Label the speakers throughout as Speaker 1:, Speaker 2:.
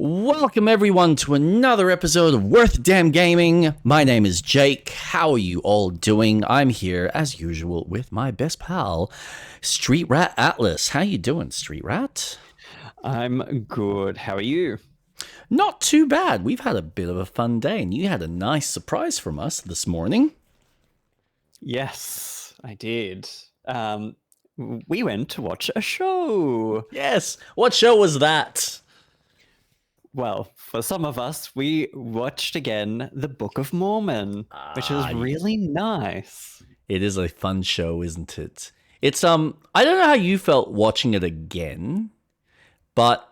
Speaker 1: Welcome everyone to another episode of Worth Damn Gaming. My name is Jake. How are you all doing? I'm here as usual with my best pal, Street Rat Atlas. How you doing, Street Rat?
Speaker 2: I'm good. How are you?
Speaker 1: Not too bad. We've had a bit of a fun day, and you had a nice surprise from us this morning.
Speaker 2: Yes, I did. We went to watch a show.
Speaker 1: Yes. What show was that?
Speaker 2: Well, for some of us, we watched again the Book of Mormon, which was really nice.
Speaker 1: It is a fun show, isn't it? It's I don't know how you felt watching it again, but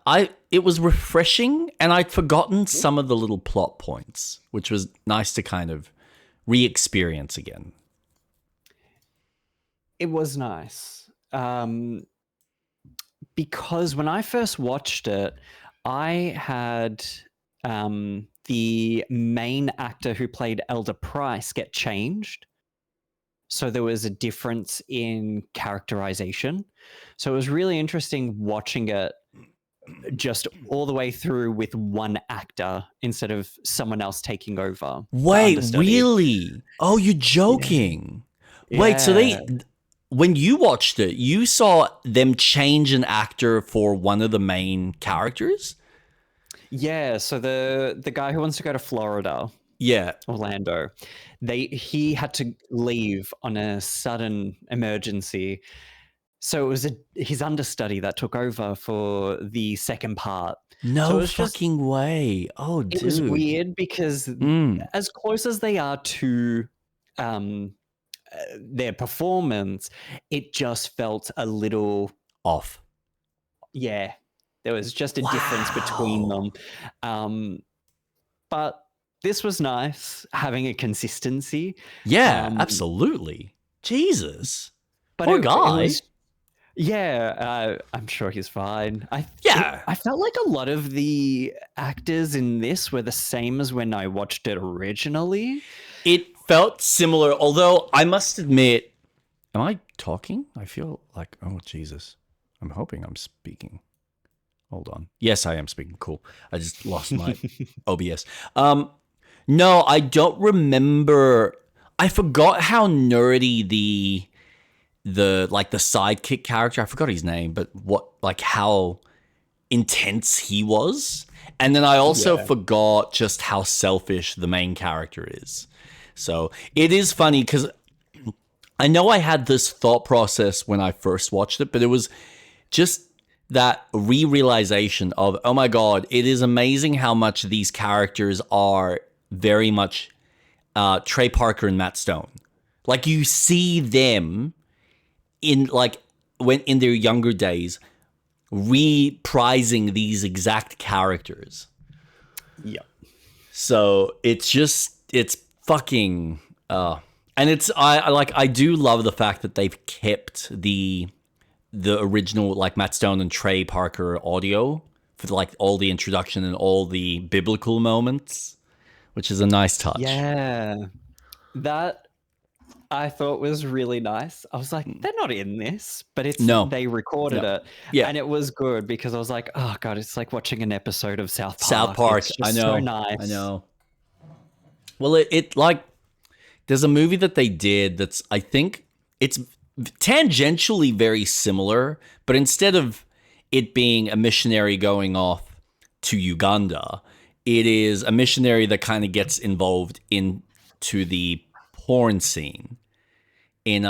Speaker 1: it was refreshing, and I'd forgotten some of the little plot points, which was nice to kind of re-experience again.
Speaker 2: It was nice. Because when I first watched it, I had the main actor who played Elder Price get changed. So there was a difference in characterization. So it was really interesting watching it just all the way through with one actor instead of someone else taking over.
Speaker 1: Wait, really? Oh, you're joking. Yeah. Wait, so when you watched it, you saw them change an actor for one of the main characters?
Speaker 2: Yeah, so the guy who wants to go to Florida, Orlando, he had to leave on a sudden emergency. So it was his understudy that took over for the second part.
Speaker 1: No fucking way. Oh, dude.
Speaker 2: It was weird because as close as they are to their performance, it just felt a little
Speaker 1: off.
Speaker 2: Yeah, there was just a difference between them. But this was nice, having a consistency.
Speaker 1: Yeah, absolutely. Jesus.
Speaker 2: But
Speaker 1: poor guy.
Speaker 2: I'm sure he's fine. I felt like a lot of the actors in this were the same as when I watched it originally.
Speaker 1: It felt similar, although I must admit, am I talking? I feel like, oh, Jesus. I'm hoping I'm speaking. Hold on. Yes, I am speaking. Cool. I just lost my OBS. No, I don't remember. I forgot how nerdy the sidekick character, I forgot his name, but how intense he was. And then I also forgot just how selfish the main character is. So it is funny because I know I had this thought process when I first watched it, but it was just that re-realization of, oh my God, it is amazing how much these characters are very much Trey Parker and Matt Stone. Like, you see them in their younger days reprising these exact characters.
Speaker 2: Yeah.
Speaker 1: So it's fucking and I do love the fact that they've kept the original Matt Stone and Trey Parker audio for all the introduction and all the biblical moments, which is a nice touch.
Speaker 2: Yeah. That I thought was really nice. I was like, they're not in this, but they recorded it. Yeah. And it was good because I was like, oh God, it's like watching an episode of South Park.
Speaker 1: South Park,
Speaker 2: it's just so nice.
Speaker 1: I know. Well, there's a movie that they did that's, I think it's tangentially very similar, but instead of it being a missionary going off to Uganda, it is a missionary that kind of gets involved into the porn scene in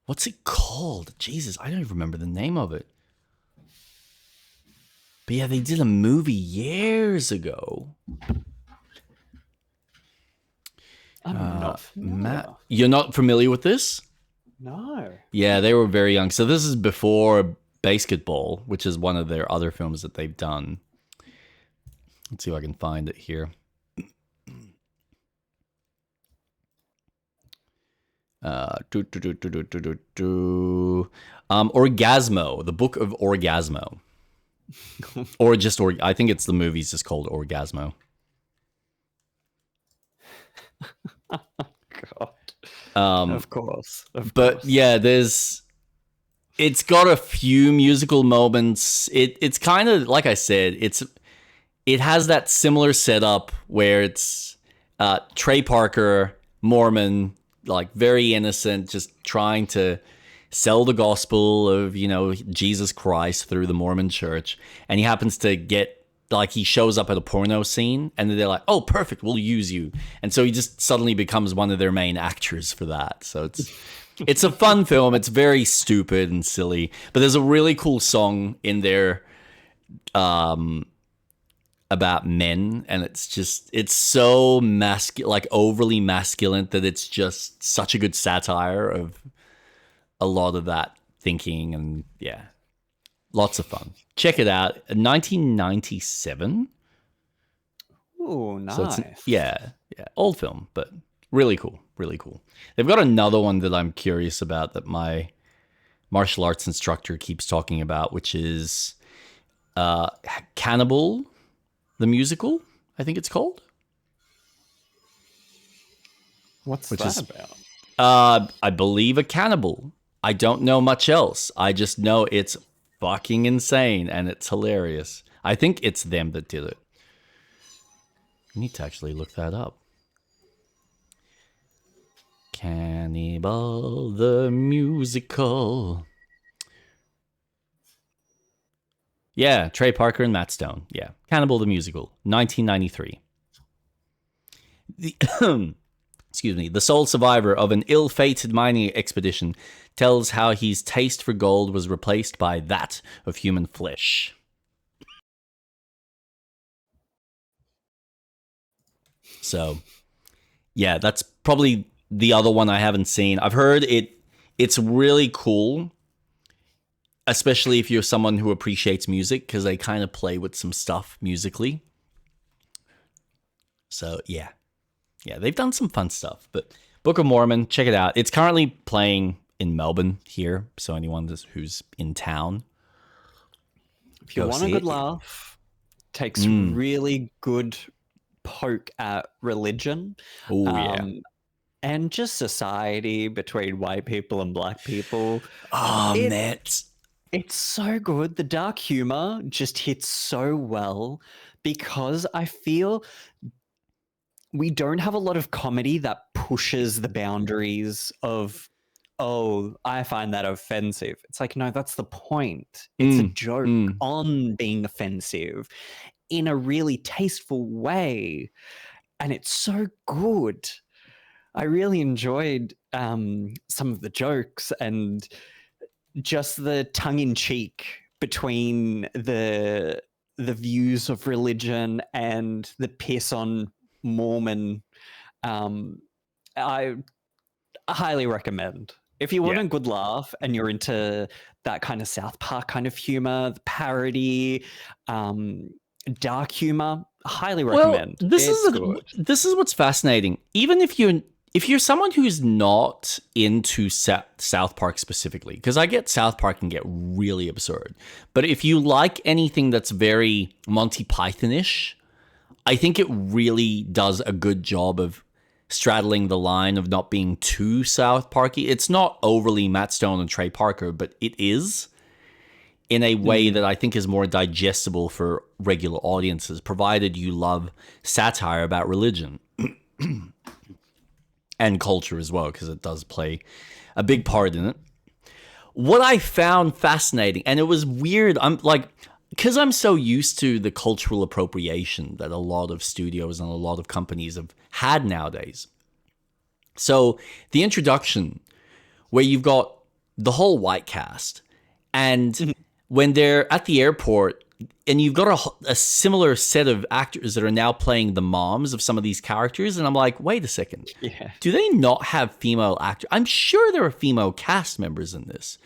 Speaker 1: what's it called? Jesus, I don't even remember the name of it. But yeah, they did a movie years ago. Matt, you're not familiar with this?
Speaker 2: No.
Speaker 1: Yeah, they were very young. So this is before Basketball, which is one of their other films that they've done. Let's see if I can find it here. Orgasmo, the Book of Orgasmo. Or just, I think it's the movie's just called Orgasmo.
Speaker 2: God. Of course.
Speaker 1: Yeah, there's It's got a few musical moments. It's kind of like I said. It has that similar setup where it's Trey Parker, Mormon, like very innocent, just trying to sell the gospel of Jesus Christ through the Mormon church, and he happens to get like he shows up at a porno scene, and then they're like, "Oh, perfect, we'll use you," and so he just suddenly becomes one of their main actors for that. So it's a fun film. It's very stupid and silly, but there's a really cool song in there about men, and it's so like overly masculine that it's just such a good satire of a lot of that thinking, and yeah, lots of fun. Check it out. 1997.
Speaker 2: Oh, nice.
Speaker 1: So it's old film, but really cool, really cool. They've got another one that I'm curious about that my martial arts instructor keeps talking about, which is Cannibal, the musical, I think it's called.
Speaker 2: What's that about?
Speaker 1: I believe a cannibal. I don't know much else. I just know it's fucking insane and it's hilarious. I think it's them that did it. I need to actually look that up. Cannibal the musical. Yeah, Trey Parker and Matt Stone. Yeah, Cannibal the musical, 1993. Excuse me. The sole survivor of an ill-fated mining expedition tells how his taste for gold was replaced by that of human flesh. So, yeah, that's probably the other one I haven't seen. I've heard it's really cool, especially if you're someone who appreciates music, because they kind of play with some stuff musically. So, yeah, they've done some fun stuff. But Book of Mormon, check it out. It's currently playing in Melbourne here, so anyone who's in town,
Speaker 2: if you want a good laugh, takes really good poke at religion. And just society between white people and black people.
Speaker 1: Oh, man.
Speaker 2: It's so good. The dark humor just hits so well because I feel we don't have a lot of comedy that pushes the boundaries of, oh, I find that offensive. It's like, no, that's the point. It's a joke on being offensive in a really tasteful way. And it's so good. I really enjoyed some of the jokes and just the tongue-in-cheek between the views of religion and the piss on Mormon. I highly recommend. If you want a good laugh and you're into that kind of South Park kind of humor, the parody, dark humor, highly recommend.
Speaker 1: Well, this is what's fascinating. Even if you're someone who's not into South Park specifically, because I get South Park can get really absurd, but if you like anything that's very Monty Python-ish, I think it really does a good job of straddling the line of not being too South Parky. It's not overly Matt Stone and Trey Parker, but it is in a way that I think is more digestible for regular audiences, provided you love satire about religion and culture as well, because it does play a big part in it. What I found fascinating, and it was weird, because I'm so used to the cultural appropriation that a lot of studios and a lot of companies have had nowadays. So the introduction, where you've got the whole white cast, and when they're at the airport, and you've got a similar set of actors that are now playing the moms of some of these characters, and I'm like, wait a second. Yeah. Do they not have female actors? I'm sure there are female cast members in this.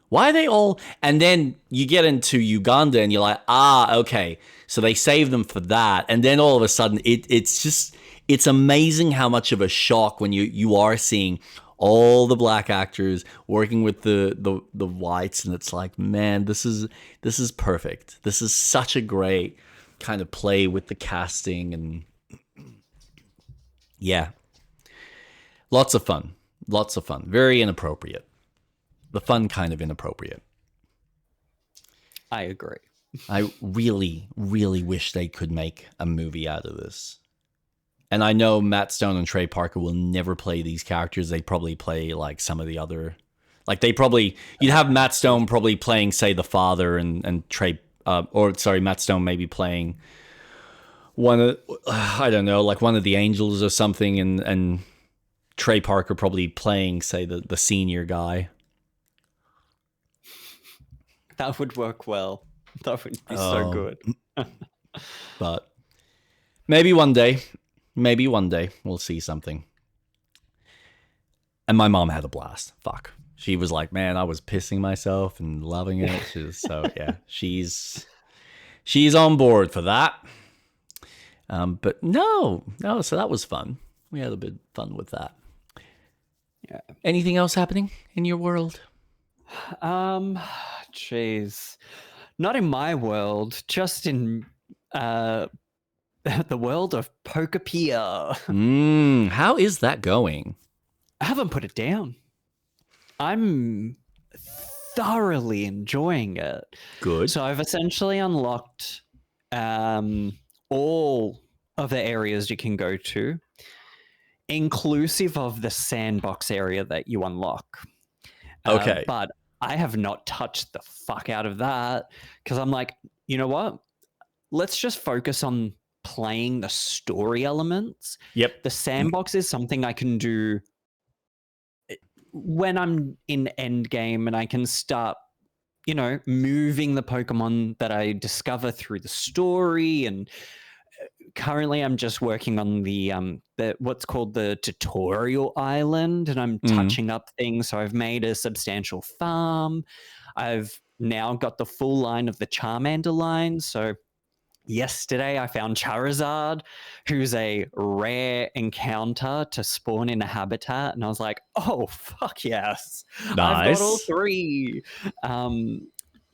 Speaker 1: Why are they all? And then you get into Uganda and you're like, okay. So they save them for that. And then all of a sudden, it's amazing how much of a shock when you are seeing all the black actors working with the whites. And it's like, man, this is perfect. This is such a great kind of play with the casting. And yeah, lots of fun. Very inappropriate. the fun kind of inappropriate.
Speaker 2: I agree.
Speaker 1: I really, really wish they could make a movie out of this. And I know Matt Stone and Trey Parker will never play these characters. They probably play like some of the other, like you'd have Matt Stone probably playing, say, the father, and Trey, Matt Stone maybe playing one of, I don't know, like one of the angels or something, and Trey Parker probably playing, say, the senior guy.
Speaker 2: That would work well. That would be so good.
Speaker 1: But maybe one day we'll see something. And my mom had a blast. Fuck. She was like, man, I was pissing myself and loving it. She's on board for that. But no, so that was fun. We had a bit of fun with that.
Speaker 2: Yeah.
Speaker 1: Anything else happening in your world?
Speaker 2: Jeez. Not in my world, just in the world of Pokepedia.
Speaker 1: How is that going?
Speaker 2: I haven't put it down. I'm thoroughly enjoying it.
Speaker 1: Good.
Speaker 2: So I've essentially unlocked all of the areas you can go to, inclusive of the sandbox area that you unlock.
Speaker 1: Okay.
Speaker 2: But I have not touched the fuck out of that because I'm like, you know what? Let's just focus on playing the story elements.
Speaker 1: Yep.
Speaker 2: The sandbox is something I can do when I'm in end game and I can start, moving the Pokemon that I discover through the story. And currently I'm just working on the what's called the tutorial island, and I'm touching up things. So I've made a substantial farm. I've now got the full line of the Charmander line. So yesterday I found Charizard, who's a rare encounter to spawn in a habitat, and I was like, oh fuck yes.
Speaker 1: Nice.
Speaker 2: I've got all three.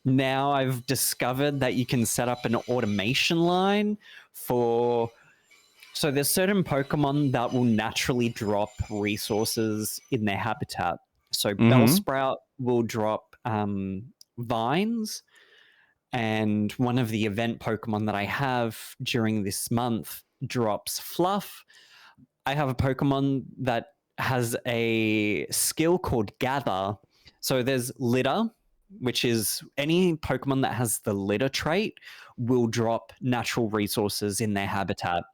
Speaker 2: Now I've discovered that you can set up an automation line so there's certain Pokemon that will naturally drop resources in their habitat. So Bellsprout will drop vines, and one of the event Pokemon that I have during this month drops Fluff. I have a Pokemon that has a skill called Gather. So there's Litter, which is any Pokemon that has the Litter trait will drop natural resources in their habitat.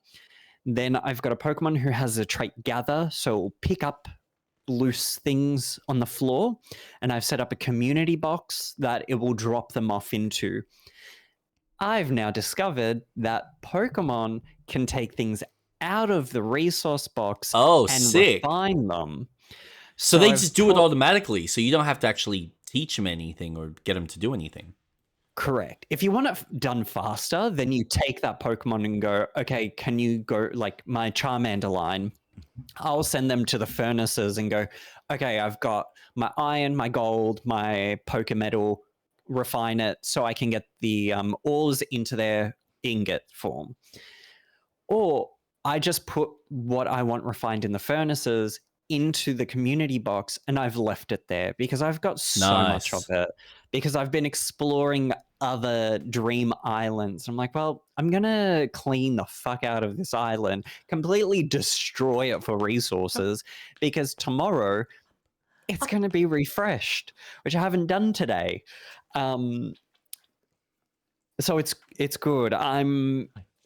Speaker 2: Then I've got a Pokemon who has a trait Gather, so it will pick up loose things on the floor, and I've set up a community box that it will drop them off into. I've now discovered that Pokemon can take things out of the resource box and
Speaker 1: sick.
Speaker 2: refine them.
Speaker 1: So they just do it automatically, so you don't have to actually teach them anything or get them to do anything.
Speaker 2: Correct. If you want it done faster, then you take that Pokemon and go, okay, can you go, like my Charmander line, I'll send them to the furnaces and go, okay, I've got my iron, my gold, my Pokemetal, refine it so I can get the ores into their ingot form. Or I just put what I want refined in the furnaces into the community box, and I've left it there because I've got so much of it, because I've been exploring other dream islands. I'm like, well, I'm gonna clean the fuck out of this island, completely destroy it for resources, because tomorrow it's going to be refreshed, which I haven't done today. So it's good.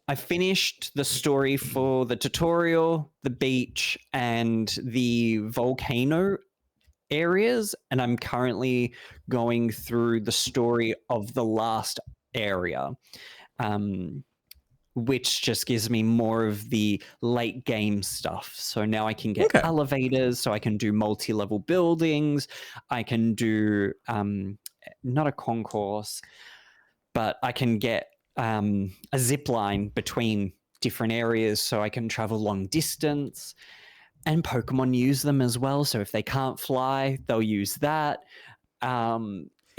Speaker 2: I finished the story for the tutorial, the beach, and the volcano areas, and I'm currently going through the story of the last area, which just gives me more of the late game stuff. So now I can get elevators, so I can do multi-level buildings. I can do not a concourse, but I can get a zip line between different areas, so I can travel long distance. And Pokemon use them as well, so if they can't fly, they'll use that.
Speaker 1: How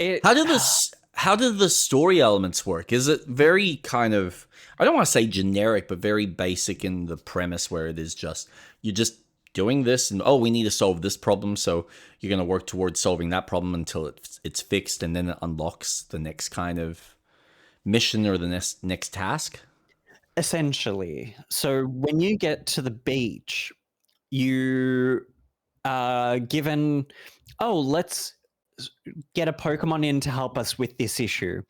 Speaker 1: do the story elements work? Is it very kind of, I don't want to say generic, but very basic in the premise, where it is just, you just doing this, and oh, we need to solve this problem, so you're going to work towards solving that problem until it's fixed, and then it unlocks the next kind of mission or the next task.
Speaker 2: Essentially. So when you get to the beach, you are given, oh, let's get a Pokemon in to help us with this issue.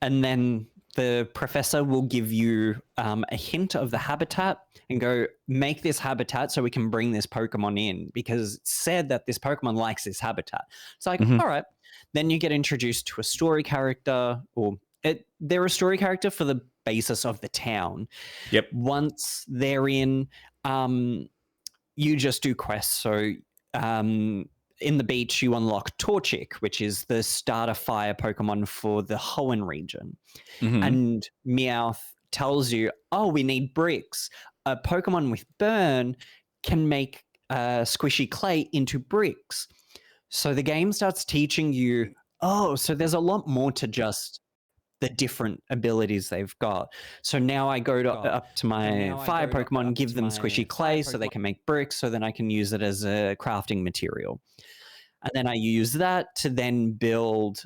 Speaker 2: And then the professor will give you a hint of the habitat and go, make this habitat so we can bring this Pokemon in, because it's said that this Pokemon likes this habitat. It's like, all right. Then you get introduced to a story character, or they're a story character for the basis of the town.
Speaker 1: Yep.
Speaker 2: Once they're in, you just do quests. So in the beach, you unlock Torchic, which is the starter fire Pokemon for the Hoenn region. And Meowth tells you, oh, we need bricks. A Pokemon with Burn can make squishy clay into bricks. So the game starts teaching you, oh, so there's a lot more to just the different abilities they've got. So now I go up to my fire Pokemon, give them squishy clay so they can make bricks, so then I can use it as a crafting material. And then I use that to then build,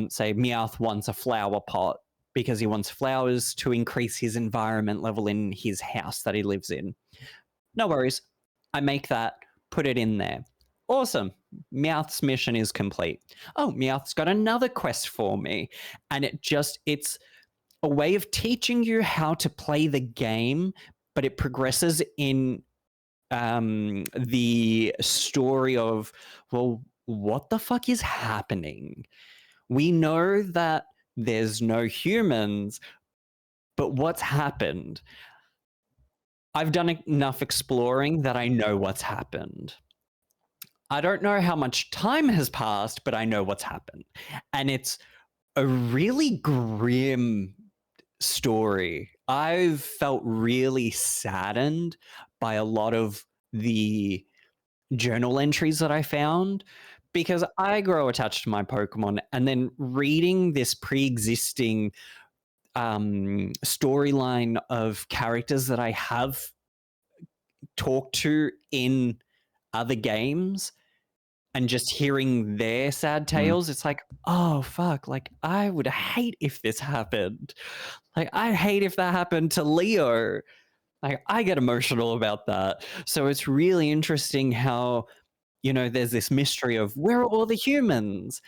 Speaker 2: say, Meowth wants a flower pot because he wants flowers to increase his environment level in his house that he lives in. No worries. I make that, put it in there. Awesome. Meowth's mission is complete. Oh, Meowth's got another quest for me. And it's a way of teaching you how to play the game, but it progresses in the story of, well, what the fuck is happening? We know that there's no humans, but what's happened? I've done enough exploring that I know what's happened. I don't know how much time has passed, but I know what's happened. And it's a really grim story. I've felt really saddened by a lot of the journal entries that I found, because I grow attached to my Pokemon, and then reading this pre-existing storyline of characters that I have talked to in other games and just hearing their sad tales, it's like, oh, fuck, like, I would hate if this happened. Like, I hate if that happened to Leo. Like, I get emotional about that. So it's really interesting how, there's this mystery of where are all the humans?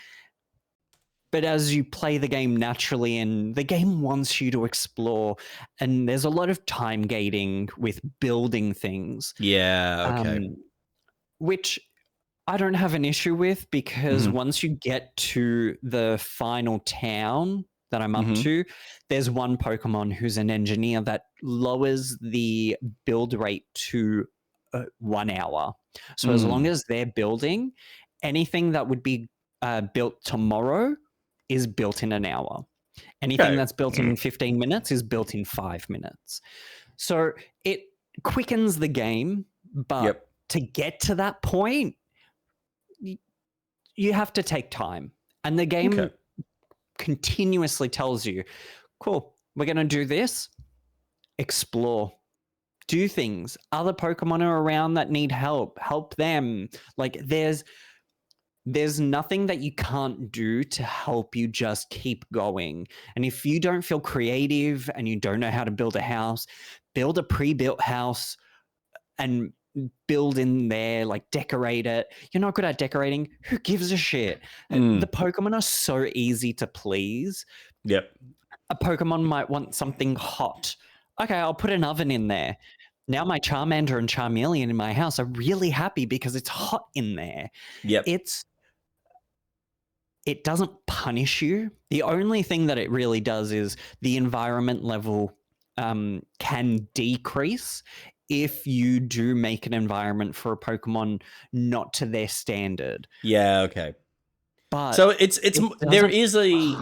Speaker 2: But as you play the game naturally, and the game wants you to explore, and there's a lot of time gating with building things.
Speaker 1: Yeah, okay.
Speaker 2: Which I don't have an issue with, because once you get to the final town that I'm up to, there's one Pokemon who's an engineer that lowers the build rate to 1 hour. So as long as they're building, anything that would be built tomorrow is built in an hour. Anything that's built in 15 minutes is built in 5 minutes. So it quickens the game, but to get to that point, you have to take time. And the game continuously tells you, cool, we're going to do this, explore, do things. Other Pokemon are around that need help them. Like, there's nothing that you can't do to help you just keep going. And if you don't feel creative and you don't know how to build a house, build a pre-built house and build in there, like decorate it. You're not good at decorating. Who gives a shit? The Pokemon are so easy to please.
Speaker 1: Yep.
Speaker 2: A Pokemon might want something hot. Okay, I'll put an oven in there. Now my Charmander and Charmeleon in my house are really happy because it's hot in there.
Speaker 1: Yep.
Speaker 2: It doesn't punish you. The only thing that it really does is the environment level can decrease if you do make an environment for a Pokemon not to their standard.
Speaker 1: Yeah, okay.
Speaker 2: But
Speaker 1: so there is an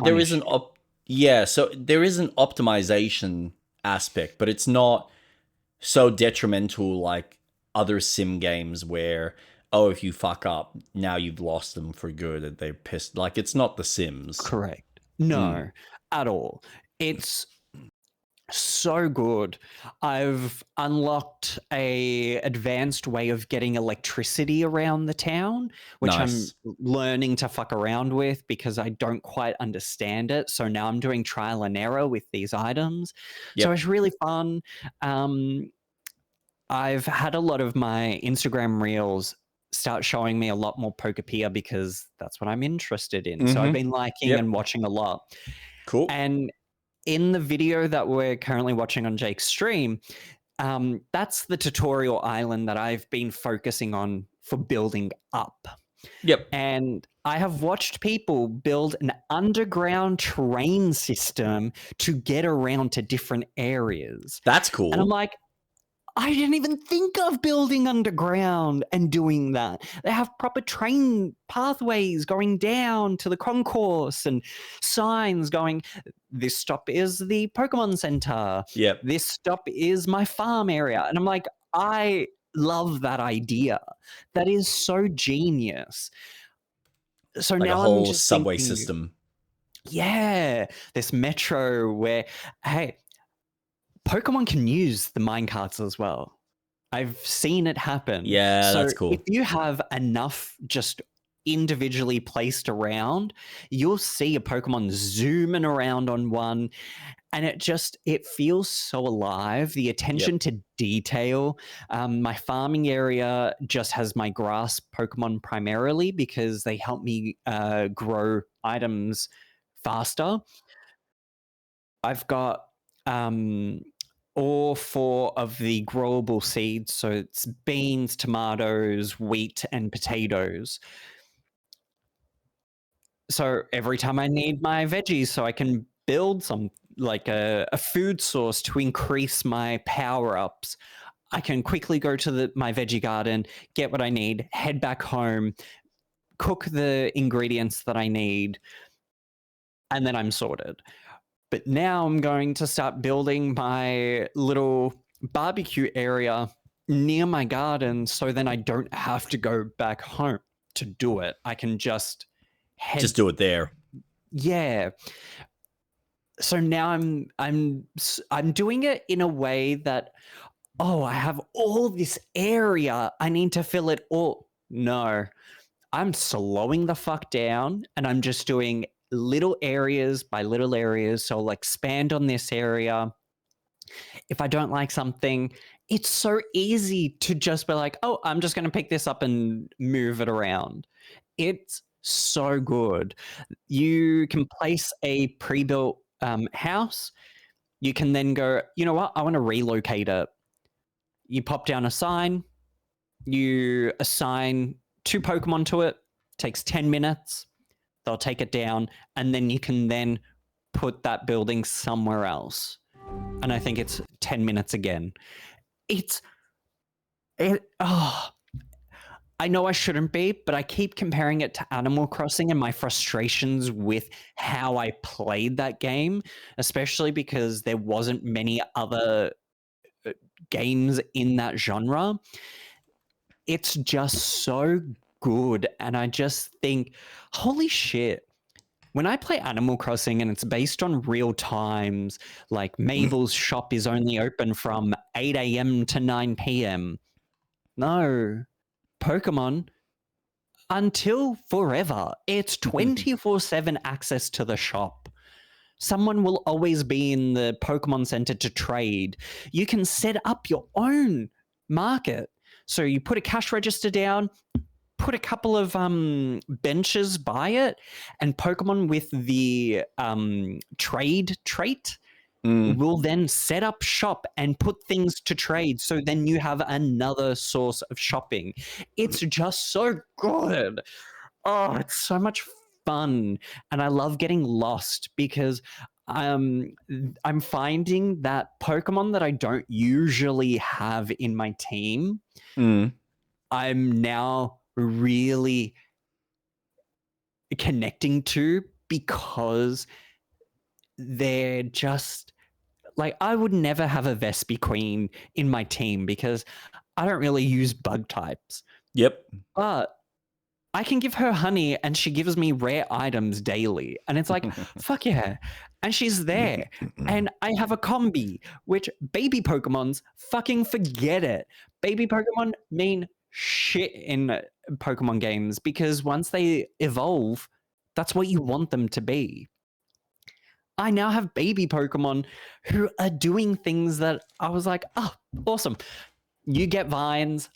Speaker 1: optimization aspect, but it's not so detrimental like other sim games where, oh, if you fuck up, now you've lost them for good and they're pissed. Like, it's not The Sims.
Speaker 2: Correct. No, at all. It's So good. I've unlocked a advanced way of getting electricity around the town, which I'm
Speaker 1: Nice.
Speaker 2: learning to fuck around with because I don't quite understand it. So now I'm doing trial and error with these items. So
Speaker 1: Yep.
Speaker 2: it's really fun. I've had a lot of my Instagram reels start showing me a lot more Pokepedia because that's what I'm interested in. So I've been liking
Speaker 1: Yep.
Speaker 2: and watching a lot.
Speaker 1: Cool.
Speaker 2: And in the video that we're currently watching on Jake's stream, that's the tutorial island that I've been focusing on for building up.
Speaker 1: Yep.
Speaker 2: And I have watched people build an underground train system to get around to different areas.
Speaker 1: That's
Speaker 2: And I'm
Speaker 1: cool.
Speaker 2: like, I didn't even think of building underground and doing that. They have proper train pathways going down to the concourse and signs going, this stop is the Pokemon Center.
Speaker 1: Yep.
Speaker 2: This stop is my farm area. And I'm like, I love that idea. That is so genius. So
Speaker 1: Like a
Speaker 2: now I'm
Speaker 1: whole
Speaker 2: just
Speaker 1: subway
Speaker 2: thinking,
Speaker 1: system.
Speaker 2: yeah, this metro where, hey, Pokemon can use the minecarts as well. I've seen it happen.
Speaker 1: Yeah,
Speaker 2: So
Speaker 1: that's cool.
Speaker 2: if you have enough just individually placed around, you'll see a Pokemon zooming around on one, and it feels so alive. The attention to detail. My farming area just has my grass Pokemon primarily because they help me grow items faster. I've got all four of the growable seeds. So it's beans, tomatoes, wheat, and potatoes. So every time I need my veggies, so I can build some like a food source to increase my power ups, I can quickly go to my veggie garden, get what I need, head back home, cook the ingredients that I need, and then I'm sorted. But now I'm going to start building my little barbecue area near my garden so then I don't have to go back home to do it. I can just head.
Speaker 1: Just do it there.
Speaker 2: Yeah. So now I'm doing it in a way that, oh, I have all this area. I need to fill it all. No. I'm slowing the fuck down and I'm just doing little areas by little areas. So I'll expand on this area. If I don't like something, it's so easy to just be like, oh, I'm just going to pick this up and move it around. It's so good. You can place a pre-built house. You can then go, you know what? I want to relocate it. You pop down a sign. You assign 2 Pokemon to it. Takes 10 minutes. They'll take it down, and then you can then put that building somewhere else. And I think it's 10 minutes again. I know I shouldn't be, but I keep comparing it to Animal Crossing and my frustrations with how I played that game, especially because there wasn't many other games in that genre. It's just so good, and I just think, holy shit. When I play Animal Crossing and it's based on real times, like Mabel's shop is only open from 8 a.m. to 9 p.m. No, Pokemon, until forever. It's 24/7 access to the shop. Someone will always be in the Pokemon Center to trade. You can set up your own market. So you put a cash register down, put a couple of benches by it, and Pokemon with the trade trait will then set up shop and put things to trade. So then you have another source of shopping. It's just so good. Oh, it's so much fun. And I love getting lost because I'm finding that Pokemon that I don't usually have in my team, I'm now really connecting to because they're just like, I would never have a Vespiquen in my team because I don't really use bug types.
Speaker 1: Yep.
Speaker 2: But I can give her honey and she gives me rare items daily. And it's like, fuck yeah. And she's there. And I have a combi, which baby Pokemons fucking forget it. Baby Pokemon mean shit in Pokemon games because once they evolve, that's what you want them to be. I now have baby Pokemon who are doing things that I was like, oh, awesome. You get vines.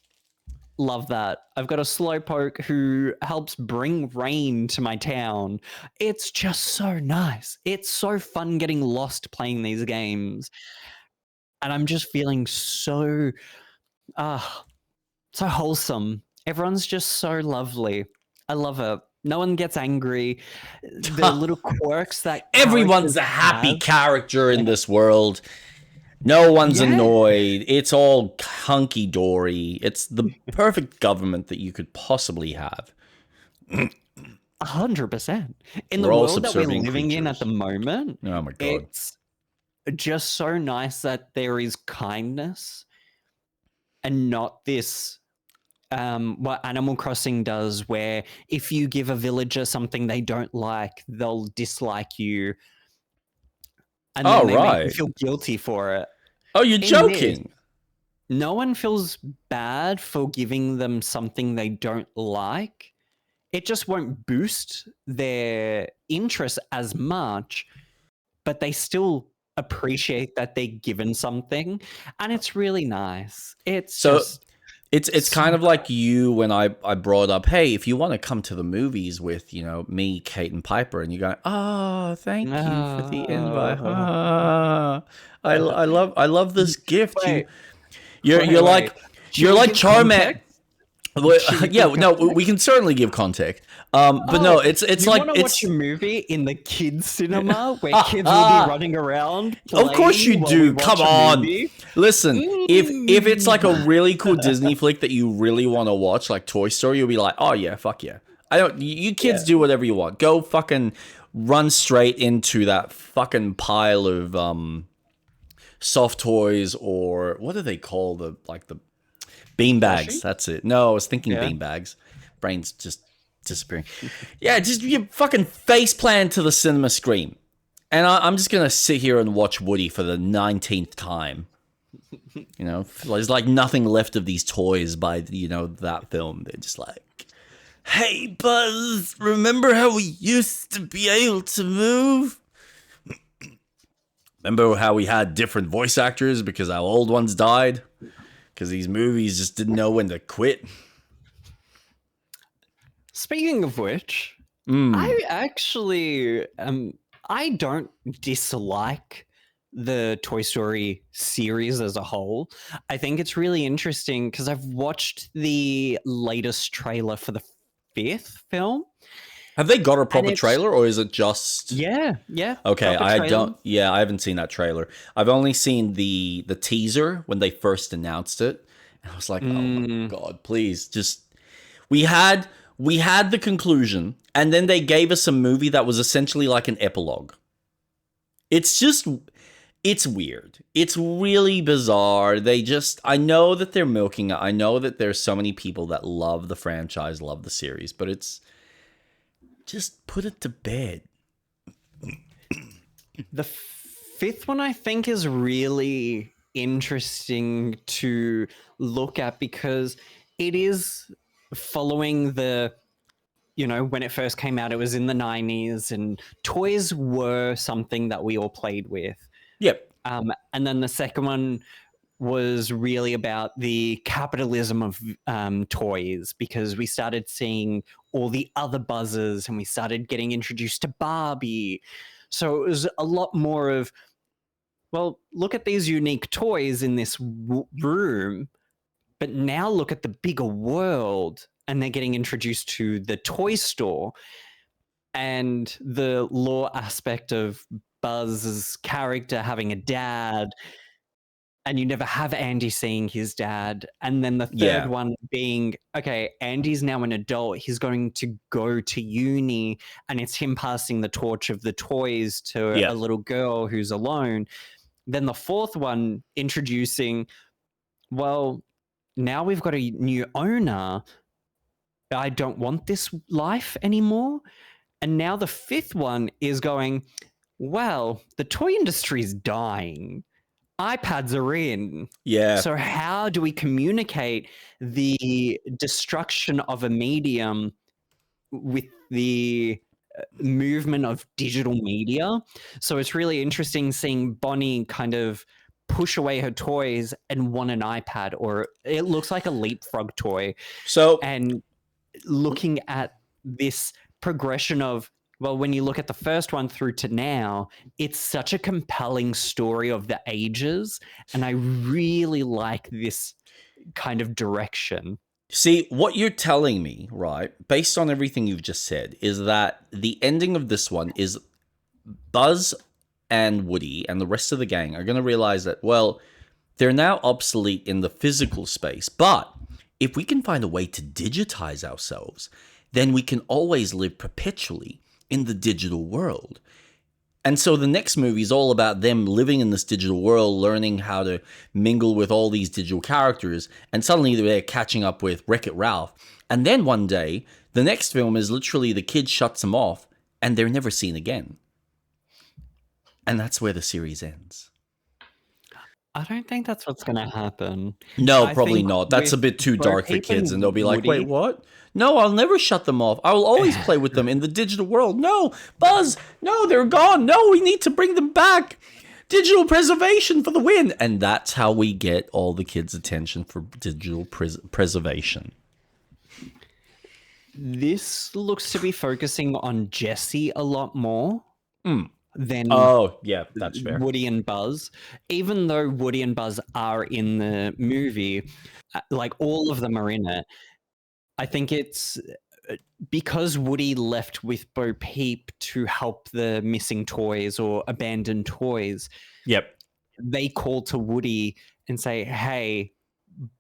Speaker 2: Love that. I've got a Slowpoke who helps bring rain to my town. It's just so nice. It's so fun getting lost playing these games. And I'm just feeling so so wholesome. Everyone's just so lovely. I love it. No one gets angry. The little quirks that
Speaker 1: Everyone's a happy
Speaker 2: have.
Speaker 1: character in this world. No one's annoyed. It's all hunky dory. It's the perfect government that you could possibly have.
Speaker 2: 100%. In the
Speaker 1: We're all
Speaker 2: world that we're
Speaker 1: subservient
Speaker 2: living in at
Speaker 1: creatures.
Speaker 2: the moment,
Speaker 1: Oh my god.
Speaker 2: it's just so nice that there is kindness and not this what Animal Crossing does, where if you give a villager something they don't like, they'll dislike you, and then they make you feel guilty for it.
Speaker 1: Oh, you're joking.
Speaker 2: No one feels bad for giving them something they don't like. It just won't boost their interest as much, but they still appreciate that they're given something, and it's really nice. It's
Speaker 1: So
Speaker 2: just
Speaker 1: it's kind of like you when I brought up, hey, if you want to come to the movies with, me, Kate, and Piper, and you go, oh, thank you for the invite. I love this gift.
Speaker 2: Wait,
Speaker 1: You're like Charmander. Yeah, no,
Speaker 2: context?
Speaker 1: we can certainly give context. But no, it's
Speaker 2: you
Speaker 1: like
Speaker 2: want to watch a movie in the kids' cinema where kids will be running around.
Speaker 1: Of course you do. Come on. Listen, if it's like a really cool Disney flick that you really want to watch, like Toy Story, you'll be like, oh yeah, fuck yeah. I don't. You kids do whatever you want. Go fucking run straight into that fucking pile of soft toys, or what do they call the beanbags?
Speaker 2: Yoshi?
Speaker 1: That's it. No, I was thinking beanbags. Brain's just disappearing. Yeah, just you fucking face plant to the cinema screen. And I'm just going to sit here and watch Woody for the 19th time. There's like nothing left of these toys by, that film. They're just like, hey, Buzz, remember how we used to be able to move? Remember how we had different voice actors because our old ones died? Because these movies just didn't know when to quit.
Speaker 2: Speaking of which, I actually I don't dislike the Toy Story series as a whole. I think it's really interesting because I've watched the latest trailer for the 5th film.
Speaker 1: Have they got a proper trailer, or is it just?
Speaker 2: Yeah.
Speaker 1: Okay, I don't. Yeah, I haven't seen that trailer. I've only seen the teaser when they first announced it, and I was like, oh my god, please, just we had the conclusion, and then they gave us a movie that was essentially like an epilogue. It's weird. It's really bizarre. I know that they're milking it. I know that there's so many people that love the franchise, love the series, but just put it to bed.
Speaker 2: The 5th one, I think, is really interesting to look at because it is following the, when it first came out, it was in the 90s and toys were something that we all played with.
Speaker 1: Yep.
Speaker 2: And then the second one was really about the capitalism of toys because we started seeing all the other buzzers and we started getting introduced to Barbie. So it was a lot more of, well, look at these unique toys in this room, but now look at the bigger world, and they're getting introduced to the toy store and the lore aspect of Buzz's character having a dad, and you never have Andy seeing his dad. And then the third one being, okay, Andy's now an adult. He's going to go to uni, and it's him passing the torch of the toys to a little girl who's alone. Then the 4th one introducing, well, now we've got a new owner. I don't want this life anymore. And now the fifth one is going, well, the toy industry is dying. iPads are in.
Speaker 1: Yeah.
Speaker 2: So how do we communicate the destruction of a medium with the movement of digital media? So it's really interesting seeing Bonnie kind of push away her toys and want an iPad, or it looks like a leapfrog toy.
Speaker 1: So
Speaker 2: And looking at this progression of, well, when you look at the first one through to now, it's such a compelling story of the ages. And I really like this kind of direction.
Speaker 1: see, what you're telling me, right, based on everything you've just said, is that the ending of this one is Buzz and Woody and the rest of the gang are going to realize that, well, they're now obsolete in the physical space, but if we can find a way to digitize ourselves, then we can always live perpetually in the digital world. And so the next movie is all about them living in this digital world, learning how to mingle with all these digital characters, and suddenly they're catching up with Wreck-It Ralph. And then one day, the next film is literally the kid shuts them off, and they're never seen again. And that's where the series ends.
Speaker 2: I don't think that's what's going to happen.
Speaker 1: No,
Speaker 2: I
Speaker 1: probably
Speaker 2: think
Speaker 1: not. That's a
Speaker 2: with
Speaker 1: bit too
Speaker 2: Bo
Speaker 1: dark for
Speaker 2: Peep
Speaker 1: kids, and
Speaker 2: and
Speaker 1: they'll be like, wait,
Speaker 2: Woody-
Speaker 1: what? No, I'll never shut them off. I will always play with them in the digital world. No, Buzz, no, they're gone. No, we need to bring them back. Digital preservation for the win. And that's how we get all the kids' attention for digital preservation.
Speaker 2: This looks to be focusing on Jesse a lot more than
Speaker 1: Oh, yeah, that's fair.
Speaker 2: Woody and Buzz. Even though Woody and Buzz are in the movie, like all of them are in it, I think it's because Woody left with Bo Peep to help the missing toys or abandoned toys.
Speaker 1: Yep.
Speaker 2: They call to Woody and say, hey,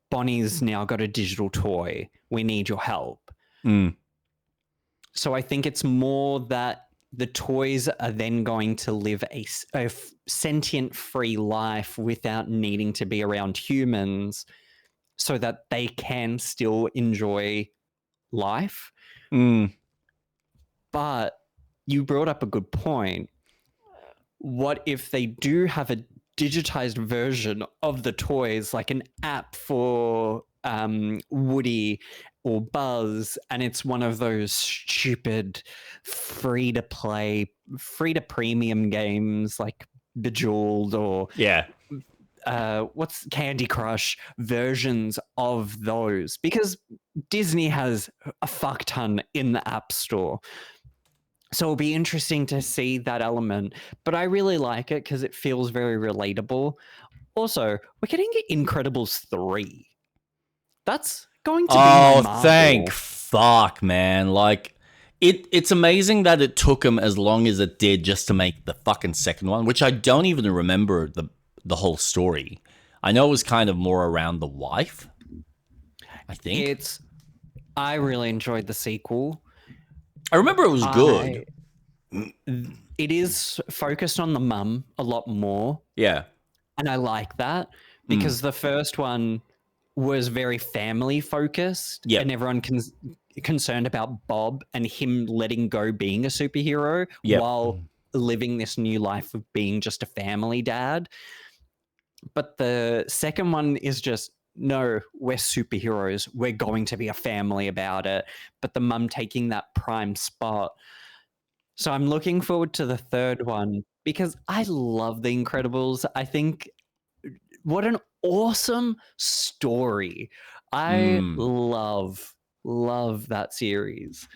Speaker 2: Bonnie's now got a digital toy. We need your help. So I think it's more that the toys are then going to live a sentient, free life without needing to be around humans so that they can still enjoy life. But you brought up a good point. What if they do have a digitized version of the toys, like an app for Woody or Buzz, and it's one of those stupid free-to-play, free-to-premium games like Bejeweled or what's Candy Crush versions of those, because Disney has a fuck ton in the App Store. So it'll be interesting to see that element. But I really like it because it feels very relatable. Also, we're getting Incredibles 3. That's going to be my Marvel.
Speaker 1: Thank fuck, man. Like, it's amazing that it took them as long as it did just to make the fucking second one, which I don't even remember the whole story. I know it was kind of more around the wife, I think.
Speaker 2: I really enjoyed the sequel.
Speaker 1: I remember it was good.
Speaker 2: It is focused on the mum a lot more.
Speaker 1: Yeah.
Speaker 2: And I like that because the first one was very family focused and everyone concerned about Bob and him letting go being a superhero while living this new life of being just a family dad. But the second one is just, no, we're superheroes. We're going to be a family about it. But the mum taking that prime spot. So I'm looking forward to the third one because I love The Incredibles. I think what an awesome story. I love that series.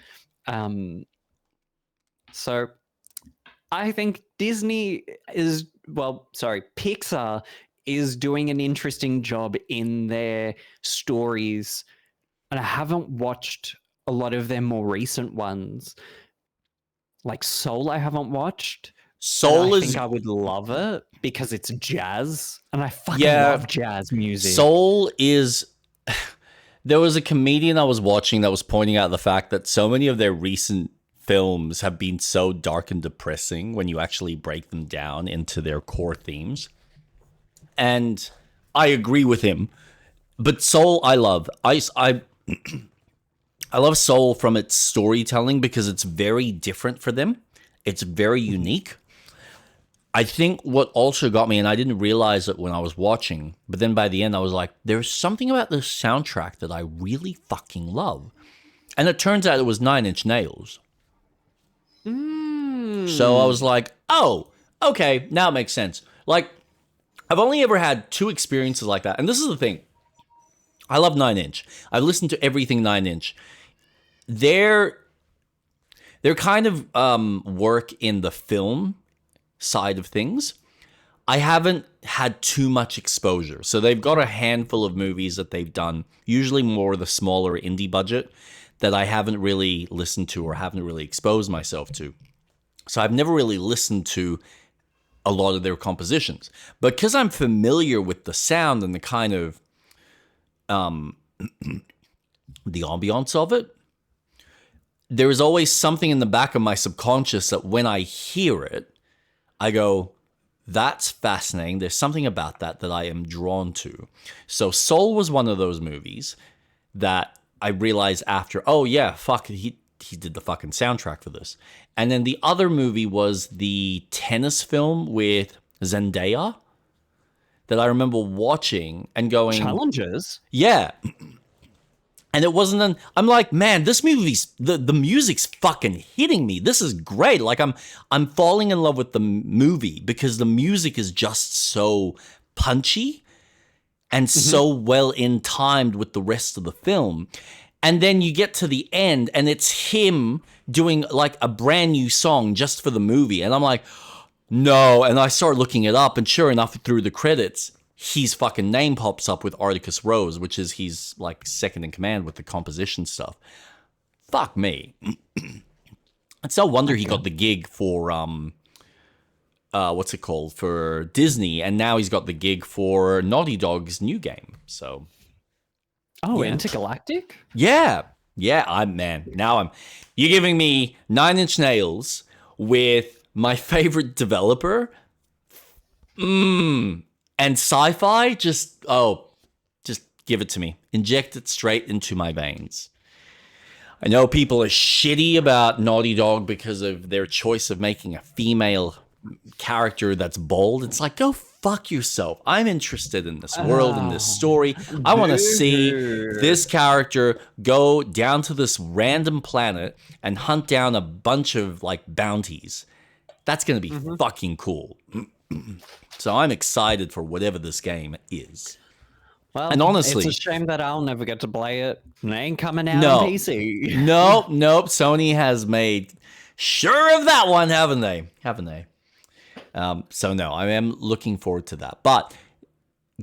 Speaker 2: So I think Pixar is doing an interesting job in their stories. And I haven't watched a lot of their more recent ones. Like Soul, I haven't watched.
Speaker 1: Soul
Speaker 2: I think I would love it because it's jazz. And I fucking love jazz music.
Speaker 1: Soul is... There was a comedian I was watching that was pointing out the fact that so many of their recent films have been so dark and depressing when you actually break them down into their core themes. And I agree with him. But Soul, I love. I love Soul from its storytelling because it's very different for them. It's very unique. I think what also got me, and I didn't realize it when I was watching, but then by the end I was like, there's something about this soundtrack that I really fucking love. And it turns out it was Nine Inch Nails. So I was like, oh, okay, now it makes sense. Like, I've only ever had 2 experiences like that. And this is the thing. I love Nine Inch. I've listened to everything Nine Inch. Their kind of work in the film side of things, I haven't had too much exposure. So they've got a handful of movies that they've done, usually more the smaller indie budget, that I haven't really listened to or haven't really exposed myself to. So I've never really listened to a lot of their compositions. But because I'm familiar with the sound and the kind of the ambiance of it, there is always something in the back of my subconscious that when I hear it, I go, that's fascinating. There's something about that I am drawn to. So Soul was one of those movies that I realized after, oh yeah, fuck, he did the fucking soundtrack for this. And then the other movie was the tennis film with Zendaya that I remember watching and going,
Speaker 2: Challenges?
Speaker 1: yeah. And it wasn't I'm like, man, this movie's the music's fucking hitting me. This is great. Like I'm falling in love with the movie because the music is just so punchy and so well in timed with the rest of the film. And then you get to the end and it's him doing like a brand new song just for the movie. And I'm like, no. And I start looking it up, and sure enough, through the credits, his fucking name pops up with Articus Rose, which is he's like second in command with the composition stuff. Fuck me. It's no wonder he got the gig for what's it called, for Disney, and now he's got the gig for Naughty Dog's new game. So
Speaker 2: Intergalactic?
Speaker 1: yeah, now you're giving me Nine Inch Nails with my favorite developer, and sci-fi. Just give it to me. Inject it straight into my veins. I know people are shitty about Naughty Dog because of their choice of making a female character that's bold. It's like, go fuck yourself. I'm interested in this world and this story. I want to see this character go down to this random planet and hunt down a bunch of like bounties. That's going to be fucking cool. So I'm excited for whatever this game is.
Speaker 2: Well,
Speaker 1: and honestly,
Speaker 2: it's a shame that I'll never get to play it. It ain't coming out on PC.
Speaker 1: Nope. Sony has made sure of that one, haven't they? So no, I am looking forward to that. But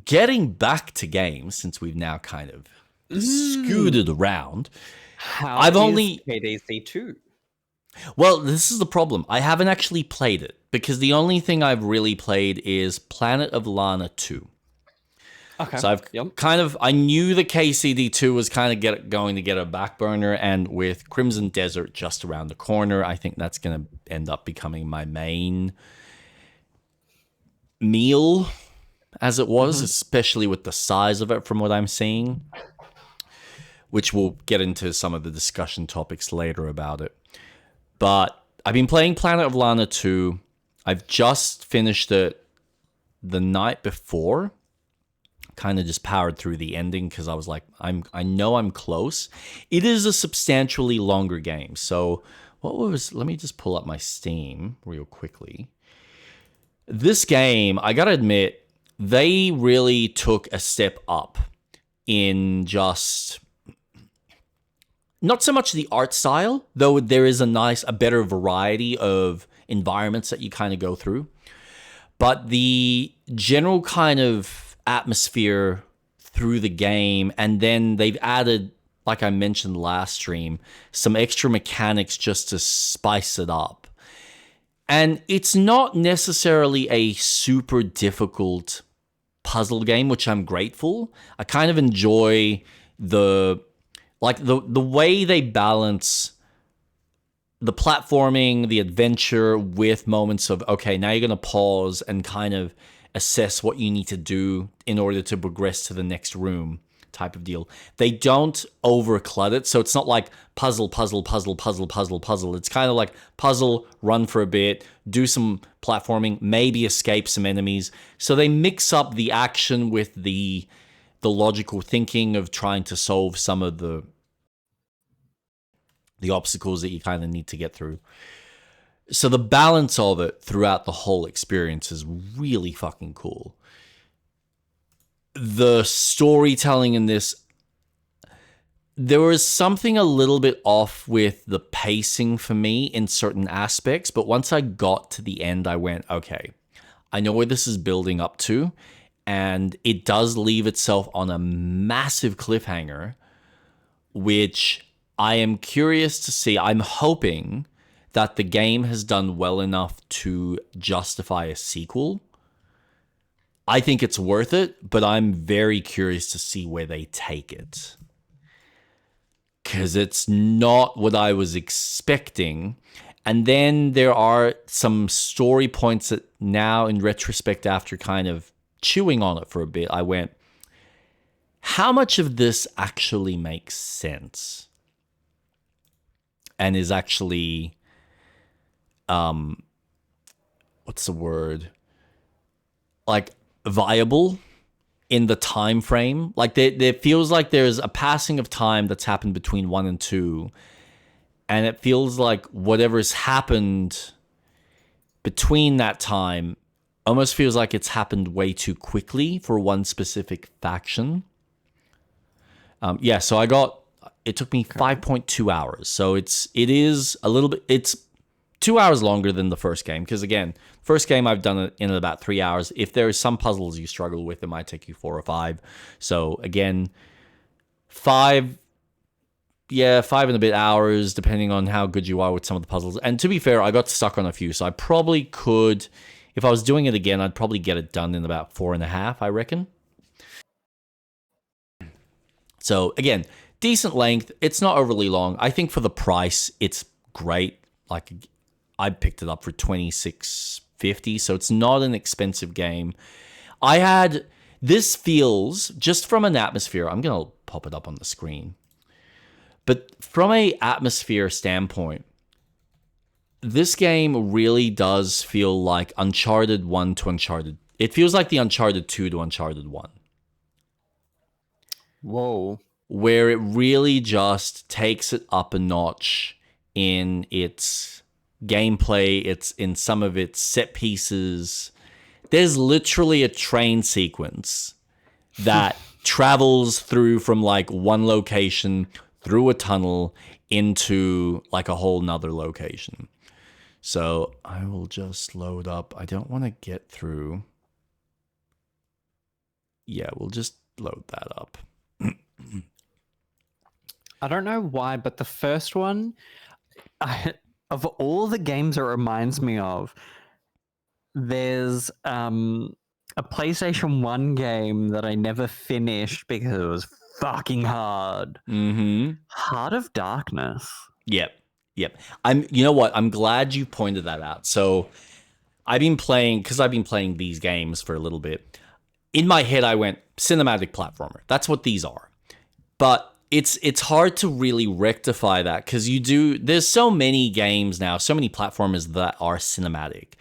Speaker 1: getting back to games, since we've now kind of scooted around,
Speaker 2: I've only KDC 2.
Speaker 1: Well, this is the problem. I haven't actually played it because the only thing I've really played is Planet of Lana 2.
Speaker 2: Okay.
Speaker 1: So I've I knew the KCD 2 was kind of going to get a back burner, and with Crimson Desert just around the corner, I think that's going to end up becoming my main meal, as it was, especially with the size of it from what I'm seeing, which we'll get into some of the discussion topics later about it. But I've been playing Planet of Lana 2. I've just finished it the night before. Kind of just powered through the ending because I was like, I know I'm close. It is a substantially longer game. So let me just pull up my Steam real quickly. This game, I gotta admit, they really took a step up in just not so much the art style, though there is a better variety of environments that you kind of go through, but the general kind of atmosphere through the game. And then they've added, like I mentioned last stream, some extra mechanics just to spice it up. And it's not necessarily a super difficult puzzle game, which I'm grateful. I kind of enjoy the way they balance the platforming, the adventure with moments of, okay, now you're going to pause and kind of assess what you need to do in order to progress to the next room type of deal. They don't overclud it, so it's not like puzzle, puzzle, puzzle, puzzle, puzzle, puzzle. It's kind of like puzzle, run for a bit, do some platforming, maybe escape some enemies. So they mix up the action with the logical thinking of trying to solve some of the obstacles that you kind of need to get through. So the balance of it throughout the whole experience is really fucking cool. The storytelling in this, there was something a little bit off with the pacing for me in certain aspects, but once I got to the end, I went, okay, I know where this is building up to, and it does leave itself on a massive cliffhanger, which I am curious to see. I'm hoping that the game has done well enough to justify a sequel. I think it's worth it, but I'm very curious to see where they take it. Because it's not what I was expecting. And then there are some story points that now, in retrospect, after kind of chewing on it for a bit, I went, how much of this actually makes sense? And is actually, what's the word? Like, viable in the time frame. Like, there feels like there's a passing of time that's happened between 1 and 2, and it feels like whatever's happened between that time almost feels like it's happened way too quickly for one specific faction. So it took me 5.2 hours. So it is a little bit, it's 2 hours longer than the first game. Because again, first game I've done it in about 3 hours. If there are some puzzles you struggle with, it might take you 4 or 5. So again, 5 and a bit hours, depending on how good you are with some of the puzzles. And to be fair, I got stuck on a few. So I probably could, if I was doing it again, I'd probably get it done in about 4.5, I reckon. So again, decent length. It's not overly long. I think for the price, it's great. Like, I picked it up for $26.50, so it's not an expensive game. This feels, just from an atmosphere, I'm going to pop it up on the screen. But from a atmosphere standpoint, this game really does feel like Uncharted 1 to Uncharted. It feels like the Uncharted 2 to Uncharted 1.
Speaker 2: Whoa.
Speaker 1: Where it really just takes it up a notch in its gameplay, it's in some of its set pieces. There's literally a train sequence that travels through from like one location through a tunnel into like a whole nother location. So I will just load up. I don't want to get through. Yeah, we'll just load that up.
Speaker 2: I don't know why, but the first one, of all the games it reminds me of, there's a PlayStation 1 game that I never finished because it was fucking hard. Heart of Darkness.
Speaker 1: Yep. You know what? I'm glad you pointed that out. So I've been playing these games for a little bit. In my head, I went cinematic platformer. That's what these are. But it's hard to really rectify that because there's so many games now, so many platformers that are cinematic.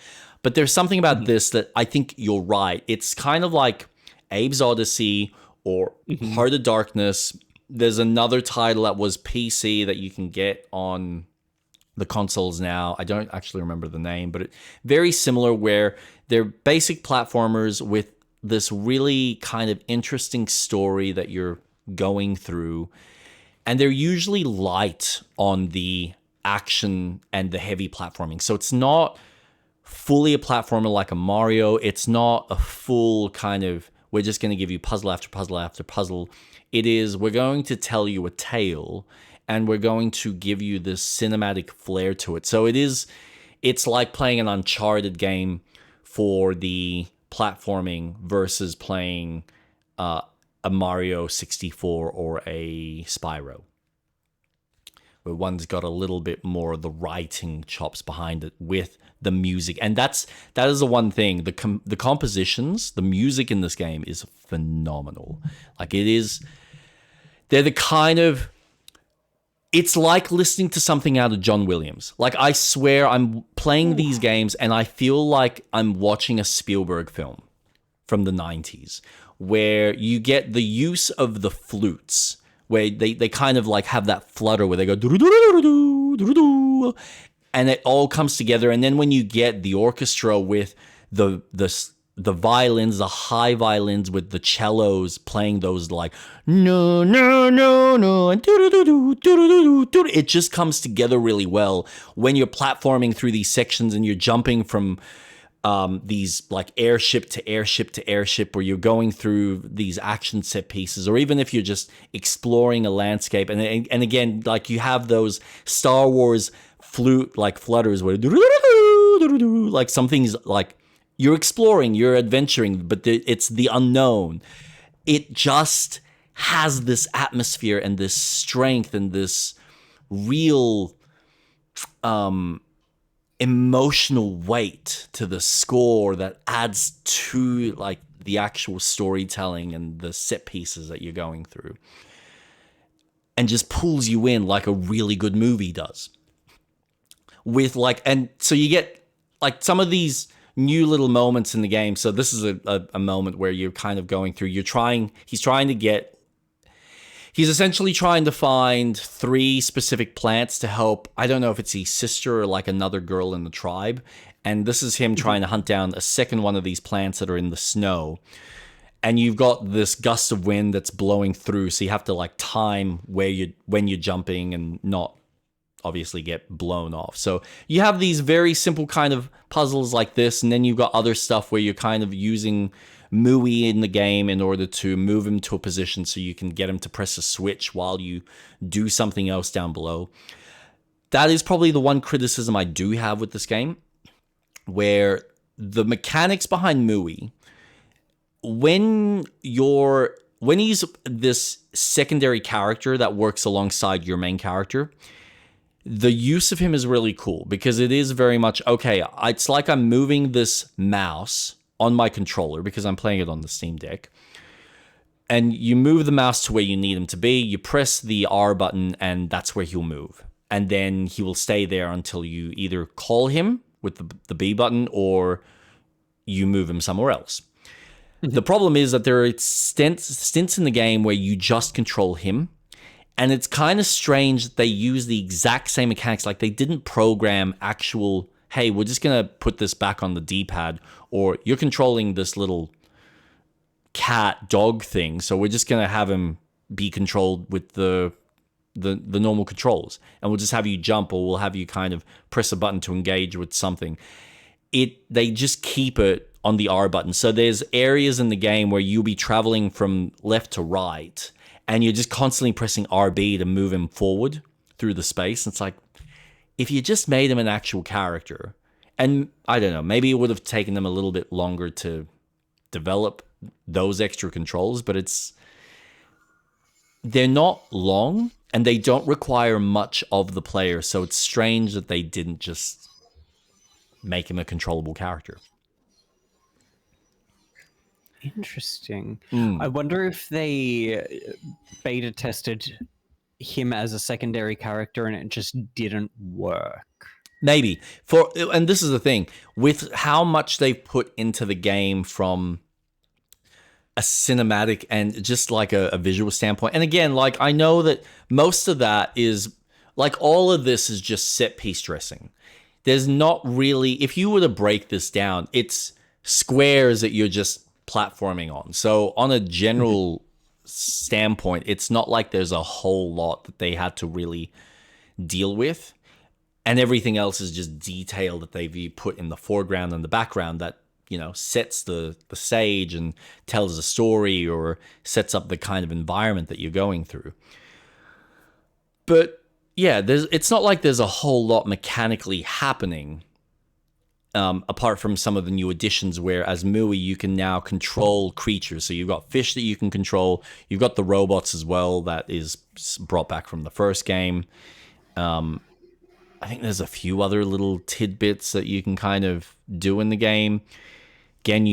Speaker 1: But there's something about this that I think you're right. It's kind of like Abe's Odyssey or Heart of Darkness. There's another title that was PC that you can get on the consoles now. I don't actually remember the name, but very similar where they're basic platformers with this really kind of interesting story that you're going through, and they're usually light on the action and the heavy platforming. So it's not fully a platformer like a Mario. It's not a full kind of, we're just going to give you puzzle after puzzle after puzzle. It is, we're going to tell you a tale and we're going to give you this cinematic flair to it. So it's like playing an Uncharted game for the platforming versus playing a Mario 64 or a Spyro, where one's got a little bit more of the writing chops behind it with the music. And that is the one thing. The compositions, the music in this game is phenomenal. Like, it is, they're the kind of, it's like listening to something out of John Williams. Like, I swear I'm playing these games and I feel like I'm watching a Spielberg film from the 90s, where you get the use of the flutes, where they kind of like have that flutter where they go doo-doo-doo-doo-doo-doo-doo, and it all comes together. And then when you get the orchestra with the violins, the high violins with the cellos playing those like no no no no and it just comes together really well when you're platforming through these sections and you're jumping from these like airship to airship to airship, where you're going through these action set pieces, or even if you're just exploring a landscape. And again, like, you have those Star Wars flute like flutters where like something's like, you're exploring, you're adventuring, but it's the unknown. It just has this atmosphere and this strength and this real emotional weight to the score that adds to like the actual storytelling and the set pieces that you're going through, and just pulls you in like a really good movie does. With like, and so you get like some of these new little moments in the game. So this is a moment where you're kind of going through, he's essentially trying to find 3 specific plants to help. I don't know if it's his sister or like another girl in the tribe. And this is him trying to hunt down a second one of these plants that are in the snow. And you've got this gust of wind that's blowing through. So you have to like time when you're jumping and not obviously get blown off. So you have these very simple kind of puzzles like this, and then you've got other stuff where you're kind of using Mui in the game in order to move him to a position so you can get him to press a switch while you do something else down below. That is probably the one criticism I do have with this game, where the mechanics behind Mui, when he's this secondary character that works alongside your main character, the use of him is really cool, because it is very much, okay, it's like I'm moving this mouse on my controller because I'm playing it on the Steam Deck. And you move the mouse to where you need him to be, you press the R button, and that's where he'll move. And then he will stay there until you either call him with the B button or you move him somewhere else. The problem is that there are stints in the game where you just control him. And it's kind of strange that they use the exact same mechanics. Like, they didn't program actual, hey, we're just going to put this back on the D-pad, or you're controlling this little cat dog thing, so we're just going to have him be controlled with the normal controls, and we'll just have you jump, or we'll have you kind of press a button to engage with something. They just keep it on the R button. So there's areas in the game where you'll be traveling from left to right, and you're just constantly pressing RB to move him forward through the space. It's like, if you just made him an actual character, and I don't know, maybe it would have taken them a little bit longer to develop those extra controls, but they're not long, and they don't require much of the player, so it's strange that they didn't just make him a controllable character.
Speaker 2: Interesting. I wonder if they beta tested him as a secondary character and it just didn't work.
Speaker 1: Maybe. And this is the thing, with how much they've put into the game from a cinematic and just like a visual standpoint. And again, like, I know that most of that is, like, all of this is just set piece dressing. There's not really, if you were to break this down, it's squares that you're just platforming on. So on a general standpoint, it's not like there's a whole lot that they had to really deal with. And everything else is just detail that they've put in the foreground and the background that, you know, sets the stage and tells a story or sets up the kind of environment that you're going through. But yeah, it's not like there's a whole lot mechanically happening, apart from some of the new additions where as Mui you can now control creatures. So you've got fish that you can control. You've got the robots as well that is brought back from the first game. I think there's a few other little tidbits that you can kind of do in the game. Again,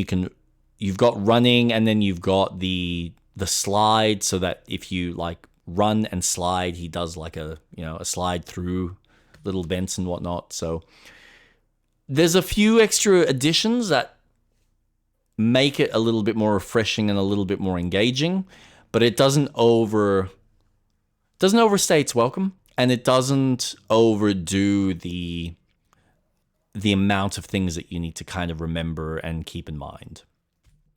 Speaker 1: you've got running, and then you've got the slide, so that if you like run and slide. He does like a slide through little vents and whatnot. So there's a few extra additions that make it a little bit more refreshing and a little bit more engaging, but it doesn't overstay its welcome, and it doesn't overdo the amount of things that you need to kind of remember and keep in mind.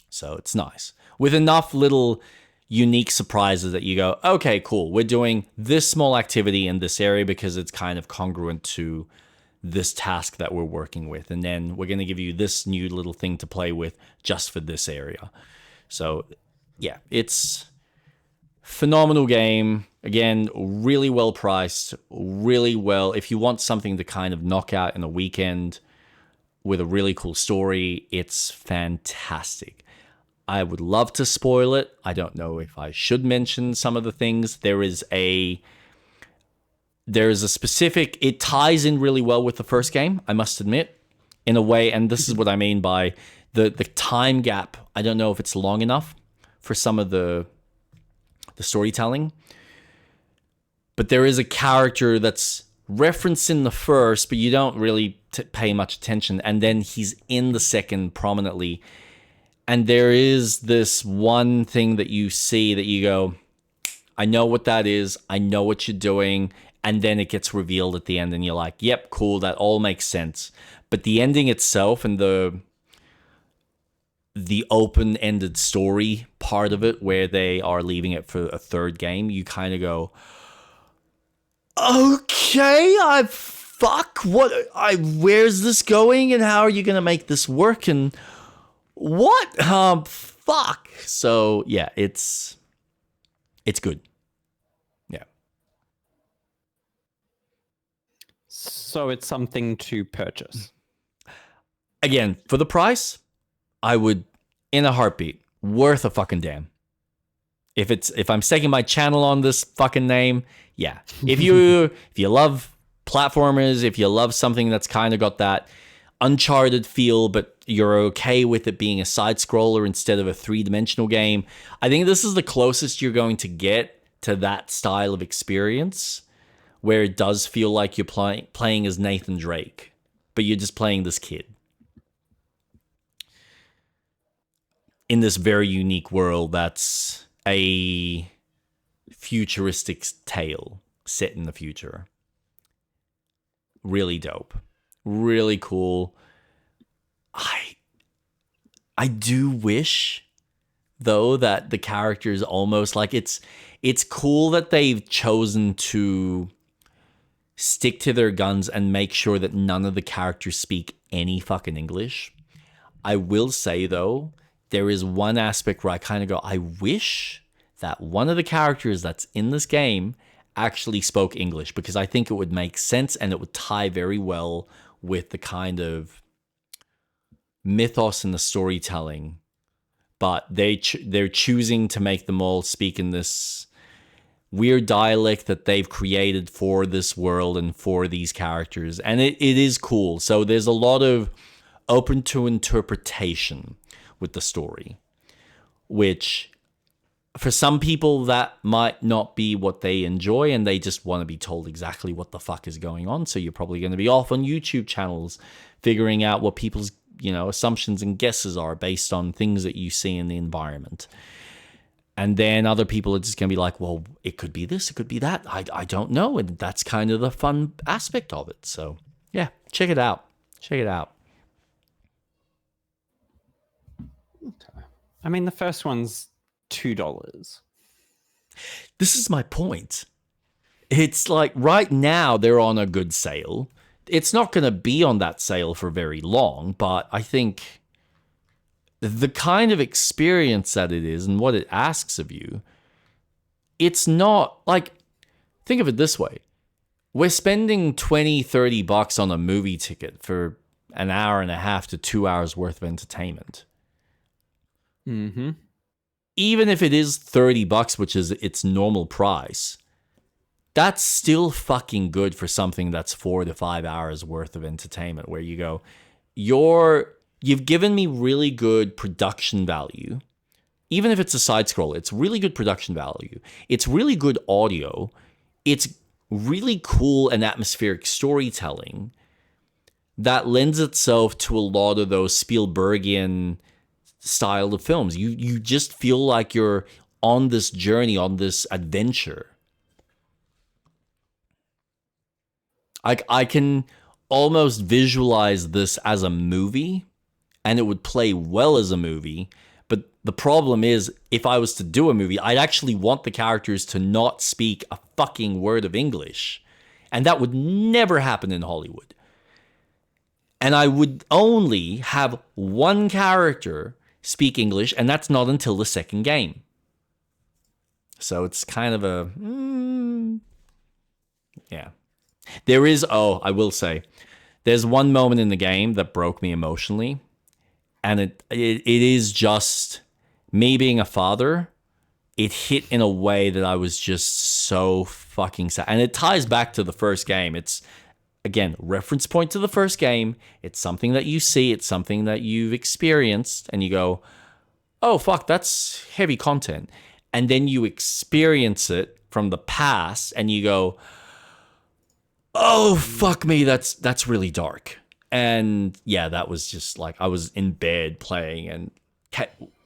Speaker 1: So it's nice with enough little unique surprises that you go, okay, cool, we're doing this small activity in this area because it's kind of congruent to this task that we're working with, and then we're going to give you this new little thing to play with just for this area. So yeah, it's phenomenal game. Again, really well priced, really well. If you want something to kind of knock out in a weekend with a really cool story, it's fantastic. I would love to spoil it. I don't know if I should mention some of the things. There is a specific, it ties in really well with the first game, I must admit, in a way, and this is what I mean by the time gap. I don't know if it's long enough for some of the storytelling, but there is a character that's referenced in the first, but you don't really pay much attention, and then he's in the second prominently, and there is this one thing that you see that you go, I know what that is, I know what you're doing. And then it gets revealed at the end, and you're like, yep, cool, that all makes sense. But the ending itself and the open-ended story part of it, where they are leaving it for a third game, you kind of go, okay, where's this going, and how are you going to make this work, and what? Fuck. So, yeah, it's good.
Speaker 2: So it's something to purchase.
Speaker 1: Again, for the price, I would, in a heartbeat, worth a fucking damn. If I'm staking my channel on this fucking name, yeah. If you love platformers, if you love something that's kind of got that Uncharted feel, but you're okay with it being a side scroller instead of a 3-dimensional game, I think this is the closest you're going to get to that style of experience, where it does feel like you're playing as Nathan Drake, but you're just playing this kid in this very unique world that's a futuristic tale set in the future. Really dope. Really cool. I do wish, though, that the characters almost like it's cool that they've chosen to stick to their guns and make sure that none of the characters speak any fucking English. I will say, though, there is one aspect where I kind of go, I wish that one of the characters that's in this game actually spoke English, because I think it would make sense and it would tie very well with the kind of mythos and the storytelling. But they're choosing to make them all speak in this weird dialect that they've created for this world and for these characters, and it is cool. So there's a lot of open to interpretation with the story, which for some people that might not be what they enjoy, and they just want to be told exactly what the fuck is going on. So you're probably going to be off on YouTube channels figuring out what people's assumptions and guesses are based on things that you see in the environment. And then other people are just going to be like, well, it could be this, it could be that. I don't know. And that's kind of the fun aspect of it. So, yeah, check it out. Check it out.
Speaker 2: Okay. I mean, the first one's $2.
Speaker 1: This is my point. It's like right now they're on a good sale. It's not going to be on that sale for very long, but I think the kind of experience that it is and what it asks of you, it's not like, think of it this way. We're spending $20-$30 on a movie ticket for an hour and a half to 2 hours worth of entertainment.
Speaker 2: Mm-hmm.
Speaker 1: Even if it is $30, which is its normal price, that's still fucking good for something that's 4 to 5 hours worth of entertainment, where you go, you've given me really good production value even if it's a side scroll, it's really good production value. It's really good audio. It's really cool and atmospheric storytelling that lends itself to a lot of those Spielbergian style of films. You just feel like you're on this journey, on this adventure. I can almost visualize this as a movie, and it would play well as a movie. But the problem is, if I was to do a movie, I'd actually want the characters to not speak a fucking word of English. And that would never happen in Hollywood. And I would only have one character speak English, and that's not until the second game. So it's kind of a... yeah. There is... Oh, I will say, there's one moment in the game that broke me emotionally. And it is just me being a father. It hit in a way that I was just so fucking sad. And it ties back to the first game. It's, again, reference point to the first game. It's something that you see. It's something that you've experienced. And you go, oh, fuck, that's heavy content. And then you experience it from the past. And you go, oh, fuck me, that's really dark. And yeah, that was just like, I was in bed playing and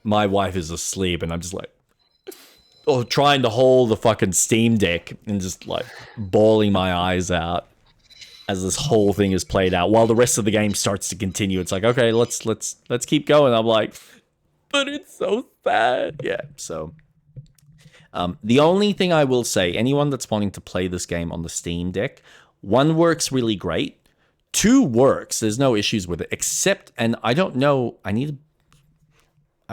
Speaker 1: my wife is asleep and I'm just like, trying to hold the fucking Steam Deck and just like bawling my eyes out as this whole thing is played out while the rest of the game starts to continue. It's like, okay, let's keep going. I'm like, but it's so sad. Yeah, so the only thing I will say, anyone that's wanting to play this game on the Steam Deck, 1 works really great. 2 works. There's no issues with it, except, and I don't know, I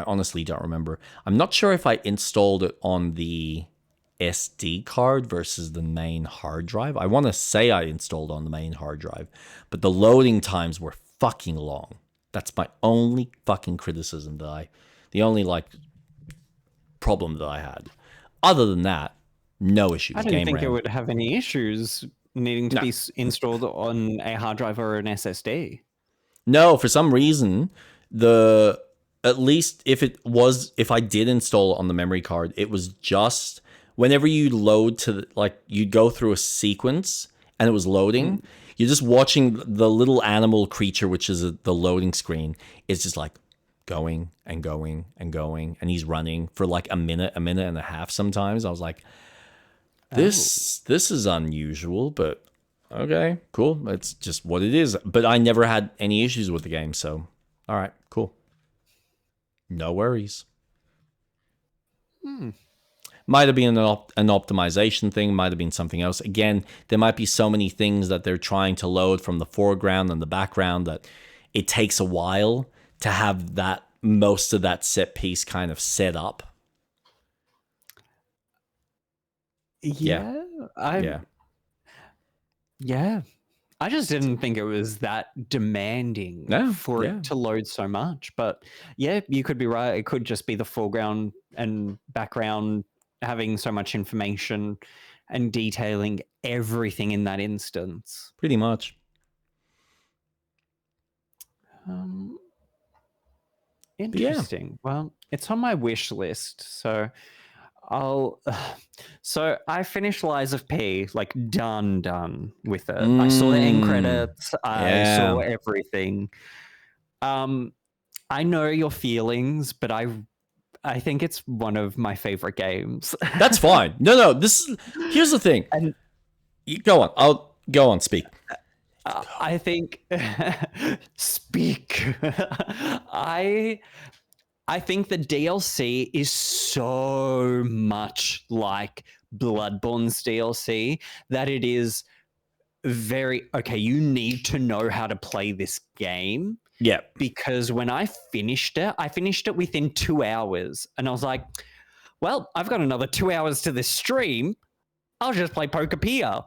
Speaker 1: honestly don't remember. I'm not sure if I installed it on the SD card versus the main hard drive. I want to say I installed on the main hard drive, but the loading times were fucking long. That's my only fucking criticism the only like problem that I had. Other than that, no issues.
Speaker 2: I didn't think it would have any issues needing to be installed on a hard drive or an SSD.
Speaker 1: No, for some reason, at least if I did install it on the memory card, it was just whenever you load to you'd go through a sequence and it was loading, you're just watching the little animal creature, which is the loading screen. It's just like going and going and going, and he's running for like a minute and a half sometimes. I was like, this is unusual, but okay, cool. It's just what it is. But I never had any issues with the game, so all right, cool. No worries. Might have been an optimization thing, might have been something else. Again, there might be so many things that they're trying to load from the foreground and the background that it takes a while to have that most of that set piece kind of set up.
Speaker 2: Yeah. I just didn't think it was that demanding for it to load so much. But yeah, you could be right. It could just be the foreground and background having so much information and detailing everything in that instance.
Speaker 1: Pretty much.
Speaker 2: Interesting. Yeah. Well, it's on my wish list, so so I finished Lies of P, like done with it. I saw the end credits. I saw everything. I know your feelings, but I think it's one of my favorite games.
Speaker 1: That's fine. No. Here's the thing. And go on. I'll go on. Speak.
Speaker 2: I think speak. I think the DLC is so much like Bloodborne's DLC that it is very, okay, you need to know how to play this game.
Speaker 1: Yeah.
Speaker 2: Because when I finished it within 2 hours. And I was like, well, I've got another 2 hours to this stream. I'll just play Pokapia.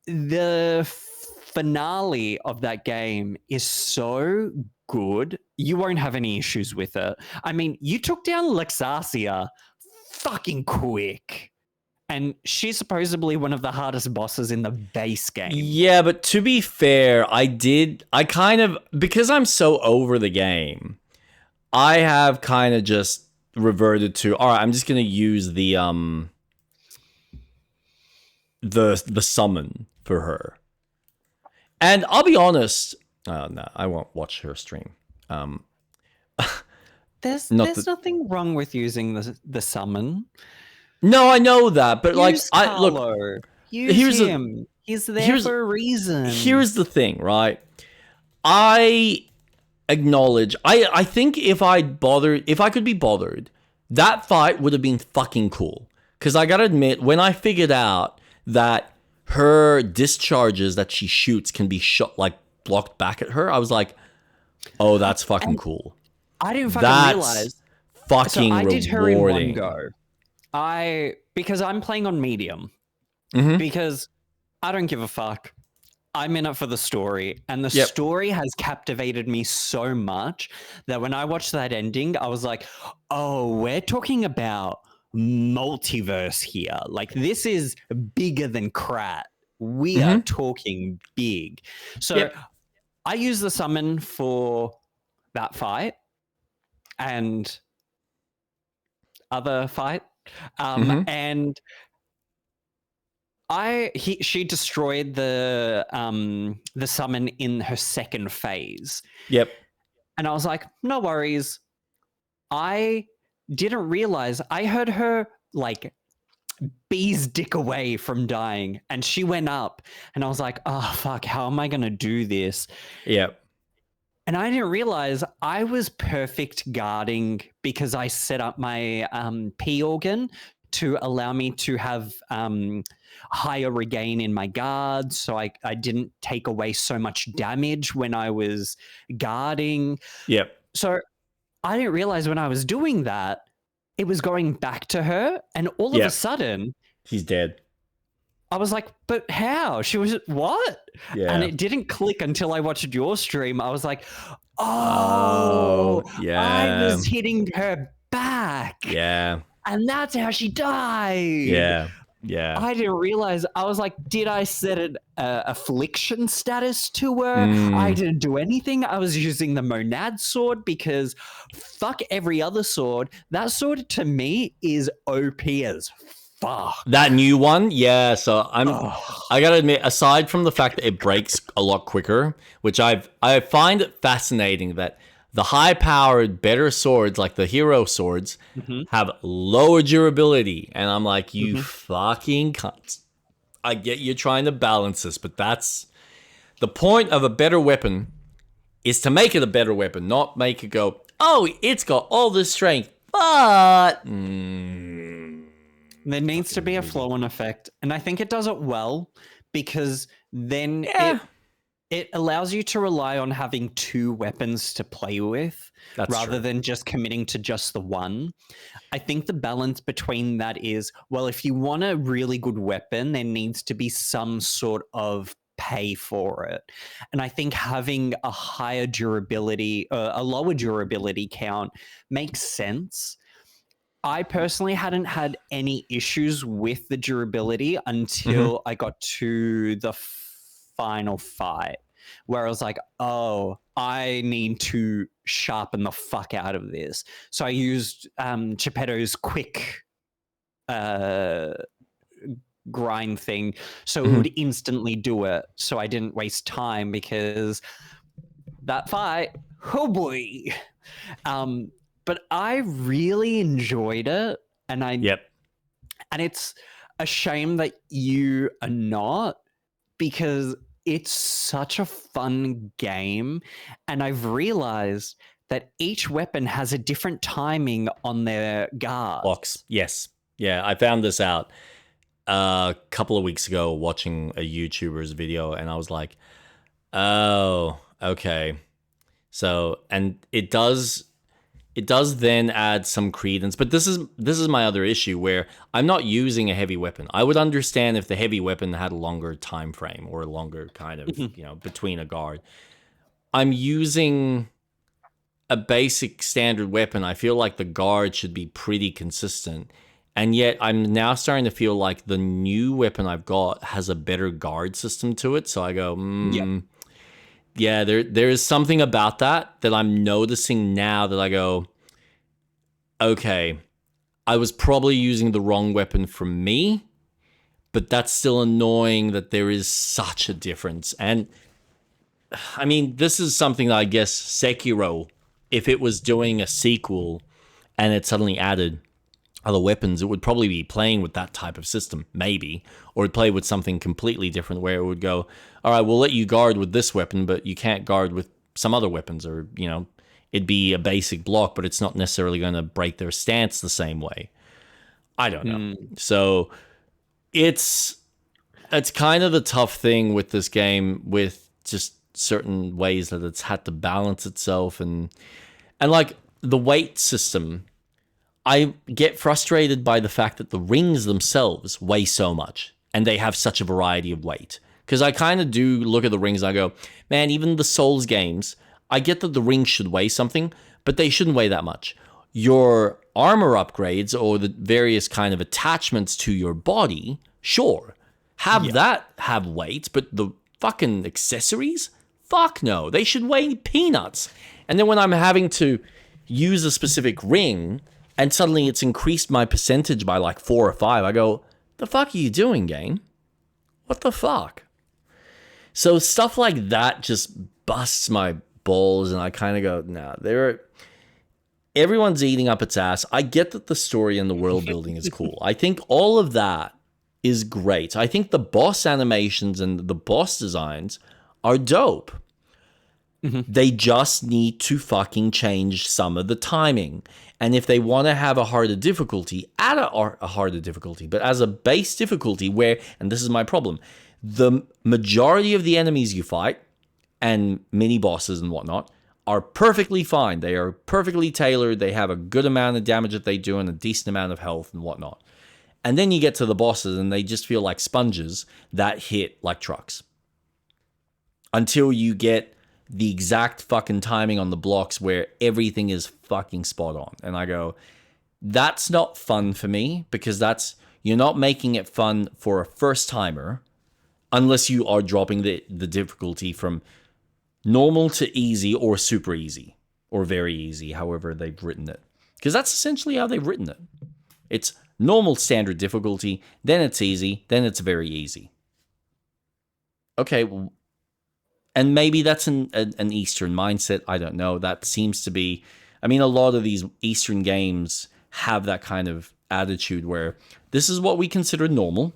Speaker 2: The finale of that game is so good. You won't have any issues with it. I mean, you took down Lexasia fucking quick. And she's supposedly one of the hardest bosses in the base game.
Speaker 1: Yeah, but to be fair, because I'm so over the game, I have kind of just reverted to, all right, I'm just gonna use the summon for her. And I'll be honest, no, I won't watch her stream.
Speaker 2: There's nothing wrong with using the summon.
Speaker 1: No, I know that, but
Speaker 2: Use
Speaker 1: look,
Speaker 2: use him. He's there for a reason.
Speaker 1: Here's the thing, right? I acknowledge. I think if I could be bothered, that fight would have been fucking cool. Because I gotta admit, when I figured out that her discharges that she shoots can be shot, like, blocked back at her, I was like, oh, that's fucking cool.
Speaker 2: I didn't fucking realize.
Speaker 1: Fucking I did her in one go.
Speaker 2: Because I'm playing on medium. Because I don't give a fuck. I'm in it for the story, and the story has captivated me so much that when I watched that ending, I was like, oh, we're talking about multiverse here. Like, this is bigger than Krat. We are talking big. So I use the summon for that fight and other fight. And she destroyed the summon in her second phase.
Speaker 1: Yep.
Speaker 2: And I was like, no worries. I didn't realize, I heard her like bee's dick away from dying, and she went up, and I was like, oh fuck, how am I gonna do this?
Speaker 1: Yep.
Speaker 2: And I didn't realize I was perfect guarding because I set up my P organ to allow me to have higher regain in my guard, so I didn't take away so much damage when I was guarding.
Speaker 1: Yep.
Speaker 2: So I didn't realize when I was doing that, it was going back to her, and all of a sudden...
Speaker 1: she's dead.
Speaker 2: I was like, but how? She was, what?
Speaker 1: Yeah.
Speaker 2: And it didn't click until I watched your stream. I was like, oh I was hitting her back.
Speaker 1: Yeah.
Speaker 2: And that's how she died.
Speaker 1: Yeah. Yeah.
Speaker 2: I didn't realize. I was like, did I set an affliction status to her? I didn't do anything. I was using the monad sword because fuck every other sword. That sword to me is OP as fuck.
Speaker 1: That new one? Yeah. So I gotta admit, aside from the fact that it breaks a lot quicker, which I find it fascinating that the high-powered, better swords, like the hero swords, have lower durability. And I'm like, you fucking cunt. I get you're trying to balance this, but that's... the point of a better weapon is to make it a better weapon, not make it go, oh, it's got all this strength, but...
Speaker 2: there needs to be a flow-on effect. And I think it does it well, because then it allows you to rely on having two weapons to play with rather than just committing to just the one. I think the balance between that is, well, if you want a really good weapon, there needs to be some sort of pay for it. And I think having a higher durability, a lower durability count makes sense. I personally hadn't had any issues with the durability until I got to the final fight, where I was like, oh, I need to sharpen the fuck out of this. So I used Geppetto's quick grind thing, so it would instantly do it, so I didn't waste time, because that fight, oh boy. But I really enjoyed it, and and it's a shame that you are not, because it's such a fun game, and I've realized that each weapon has a different timing on their guard.
Speaker 1: Locks. Yes. Yeah, I found this out a couple of weeks ago watching a YouTuber's video, and I was like, oh, okay. So, and it does then add some credence, but this is my other issue, where I'm not using a heavy weapon. I would understand if the heavy weapon had a longer time frame, or a longer kind of, between a guard. I'm using a basic standard weapon. I feel like the guard should be pretty consistent. And yet I'm now starting to feel like the new weapon I've got has a better guard system to it. So I go, yeah, there is something about that I'm noticing now that I go, okay, I was probably using the wrong weapon for me, but that's still annoying that there is such a difference. And I mean, this is something that I guess Sekiro, if it was doing a sequel and it suddenly added other weapons, it would probably be playing with that type of system, maybe, or it'd play with something completely different where it would go, all right, we'll let you guard with this weapon, but you can't guard with some other weapons, or, you know, it'd be a basic block, but it's not necessarily going to break their stance the same way. I don't know. So it's kind of the tough thing with this game, with just certain ways that it's had to balance itself, and like the weight system. I get frustrated by the fact that the rings themselves weigh so much and they have such a variety of weight. Because I kind of do look at the rings and I go, man, even the Souls games, I get that the rings should weigh something, but they shouldn't weigh that much. Your armor upgrades or the various kind of attachments to your body, sure, have weight, but the fucking accessories? Fuck no, they should weigh peanuts. And then when I'm having to use a specific ring and suddenly it's increased my percentage by like 4 or 5, I go, the fuck are you doing, game? What the fuck? So stuff like that just busts my balls, and I kind of go, nah, everyone's eating up its ass. I get that the story and the world building is cool. I think all of that is great. I think the boss animations and the boss designs are dope. They just need to fucking change some of the timing. And if they want to have a harder difficulty, add a harder difficulty. But as a base difficulty where, and this is my problem, the majority of the enemies you fight and mini bosses and whatnot are perfectly fine. They are perfectly tailored. They have a good amount of damage that they do and a decent amount of health and whatnot. And then you get to the bosses and they just feel like sponges that hit like trucks. Until you get the exact fucking timing on the blocks where everything is fucking spot on. And I go, that's not fun for me, because you're not making it fun for a first timer unless you are dropping the difficulty from normal to easy or super easy or very easy, however they've written it. Because that's essentially how they've written it. It's normal standard difficulty, then it's easy, then it's very easy. Okay, well, and maybe that's an Eastern mindset. I don't know. That seems to be, I mean, a lot of these Eastern games have that kind of attitude where this is what we consider normal,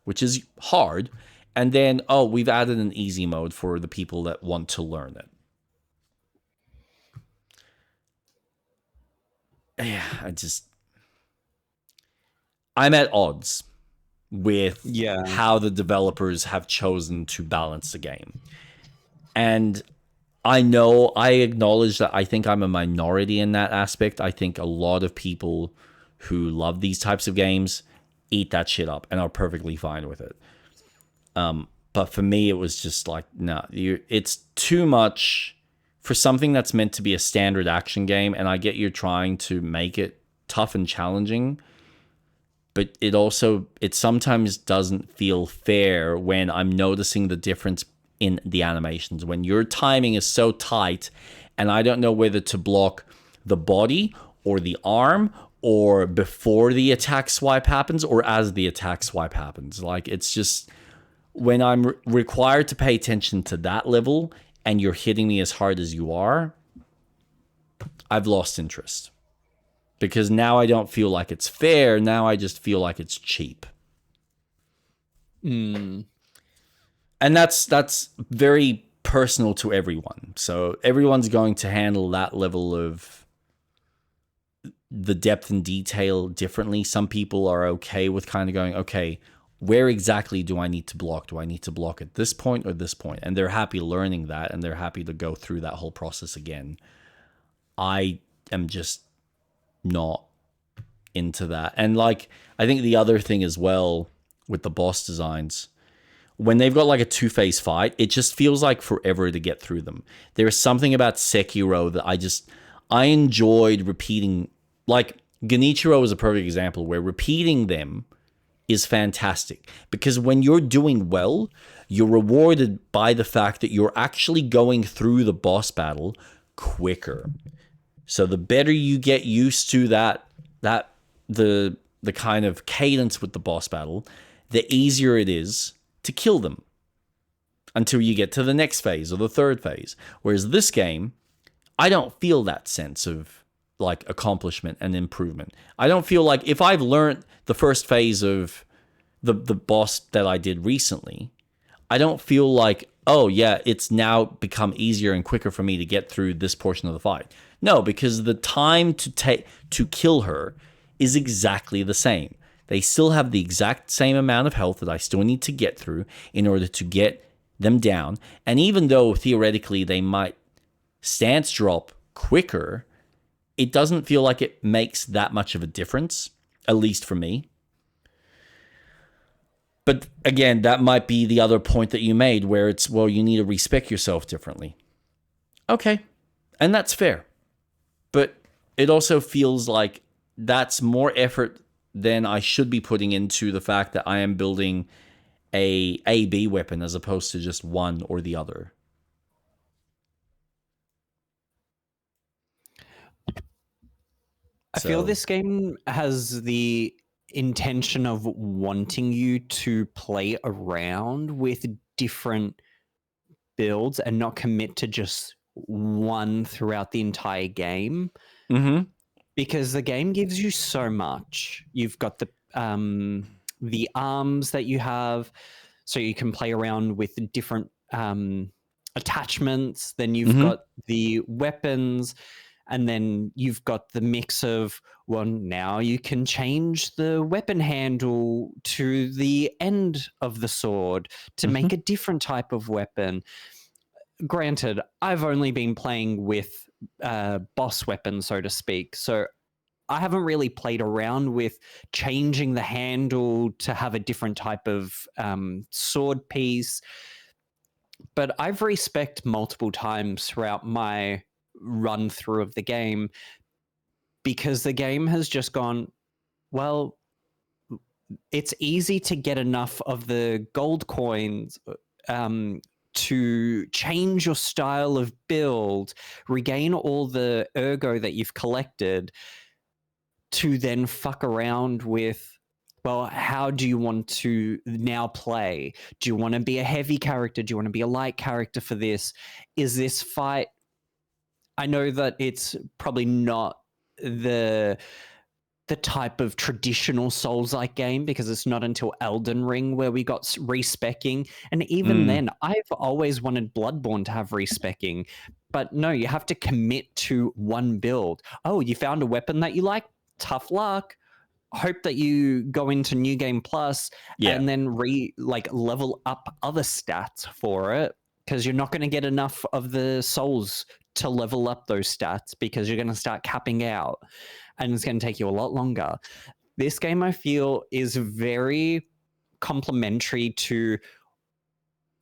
Speaker 1: which is hard. And then, oh, we've added an easy mode for the people that want to learn it. Yeah, I'm at odds with how the developers have chosen to balance the game. And I acknowledge that I think I'm a minority in that aspect. I think a lot of people who love these types of games eat that shit up and are perfectly fine with it. But for me, it was just like, no, it's too much for something that's meant to be a standard action game. And I get you're trying to make it tough and challenging, but it sometimes doesn't feel fair when I'm noticing the difference in the animations, when your timing is so tight and I don't know whether to block the body or the arm or before the attack swipe happens or as the attack swipe happens. Like, it's just when I'm required to pay attention to that level and you're hitting me as hard as you are, I've lost interest, because now I don't feel like it's fair. Now I just feel like it's cheap. And that's very personal to everyone. So everyone's going to handle that level of the depth and detail differently. Some people are okay with kind of going, okay, where exactly do I need to block? Do I need to block at this point or this point? And they're happy learning that, and they're happy to go through that whole process again. I am just not into that. And like, I think the other thing as well with the boss designs, when they've got like a two-phase fight, it just feels like forever to get through them. There is something about Sekiro that I enjoyed repeating. Like, Genichiro is a perfect example where repeating them is fantastic, because when you're doing well, you're rewarded by the fact that you're actually going through the boss battle quicker. So the better you get used to the kind of cadence with the boss battle, the easier it is to kill them until you get to the next phase or the third phase. Whereas this game, I don't feel that sense of like accomplishment and improvement. I don't feel like if I've learned the first phase of the boss that I did recently, I don't feel like, oh yeah, it's now become easier and quicker for me to get through this portion of the fight. No, because the time to kill her is exactly the same. They still have the exact same amount of health that I still need to get through in order to get them down. And even though theoretically they might stance drop quicker, it doesn't feel like it makes that much of a difference, at least for me. But again, that might be the other point that you made, where it's, well, you need to respec yourself differently. Okay, and that's fair. But it also feels like that's more effort than I should be putting into the fact that I am building a A-B weapon as opposed to just one or the other.
Speaker 2: I feel this game has the intention of wanting you to play around with different builds and not commit to just one throughout the entire game.
Speaker 1: Mm-hmm.
Speaker 2: Because the game gives you so much. You've got the arms that you have, so you can play around with different attachments. Then you've got the weapons, and then you've got the mix of, well, now you can change the weapon handle to the end of the sword to make a different type of weapon. Granted, I've only been playing with boss weapons, so to speak, so I haven't really played around with changing the handle to have a different type of sword piece. But I've respec'd multiple times throughout my run through of the game, because the game has just gone, well, it's easy to get enough of the gold coins to change your style of build, regain all the ergo that you've collected, to then fuck around with, well, how do you want to now play? Do you want to be a heavy character? Do you want to be a light character for this? Is this fight... I know that it's probably not the type of traditional Souls-like game, because it's not until Elden Ring where we got respecking. And even then, I've always wanted Bloodborne to have respecking. But no, you have to commit to one build. Oh, you found a weapon that you like? Tough luck. Hope that you go into New Game Plus and then level up other stats for it, because you're not going to get enough of the souls to level up those stats, because you're going to start capping out, and it's going to take you a lot longer. This game, I feel, is very complementary to,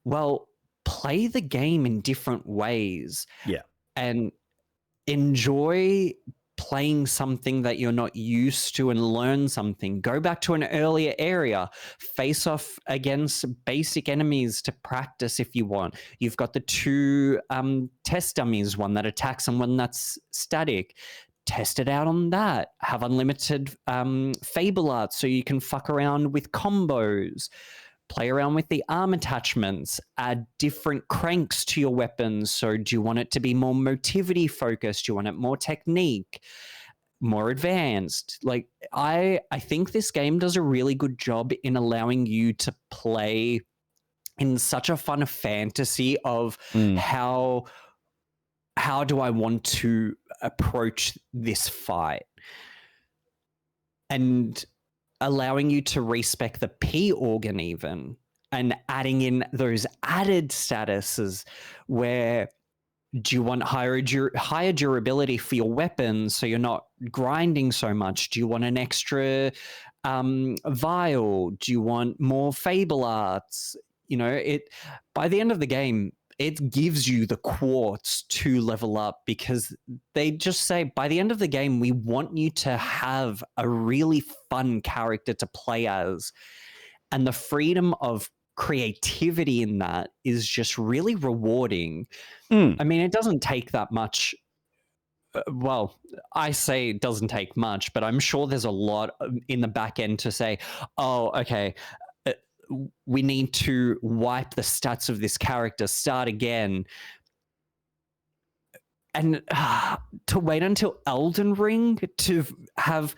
Speaker 2: well, play the game in different ways.
Speaker 1: Yeah.
Speaker 2: And enjoy playing something that you're not used to and learn something. Go back to an earlier area, face off against basic enemies to practice if you want. You've got the two test dummies, one that attacks and one that's static. Test it out on that. Have unlimited Fable Art so you can fuck around with combos. Play around with the arm attachments, add different cranks to your weapons. So do you want it to be more motivity focused? Do you want it more technique, more advanced? Like, I think this game does a really good job in allowing you to play in such a fun fantasy of how do I want to approach this fight? And allowing you to respec the P organ even, and adding in those added statuses where, do you want higher durability for your weapons so you're not grinding so much? Do you want an extra vial? Do you want more Fable Arts? You know, by the end of the game, it gives you the quartz to level up, because they just say by the end of the game, we want you to have a really fun character to play as. And the freedom of creativity in that is just really rewarding. I mean, it doesn't take that much. Well, I say it doesn't take much, but I'm sure there's a lot in the back end to say, oh, okay, we need to wipe the stats of this character, start again. And to wait until Elden Ring to have,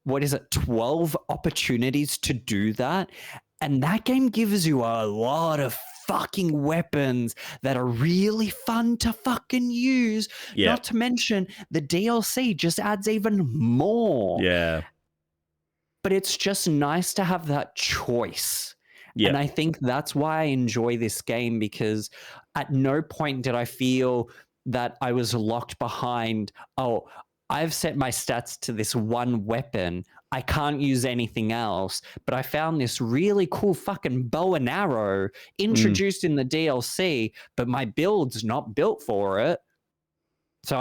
Speaker 2: 12 opportunities to do that? And that game gives you a lot of fucking weapons that are really fun to fucking use.
Speaker 1: Yeah.
Speaker 2: Not to mention the DLC just adds even more.
Speaker 1: Yeah.
Speaker 2: But it's just nice to have that choice.
Speaker 1: Yeah.
Speaker 2: And I think that's why I enjoy this game, because at no point did I feel that I was locked behind, oh, I've set my stats to this one weapon, I can't use anything else, but I found this really cool fucking bow and arrow introduced in the DLC, but my build's not built for it. So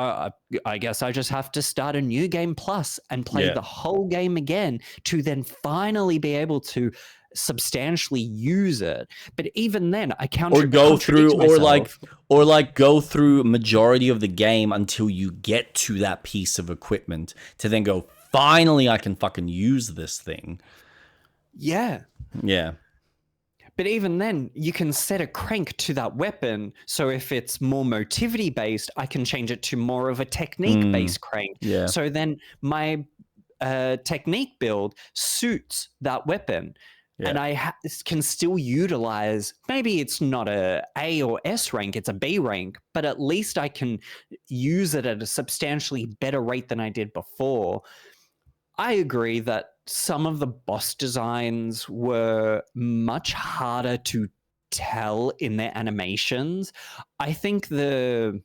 Speaker 2: I guess I just have to start a new game plus and play the whole game again to then finally be able to substantially use it. But even then, I
Speaker 1: or go through
Speaker 2: myself.
Speaker 1: or like go through majority of the game until you get to that piece of equipment to then go, finally I can fucking use this thing.
Speaker 2: Yeah. But even then, you can set a crank to that weapon. So if it's more motivity based, I can change it to more of a technique based crank.
Speaker 1: Yeah.
Speaker 2: So then my technique build suits that weapon. Yeah. And I can still utilize, maybe it's not a A or S rank, it's a B rank, but at least I can use it at a substantially better rate than I did before. I agree that some of the boss designs were much harder to tell in their animations. I think the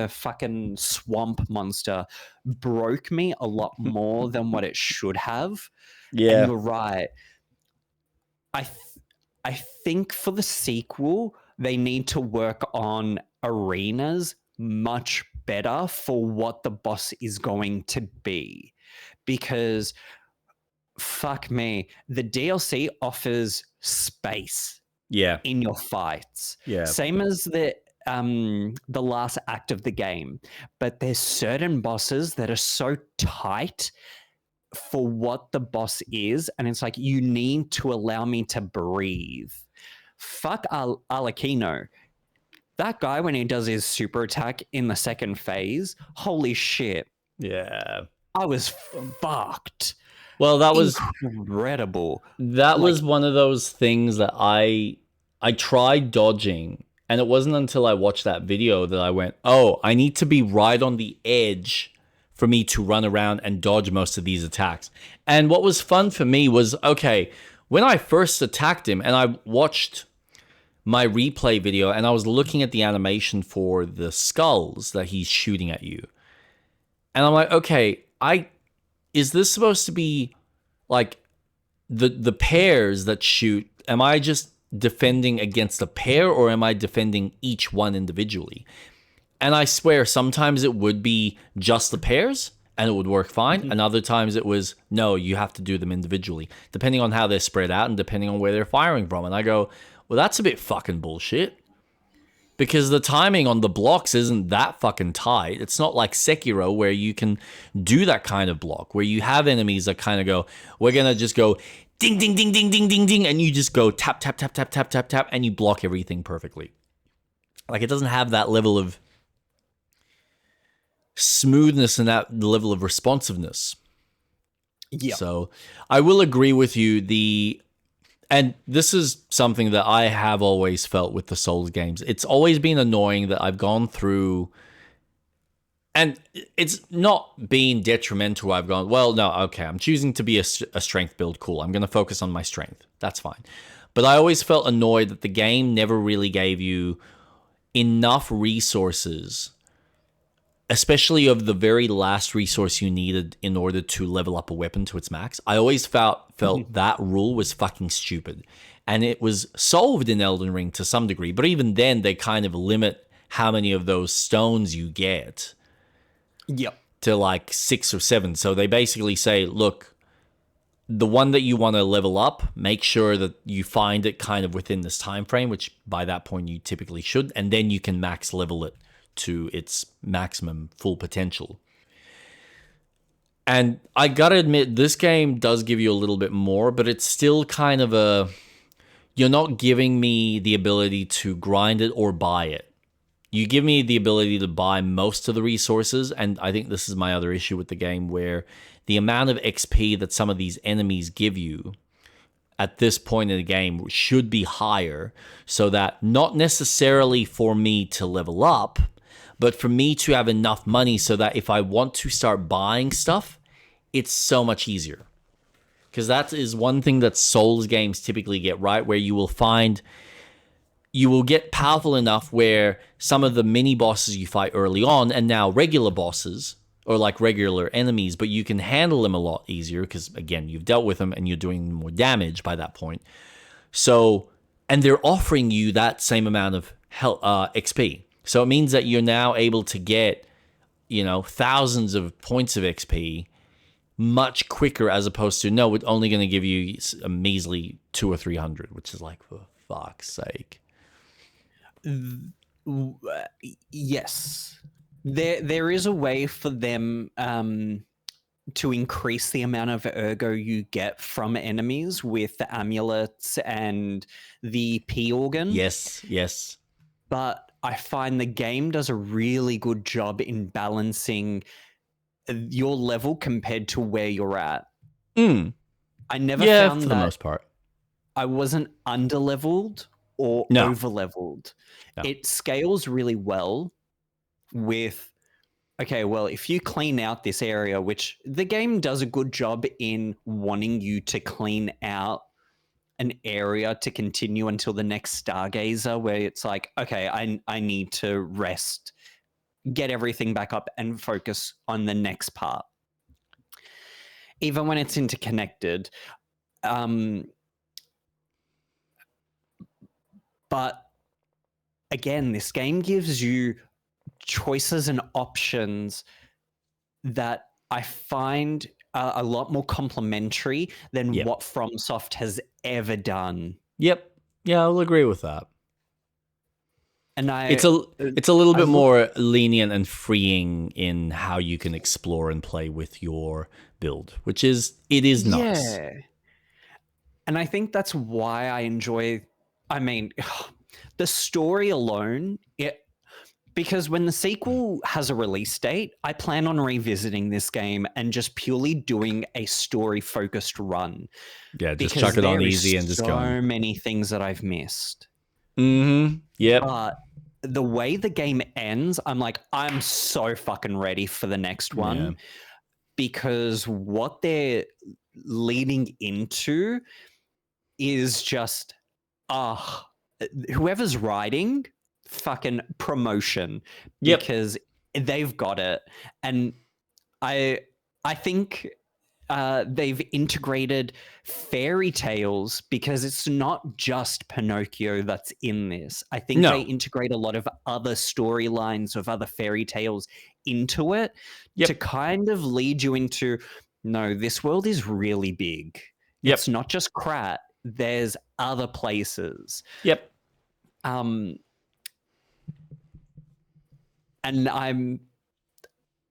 Speaker 2: fucking swamp monster broke me a lot more than what it should have.
Speaker 1: Yeah.
Speaker 2: And you're right. I think for the sequel, they need to work on arenas much better for what the boss is going to be. Because, fuck me, the DLC offers space in your fights.
Speaker 1: Yeah.
Speaker 2: Same as the last act of the game. But there's certain bosses that are so tight for what the boss is, and it's like, you need to allow me to breathe. Fuck Alakino. That guy, when he does his super attack in the second phase, holy shit.
Speaker 1: Yeah.
Speaker 2: I was fucked.
Speaker 1: Well, that was
Speaker 2: incredible.
Speaker 1: That was one of those things that I tried dodging, and it wasn't until I watched that video that I went, oh, I need to be right on the edge for me to run around and dodge most of these attacks. And what was fun for me was, okay, when I first attacked him, and I watched my replay video, and I was looking at the animation for the skulls that he's shooting at you. And I'm like, okay, is this supposed to be like the pairs that shoot? Am I just defending against a pair, or am I defending each one individually? And I swear, sometimes it would be just the pairs and it would work fine. And other times it was, no, you have to do them individually, depending on how they're spread out and depending on where they're firing from. And I go, well, that's a bit fucking bullshit. Because the timing on the blocks isn't that fucking tight. It's not like Sekiro, where you can do that kind of block, where you have enemies that kind of go, we're going to just go ding, ding, ding, ding, ding, ding, ding, and you just go tap, tap, tap, tap, tap, tap, tap, and you block everything perfectly. Like, it doesn't have that level of smoothness and that level of responsiveness. Yeah. So I will agree with you. And this is something that I have always felt with the Souls games. It's always been annoying that I've gone through, and it's not been detrimental. I've gone, well, no, okay, I'm choosing to be a strength build. Cool, I'm going to focus on my strength. That's fine. But I always felt annoyed that the game never really gave you enough resources especially of the very last resource you needed in order to level up a weapon to its max. I always felt that rule was fucking stupid. And it was solved in Elden Ring to some degree, but even then they kind of limit how many of those stones you get.
Speaker 2: Yep.
Speaker 1: To like 6 or 7. So they basically say, look, the one that you want to level up, make sure that you find it kind of within this time frame, which by that point you typically should, and then you can max level it to its maximum full potential. And I gotta admit, this game does give you a little bit more, but it's still kind of a... You're not giving me the ability to grind it or buy it. You give me the ability to buy most of the resources, and I think this is my other issue with the game, where the amount of XP that some of these enemies give you at this point in the game should be higher, so that not necessarily for me to level up, but for me to have enough money so that if I want to start buying stuff, it's so much easier. Because that is one thing that Souls games typically get right, where you will find... You will get powerful enough where some of the mini bosses you fight early on and now regular bosses or like regular enemies, but you can handle them a lot easier because, again, you've dealt with them and you're doing more damage by that point. So, and they're offering you that same amount of XP. So it means that you're now able to get, thousands of points of XP much quicker as opposed to, no, it's only going to give you a measly 200 or 300, which is like, for fuck's sake.
Speaker 2: Yes, there is a way for them to increase the amount of ergo you get from enemies with the amulets and the P organ.
Speaker 1: Yes.
Speaker 2: But I find the game does a really good job in balancing your level compared to where you're at. I never found
Speaker 1: for the most part.
Speaker 2: I wasn't under-leveled or over-leveled. No. It scales really well with, okay, well, if you clean out this area, which the game does a good job in wanting you to clean out an area to continue until the next Stargazer, where it's like, okay, I need to rest, get everything back up and focus on the next part. Even when it's interconnected. But again, this game gives you choices and options that I find are a lot more complementary than what FromSoft has ever done.
Speaker 1: Yep. Yeah, I'll agree with that.
Speaker 2: And
Speaker 1: it's a little bit more lenient and freeing in how you can explore and play with your build, it is nice.
Speaker 2: Yeah. And I think that's why I enjoy, the story alone, because when the sequel has a release date, I plan on revisiting this game and just purely doing a story-focused run.
Speaker 1: Yeah, just chuck it on easy and just go.
Speaker 2: So many things that I've missed.
Speaker 1: Mm-hmm. Yep.
Speaker 2: But the way the game ends, I'm like, I'm so fucking ready for the next one, because what they're leading into is just, whoever's writing, fucking promotion, because they've got it. And I think they've integrated fairy tales, because it's not just Pinocchio that's in this. I think they integrate a lot of other storylines of other fairy tales into it to kind of lead you into, no, this world is really big. It's not just Krat. There's other places. And I'm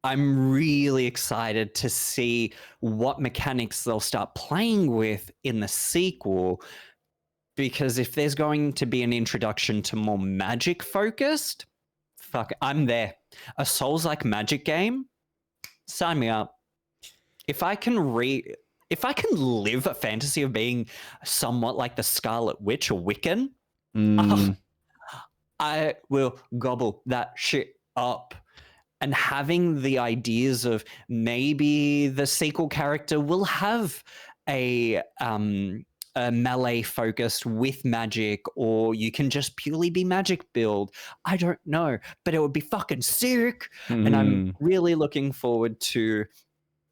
Speaker 2: really excited to see what mechanics they'll start playing with in the sequel, because if there's going to be an introduction to more magic focused, I'm there. A Souls-like magic game, sign me up. If I can live a fantasy of being somewhat like the Scarlet Witch or Wiccan, I will gobble that shit up. And having the ideas of maybe the sequel character will have a melee focused with magic, or you can just purely be magic build. I don't know, but it would be fucking sick. And I'm really looking forward to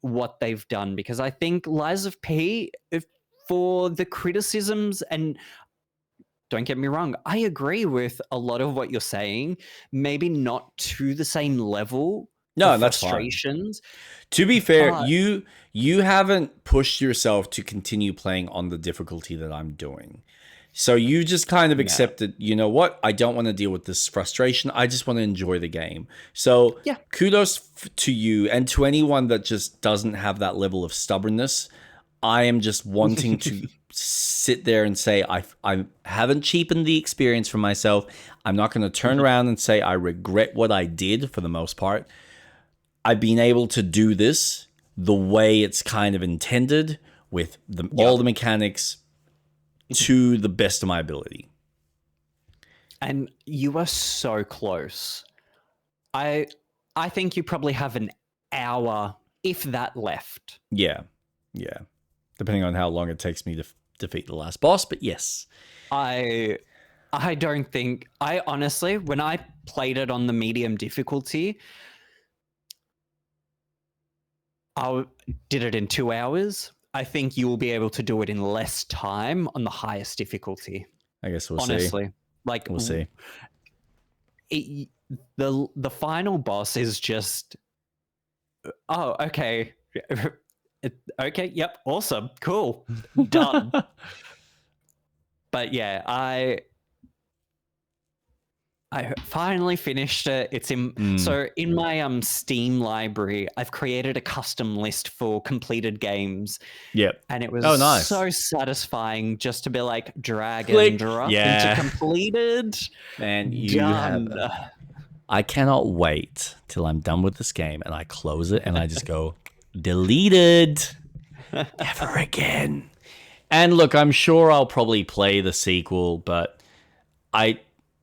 Speaker 2: what they've done, because I think Lies of P, for the criticisms, and don't get me wrong, I agree with a lot of what you're saying, maybe not to the same level
Speaker 1: No,
Speaker 2: of
Speaker 1: that's fine.
Speaker 2: frustrations.
Speaker 1: To be fair,
Speaker 2: But-
Speaker 1: you haven't pushed yourself to continue playing on the difficulty that I'm doing. So you just kind of accepted, you know what? I don't want to deal with this frustration. I just want to enjoy the game. So
Speaker 2: Yeah.
Speaker 1: kudos to you and to anyone that just doesn't have that level of stubbornness. I am just wanting to sit there and say, I haven't cheapened the experience for myself. I'm not going to turn around and say I regret what I did for the most part. I've been able to do this the way it's kind of intended, with all the mechanics to the best of my ability.
Speaker 2: And you are so close. I think you probably have an hour, if that, left.
Speaker 1: Yeah. Depending on how long it takes me to defeat the last boss, but yes.
Speaker 2: I don't think... I honestly, when I played it on the medium difficulty, I did it in 2 hours. I think you will be able to do it in less time on the highest difficulty.
Speaker 1: I guess we'll
Speaker 2: honestly.
Speaker 1: see.
Speaker 2: Like,
Speaker 1: We'll see.
Speaker 2: The final boss is just... Oh, okay. Okay, yep, awesome, cool, done. But yeah, I finally finished it. It's in so in my Steam library, I've created a custom list for completed games.
Speaker 1: Yep.
Speaker 2: And it was
Speaker 1: nice.
Speaker 2: so satisfying just to be like, drag and drop into completed.
Speaker 1: Man, you
Speaker 2: done.
Speaker 1: I cannot wait till I'm done with this game and I close it and I just go, deleted. Never again. And look, I'm sure I'll probably play the sequel, but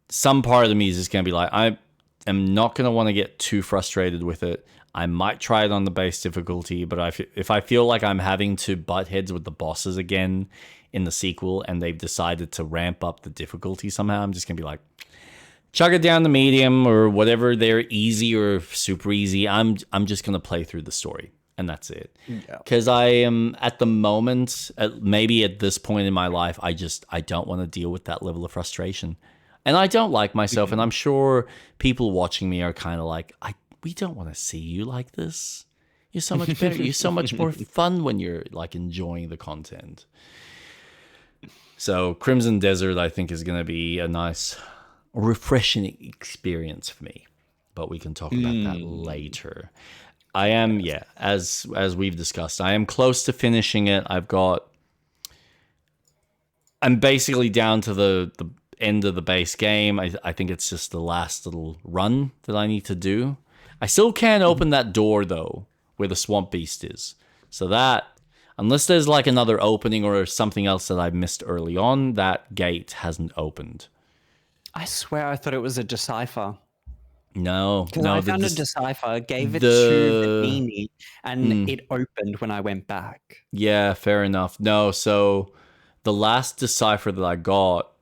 Speaker 1: some part of me is just going to be like, I am not going to want to get too frustrated with it. I might try it on the base difficulty, but if I feel like I'm having to butt heads with the bosses again in the sequel and they've decided to ramp up the difficulty somehow, I'm just going to be like, chug it down to medium or whatever. They're easy or super easy. I'm just going to play through the story. And that's it. Because I am at the moment, maybe at this point in my life, I don't want to deal with that level of frustration. And I don't like myself. And I'm sure people watching me are kind of like, we don't want to see you like this. You're so much better. You're so much more fun when you're like enjoying the content. So Crimson Desert, I think, is going to be a nice, refreshing experience for me. But we can talk about that later. I am, as we've discussed, I am close to finishing it. I'm basically down to the end of the base game. I think it's just the last little run that I need to do. I still can't open that door, though, where the swamp beast is. So that, unless there's like another opening or something else that I missed early on, that gate hasn't opened.
Speaker 2: I swear I thought it was a decipher.
Speaker 1: No.
Speaker 2: I found a decipher, gave it to the Nini, and it opened when I went back.
Speaker 1: Yeah, fair enough. No, so the last decipher that I got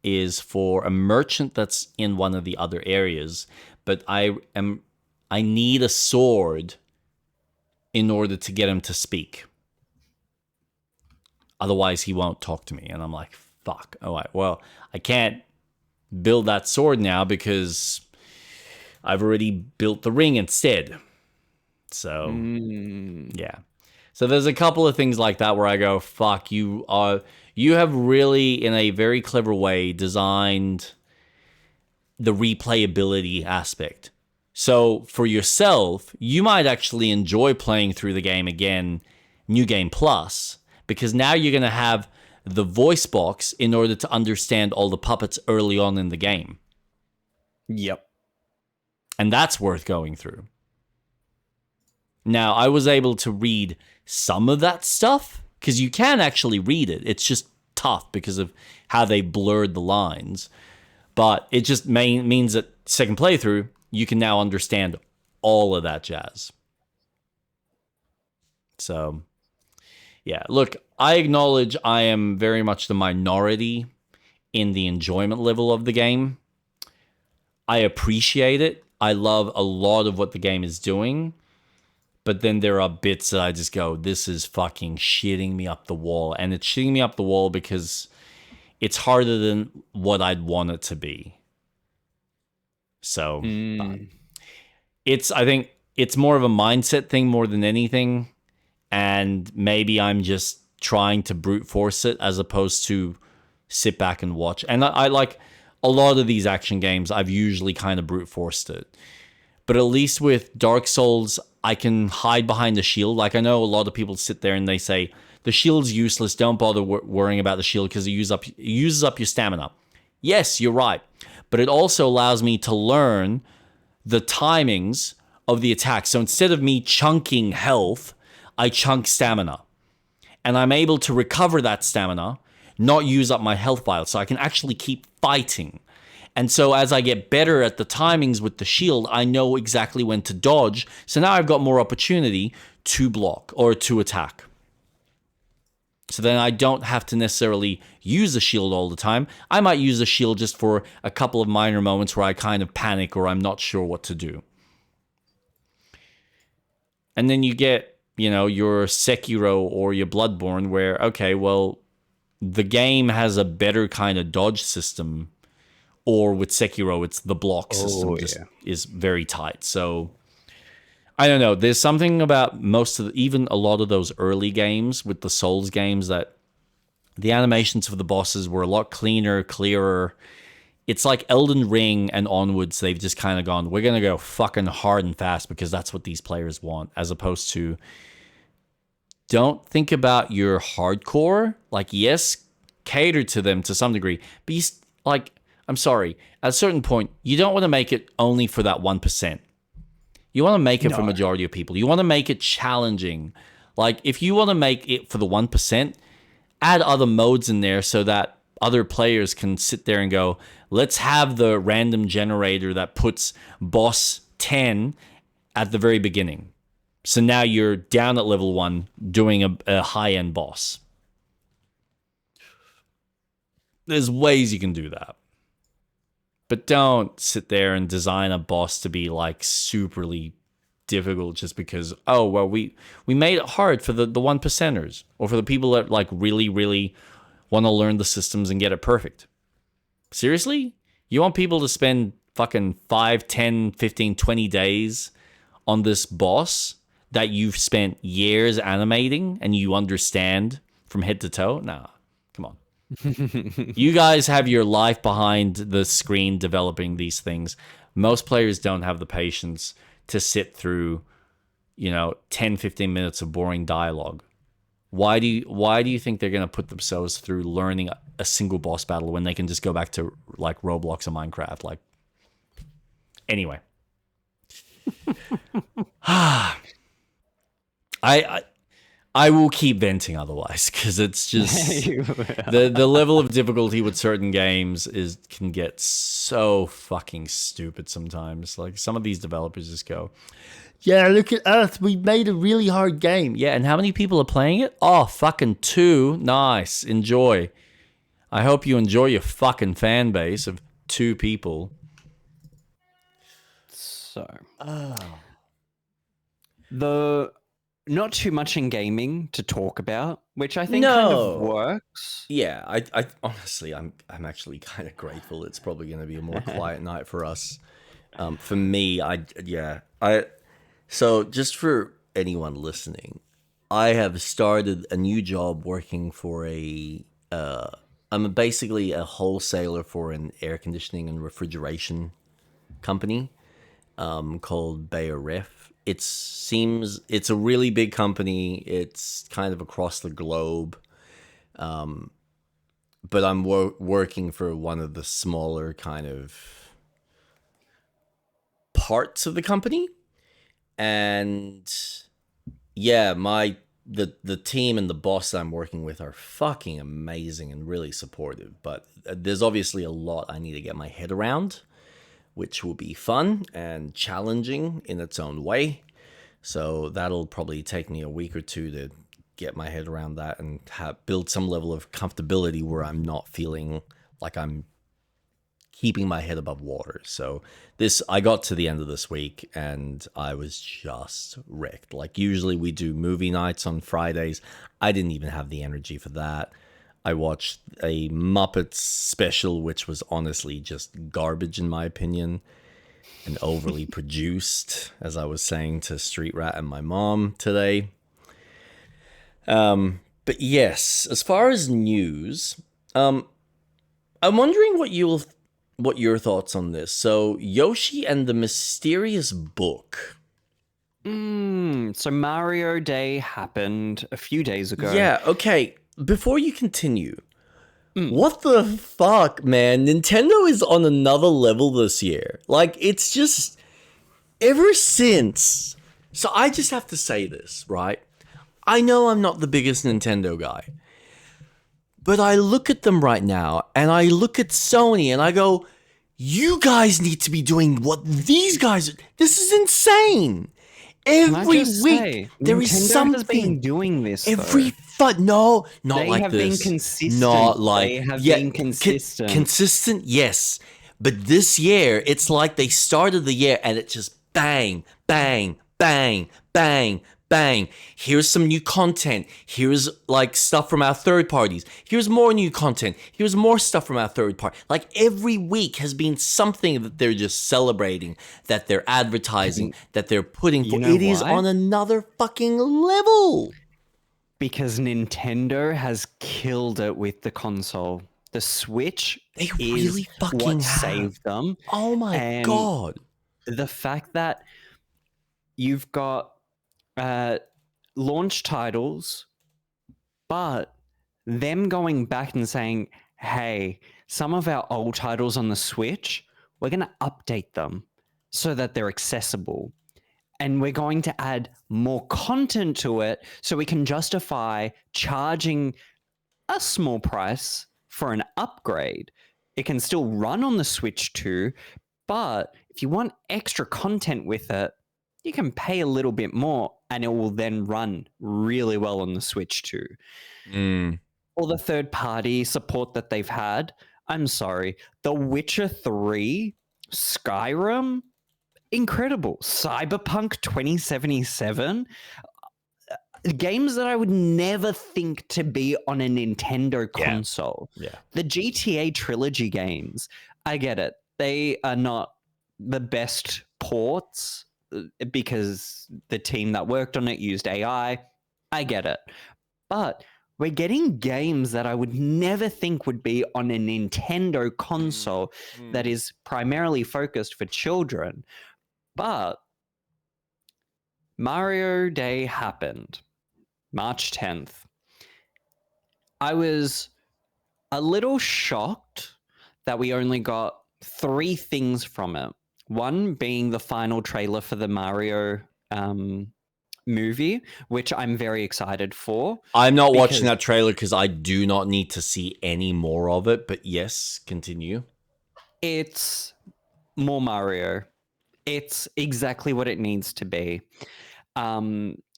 Speaker 1: is for a merchant that's in one of the other areas, but I need a sword in order to get him to speak. Otherwise, he won't talk to me. And I'm like, fuck. All right, well, I can't build that sword now because I've already built the ring instead. So, yeah. So there's a couple of things like that where I go, fuck, you have really, in a very clever way, designed the replayability aspect. So for yourself, you might actually enjoy playing through the game again, New Game Plus, because now you're going to have the voice box in order to understand all the puppets early on in the game.
Speaker 2: Yep.
Speaker 1: And that's worth going through. Now, I was able to read some of that stuff, because you can actually read it. It's just tough because of how they blurred the lines. But it just means that second playthrough, you can now understand all of that jazz. So, Yeah, look, I acknowledge I am very much the minority in the enjoyment level of the game. I appreciate it. I love a lot of what the game is doing. But then there are bits that I just go, this is fucking shitting me up the wall. And it's shitting me up the wall because it's harder than what I'd want it to be. So I think it's more of a mindset thing more than anything. And maybe I'm just trying to brute force it as opposed to sit back and watch. And I like a lot of these action games, I've usually kind of brute forced it. But at least with Dark Souls, I can hide behind the shield. Like, I know a lot of people sit there and they say, the shield's useless, don't bother worrying about the shield because it uses up your stamina. Yes, you're right. But it also allows me to learn the timings of the attack. So instead of me chunking health, I chunk stamina. And I'm able to recover that stamina, not use up my health vial. So I can actually keep fighting. And so as I get better at the timings with the shield, I know exactly when to dodge. So now I've got more opportunity to block or to attack. So then I don't have to necessarily use the shield all the time. I might use the shield just for a couple of minor moments where I kind of panic or I'm not sure what to do. And then you get, your Sekiro or your Bloodborne where, okay, well, the game has a better kind of dodge system. Or with Sekiro, it's the block system is very tight. So I don't know. There's something about even a lot of those early games with the Souls games that the animations for the bosses were a lot cleaner, clearer. It's like Elden Ring and onwards, they've just kind of gone, we're going to go fucking hard and fast because that's what these players want, as opposed to don't think about your hardcore. Like, yes, cater to them to some degree, but I'm sorry, at a certain point, you don't want to make it only for that 1%. You want to make it for majority of people. You want to make it challenging. Like, if you want to make it for the 1%, add other modes in there so that other players can sit there and go, let's have the random generator that puts boss 10 at the very beginning. So now you're down at level 1 doing a high-end boss. There's ways you can do that. But don't sit there and design a boss to be like superly difficult just because, we made it hard for the 1%ers or for the people that like really, really want to learn the systems and get it perfect. Seriously? You want people to spend fucking 5, 10, 15, 20 days on this boss that you've spent years animating and you understand from head to toe? Nah, come on. You guys have your life behind the screen developing these things. Most players don't have the patience to sit through, 10, 15 minutes of boring dialogue. Why do you think they're going to put themselves through learning a single boss battle when they can just go back to like Roblox or Minecraft? Like, anyway. I will keep venting otherwise because it's just the level of difficulty with certain games can get so fucking stupid sometimes. Like, some of these developers just go, yeah, look at us, we made a really hard game. Yeah, and how many people are playing it? Oh, fucking 2. Nice, enjoy. I hope you enjoy your fucking fan base of 2 people.
Speaker 2: So, the not too much in gaming to talk about, which I think kind of works.
Speaker 1: Yeah, I honestly, I'm actually kind of grateful. It's probably going to be a more quiet night for us. For me, so just for anyone listening, I have started a new job working for I'm basically a wholesaler for an air conditioning and refrigeration company called Bayer Ref. It's a really big company. It's kind of across the globe. But I'm working for one of the smaller kind of parts of the company. And yeah, the team and the boss that I'm working with are fucking amazing and really supportive. But there's obviously a lot I need to get my head around, which will be fun and challenging in its own way. So that'll probably take me a week or two to get my head around that and build some level of comfortability where I'm not feeling like I'm keeping my head above water. So I got to the end of this week and I was just wrecked. Like usually we do movie nights on Fridays. I didn't even have the energy for that. I watched a Muppets special, which was honestly just garbage in my opinion and overly produced, as I was saying to Street Rat and my mom today. But yes, as far as news, I'm wondering what your thoughts on this. So Yoshi and the Mysterious Book.
Speaker 2: So Mario Day happened a few days ago.
Speaker 1: Yeah, okay. Before you continue, what the fuck, man? Nintendo is on another level this year. Like, it's just ever since. So I just have to say this, right? I know I'm not the biggest Nintendo guy. But I look at them right now, and I look at Sony, and I go, you guys need to be doing what these guys are. This is insane. Every week, there is
Speaker 2: Nintendo
Speaker 1: something.
Speaker 2: has been doing this,
Speaker 1: every no, not
Speaker 2: they
Speaker 1: like
Speaker 2: have
Speaker 1: this.
Speaker 2: been consistent.
Speaker 1: Not like
Speaker 2: they have been consistent.
Speaker 1: Consistent, yes. But this year, it's like they started the year, and it just bang, bang, bang, bang, bang. Here's some new content. Here's like stuff from our third parties. Here's more new content. Here's more stuff from our third party. Like every week has been something that they're just celebrating, that they're advertising, that they're putting for. It is on another fucking level.
Speaker 2: Because Nintendo has killed it with the console. The Switch
Speaker 1: they really fucking
Speaker 2: what saved them.
Speaker 1: Oh my god.
Speaker 2: The fact that you've got launch titles, but them going back and saying, hey, some of our old titles on the Switch, we're going to update them so that they're accessible. And we're going to add more content to it so we can justify charging a small price for an upgrade. It can still run on the Switch too, but if you want extra content with it, you can pay a little bit more and it will then run really well on the Switch too. All the third-party support that they've had, I'm sorry, The Witcher 3, Skyrim, incredible. Cyberpunk 2077, games that I would never think to be on a Nintendo console.
Speaker 1: Yeah.
Speaker 2: The GTA trilogy games, I get it. They are not the best ports because the team that worked on it used AI. I get it. But we're getting games that I would never think would be on a Nintendo console that is primarily focused for children. But Mario Day happened March 10th. I was a little shocked that we only got 3 things from it. One being the final trailer for the Mario movie, which I'm very excited for.
Speaker 1: I'm not watching that trailer because I do not need to see any more of it. But yes, continue.
Speaker 2: It's more Mario. It's exactly what it needs to be.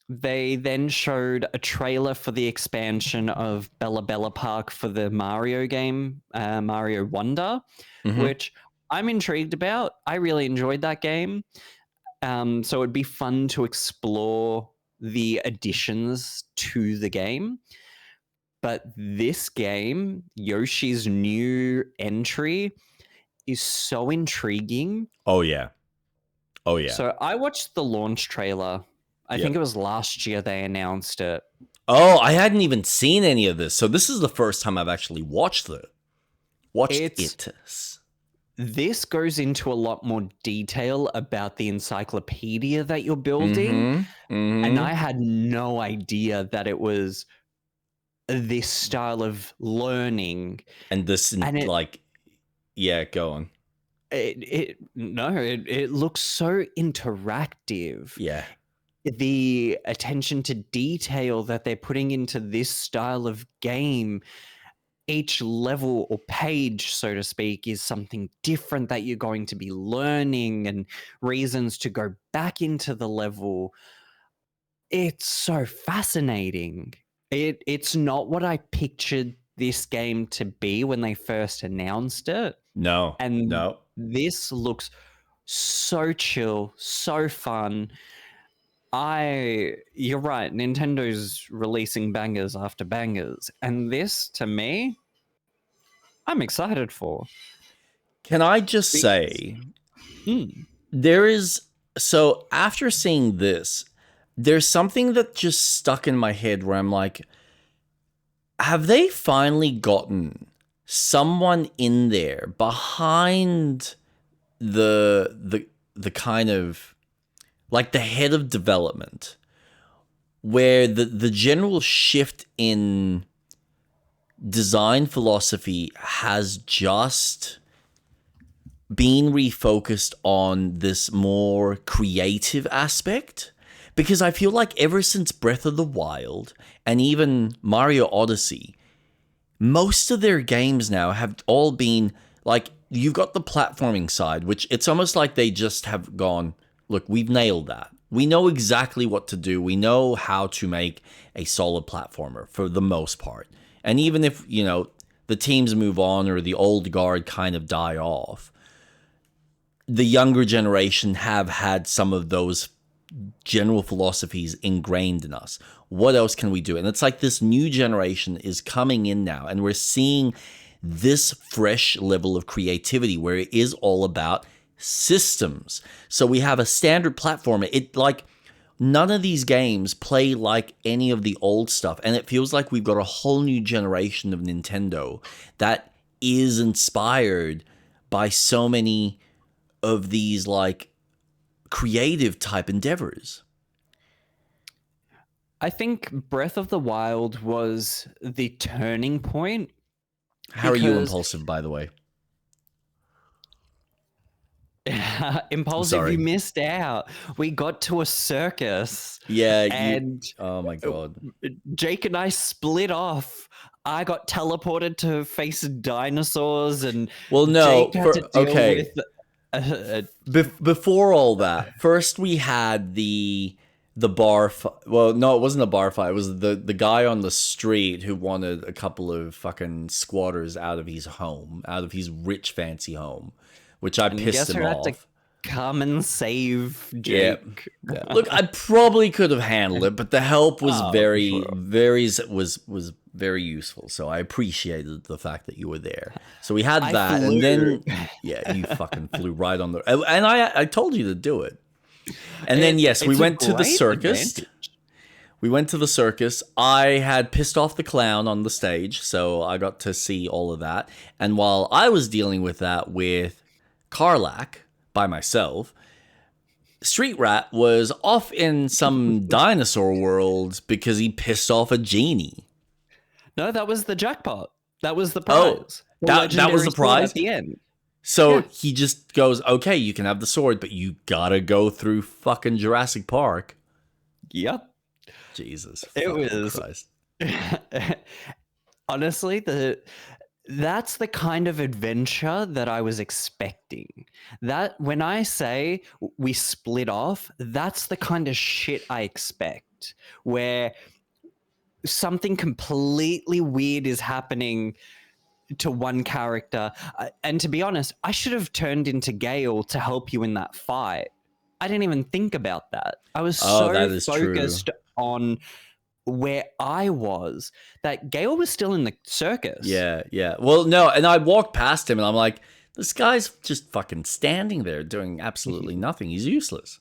Speaker 2: They then showed a trailer for the expansion of Bella Bella Park for the Mario game, Mario Wonder, which I'm intrigued about. I really enjoyed that game. So it'd be fun to explore the additions to the game. But this game, Yoshi's new entry, is so intriguing.
Speaker 1: Oh, yeah. Oh, yeah.
Speaker 2: So I watched the launch trailer. I think it was last year they announced it.
Speaker 1: Oh, I hadn't even seen any of this. So this is the first time I've actually watched it.
Speaker 2: This goes into a lot more detail about the encyclopedia that you're building. And I had no idea that it was this style of learning.
Speaker 1: And this, go on.
Speaker 2: It looks so interactive.
Speaker 1: Yeah.
Speaker 2: The attention to detail that they're putting into this style of game, each level or page, so to speak, is something different that you're going to be learning and reasons to go back into the level. It's so fascinating. It's not what I pictured this game to be when they first announced it.
Speaker 1: No,
Speaker 2: And
Speaker 1: no.
Speaker 2: this looks so chill, so fun. You're right, Nintendo's releasing bangers after bangers. And this, to me, I'm excited for.
Speaker 1: Can I just
Speaker 2: Because,
Speaker 1: say,
Speaker 2: mm,
Speaker 1: there is, so after seeing this, there's something that just stuck in my head where I'm like, have they finally gotten someone in there behind the kind of like the head of development, where the general shift in design philosophy has just been refocused on this more creative aspect? Because I feel like ever since Breath of the Wild and even Mario Odyssey, most of their games now have all been like, you've got the platforming side, which it's almost like they just have gone, look, we've nailed that. We know exactly what to do. We know how to make a solid platformer for the most part. And even if, the teams move on or the old guard kind of die off, the younger generation have had some of those general philosophies ingrained in us. What else can we do? And it's like this new generation is coming in now, and we're seeing this fresh level of creativity where it is all about systems. So we have a standard platformer. It like none of these games play like any of the old stuff, and it feels like we've got a whole new generation of Nintendo that is inspired by so many of these like creative type endeavors.
Speaker 2: I think Breath of the Wild was the turning point
Speaker 1: How are you
Speaker 2: because
Speaker 1: impulsive, by the way? I'm
Speaker 2: Impulsive, you
Speaker 1: sorry.
Speaker 2: missed out. We got to a circus
Speaker 1: Yeah, you.
Speaker 2: and
Speaker 1: Oh my god.
Speaker 2: Jake and I split off. I got teleported to face dinosaurs, and
Speaker 1: Well, no.
Speaker 2: Jake had to
Speaker 1: For
Speaker 2: deal
Speaker 1: okay.
Speaker 2: with. Uh,
Speaker 1: Before all that, first we had the bar. Well, no, it wasn't a bar fight. It was the guy on the street who wanted a couple of fucking squatters out of his home, out of his rich fancy home, which I
Speaker 2: and
Speaker 1: pissed
Speaker 2: guess
Speaker 1: him
Speaker 2: who had to
Speaker 1: off.
Speaker 2: come and save
Speaker 1: Yeah.
Speaker 2: Jake?
Speaker 1: Yeah. Look, I probably could have handled it, but the help was
Speaker 2: Oh, for
Speaker 1: very,
Speaker 2: sure.
Speaker 1: was very useful. So I appreciated the fact that you were there. So we had
Speaker 2: I
Speaker 1: that, and
Speaker 2: flew.
Speaker 1: then yeah, you fucking flew right on the. And I told you to do it. And then yes, we
Speaker 2: It's a
Speaker 1: went to the
Speaker 2: great
Speaker 1: circus.
Speaker 2: advantage.
Speaker 1: We went to the circus. I had pissed off the clown on the stage, so I got to see all of that. And while I was dealing with that with Karlak by myself, Street Rat was off in some dinosaur world because he pissed off a genie.
Speaker 2: No, that was the jackpot. That was the
Speaker 1: Oh,
Speaker 2: prize. The
Speaker 1: that was
Speaker 2: legendary
Speaker 1: the
Speaker 2: sword
Speaker 1: prize?
Speaker 2: at the end.
Speaker 1: So
Speaker 2: Yeah.
Speaker 1: he just goes, okay, you can have the sword, but you gotta go through fucking Jurassic Park.
Speaker 2: Yep.
Speaker 1: Jesus
Speaker 2: It
Speaker 1: fucking
Speaker 2: was
Speaker 1: Christ.
Speaker 2: honestly that's the kind of adventure that I was expecting. That when I say we split off, that's the kind of shit I expect. Where something completely weird is happening to one character. And to be honest, I should have turned into Gale to help you in that fight. I didn't even think about that. I was
Speaker 1: Oh,
Speaker 2: so
Speaker 1: that is true.
Speaker 2: focused on where I was that Gale was still in the circus.
Speaker 1: Yeah, yeah. Well, no, and I walked past him and I'm like, this guy's just fucking standing there doing absolutely nothing. He's useless.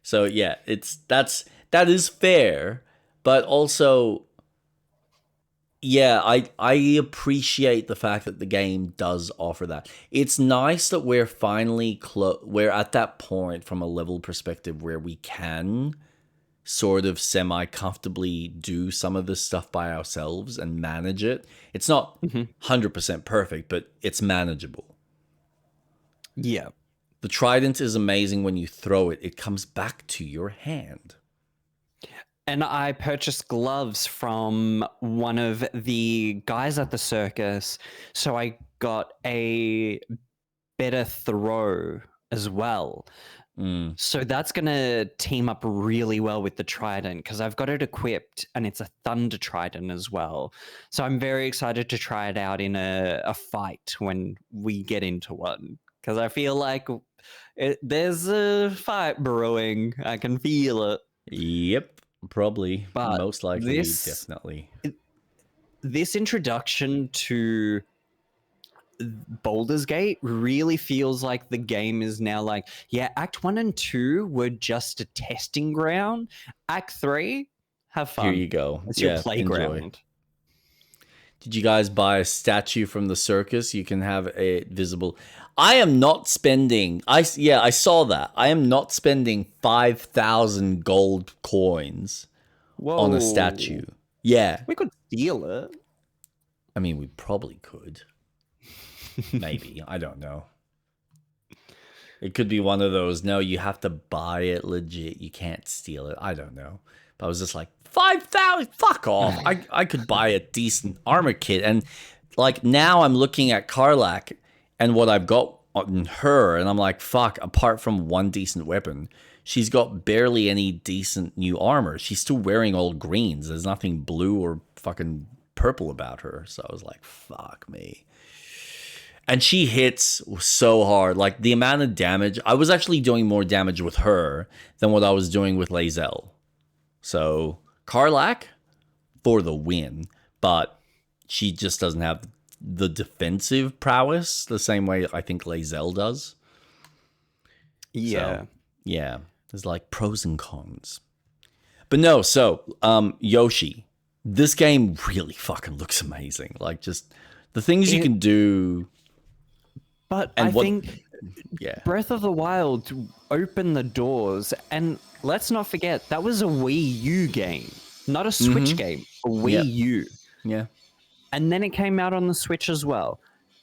Speaker 1: So yeah, that is fair, but also yeah, I appreciate the fact that the game does offer that. It's nice that we're finally we're at that point from a level perspective where we can sort of semi comfortably do some of this stuff by ourselves and manage it. It's not
Speaker 2: Mhm.
Speaker 1: 100% perfect, but it's manageable.
Speaker 2: Yeah.
Speaker 1: The trident is amazing when you throw it, it comes back to your hand.
Speaker 2: And I purchased gloves from one of the guys at the circus. So I got a better throw as well. So that's going to team up really well with the Trident because I've got it equipped and it's a Thunder Trident as well. So I'm very excited to try it out in a fight when we get into one because I feel like there's a fight brewing. I can feel it.
Speaker 1: Yep, probably.
Speaker 2: But
Speaker 1: Most likely, definitely.
Speaker 2: This introduction to Baldur's Gate really feels like the game is now like, yeah, Act 1 and 2 were just a testing ground. Act 3, have fun.
Speaker 1: Here you go.
Speaker 2: It's your playground.
Speaker 1: Enjoy. Did you guys buy a statue from the circus? You can have it visible. I am not spending. I saw that. I am not spending 5,000 gold coins on a statue. Yeah,
Speaker 2: we could steal it.
Speaker 1: I mean, we probably could. Maybe. I don't know. It could be one of those, no, you have to buy it legit. You can't steal it. I don't know. But I was just like, 5,000? Fuck off. I could buy a decent armor kit. And like now I'm looking at Karlach and what I've got on her. And I'm like, fuck, apart from one decent weapon, she's got barely any decent new armor. She's still wearing all greens. There's nothing blue or fucking purple about her. So I was like, fuck me. And she hits so hard. Like, the amount of damage... I was actually doing more damage with her than what I was doing with Lae'zel. So, Karlach, for the win. But she just doesn't have the defensive prowess the same way I think Lae'zel does.
Speaker 2: Yeah.
Speaker 1: So, yeah. There's, like, pros and cons. But no, so, Yoshi. This game really fucking looks amazing. Like, just... The things you can do...
Speaker 2: But I think Breath of the Wild opened the doors, and let's not forget, that was a Wii U game, not a Switch game, a Wii U.
Speaker 1: Yeah.
Speaker 2: And then it came out on the Switch as well.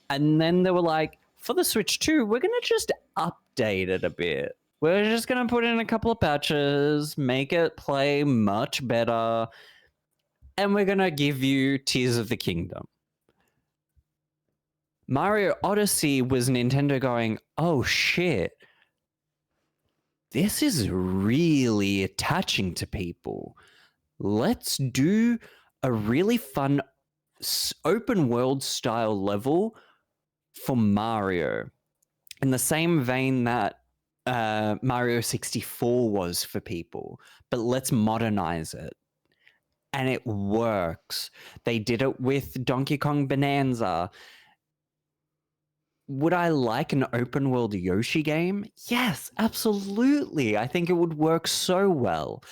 Speaker 2: And then they were like, for the Switch 2, we're going to just update it a bit. We're just going to put in a couple of patches, make it play much better, and we're going to give you Tears of the Kingdom. Mario Odyssey was Nintendo going, oh shit, this is really attaching to people. Let's do a really fun open world style level for Mario. In the same vein that Mario 64 was for people, but let's modernize it. And it works. They did it with Donkey Kong Bonanza. Would I like an open world Yoshi game? Yes, absolutely. I think it would work so well.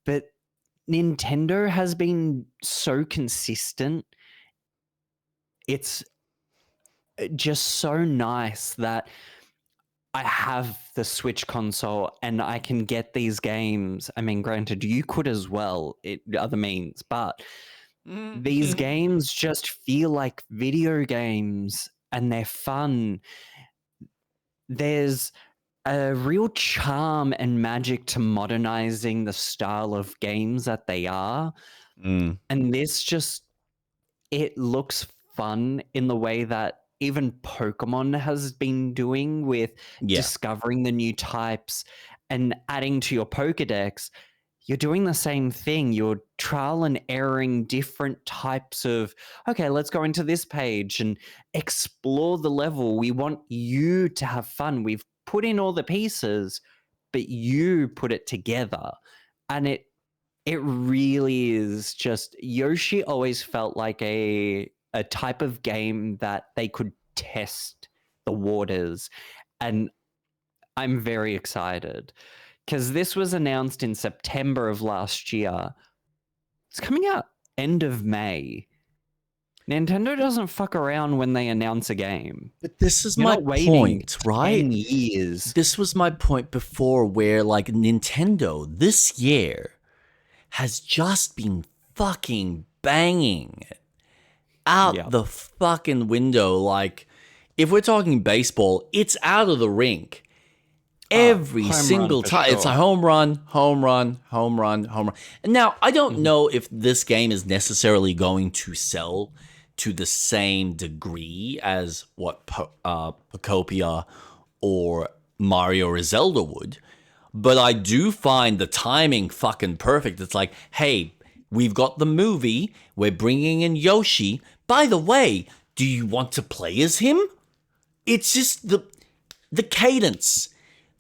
Speaker 2: But Nintendo has been so consistent. It's just so nice that I have the Switch console and I can get these games. I mean, granted, you could as well, other means, but these games just feel like video games. And they're fun. There's a real charm and magic to modernizing the style of games that they are. And this just, it looks fun in the way that even Pokemon has been doing with discovering the new types and adding to your Pokedex. You're doing the same thing. You're trial and erroring different types of, okay, let's go into this page and explore the level. We want you to have fun. We've put in all the pieces, but you put it together. And it really is just, Yoshi always felt like a type of game that they could test the waters. And I'm very excited. Because this was announced in September of last year. It's coming out end of May. Nintendo doesn't fuck around when they announce a game.
Speaker 1: But this is my point, right?
Speaker 2: 10 years.
Speaker 1: This was my point before where, like, Nintendo this year has just been fucking banging out the fucking window. Like, if we're talking baseball, it's out of the rink. Every single time. Sure. It's a home run, home run, home run, home run. And now, I don't know if this game is necessarily going to sell to the same degree as what Pocopia or Mario or Zelda would. But I do find the timing fucking perfect. It's like, hey, we've got the movie. We're bringing in Yoshi. By the way, do you want to play as him? It's just the cadence.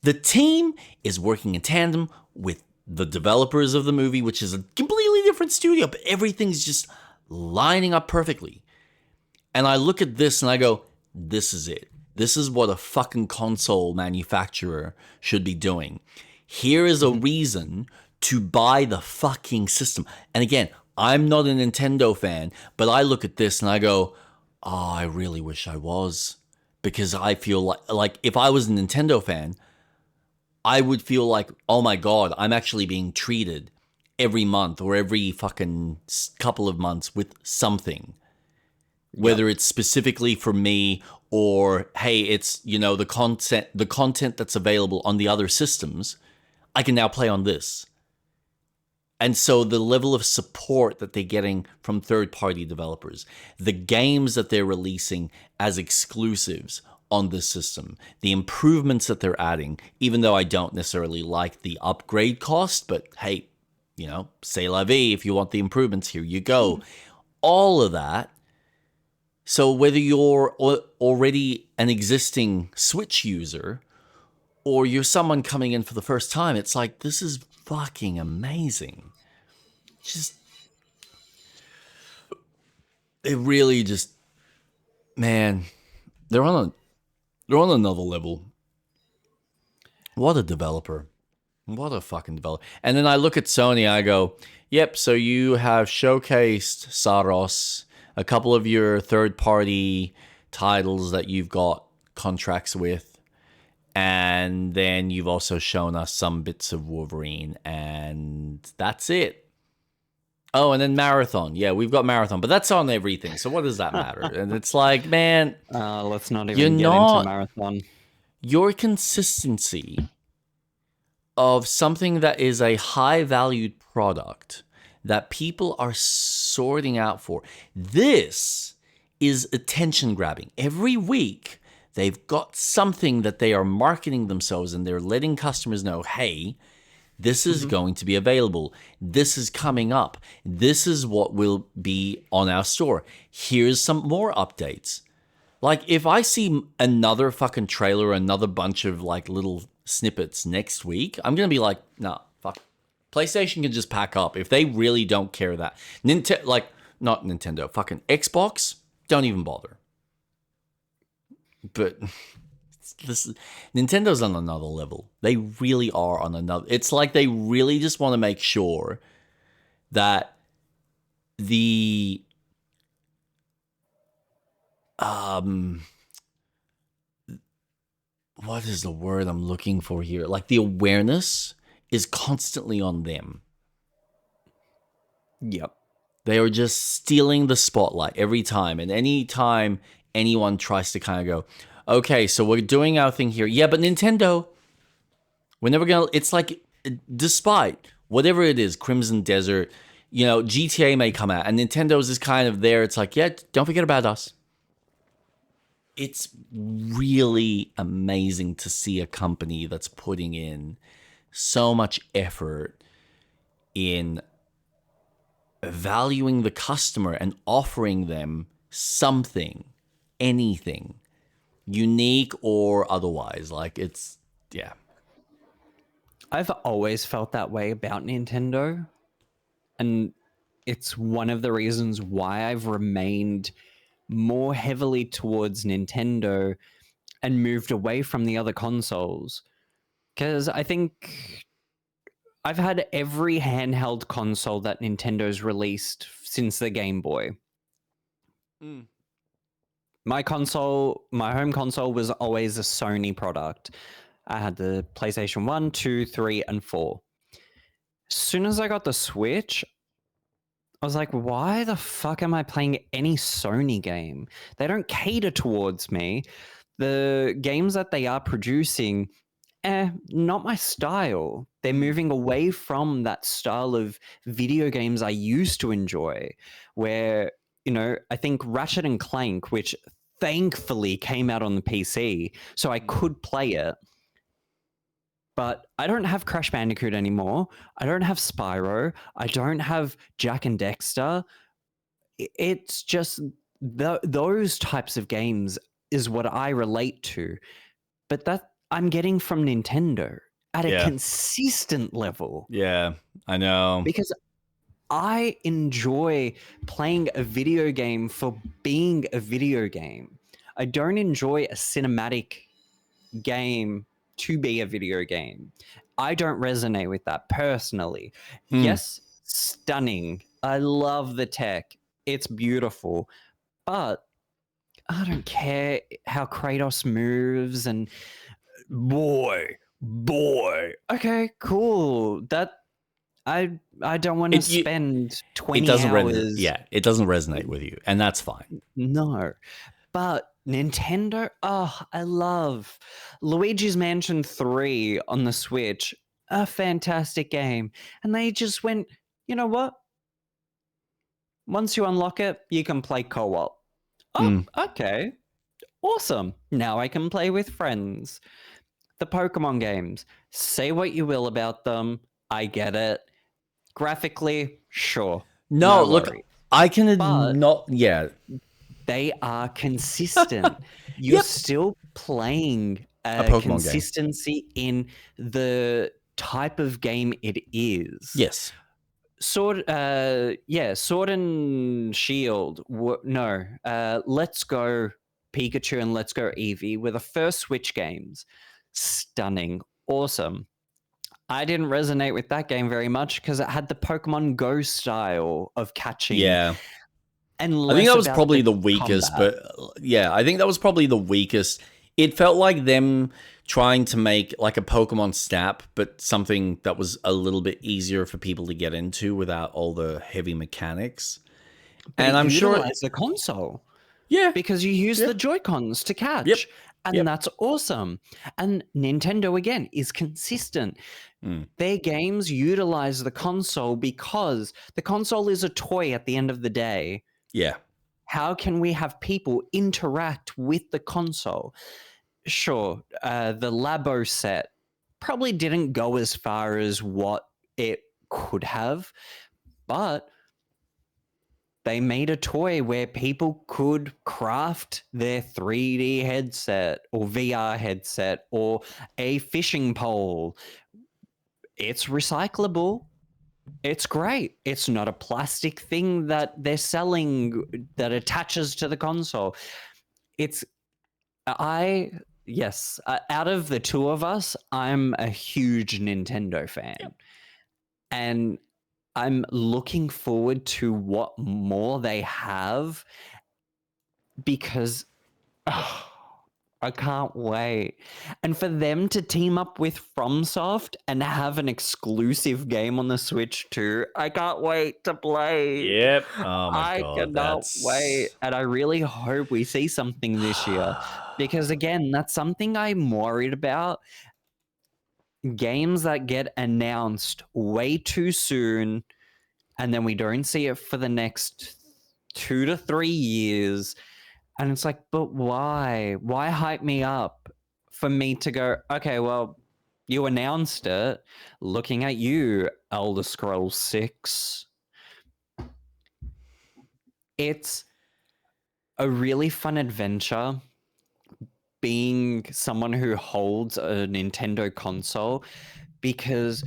Speaker 1: The team is working in tandem with the developers of the movie, which is a completely different studio, but everything's just lining up perfectly. And I look at this and I go, this is it. This is what a fucking console manufacturer should be doing. Here is a reason to buy the fucking system. And again, I'm not a Nintendo fan, but I look at this and I go, oh, I really wish I was. Because I feel like if I was a Nintendo fan, I would feel like, oh my God, I'm actually being treated every month or every fucking couple of months with something. Whether it's specifically for me or, hey, it's, the content that's available on the other systems, I can now play on this. And so the level of support that they're getting from third-party developers, the games that they're releasing as exclusives on this system, the improvements that they're adding, even though I don't necessarily like the upgrade cost, but hey, c'est la vie. If you want the improvements, here you go. All of that. So whether you're already an existing Switch user or you're someone coming in for the first time, it's like, this is fucking amazing. It really just, man, they're on another level. What a developer. What a fucking developer. And then I look at Sony, I go, yep, so you have showcased Saros, a couple of your third-party titles that you've got contracts with, and then you've also shown us some bits of Wolverine, and that's it. Oh, and then Marathon. Yeah, we've got Marathon, but that's on everything, so what does that matter? And it's like, man...
Speaker 2: let's not even get into Marathon.
Speaker 1: Your consistency of something that is a high-valued product that people are sorting out for. This is attention grabbing. Every week, they've got something that they are marketing themselves and they're letting customers know, hey, this is going to be available. This is coming up. This is what will be on our store. Here's some more updates. Like, if I see another fucking trailer, another bunch of like little snippets next week, I'm going to be like, nah, fuck. PlayStation can just pack up if they really don't care that. Not Nintendo, fucking Xbox, don't even bother. But Nintendo's on another level. They really are on another. It's like they really just want to make sure that what is the word I'm looking for here? Like the awareness is constantly on them.
Speaker 2: Yep.
Speaker 1: They are just stealing the spotlight every time. And any time anyone tries to kind of go, okay, so we're doing our thing here. Yeah, but Nintendo, we're never going to... It's like, despite whatever it is, Crimson Desert, GTA may come out. And Nintendo's is kind of there. It's like, yeah, don't forget about us. It's really amazing to see a company that's putting in so much effort in valuing the customer and offering them something, anything, unique or otherwise. Like, it's, yeah.
Speaker 2: I've always felt that way about Nintendo, and it's one of the reasons why I've remained more heavily towards Nintendo and moved away from the other consoles. Because I think I've had every handheld console that Nintendo's released since the Game Boy. My home console was always a Sony product. I had the PlayStation 1, 2, 3, and 4. As soon as I got the Switch, I was like, why the fuck am I playing any Sony game? They don't cater towards me. The games that they are producing, not my style. They're moving away from that style of video games I used to enjoy, where, I think Ratchet and Clank, which thankfully came out on the PC, so I could play it. But I don't have Crash Bandicoot anymore. I don't have Spyro. I don't have Jack and Dexter. It's just those types of games is what I relate to. But that I'm getting from Nintendo at a
Speaker 1: Yeah.
Speaker 2: consistent level.
Speaker 1: Yeah, I know.
Speaker 2: Because I enjoy playing a video game for being a video game. I don't enjoy a cinematic game to be a video game. I don't resonate with that personally. Yes, stunning. I love the tech. It's beautiful. But I don't care how Kratos moves and boy. Okay, cool. That I don't want to spend
Speaker 1: It
Speaker 2: 20
Speaker 1: doesn't
Speaker 2: hours.
Speaker 1: Yeah, it doesn't resonate with you, and that's fine.
Speaker 2: No. But Nintendo, I love Luigi's Mansion 3 on the Switch. A fantastic game. And they just went, you know what? Once you unlock it, you can play co-op. Oh, okay. Awesome. Now I can play with friends. The Pokemon games. Say what you will about them. I get it. Graphically, sure.
Speaker 1: No, look,
Speaker 2: worries.
Speaker 1: I can
Speaker 2: But
Speaker 1: not. Yeah,
Speaker 2: they are consistent. You're still playing
Speaker 1: a Pokemon
Speaker 2: consistency in the type of game it is.
Speaker 1: Yes.
Speaker 2: Sword and Shield. Let's Go Pikachu and Let's Go Eevee were the first Switch games. Stunning. Awesome. I didn't resonate with that game very much because it had the Pokemon Go style of catching.
Speaker 1: Yeah.
Speaker 2: And
Speaker 1: I think that was probably the weakest,
Speaker 2: combat.
Speaker 1: but yeah, I think that was probably the weakest. It felt like them trying to make like a Pokemon Snap, but something that was a little bit easier for people to get into without all the heavy mechanics.
Speaker 2: But
Speaker 1: and I'm sure
Speaker 2: it's the console.
Speaker 1: Yeah.
Speaker 2: Because you use the Joy-Cons to catch.
Speaker 1: Yep.
Speaker 2: And that's awesome. And Nintendo, again, is consistent. Their games utilize the console because the console is a toy at the end of the day.
Speaker 1: Yeah.
Speaker 2: How can we have people interact with the console? Sure, the Labo set probably didn't go as far as what it could have, but they made a toy where people could craft their 3D headset or VR headset or a fishing pole. It's recyclable. It's great. It's not a plastic thing that they're selling that attaches to the console. Out of the two of us, I'm a huge Nintendo fan. Yep. And I'm looking forward to what more they have because I can't wait. And for them to team up with FromSoft and have an exclusive game on the Switch too, I can't wait to play.
Speaker 1: Yep. Oh my God.
Speaker 2: I cannot wait. And I really hope we see something this year because, again, that's something I'm worried about. Games that get announced way too soon and then we don't see it for the next 2 to 3 years. And it's like, but why? Why hype me up for me to go, okay, well, you announced it. Looking at you, Elder Scrolls 6. It's a really fun adventure being someone who holds a Nintendo console because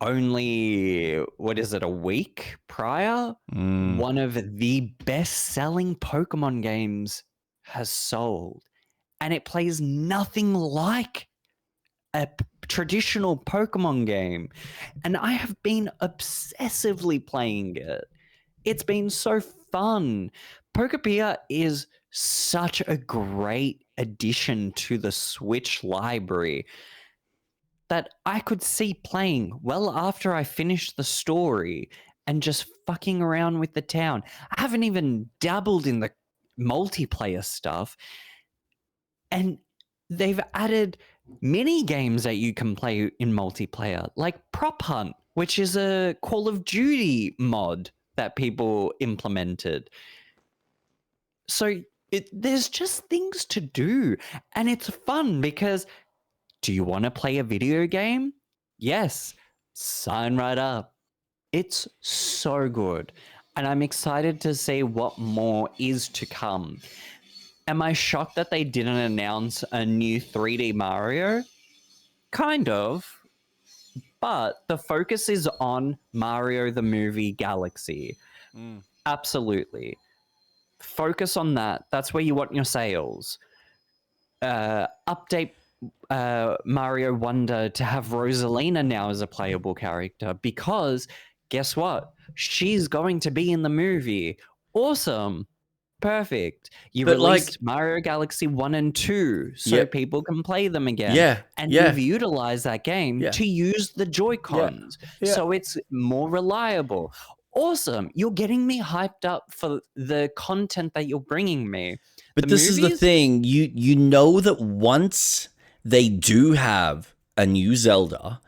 Speaker 2: only, a week prior, one of the best-selling Pokemon games has sold. And it plays nothing like a traditional Pokemon game. And I have been obsessively playing it. It's been so fun. Pokepia is such a great addition to the Switch library that I could see playing well after I finished the story and just fucking around with the town. I haven't even dabbled in the multiplayer stuff. And they've added mini games that you can play in multiplayer, like Prop Hunt, which is a Call of Duty mod that people implemented. So there's just things to do. And it's fun because Do you want to play a video game? Yes, sign right up. It's so good. And I'm excited to see what more is to come. Am I shocked that they didn't announce a new 3D Mario? Kind of. But the focus is on Mario the Movie Galaxy. Absolutely. Focus on that. That's where you want your sales. Update Mario Wonder to have Rosalina now as a playable character, because guess what? She's going to be in the movie. Awesome. Perfect. You
Speaker 1: But, like-
Speaker 2: released Mario Galaxy 1 and 2 so
Speaker 1: Yep.
Speaker 2: people can play them again.
Speaker 1: Yeah,
Speaker 2: And
Speaker 1: yeah.
Speaker 2: you've utilized that game
Speaker 1: Yeah.
Speaker 2: to use the Joy-Cons.
Speaker 1: Yeah.
Speaker 2: So it's more reliable. Awesome. You're getting me hyped up for the content that you're bringing me.
Speaker 1: But this is the thing. You know that once they do have a new Zelda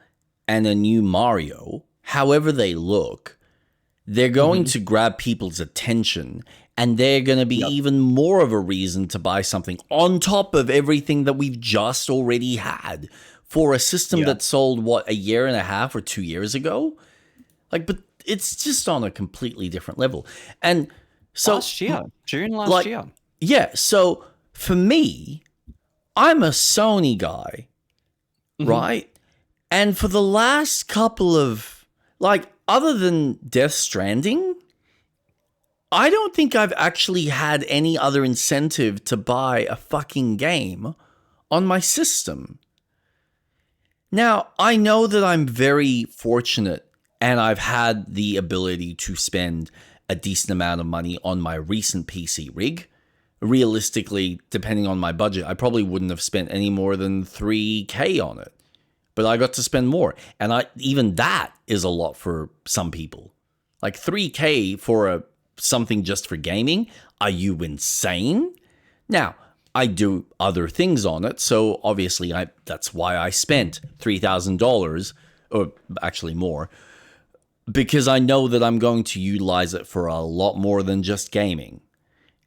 Speaker 1: and a new Mario, however they look, they're going to grab people's attention, and they're going to be even more of a reason to buy something on top of everything that we've just already had for a system that sold, what, a year and a half or 2 years ago? Like, but it's just on a completely different level. And so
Speaker 2: last year, June last year.
Speaker 1: Yeah, so for me, I'm a Sony guy, right? And for the last couple of, like, other than Death Stranding, I don't think I've actually had any other incentive to buy a fucking game on my system. Now, I know that I'm very fortunate and I've had the ability to spend a decent amount of money on my recent PC rig. Realistically, depending on my budget, I probably wouldn't have spent any more than $3,000 on it. But I got to spend more. And even that is a lot for some people. Like $3,000 for something just for gaming? Are you insane? Now, I do other things on it, so obviously that's why I spent $3,000, or actually more, because I know that I'm going to utilize it for a lot more than just gaming.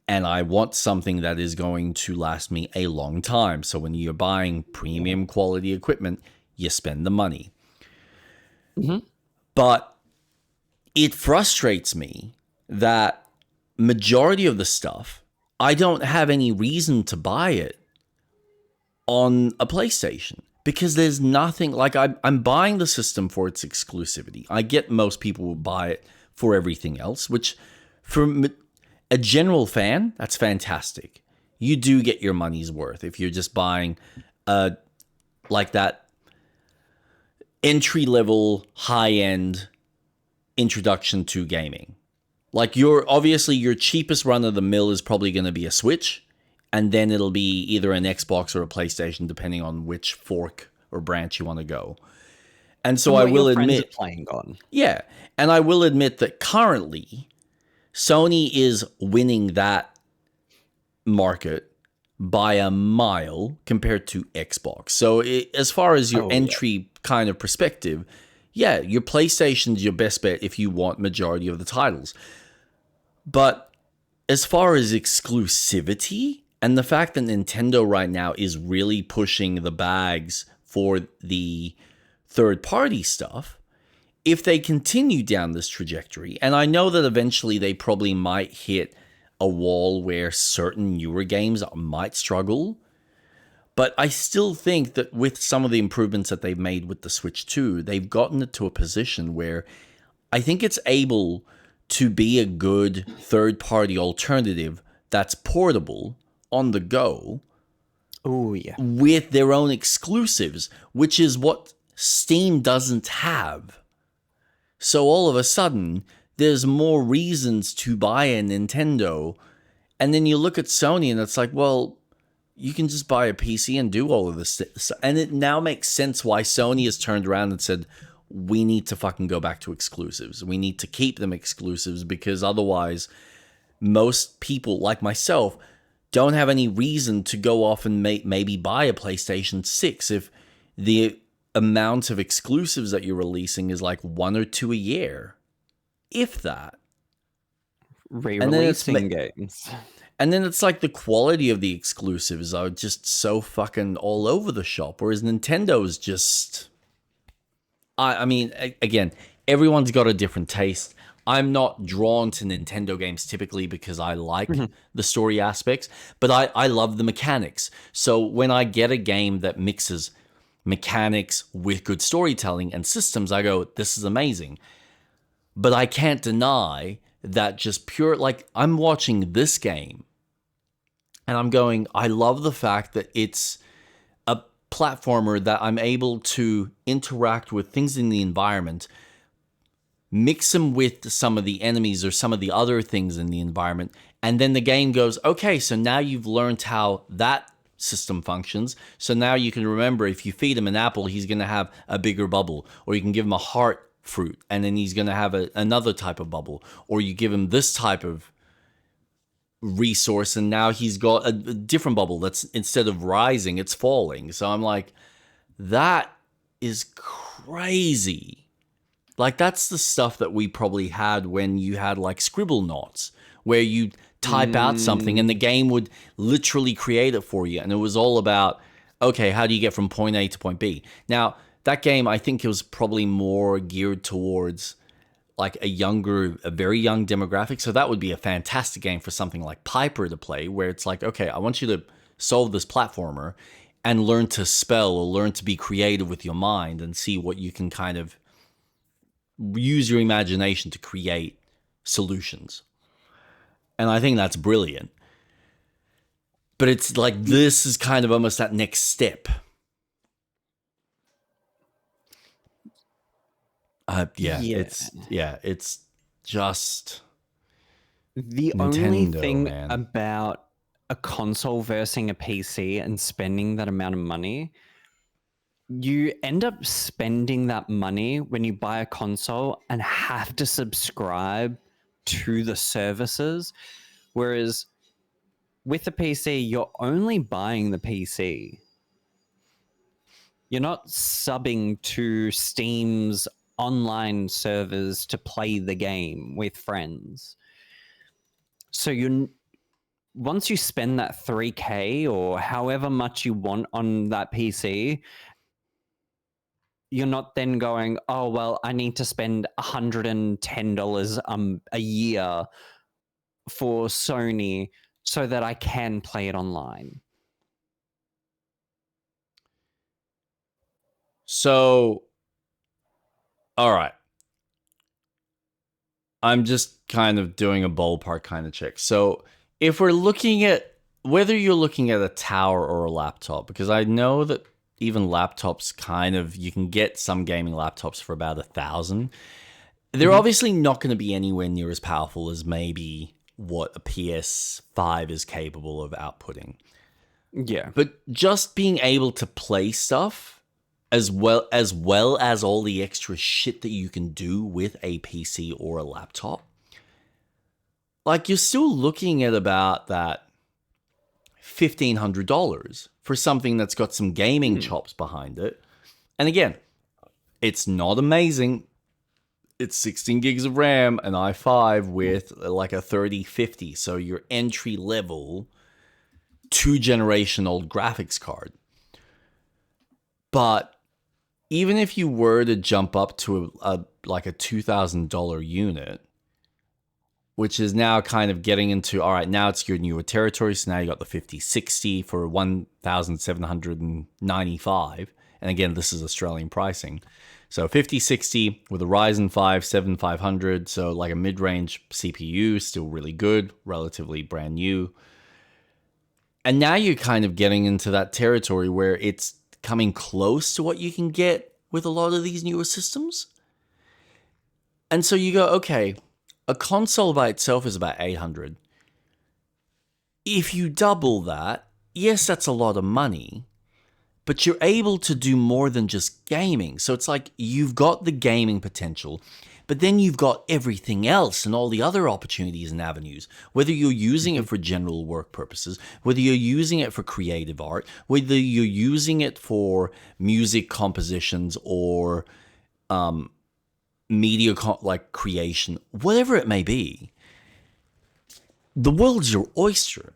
Speaker 1: And I want something that is going to last me a long time. So when you're buying premium quality equipment, you spend the money. But it frustrates me that majority of the stuff, I don't have any reason to buy it on a PlayStation, because there's nothing, like, I'm buying the system for its exclusivity. I get most people will buy it for everything else, which for a general fan, that's fantastic. You do get your money's worth if you're just buying like that entry-level, high-end introduction to gaming. Like, obviously your cheapest run-of-the-mill is probably going to be a Switch, and then it'll be either an Xbox or a PlayStation, depending on which fork or branch you want to go. And so I will admit,
Speaker 2: playing on.
Speaker 1: Yeah, and I will admit that currently Sony is winning that market by a mile compared to Xbox. So as far as your entry kind of perspective, yeah, your PlayStation's your best bet if you want majority of the titles. But as far as exclusivity and the fact that Nintendo right now is really pushing the bags for the third-party stuff, if they continue down this trajectory, and I know that eventually they probably might hit a wall where certain newer games might struggle, but I still think that with some of the improvements that they've made with the Switch 2, they've gotten it to a position where I think it's able to be a good third-party alternative that's portable, on the go, with their own exclusives, which is what Steam doesn't have. So all of a sudden, there's more reasons to buy a Nintendo. And then you look at Sony and it's like, well, you can just buy a PC and do all of this. And it now makes sense why Sony has turned around and said, we need to fucking go back to exclusives. We need to keep them exclusives, because otherwise most people like myself don't have any reason to go off and maybe buy a PlayStation 6 if the amount of exclusives that you're releasing is like 1 or 2 a year, if that.
Speaker 2: Re-releasing games.
Speaker 1: And then it's like the quality of the exclusives are just so fucking all over the shop, whereas Nintendo's just... I mean, again, everyone's got a different taste. I'm not drawn to Nintendo games typically because I like the story aspects, but I love the mechanics. So when I get a game that mixes mechanics with good storytelling and systems, I go, this is amazing. But I can't deny that just pure, like, I'm watching this game and I'm going, I love the fact that it's a platformer that I'm able to interact with things in the environment, mix them with some of the enemies or some of the other things in the environment, and then the game goes, okay, so now you've learned how that system functions, so now you can remember if you feed him an apple, he's going to have a bigger bubble, or you can give him a heart fruit, and then he's going to have another type of bubble, or you give him this type of resource, and now he's got a different bubble that's, instead of rising, it's falling. So I'm like, that is crazy. Like, that's the stuff that we probably had when you had like Scribble Knots, where you type out something and the game would literally create it for you. And it was all about, okay, how do you get from point A to point B? Now, that game, I think it was probably more geared towards like a very young demographic. So that would be a fantastic game for something like Piper to play, where it's like, okay, I want you to solve this platformer and learn to spell or learn to be creative with your mind and see what you can kind of use your imagination to create solutions. And I think that's brilliant. But it's like, this is kind of almost that next step. It's just
Speaker 2: the
Speaker 1: Nintendo,
Speaker 2: only thing
Speaker 1: man.
Speaker 2: about a console versus a PC and spending that amount of money, you end up spending that money when you buy a console and have to subscribe to the services. Whereas with the PC, you're only buying the PC. You're not subbing to Steam's online servers to play the game with friends. So once you spend that $3K or however much you want on that PC, you're not then going, oh, well, I need to spend $110 a year for Sony so that I can play it online.
Speaker 1: So, all right. I'm just kind of doing a ballpark kind of check. So, if we're looking at whether you're looking at a tower or a laptop, because I know that even laptops kind of, you can get some gaming laptops for about $1,000. They're obviously not going to be anywhere near as powerful as maybe what a PS5 is capable of outputting.
Speaker 2: Yeah.
Speaker 1: But just being able to play stuff as well as all the extra shit that you can do with a PC or a laptop, like, you're still looking at about that $1,500 for something that's got some gaming chops behind it. And again, it's not amazing. It's 16 gigs of RAM, an i5 with like a 3050. So your entry level 2-generation old graphics card. But even if you were to jump up to like a $2,000 unit, which is now kind of getting into, all right, now it's your newer territory. So now you got the 5060 for $1,795. And again, this is Australian pricing. So 5060 with a Ryzen 5 7500. So like a mid-range CPU, still really good, relatively brand new. And now you're kind of getting into that territory where it's coming close to what you can get with a lot of these newer systems. And so you go, okay, a console by itself is about $800. If you double that, yes, that's a lot of money, but you're able to do more than just gaming. So it's like you've got the gaming potential, but then you've got everything else and all the other opportunities and avenues, whether you're using it for general work purposes, whether you're using it for creative art, whether you're using it for music compositions or media like creation, whatever it may be. the world's your oyster.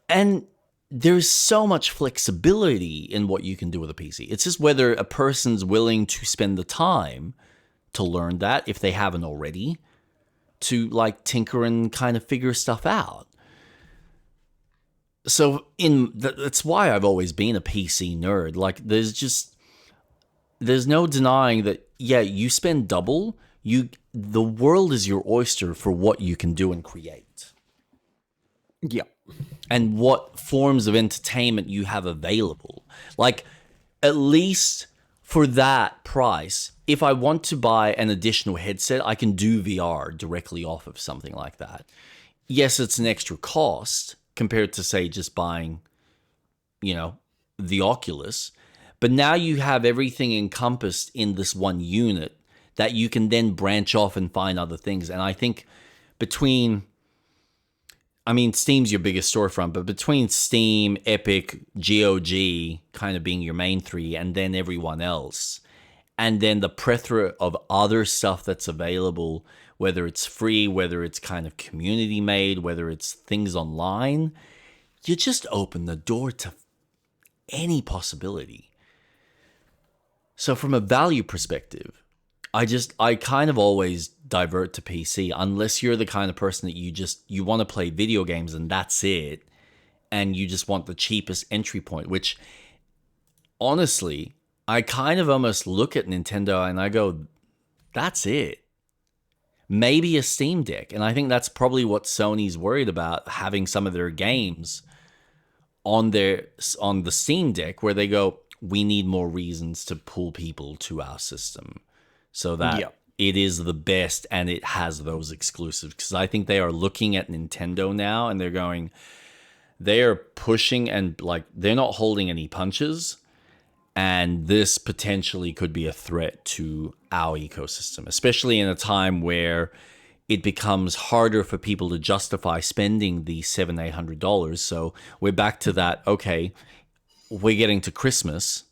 Speaker 1: And there's so much flexibility in what you can do with a PC. It's just whether a person's willing to spend the time to learn that, if they haven't already, to like tinker and kind of figure stuff out. So that's why I've always been a PC nerd. Like there's no denying that, yeah, you spend double, the world is your oyster for what you can do and create.
Speaker 2: Yeah.
Speaker 1: And what forms of entertainment you have available. Like, at least for that price, if I want to buy an additional headset, I can do VR directly off of something like that. Yes, it's an extra cost compared to, say, just buying, the Oculus. But now you have everything encompassed in this one unit that you can then branch off and find other things. And I think Steam's your biggest storefront, but between Steam, Epic, GOG kind of being your main three, and then everyone else, and then the plethora of other stuff that's available, whether it's free, whether it's kind of community made, whether it's things online, you just open the door to any possibility. So from a value perspective, I kind of always divert to PC unless you're the kind of person that you want to play video games and that's it, and you just want the cheapest entry point, which honestly, I kind of almost look at Nintendo and I go, that's it. Maybe a Steam Deck. And I think that's probably what Sony's worried about, having some of their games on the Steam Deck, where they go, we need more reasons to pull people to our system, so that it is the best and it has those exclusives. Because I think they are looking at Nintendo now and they are pushing and like they're not holding any punches. And this potentially could be a threat to our ecosystem, especially in a time where it becomes harder for people to justify spending the $700-800. So we're back to that. Okay, we're getting to Christmas.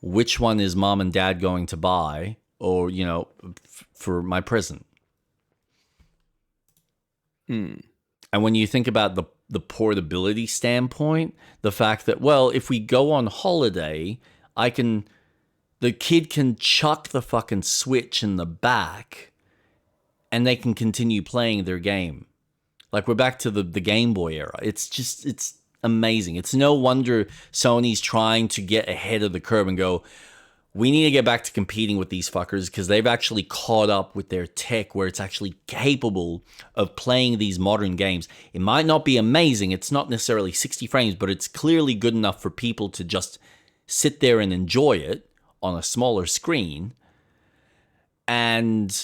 Speaker 1: Which one is mom and dad going to buy? Or, for my present. And when you think about the portability standpoint, the fact that, well, if we go on holiday, the kid can chuck the fucking Switch in the back and they can continue playing their game. Like, we're back to the Game Boy era. It's amazing. It's no wonder Sony's trying to get ahead of the curve and go, we need to get back to competing with these fuckers, because they've actually caught up with their tech where it's actually capable of playing these modern games. It might not be amazing. It's not necessarily 60 frames, but it's clearly good enough for people to just sit there and enjoy it on a smaller screen. And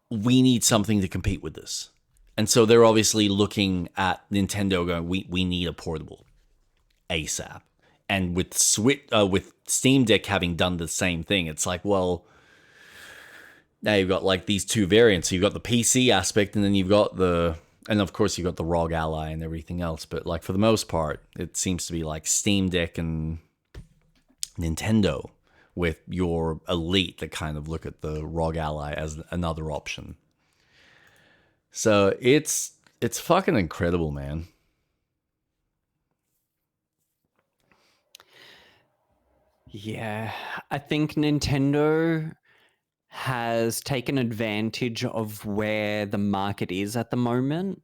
Speaker 1: we need something to compete with this. And so they're obviously looking at Nintendo going, we need a portable ASAP. And with Steam Deck having done the same thing, it's like, well, now you've got like these two variants. So you've got the PC aspect, and then and of course you've got the ROG Ally and everything else. But like for the most part, it seems to be like Steam Deck and Nintendo, with your Elite that kind of look at the ROG Ally as another option. So it's fucking incredible, man.
Speaker 2: Yeah, I think Nintendo has taken advantage of where the market is at the moment,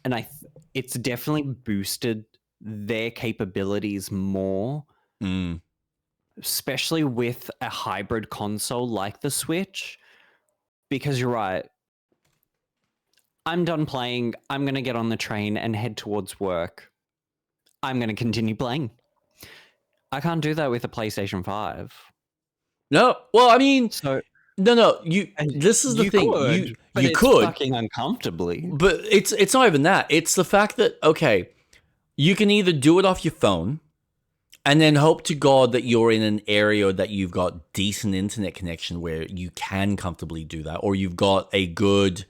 Speaker 2: and it's definitely boosted their capabilities more, especially with a hybrid console like the Switch. Because you're right, I'm done playing, I'm going to get on the train and head towards work. I'm going to continue playing. I can't do that with a PlayStation 5.
Speaker 1: No, well, I mean,
Speaker 2: so
Speaker 1: no. This is the thing. You could
Speaker 2: fucking uncomfortably,
Speaker 1: but it's not even that. It's the fact that, okay, you can either do it off your phone, and then hope to God that you're in an area that you've got decent internet connection where you can comfortably do that, or you've got a good,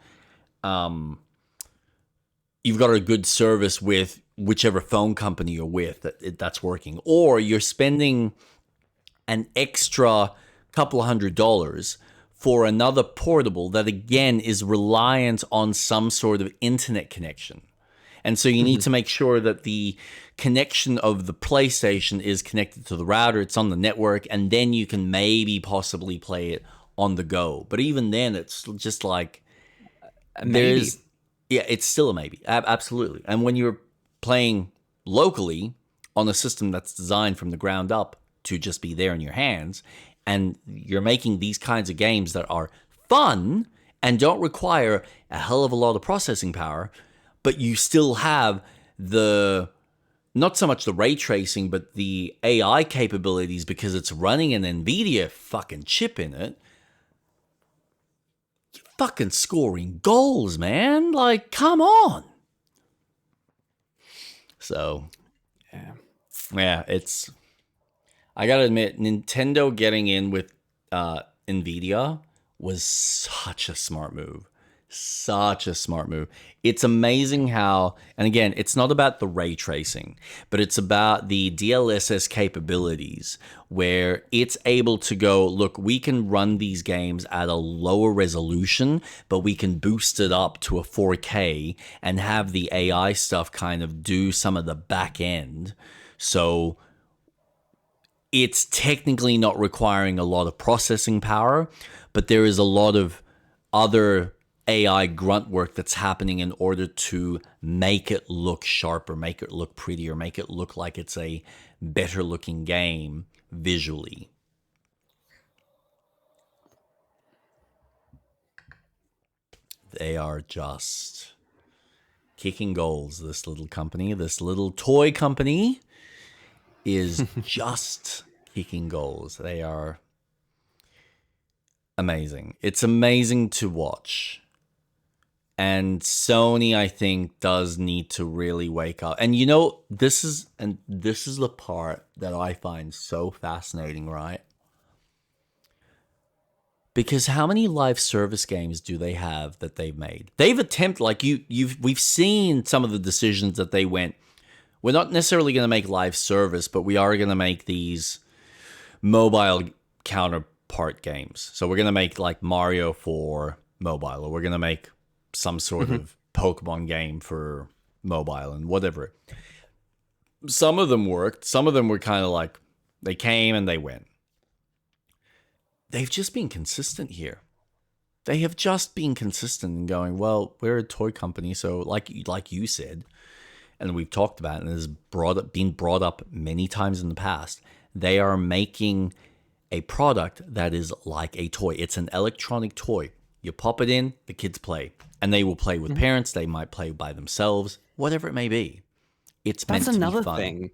Speaker 1: service with whichever phone company you're with that's working, or you're spending an extra couple $100 for another portable that again is reliant on some sort of internet connection. And so you need to make sure that the connection of the PlayStation is connected to the router, it's on the network, and then you can maybe possibly play it on the go. But even then, it's just like
Speaker 2: Maybe.
Speaker 1: it's still a maybe. Absolutely. And when you're playing locally on a system that's designed from the ground up to just be there in your hands, and you're making these kinds of games that are fun and don't require a hell of a lot of processing power, but you still have not so much the ray tracing, but the AI capabilities because it's running an NVIDIA fucking chip in it. You're fucking scoring goals, man. Like, come on. So, yeah, I gotta admit, Nintendo getting in with NVIDIA was such a smart move. Such a smart move. It's amazing how, and again, it's not about the ray tracing, but it's about the DLSS capabilities where it's able to go, look, we can run these games at a lower resolution, but we can boost it up to a 4K and have the AI stuff kind of do some of the back end. So it's technically not requiring a lot of processing power, but there is a lot of other AI grunt work that's happening in order to make it look sharper, make it look prettier, make it look like it's a better looking game visually. They are just kicking goals, this little company, this little toy company is just kicking goals. They are amazing. It's amazing to watch. And Sony, I think, does need to really wake up. And this is the part that I find so fascinating, right? Because how many live service games do they have that they've made? They've attempted, like we've seen some of the decisions that they went. We're not necessarily going to make live service, but we are going to make these mobile counterpart games. So we're going to make like Mario for mobile, or we're going to make some sort of Pokemon game for mobile and whatever. Some of them worked. Some of them were kind of like, they came and they went. They've just been consistent here. They have just been consistent in going, well, we're a toy company. So like you said, and we've talked about it, and has been brought up many times in the past, they are making a product that is like a toy. It's an electronic toy. You pop it in, the kids play. And they will play with parents. They might play by themselves. Whatever it may be. It's meant to be fun. That's another thing.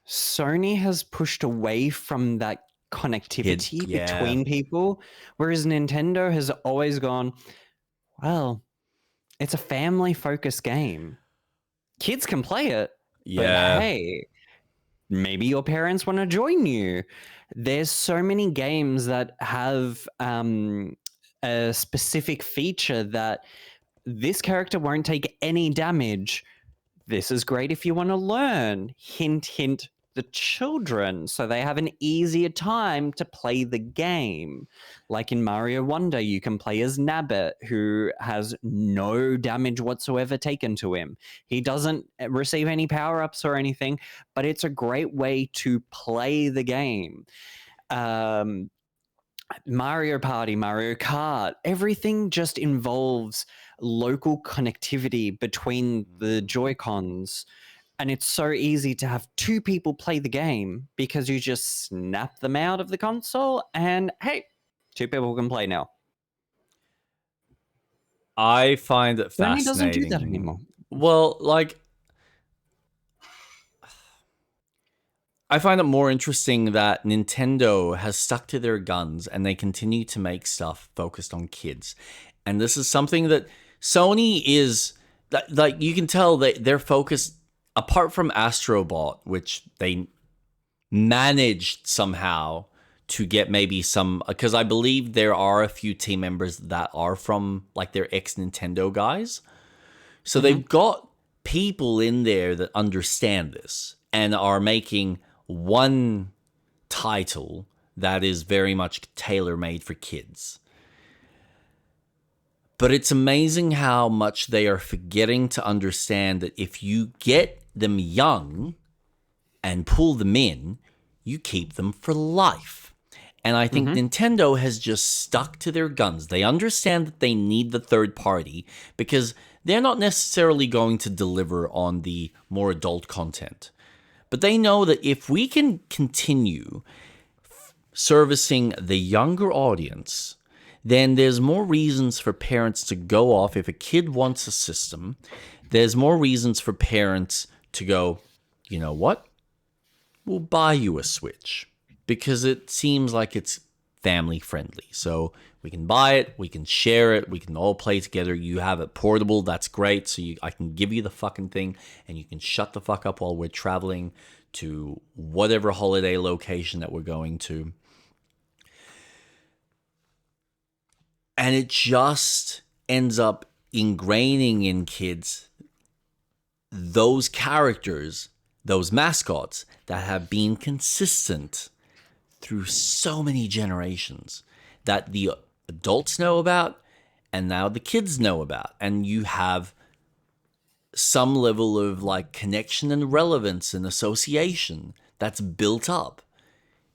Speaker 2: Sony has pushed away from that connectivity between people, whereas Nintendo has always gone, well, it's a family-focused game. Kids can play it, but hey, maybe your parents want to join you. There's so many games that have a specific feature that this character won't take any damage. This is great if you want to learn. Hint, hint, the children, so they have an easier time to play the game. Like in Mario Wonder, you can play as Nabbit, who has no damage whatsoever taken to him. He doesn't receive any power-ups or anything, but it's a great way to play the game. Mario Party, Mario Kart, everything just involves local connectivity between the Joy-Cons. And it's so easy to have two people play the game because you just snap them out of the console and, hey, two people can play now.
Speaker 1: I find it fascinating.
Speaker 2: Sony doesn't do that anymore.
Speaker 1: Well, like, I find it more interesting that Nintendo has stuck to their guns and they continue to make stuff focused on kids. And this is something that Sony is, like, you can tell that they're focused. Apart from Astrobot, which they managed somehow to get maybe some, because I believe there are a few team members that are from like their ex-Nintendo guys. So they've got people in there that understand this and are making one title that is very much tailor-made for kids. But it's amazing how much they are forgetting to understand that if you get them young and pull them in, you keep them for life. And I think Nintendo has just stuck to their guns. They understand that they need the third party because they're not necessarily going to deliver on the more adult content. But they know that if we can continue servicing the younger audience, then there's more reasons for parents to go off. If a kid wants a system, there's more reasons for parents to go, you know what? We'll buy you a Switch because it seems like it's family friendly. So we can buy it, we can share it, we can all play together. You have it portable, that's great. So I can give you the fucking thing and you can shut the fuck up while we're traveling to whatever holiday location that we're going to. And it just ends up ingraining in kids those characters, those mascots that have been consistent through so many generations that the adults know about and now the kids know about. And you have some level of like connection and relevance and association that's built up.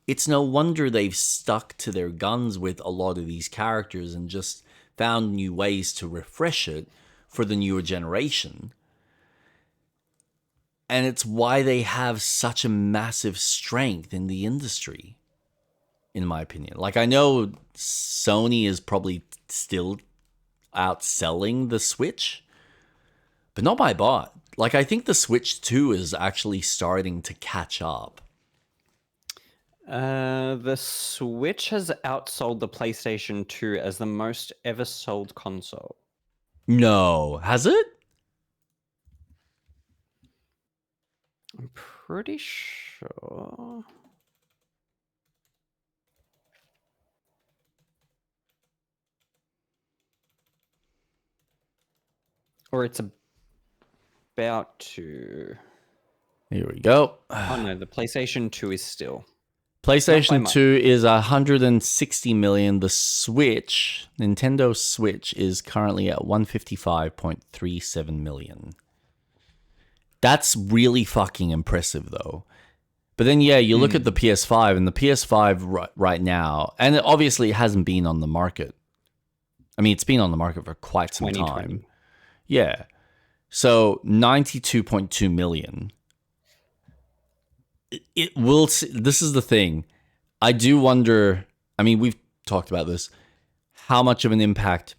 Speaker 1: It's no wonder they've stuck to their guns with a lot of these characters and just found new ways to refresh it for the newer generation. And it's why they have such a massive strength in the industry, in my opinion. Like, I know Sony is probably still outselling the Switch, but not by bot. Like, I think the Switch 2 is actually starting to catch up.
Speaker 2: The Switch has outsold the PlayStation 2 as the most ever sold console.
Speaker 1: No, has it?
Speaker 2: I'm pretty sure. Or it's about to.
Speaker 1: Here we go.
Speaker 2: Oh no, the PlayStation 2 is still.
Speaker 1: PlayStation 2 is 160 million. The Switch, Nintendo Switch, is currently at 155.37 million. That's really fucking impressive, though. But then, yeah, you look at the PS5, and the PS5 right now, and obviously it hasn't been on the market. I mean, it's been on the market for quite some time. Yeah. So 92.2 million. It will. This is the thing. I do wonder. I mean, we've talked about this. How much of an impact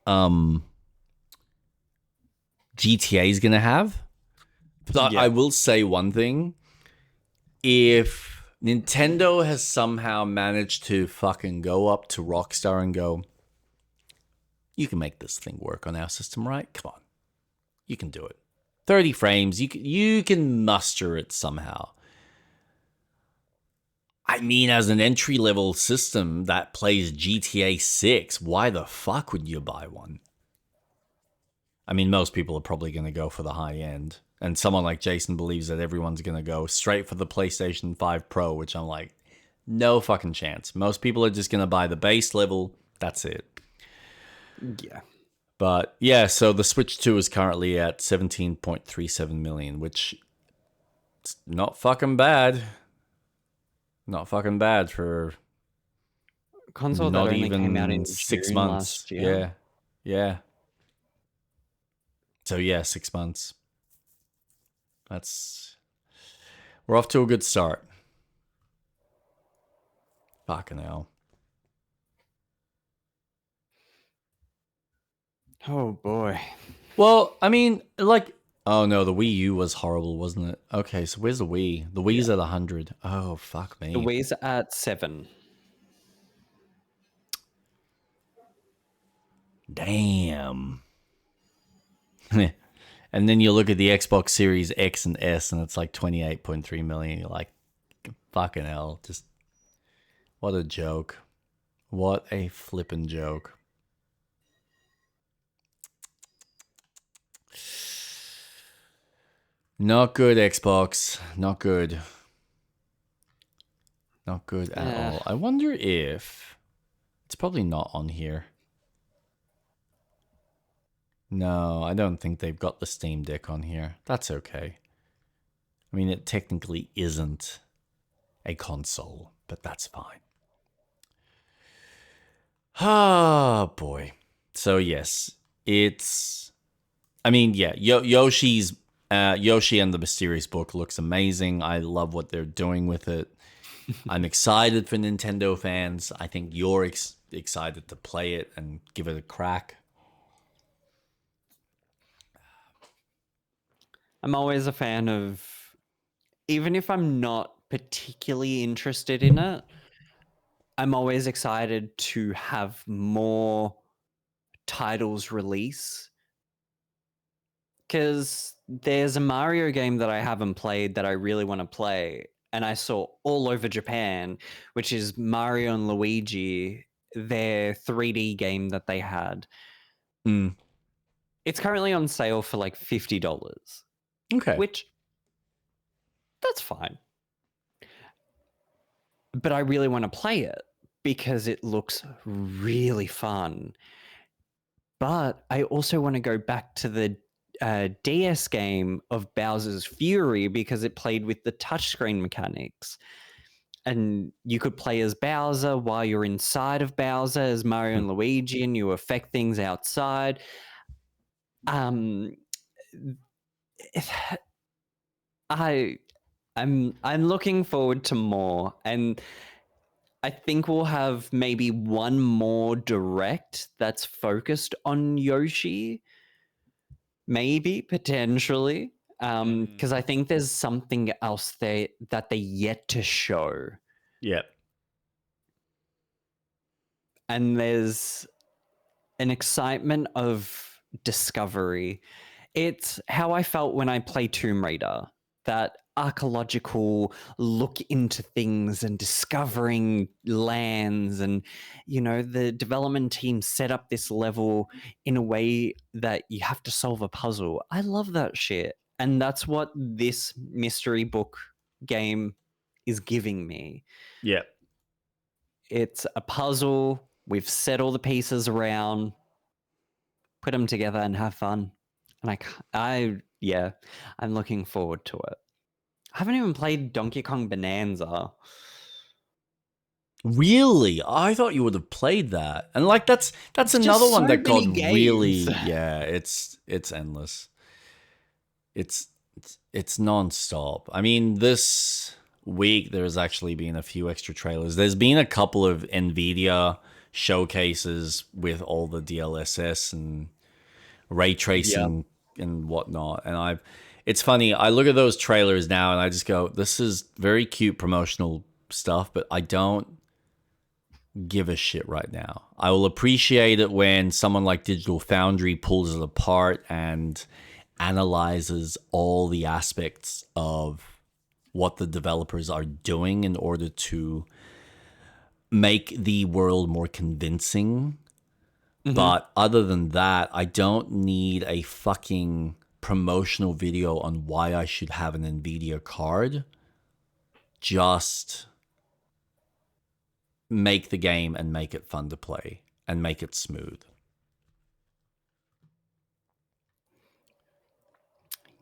Speaker 1: GTA is going to have? But I will say one thing. If Nintendo has somehow managed to fucking go up to Rockstar and go, you can make this thing work on our system, right? Come on. You can do it. 30 frames. You can muster it somehow. I mean, as an entry-level system that plays GTA 6, why the fuck would you buy one? I mean, most people are probably going to go for the high end. And someone like Jason believes that everyone's going to go straight for the PlayStation 5 Pro, which I'm like, no fucking chance. Most people are just going to buy the base level. That's it.
Speaker 2: Yeah.
Speaker 1: But yeah, so the Switch 2 is currently at 17.37 million, which is not fucking bad. Not fucking bad for
Speaker 2: console
Speaker 1: not
Speaker 2: that only
Speaker 1: even
Speaker 2: came out in
Speaker 1: 6
Speaker 2: June
Speaker 1: months.
Speaker 2: last year.
Speaker 1: Yeah. So yeah, 6 months. We're off to a good start. Fucking hell.
Speaker 2: Oh boy.
Speaker 1: Well, I mean, like, oh no, the Wii U was horrible, wasn't it? Okay, so where's the Wii? The Wii's at 100. Oh, fuck me.
Speaker 2: The Wii's at 7.
Speaker 1: Damn. And then you look at the Xbox Series X and S, and it's like 28.3 million. You're like, fucking hell. Just, what a joke. What a flippin' joke. Not good, Xbox. Not good. Not good at
Speaker 2: Eh,
Speaker 1: all. I wonder if it's probably not on here. No, I don't think they've got the Steam Deck on here. That's okay. I mean, it technically isn't a console, but that's fine. Ah, boy. So yes, it's. I mean, yeah, Yoshi's Yoshi and the Mysterious Book looks amazing. I love what they're doing with it. I'm excited for Nintendo fans. I think you're excited to play it and give it a crack.
Speaker 2: I'm always a fan of, even if I'm not particularly interested in it, I'm always excited to have more titles release. Because there's a Mario game that I haven't played that I really want to play, and I saw all over Japan, which is Mario and Luigi, their 3D game that they had.
Speaker 1: Mm.
Speaker 2: It's currently on sale for like $50,
Speaker 1: Okay.
Speaker 2: which that's fine. But I really want to play it because it looks really fun. But I also want to go back to the DS game of Bowser's Fury because it played with the touchscreen mechanics. And you could play as Bowser while you're inside of Bowser as Mario and Luigi, and you affect things outside. I'm looking forward to more, and I think we'll have maybe one more direct that's focused on Yoshi, maybe potentially, because I think there's something else that they yet to show.
Speaker 1: Yeah.
Speaker 2: And there's an excitement of discovery. It's how I felt when I play Tomb Raider, that archaeological look into things and discovering lands. And, you know, the development team set up this level in a way that you have to solve a puzzle. I love that shit. And that's what this mystery book game is giving me.
Speaker 1: Yeah.
Speaker 2: It's a puzzle. We've set all the pieces around, put them together, and have fun. And I'm looking forward to it. I haven't even played Donkey Kong Bonanza.
Speaker 1: Really? I thought you would have played that. And like that's
Speaker 2: It's
Speaker 1: another
Speaker 2: just
Speaker 1: one
Speaker 2: so
Speaker 1: that got
Speaker 2: many
Speaker 1: really
Speaker 2: games.
Speaker 1: yeah, it's endless. It's non-stop. I mean, this week there's actually been a few extra trailers. There's been a couple of Nvidia showcases with all the DLSS and ray
Speaker 2: Yep.
Speaker 1: tracing and whatnot. And it's funny, I look at those trailers now and I just go, this is very cute promotional stuff, but I don't give a shit right now. I will appreciate it when someone like Digital Foundry pulls it apart and analyzes all the aspects of what the developers are doing in order to make the world more convincing. But other than that, I don't need a fucking promotional video on why I should have an Nvidia card. Just make the game and make it fun to play and make it smooth.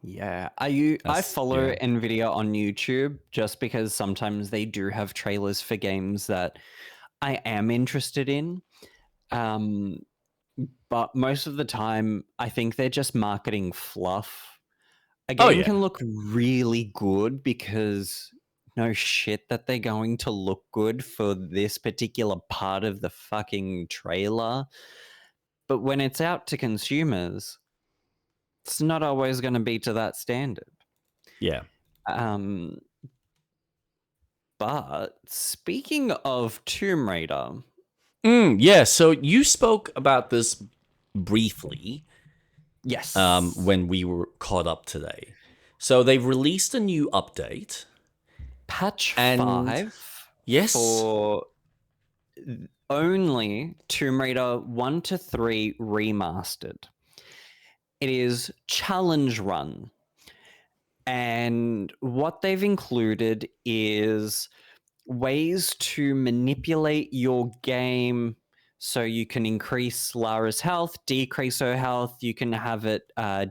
Speaker 2: Yeah. I
Speaker 1: That's
Speaker 2: follow
Speaker 1: yeah.
Speaker 2: Nvidia on YouTube just because sometimes they do have trailers for games that I am interested in. But most of the time, I think they're just marketing fluff. A
Speaker 1: Oh
Speaker 2: game
Speaker 1: yeah.
Speaker 2: can look really good because no shit that they're going to look good for this particular part of the fucking trailer. But when it's out to consumers, it's not always going to be to that standard.
Speaker 1: Yeah.
Speaker 2: Um, but speaking of Tomb Raider,
Speaker 1: Yeah, so you spoke about this briefly
Speaker 2: yes,
Speaker 1: when we were caught up today. So they've released a new update.
Speaker 2: patch
Speaker 1: And
Speaker 2: 5
Speaker 1: yes,
Speaker 2: for only Tomb Raider 1 to 3 remastered. It is challenge run. And what they've included is ways to manipulate your game so you can increase Lara's health, decrease her health. You can have it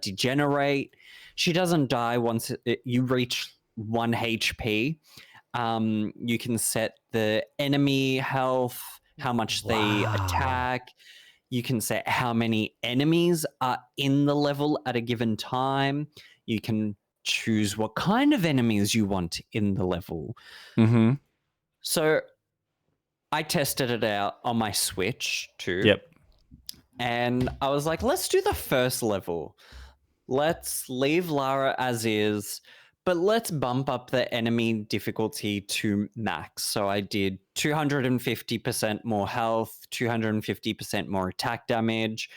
Speaker 2: degenerate. She doesn't die once you reach 1 HP. You can set the enemy health, how much they attack. You can set how many enemies are in the level at a given time. You can choose what kind of enemies you want in the level.
Speaker 1: Mm-hmm.
Speaker 2: So I tested it out on my Switch too.
Speaker 1: Yep.
Speaker 2: And I was like, let's do the first level. Let's leave Lara as is, but let's bump up the enemy difficulty to max. So I did 250% more health, 250% more attack damage.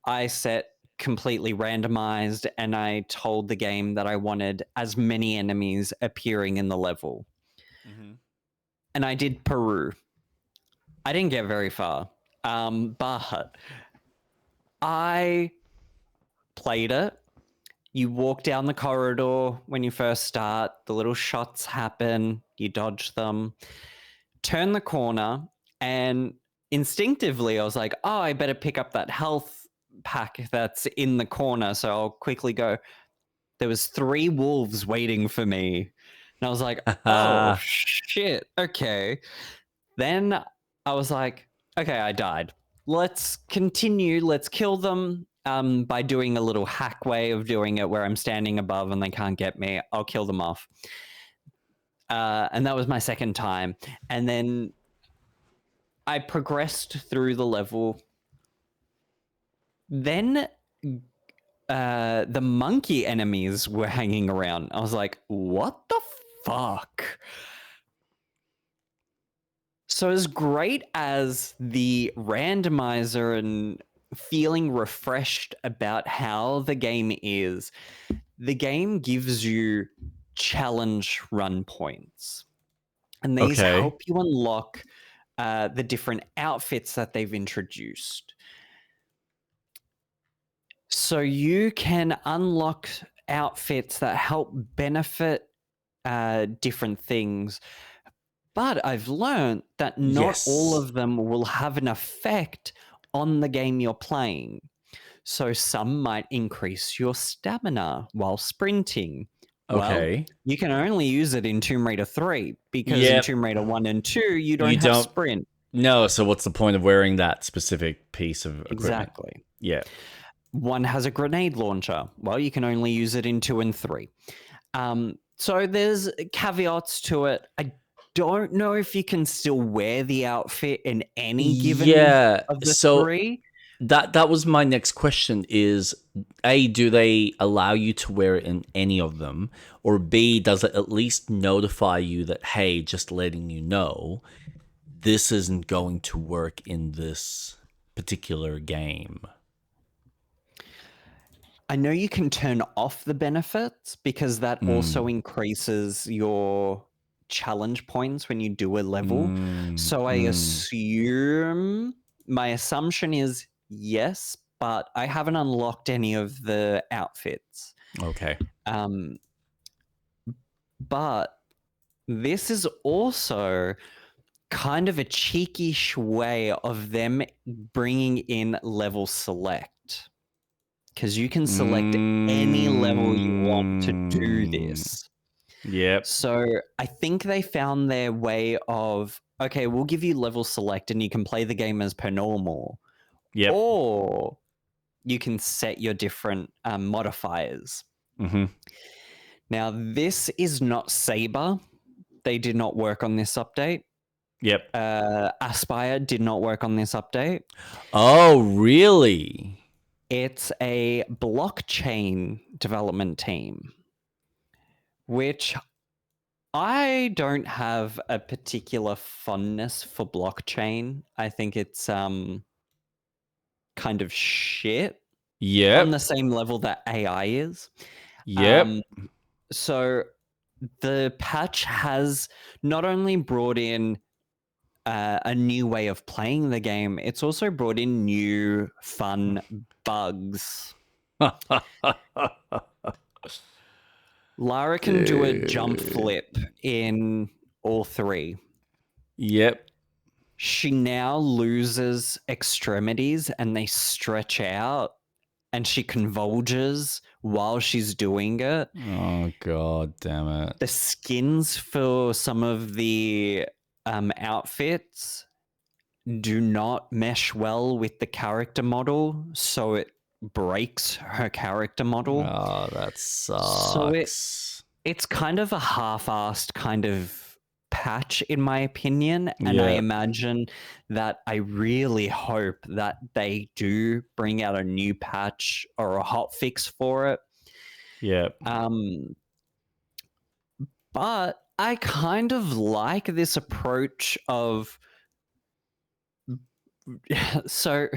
Speaker 2: I set completely randomized, and I told the game that I wanted as many enemies appearing in the level.
Speaker 1: Mm-hmm.
Speaker 2: And I did Peru. I didn't get very far, but I played it. You walk down the corridor when you first start, the little shots happen, you dodge them, turn the corner, and instinctively I was like, oh, I better pick up that health pack that's in the corner, so I'll quickly go. There was 3 wolves waiting for me. And I was like, oh, shit, okay. Then I was like, okay, I died. Let's continue. Let's kill them by doing a little hack way of doing it where I'm standing above and they can't get me. I'll kill them off. And that was my second time. And then I progressed through the level. Then the monkey enemies were hanging around. I was like, what the fuck? So as great as the randomizer and feeling refreshed about how the game is, the game gives you challenge run points. And these help you unlock the different outfits that they've introduced. So you can unlock outfits that help benefit different things. But I've learned that not all of them will have an effect on the game you're playing. So some might increase your stamina while sprinting.
Speaker 1: Okay.
Speaker 2: Well, you can only use it in Tomb Raider 3 because in Tomb Raider 1 and 2, you don't have sprint.
Speaker 1: No, so what's the point of wearing that specific piece of equipment?
Speaker 2: Exactly.
Speaker 1: Yeah.
Speaker 2: 1 has a grenade launcher. Well, you can only use it in 2 and 3. So there's caveats to it. I don't know if you can still wear the outfit in any given of the 3.
Speaker 1: That was my next question is, A, do they allow you to wear it in any of them? Or B, does it at least notify you that, hey, just letting you know, this isn't going to work in this particular game?
Speaker 2: I know you can turn off the benefits because that also increases your challenge points when you do a level. So I assume, my assumption is yes, but I haven't unlocked any of the outfits.
Speaker 1: Okay.
Speaker 2: But this is also kind of a cheeky-ish way of them bringing in level select. Because you can select any level you want to do this.
Speaker 1: Yep.
Speaker 2: So I think they found their way of, okay, we'll give you level select and you can play the game as per normal.
Speaker 1: Yep.
Speaker 2: Or you can set your different modifiers.
Speaker 1: Mm-hmm.
Speaker 2: Now, this is not Saber. They did not work on this update.
Speaker 1: Yep.
Speaker 2: Aspire did not work on this update.
Speaker 1: Oh, really?
Speaker 2: It's a blockchain development team, which I don't have a particular fondness for blockchain. I think it's kind of shit.
Speaker 1: Yep.
Speaker 2: On the same level that AI is.
Speaker 1: Yep.
Speaker 2: So the patch has not only brought in a new way of playing the game, it's also brought in new fun bugs. Lara can do a jump flip in all three.
Speaker 1: Yep.
Speaker 2: She now loses extremities and they stretch out and she convulges while she's doing it.
Speaker 1: Oh, God damn it.
Speaker 2: The skins for some of the outfits do not mesh well with the character model, so it breaks her character model.
Speaker 1: Oh, that
Speaker 2: So
Speaker 1: sucks.
Speaker 2: it's kind of a half-assed kind of patch, in my opinion, and I imagine that I really hope that they do bring out a new patch or a hot fix for it.
Speaker 1: Yep.
Speaker 2: But I kind of like this approach of so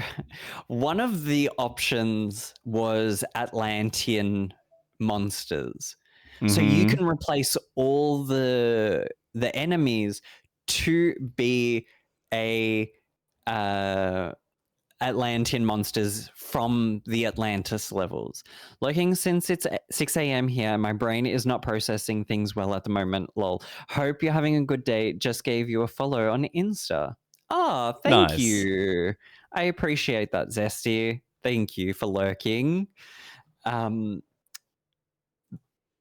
Speaker 2: one of the options was Atlantean monsters. So you can replace all the enemies to be a Atlantean monsters from the Atlantis levels. Looking since it's 6 a.m. here, my brain is not processing things well at the moment. Lol. Hope you're having a good day. Just gave you a follow on Insta. Oh, thank
Speaker 1: Nice.
Speaker 2: you. I appreciate that, Zesty. Thank you for lurking.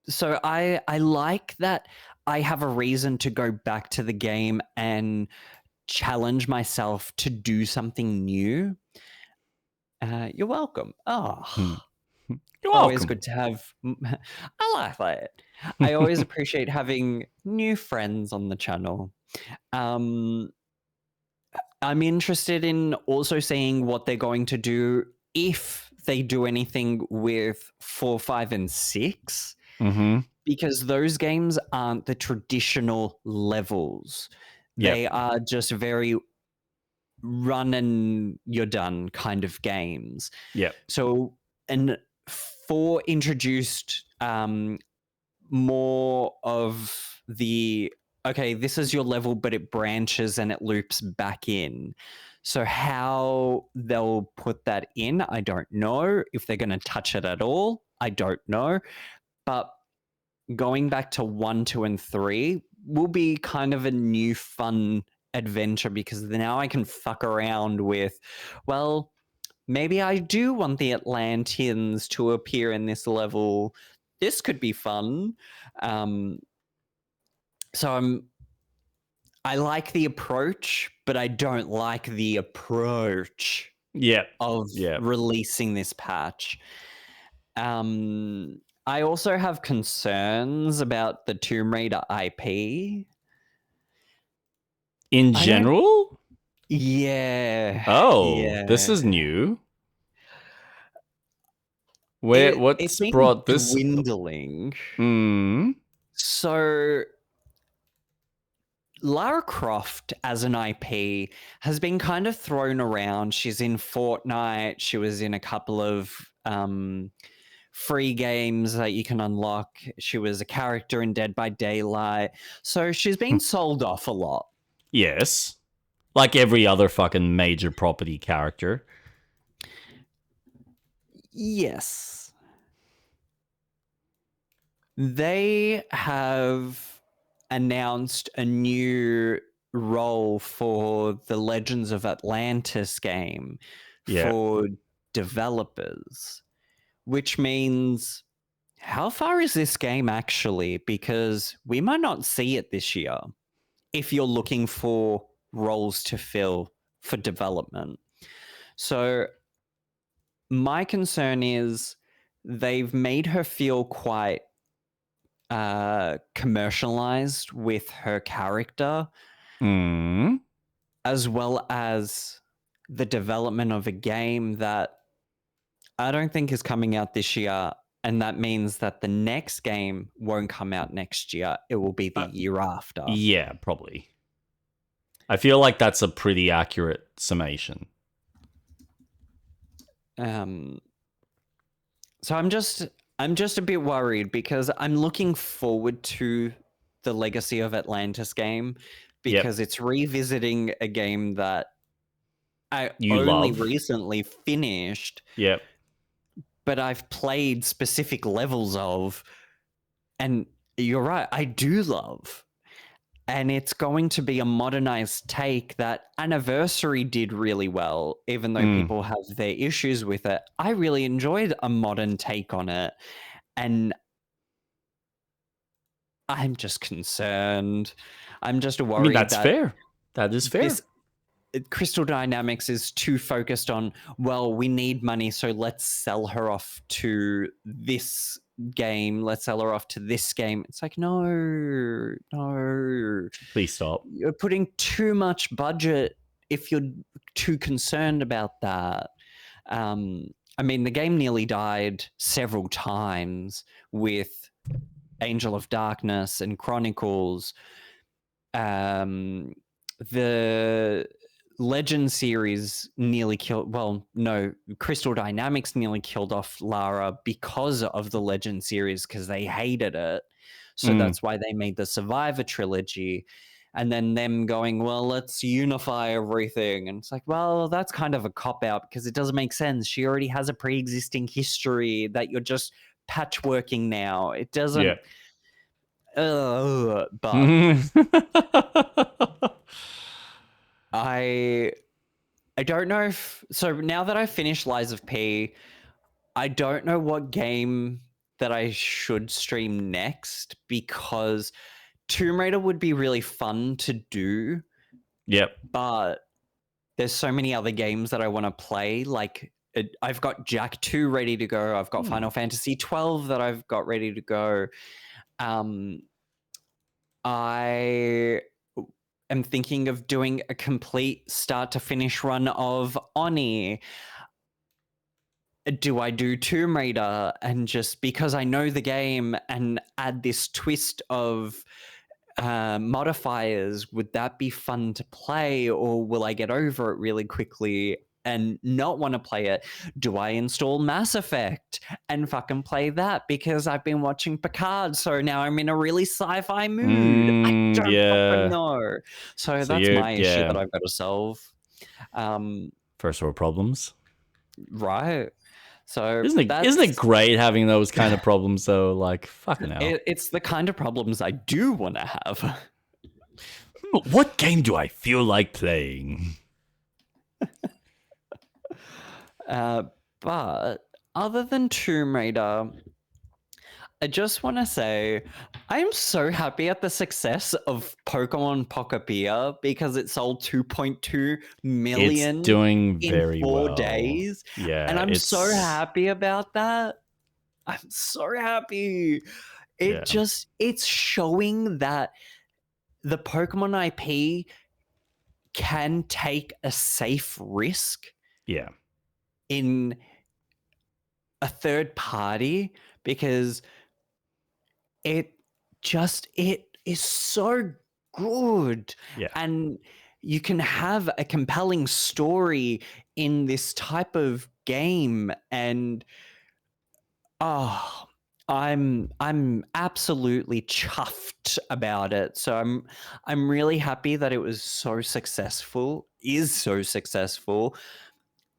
Speaker 2: So I like that I have a reason to go back to the game and challenge myself to do something new. You're welcome. Oh,
Speaker 1: You're
Speaker 2: always
Speaker 1: welcome.
Speaker 2: good to have. I like that. I always appreciate having new friends on the channel. I'm interested in also seeing what they're going to do if they do anything with 4, 5, and 6. Because those games aren't the traditional levels.
Speaker 1: Yep.
Speaker 2: They are just very run and you're done kind of games.
Speaker 1: Yep.
Speaker 2: So, and 4 introduced more of the, okay, this is your level, but it branches and it loops back in. So how they'll put that in, I don't know. If they're going to touch it at all, I don't know. But going back to 1, 2, and 3 will be kind of a new fun adventure because now I can fuck around with, well, maybe I do want the Atlanteans to appear in this level. This could be fun. So I like the approach, but I don't like the approach of releasing this patch. I also have concerns about the Tomb Raider IP.
Speaker 1: In general?
Speaker 2: Yeah.
Speaker 1: Oh,
Speaker 2: yeah.
Speaker 1: this is new. What's brought this
Speaker 2: dwindling? So Lara Croft as an IP has been kind of thrown around. She's in Fortnite. She was in a couple of free games that you can unlock. She was a character in Dead by Daylight. So she's been sold off a lot.
Speaker 1: Yes. Like every other fucking major property character.
Speaker 2: Yes. They have announced a new role for the Legends of Atlantis game for developers, which means how far is this game actually? Because we might not see it this year if you're looking for roles to fill for development. So my concern is they've made her feel quite commercialized with her character, as well as the development of a game that I don't think is coming out this year. And that means that the next game won't come out next year. It will be the year after.
Speaker 1: Yeah, probably. I feel like that's a pretty accurate summation.
Speaker 2: So I'm just a bit worried because I'm looking forward to the Legacy of Atlantis game because it's revisiting a game that I only recently finished.
Speaker 1: Yep.
Speaker 2: But I've played specific levels of, and you're right, I do love. and it's going to be a modernized take that Anniversary did really well, even though people have their issues with it. I really enjoyed a modern take on it, and I'm just concerned. I'm just worried
Speaker 1: I mean, that's
Speaker 2: that
Speaker 1: fair. That is fair.
Speaker 2: Crystal Dynamics is too focused on, well, we need money, so let's sell her off to this game. Let's sell her off to this game. It's like, no.
Speaker 1: Please stop.
Speaker 2: You're putting too much budget if you're too concerned about that. I mean, the game nearly died several times with Angel of Darkness and Chronicles. The Legend series nearly killed, well, no, Crystal Dynamics nearly killed off Lara because of the Legend series, because they hated it. So that's why they made the Survivor trilogy. And then them going, well, let's unify everything. And it's like, well, that's kind of a cop-out because it doesn't make sense. She already has a pre-existing history that you're just patchworking now. It doesn't...
Speaker 1: Yeah.
Speaker 2: But I don't know if... So now that I finished Lies of P, I don't know what game that I should stream next, because Tomb Raider would be really fun to do.
Speaker 1: Yep.
Speaker 2: But there's so many other games that I want to play. Like, I've got Jack 2 ready to go. I've got Final Fantasy 12 that I've got ready to go. I am thinking of doing a complete start to finish run of Oni. Do I do Tomb Raider and just because I know the game and add this twist of modifiers, would that be fun to play, or will I get over it really quickly and not want to play it? Do I install Mass Effect and fucking play that because I've been watching Picard, so now I'm in a really sci-fi mood? I don't fucking know. So that's my issue that I've got to solve.
Speaker 1: First world problems.
Speaker 2: Right. So
Speaker 1: isn't it great having those kind of problems though? Like, fucking hell.
Speaker 2: It's the kind of problems I do want to have.
Speaker 1: What game do I feel like playing?
Speaker 2: But other than Tomb Raider, I just want to say I'm so happy at the success of Pokemon Pocopier because it sold 2.2 million.
Speaker 1: It's doing very
Speaker 2: in 4
Speaker 1: well.
Speaker 2: days.
Speaker 1: Yeah.
Speaker 2: And I'm so happy about that. I'm so happy. It's showing that the Pokemon IP can take a safe risk.
Speaker 1: Yeah.
Speaker 2: In a third party, because it is so good.
Speaker 1: Yeah.
Speaker 2: And you can have a compelling story in this type of game, and I'm absolutely chuffed about it. So I'm really happy that it was so successful,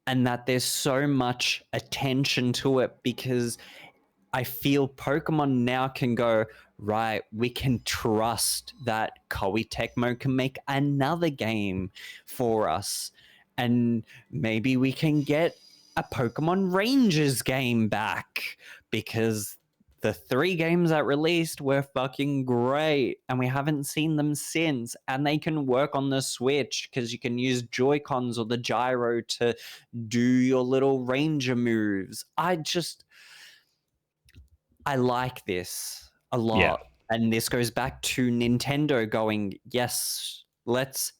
Speaker 2: and that there's so much attention to it, because I feel Pokemon now can go, right, we can trust that Koei Tecmo can make another game for us. And maybe we can get a Pokemon Rangers game back, because the 3 games that released were fucking great and we haven't seen them since. And they can work on the Switch because you can use Joy-Cons or the gyro to do your little ranger moves. I like this a lot.
Speaker 1: Yeah.
Speaker 2: And this goes back to Nintendo going, yes, let's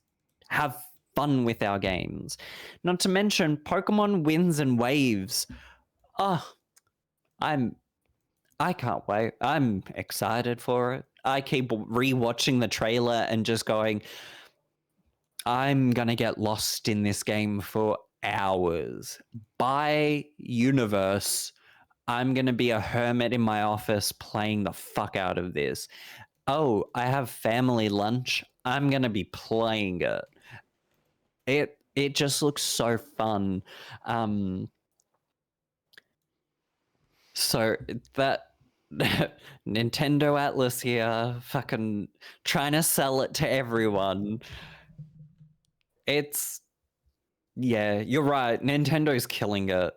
Speaker 2: have fun with our games. Not to mention Pokemon Winds and Waves. I can't wait. I'm excited for it. I keep rewatching the trailer and just going, I'm going to get lost in this game for hours. By universe, I'm going to be a hermit in my office playing the fuck out of this. Oh, I have family lunch. I'm going to be playing it. It just looks so fun. So Nintendo Atlas here, fucking trying to sell it to everyone. It's yeah, you're right. Nintendo's killing it,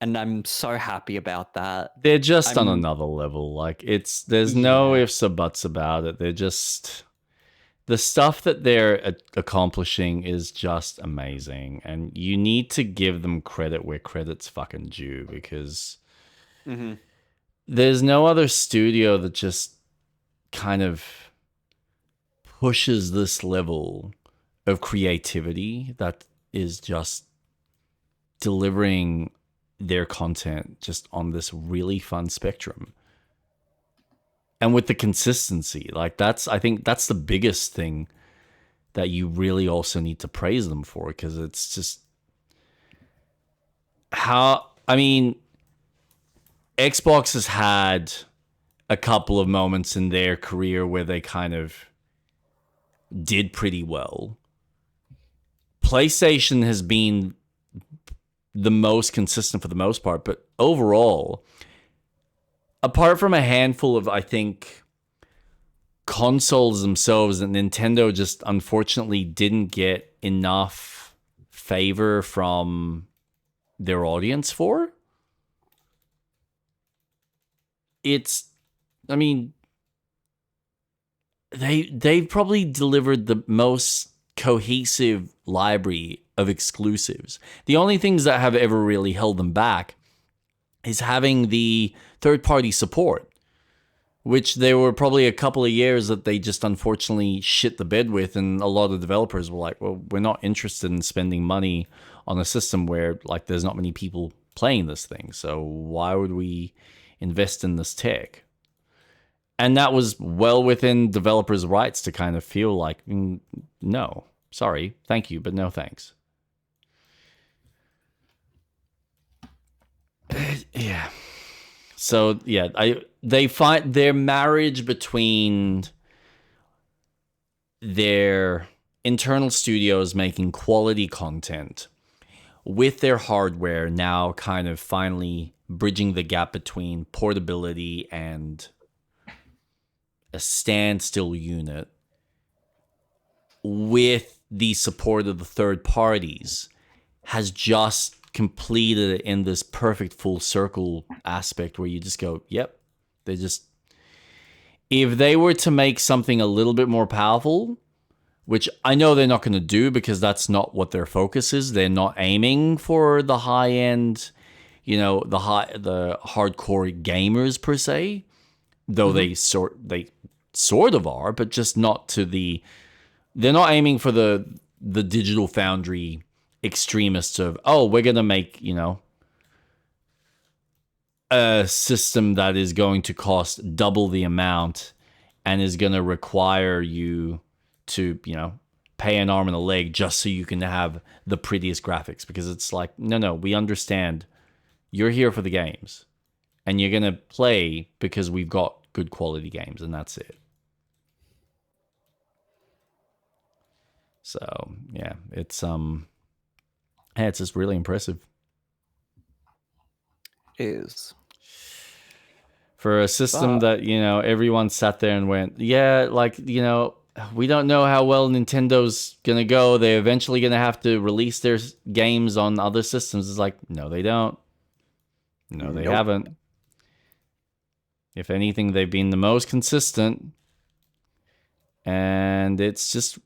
Speaker 2: and I'm so happy about that.
Speaker 1: They're just on
Speaker 2: I'm
Speaker 1: another level. Like there's no
Speaker 2: yeah.
Speaker 1: ifs or buts about it. They're just the stuff that they're accomplishing is just amazing, and you need to give them credit where credit's fucking due because
Speaker 2: Mm-hmm.
Speaker 1: there's no other studio that just kind of pushes this level of creativity that is just delivering their content just on this really fun spectrum. And with the consistency, like I think that's the biggest thing that you really also need to praise them for, because it's just I mean, Xbox has had a couple of moments in their career where they kind of did pretty well. PlayStation has been the most consistent for the most part, but overall, apart from a handful of, I think, consoles themselves that Nintendo just unfortunately didn't get enough favor from their audience for, I mean, they've probably delivered the most cohesive library of exclusives. The only things that have ever really held them back is having the third-party support, which there were probably a couple of years that they just unfortunately shit the bed with, and a lot of developers were like, well, we're not interested in spending money on a system where like there's not many people playing this thing, so why would we invest in this tech? And that was well within developers' rights to kind of feel like, no, sorry, thank you, but no thanks. Yeah. So yeah, they find their marriage between their internal studios making quality content with their hardware now kind of finally bridging the gap between portability and a standstill unit with the support of the third parties has just completed it in this perfect full circle aspect where you just go, yep, they just, if they were to make something a little bit more powerful, which I know they're not going to do because that's not what their focus is. They're not aiming for the high end, the hardcore gamers per se, though they sort of are, but just not to the. They're not aiming for the Digital Foundry extremists of, oh, we're gonna make a system that is going to cost double the amount and is gonna require you to pay an arm and a leg just so you can have the prettiest graphics, because it's like, no, we understand you're here for the games and you're gonna play because we've got good quality games, and that's it. So yeah, it's just really impressive.
Speaker 2: It is.
Speaker 1: For a system that, everyone sat there and went, yeah, like, we don't know how well Nintendo's gonna go. They're eventually gonna have to release their games on other systems. It's like, no, they don't. No, they haven't. If anything, they've been the most consistent, and it's just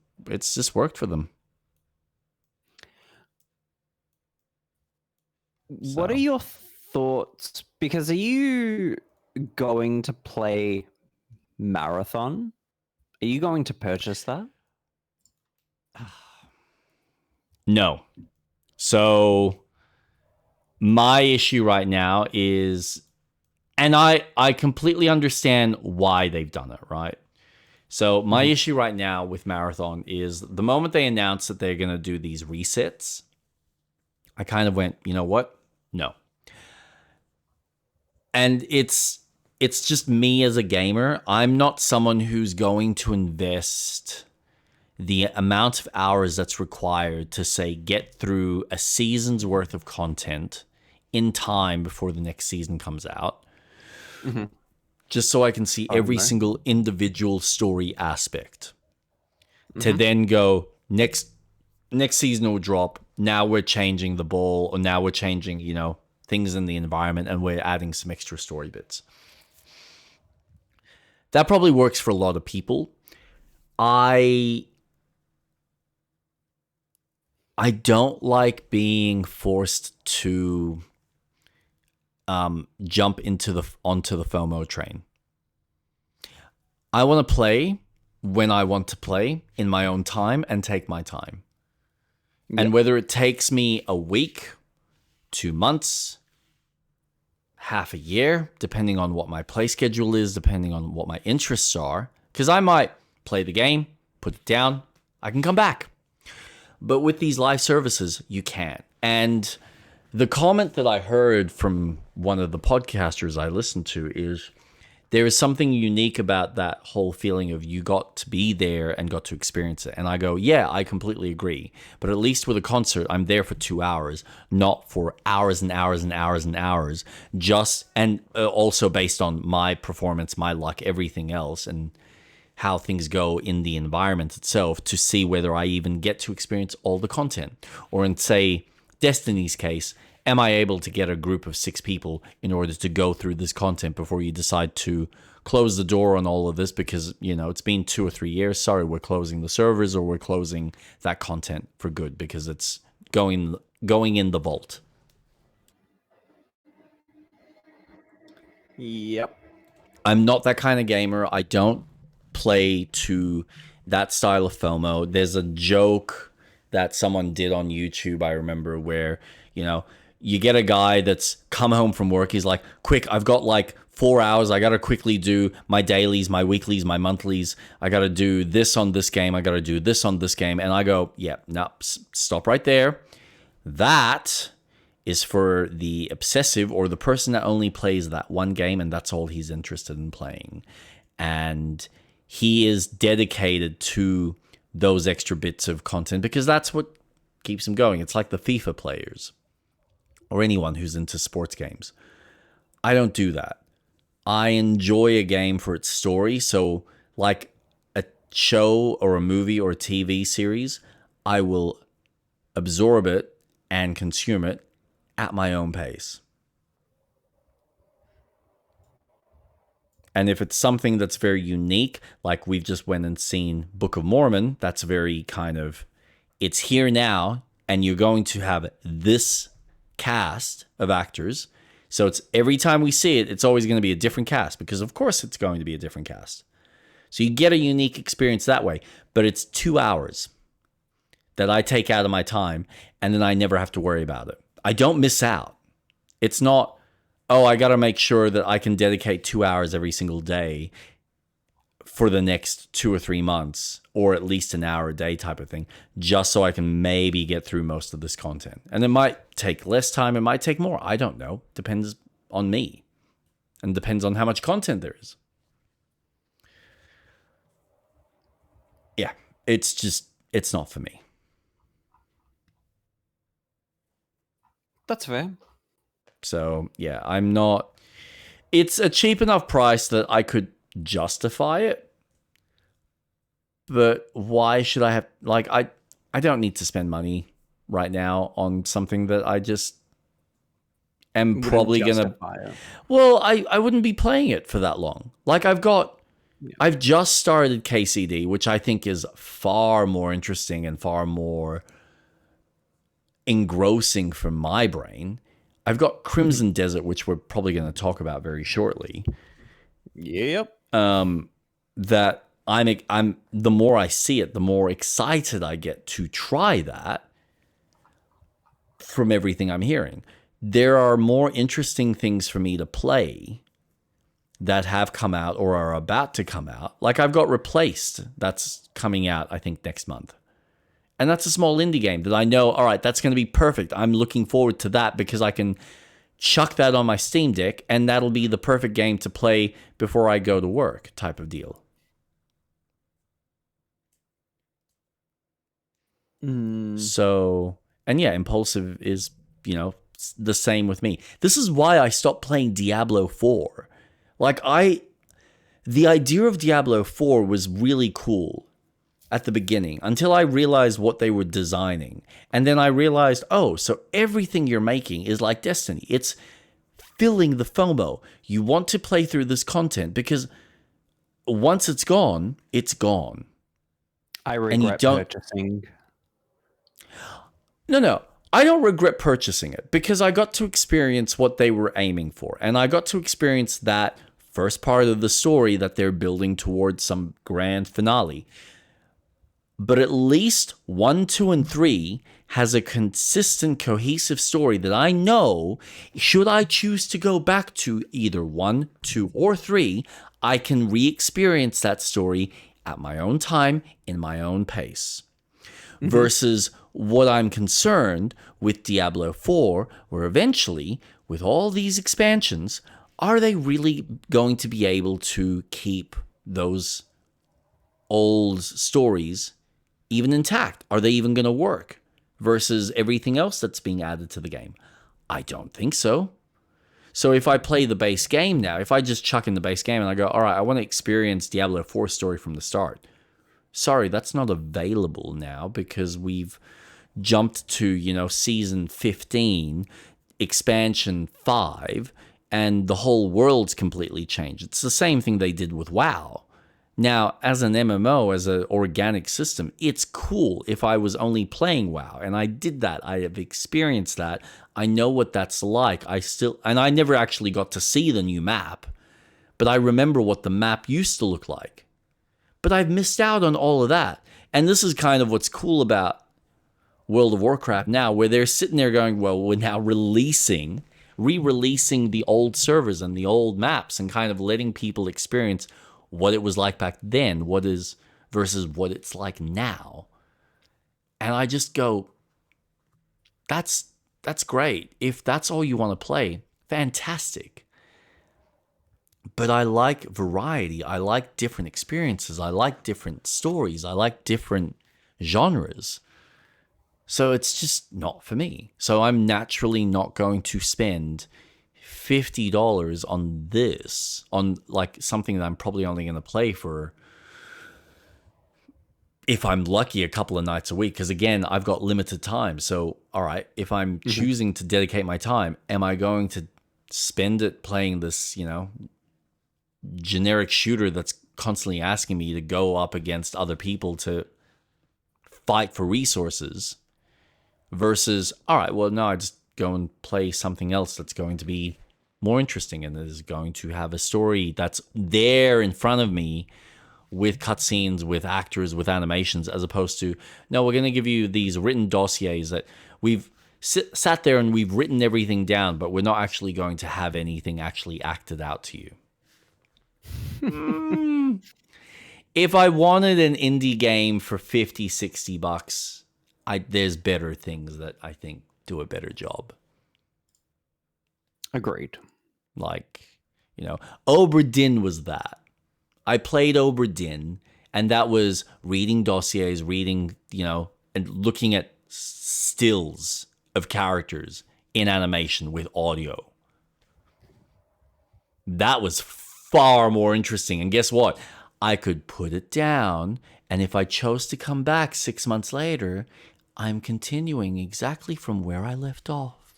Speaker 1: worked for them.
Speaker 2: What are your thoughts? Because are you going to play Marathon? Are you going to purchase that?
Speaker 1: No. So my issue right now is, and I completely understand why they've done it, right? So my issue right now with Marathon is the moment they announced that they're going to do these resets, I kind of went, you know what? No. And it's just me as a gamer. I'm not someone who's going to invest the amount of hours that's required to, say, get through a season's worth of content in time before the next season comes out. just so I can see every single individual story aspect. To then go, next season will drop. Now we're changing the ball, or now we're changing, things in the environment, and we're adding some extra story bits. That probably works for a lot of people. I don't like being forced to jump onto the FOMO train. I want to play when I want to play in my own time and take my time. Yep. And whether it takes me a week, 2 months, half a year, depending on what my play schedule is, depending on what my interests are, because I might play the game, put it down, I can come back. But with these live services, you can't. And the comment that I heard from one of the podcasters I listened to is, there is something unique about that whole feeling of you got to be there and got to experience it. And I go, yeah, I completely agree. But at least with a concert, I'm there for 2 hours, not for hours and hours and hours and hours. Also based on my performance, my luck, everything else, and how things go in the environment itself, to see whether I even get to experience all the content. Or in, say, Destiny's case, am I able to get a group of 6 people in order to go through this content before you decide to close the door on all of this because, it's been 2 or 3 years. Sorry, we're closing the servers, or we're closing that content for good because it's going in the vault.
Speaker 2: Yep.
Speaker 1: I'm not that kind of gamer. I don't play to that style of FOMO. There's a joke that someone did on YouTube, I remember, where, you get a guy that's come home from work. He's like, quick, I've got like 4 hours. I got to quickly do my dailies, my weeklies, my monthlies. I got to do this on this game. I got to do this on this game. And I go, yeah, no, stop right there. That is for the obsessive, or the person that only plays that one game and that's all he's interested in playing. And he is dedicated to those extra bits of content because that's what keeps him going. It's like the FIFA players, or anyone who's into sports games. I don't do that. I enjoy a game for its story. So like a show or a movie or a TV series, I will absorb it and consume it at my own pace. And if it's something that's very unique, like we've just went and seen Book of Mormon, that's very kind of, it's here now, and you're going to have this cast of actors. So it's every time we see it, it's always going to be a different cast, because of course it's going to be a different cast. So you get a unique experience that way, but it's 2 hours that I take out of my time, and then I never have to worry about it. I don't miss out. It's not, oh, I got to make sure that I can dedicate 2 hours every single day for the next 2 or 3 months, or at least an hour a day type of thing, just so I can maybe get through most of this content. And it might take less time, it might take more. I don't know. Depends on me. And depends on how much content there is. Yeah, it's not for me.
Speaker 2: That's fair.
Speaker 1: So, yeah, I'm not... It's a cheap enough price that I could justify it. But why should I have... Like, I don't need to spend money right now on something that I just am probably going to... Well, I wouldn't be playing it for that long. Like, I've just started KCD, which I think is far more interesting and far more engrossing for my brain. I've got Crimson Desert, which we're probably going to talk about very shortly.
Speaker 2: Yep.
Speaker 1: That I'm the more I see it, the more excited I get to try that from everything I'm hearing. There are more interesting things for me to play that have come out or are about to come out. Like I've got Replaced, that's coming out, I think, next month. And that's a small indie game that I know, all right, that's going to be perfect. I'm looking forward to that because I can chuck that on my Steam Deck and that'll be the perfect game to play before I go to work type of deal. So, and yeah, Impulsive is, the same with me. This is why I stopped playing Diablo 4. Like, I the idea of Diablo 4 was really cool at the beginning until I realized what they were designing. And then I realized, oh, so everything you're making is like Destiny. It's filling the FOMO. You want to play through this content because once it's gone, it's gone.
Speaker 2: I
Speaker 1: And you
Speaker 2: regret
Speaker 1: don't.
Speaker 2: purchasing.
Speaker 1: No. I don't regret purchasing it because I got to experience what they were aiming for. And I got to experience that first part of the story that they're building towards some grand finale. But at least 1, 2, and 3 has a consistent, cohesive story that I know, should I choose to go back to either 1, 2, or 3, I can re-experience that story at my own time, in my own pace. Versus what I'm concerned with Diablo 4, where eventually, with all these expansions, are they really going to be able to keep those old stories even intact? Are they even going to work? Versus everything else that's being added to the game? I don't think so. So if I play the base game now, if I just chuck in the base game and I go, all right, I want to experience Diablo 4 story from the start. Sorry, that's not available now because we've jumped to, season 15, expansion 5, and the whole world's completely changed. It's the same thing they did with WoW. Now, as an MMO, as an organic system, it's cool if I was only playing WoW, and I did that. I have experienced that. I know what that's like. And I never actually got to see the new map, but I remember what the map used to look like. But I've missed out on all of that. And this is kind of what's cool about World of Warcraft now, where they're sitting there going, well, we're now re-releasing the old servers and the old maps and kind of letting people experience what it was like back then, versus what it's like now. And I just go, that's great. If that's all you want to play, fantastic. But I like variety. I like different experiences. I like different stories. I like different genres. So it's just not for me. So I'm naturally not going to spend $50 on this, on like something that I'm probably only going to play for, if I'm lucky, a couple of nights a week. Because again, I've got limited time. So, all right, if I'm choosing to dedicate my time, am I going to spend it playing this, generic shooter that's constantly asking me to go up against other people to fight for resources, versus, all right, well, no, I just go and play something else that's going to be more interesting and is going to have a story that's there in front of me with cutscenes, with actors, with animations, as opposed to, no, we're going to give you these written dossiers that we've sat there and we've written everything down, but we're not actually going to have anything actually acted out to you. If I wanted an indie game for $50, $60, there's better things that I think do a better job.
Speaker 2: Agreed.
Speaker 1: Like, Obra Dinn was that. I played Obra Dinn, and that was reading dossiers, reading, and looking at stills of characters in animation with audio. That was far more interesting. And guess what? I could put it down, and if I chose to come back 6 months later, I'm continuing exactly from where I left off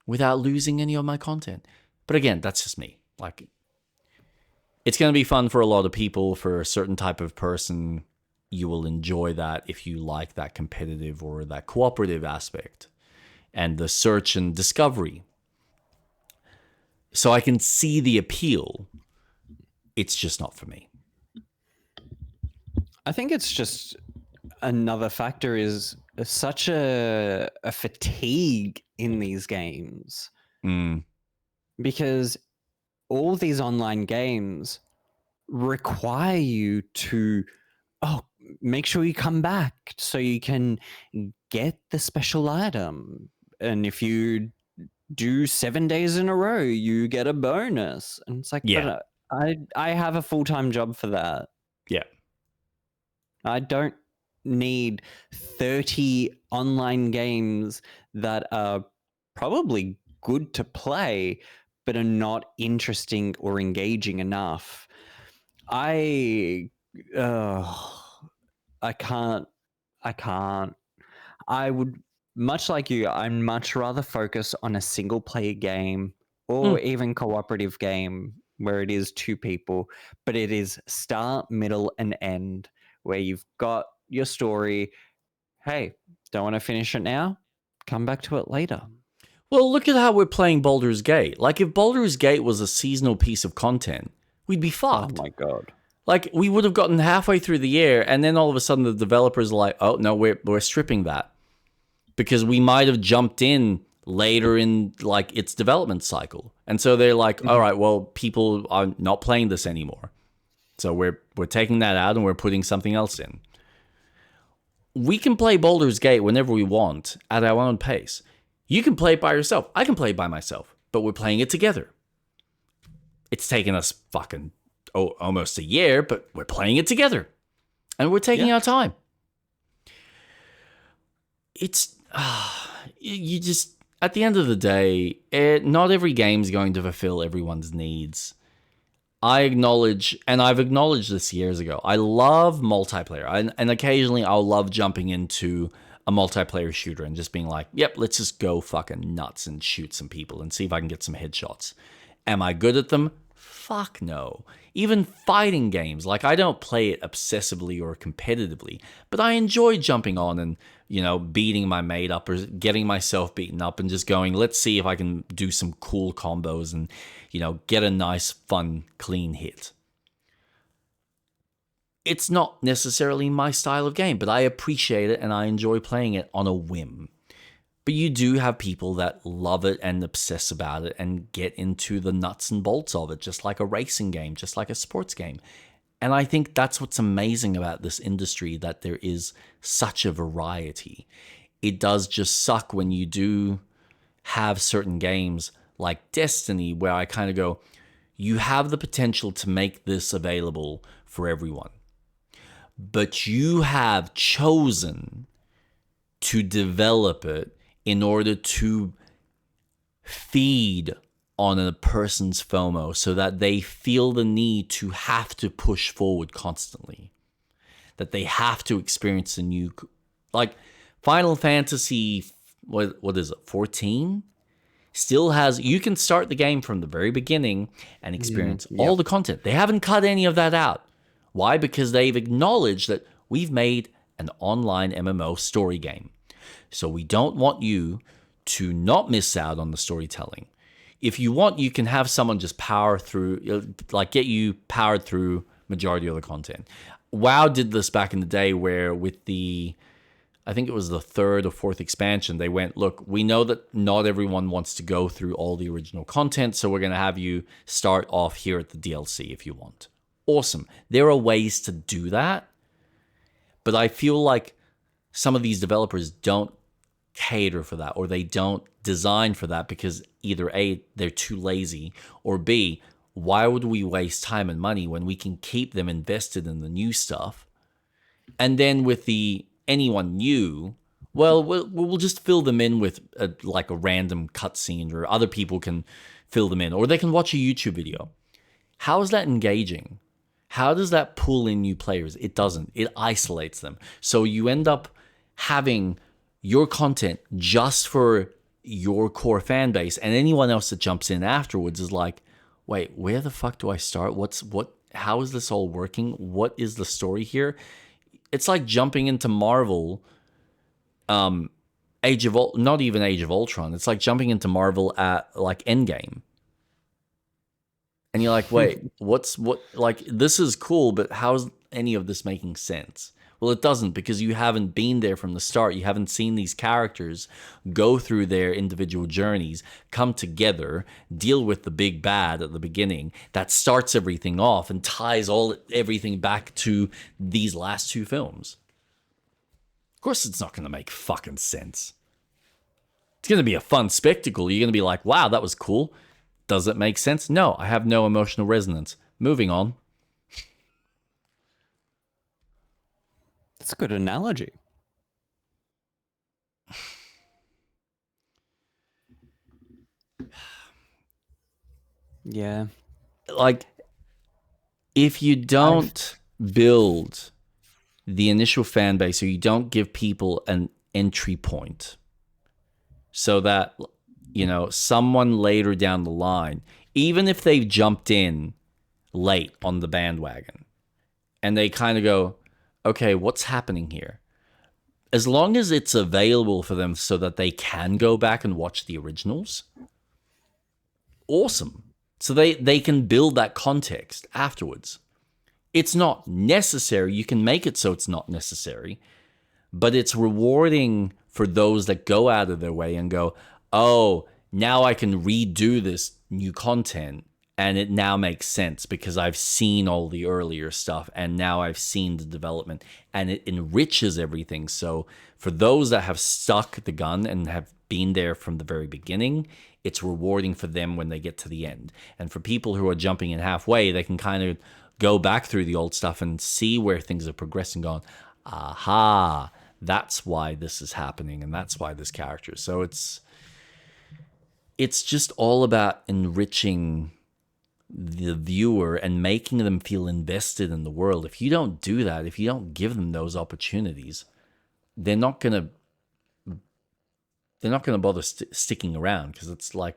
Speaker 1: without losing any of my content. But again, that's just me. Like, it's going to be fun for a lot of people. For a certain type of person, you will enjoy that if you like that competitive or that cooperative aspect and the search and discovery. So I can see the appeal. It's just not for me.
Speaker 2: I think it's just another factor is such a fatigue in these games. Because all these online games require you to make sure you come back so you can get the special item. And if you do 7 days in a row, you get a bonus. And it's like,
Speaker 1: Yeah.
Speaker 2: but I have a full-time job for that.
Speaker 1: Yeah.
Speaker 2: I don't need 30 online games that are probably good to play, but are not interesting or engaging enough. I can't. I would, much like you, I'd much rather focus on a single player game or even cooperative game where it is two people, but it is start, middle, and end, where you've got your story. Hey, don't want to finish it now? Come back to it later.
Speaker 1: Well, look at how we're playing Baldur's Gate. Like, if Baldur's Gate was a seasonal piece of content, we'd be fucked.
Speaker 2: Oh my god.
Speaker 1: Like, we would have gotten halfway through the year, and then all of a sudden the developers are like, oh, no, we're stripping that. Because we might have jumped in later in, like, its development cycle. And so they're like, all right, well, people are not playing this anymore. So we're taking that out and we're putting something else in. We can play Baldur's Gate whenever we want at our own pace. You can play it by yourself. I can play it by myself. But we're playing it together. It's taken us fucking almost a year, but we're playing it together. And we're taking our time. It's... you just... At the end of the day, not every game's going to fulfill everyone's needs. I acknowledge, and I've acknowledged this years ago, I love multiplayer. And occasionally I'll love jumping into a multiplayer shooter and just being like, yep, let's just go fucking nuts and shoot some people and see if I can get some headshots. Am I good at them? Fuck no. Even fighting games, like, I don't play it obsessively or competitively, but I enjoy jumping on and, you know, beating my mate up or getting myself beaten up and just going, let's see if I can do some cool combos and, you know, get a nice, fun, clean hit. It's not necessarily my style of game, but I appreciate it and I enjoy playing it on a whim. But you do have people that love it and obsess about it and get into the nuts and bolts of it, just like a racing game, just like a sports game. And I think that's what's amazing about this industry, that there is such a variety. It does just suck when you do have certain games like Destiny, where I kind of go, you have the potential to make this available for everyone. But you have chosen to develop it in order to feed on a person's FOMO so that they feel the need to have to push forward constantly. That they have to experience a new... Like, Final Fantasy, what is it, 14? Still has... You can start the game from the very beginning and experience all the content. They haven't cut any of that out. Why? Because they've acknowledged that we've made an online MMO story game. So we don't want you to not miss out on the storytelling. If you want, you can have someone just power through, like, get you powered through majority of the content. WoW did this back in the day where with the, I think it was the 3rd or 4th expansion, they went, look, we know that not everyone wants to go through all the original content, so we're going to have you start off here at the DLC if you want. Awesome. There are ways to do that, but I feel like some of these developers don't cater for that, or they don't design for that because either A, they're too lazy, or B, why would we waste time and money when we can keep them invested in the new stuff? And then with the anyone new, well, we'll just fill them in with a random cutscene, or other people can fill them in, or they can watch a YouTube video. How is that engaging? How does that pull in new players? It doesn't. It isolates them. So you end up having your content just for your core fan base, and anyone else that jumps in afterwards is like, wait, where the fuck do I start? How is this all working? What is the story here? It's like jumping into Marvel, not even Age of Ultron. It's like jumping into Marvel at like Endgame. And you're like, wait, this is cool, but how's any of this making sense? Well, it doesn't, because you haven't been there from the start. You haven't seen these characters go through their individual journeys, come together, deal with the big bad at the beginning that starts everything off and ties everything back to these last 2 films. Of course, it's not going to make fucking sense. It's going to be a fun spectacle. You're going to be like, wow, that was cool. Does it make sense? No, I have no emotional resonance. Moving on.
Speaker 2: That's a good analogy. Yeah.
Speaker 1: Like, if you don't build the initial fan base, or you don't give people an entry point so that, someone later down the line, even if they've jumped in late on the bandwagon and they kind of go, okay, what's happening here? As long as it's available for them so that they can go back and watch the originals, awesome. So they can build that context afterwards. It's not necessary. You can make it so it's not necessary, but it's rewarding for those that go out of their way and go, oh, now I can redo this new content and it now makes sense because I've seen all the earlier stuff and now I've seen the development, and it enriches everything. So for those that have stuck the gun and have been there from the very beginning, it's rewarding for them when they get to the end. And for people who are jumping in halfway, they can kind of go back through the old stuff and see where things are progressing, going, aha, that's why this is happening, and that's why this character. So it's just all about enriching the viewer and making them feel invested in the world. If you don't do that, if you don't give them those opportunities, they're not gonna bother sticking around, because it's like,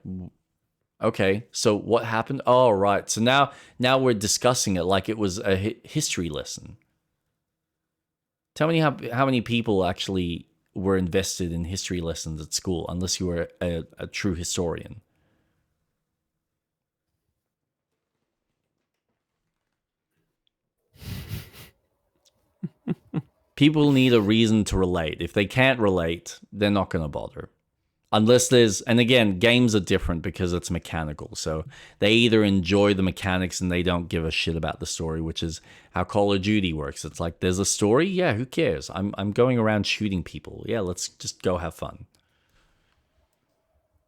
Speaker 1: okay, so what happened? Oh, right. So now we're discussing it like it was a history lesson. Tell me how many people actually were invested in history lessons at school, unless you were a true historian. People need a reason to relate. If they can't relate, they're not going to bother. Unless there's, and again, games are different because it's mechanical. So they either enjoy the mechanics and they don't give a shit about the story, which is how Call of Duty works. It's like, there's a story? Yeah, who cares? I'm going around shooting people. Yeah, let's just go have fun.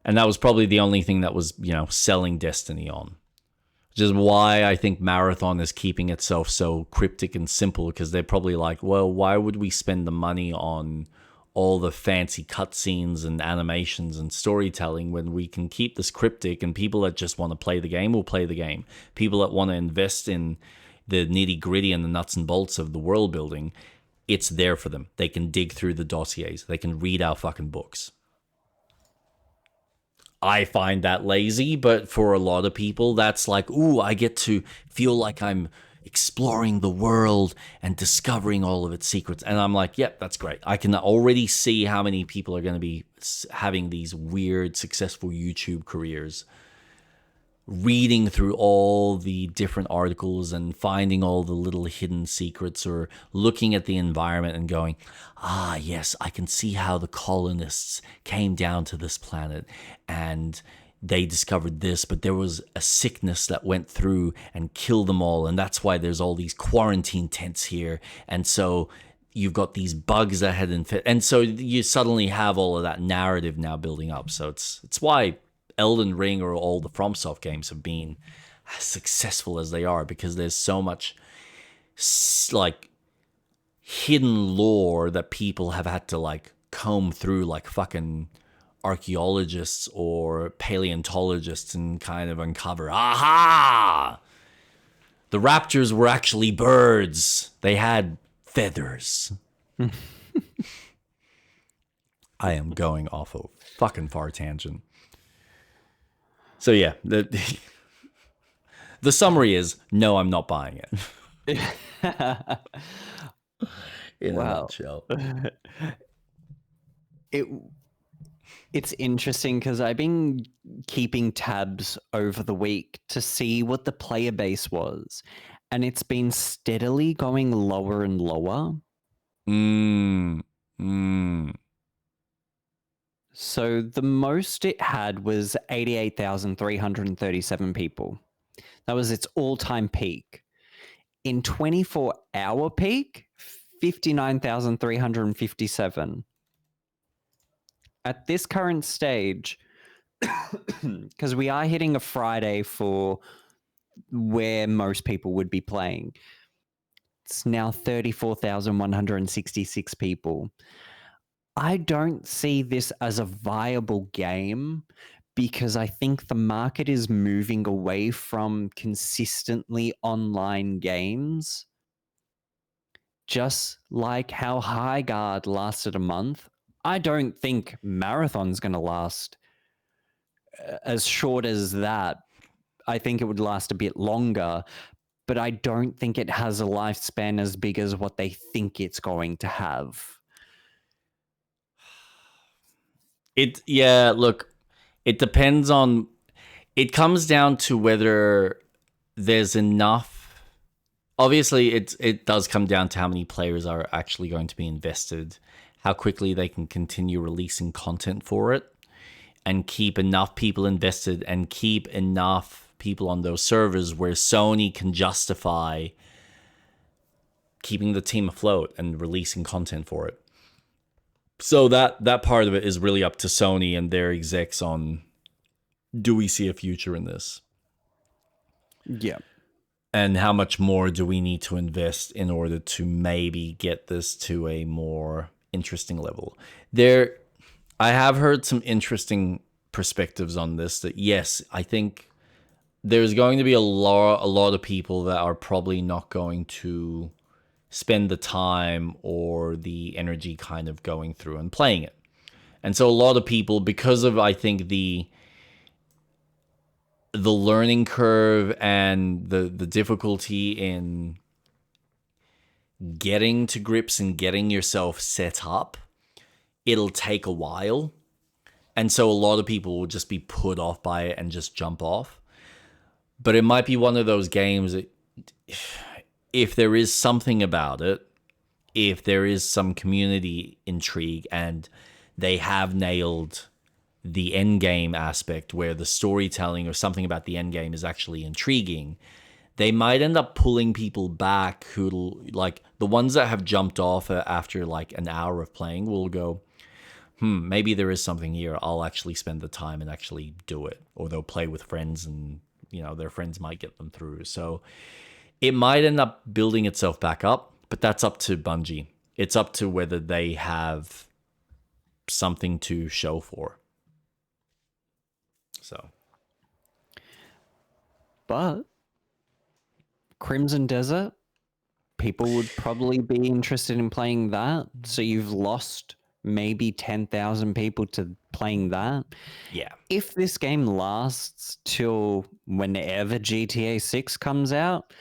Speaker 1: And that was probably the only thing that was, selling Destiny on. Which is why I think Marathon is keeping itself so cryptic and simple, because they're probably like, well, why would we spend the money on all the fancy cutscenes and animations and storytelling when we can keep this cryptic, and people that just want to play the game will play the game. People that want to invest in the nitty gritty and the nuts and bolts of the world building, it's there for them. They can dig through the dossiers. They can read our fucking books. I find that lazy, but for a lot of people, that's like, ooh, I get to feel like I'm exploring the world and discovering all of its secrets. And I'm like, yep, that's great. I can already see how many people are going to be having these weird, successful YouTube careers, reading through all the different articles and finding all the little hidden secrets, or looking at the environment and going, ah, yes, I can see how the colonists came down to this planet and they discovered this, but there was a sickness that went through and killed them all, and that's why there's all these quarantine tents here. And so you've got these bugs that had infected, and so you suddenly have all of that narrative now building up. So it's why Elden Ring or all the FromSoft games have been as successful as they are, because there's so much like hidden lore that people have had to like comb through like fucking archaeologists or paleontologists and kind of uncover, aha, the raptors were actually birds. They had feathers. I am going off a fucking far tangent. So yeah, the summary is, no, I'm not buying it. In a nutshell.
Speaker 2: It's interesting because I've been keeping tabs over the week to see what the player base was, and it's been steadily going lower and lower. So the most it had was 88,337 people. That was its all-time peak. In 24-hour peak, 59,357. At this current stage, because we are hitting a Friday for where most people would be playing, it's now 34,166 people. I don't see this as a viable game because I think the market is moving away from consistently online games. Just like how High Guard lasted a month, I don't think Marathon's going to last as short as that. I think it would last a bit longer, but I don't think it has a lifespan as big as what they think it's going to have.
Speaker 1: Look, it depends on, it comes down to whether there's enough. Obviously, it does come down to how many players are actually going to be invested, how quickly they can continue releasing content for it, and keep enough people invested and keep enough people on those servers where Sony can justify keeping the team afloat and releasing content for it. So that part of it is really up to Sony and their execs on, do we see a future in this?
Speaker 2: Yeah.
Speaker 1: And how much more do we need to invest in order to maybe get this to a more interesting level? I have heard some interesting perspectives on this, that yes, I think there's going to be a lot of people that are probably not going to spend the time or the energy kind of going through and playing it. And so a lot of people, because of, I think, the learning curve and the difficulty in getting to grips and getting yourself set up, it'll take a while. And so a lot of people will just be put off by it and just jump off. But it might be one of those games that, if there is something about it, if there is some community intrigue and they have nailed the end game aspect where the storytelling or something about the end game is actually intriguing, they might end up pulling people back who, like, the ones that have jumped off after like an hour of playing will go, maybe there is something here. I'll actually spend the time and actually do it. Or they'll play with friends and, their friends might get them through. So it might end up building itself back up, but that's up to Bungie. It's up to whether they have something to show for. So.
Speaker 2: But Crimson Desert, people would probably be interested in playing that. So you've lost maybe 10,000 people to playing that.
Speaker 1: Yeah.
Speaker 2: If this game lasts till whenever GTA 6 comes out,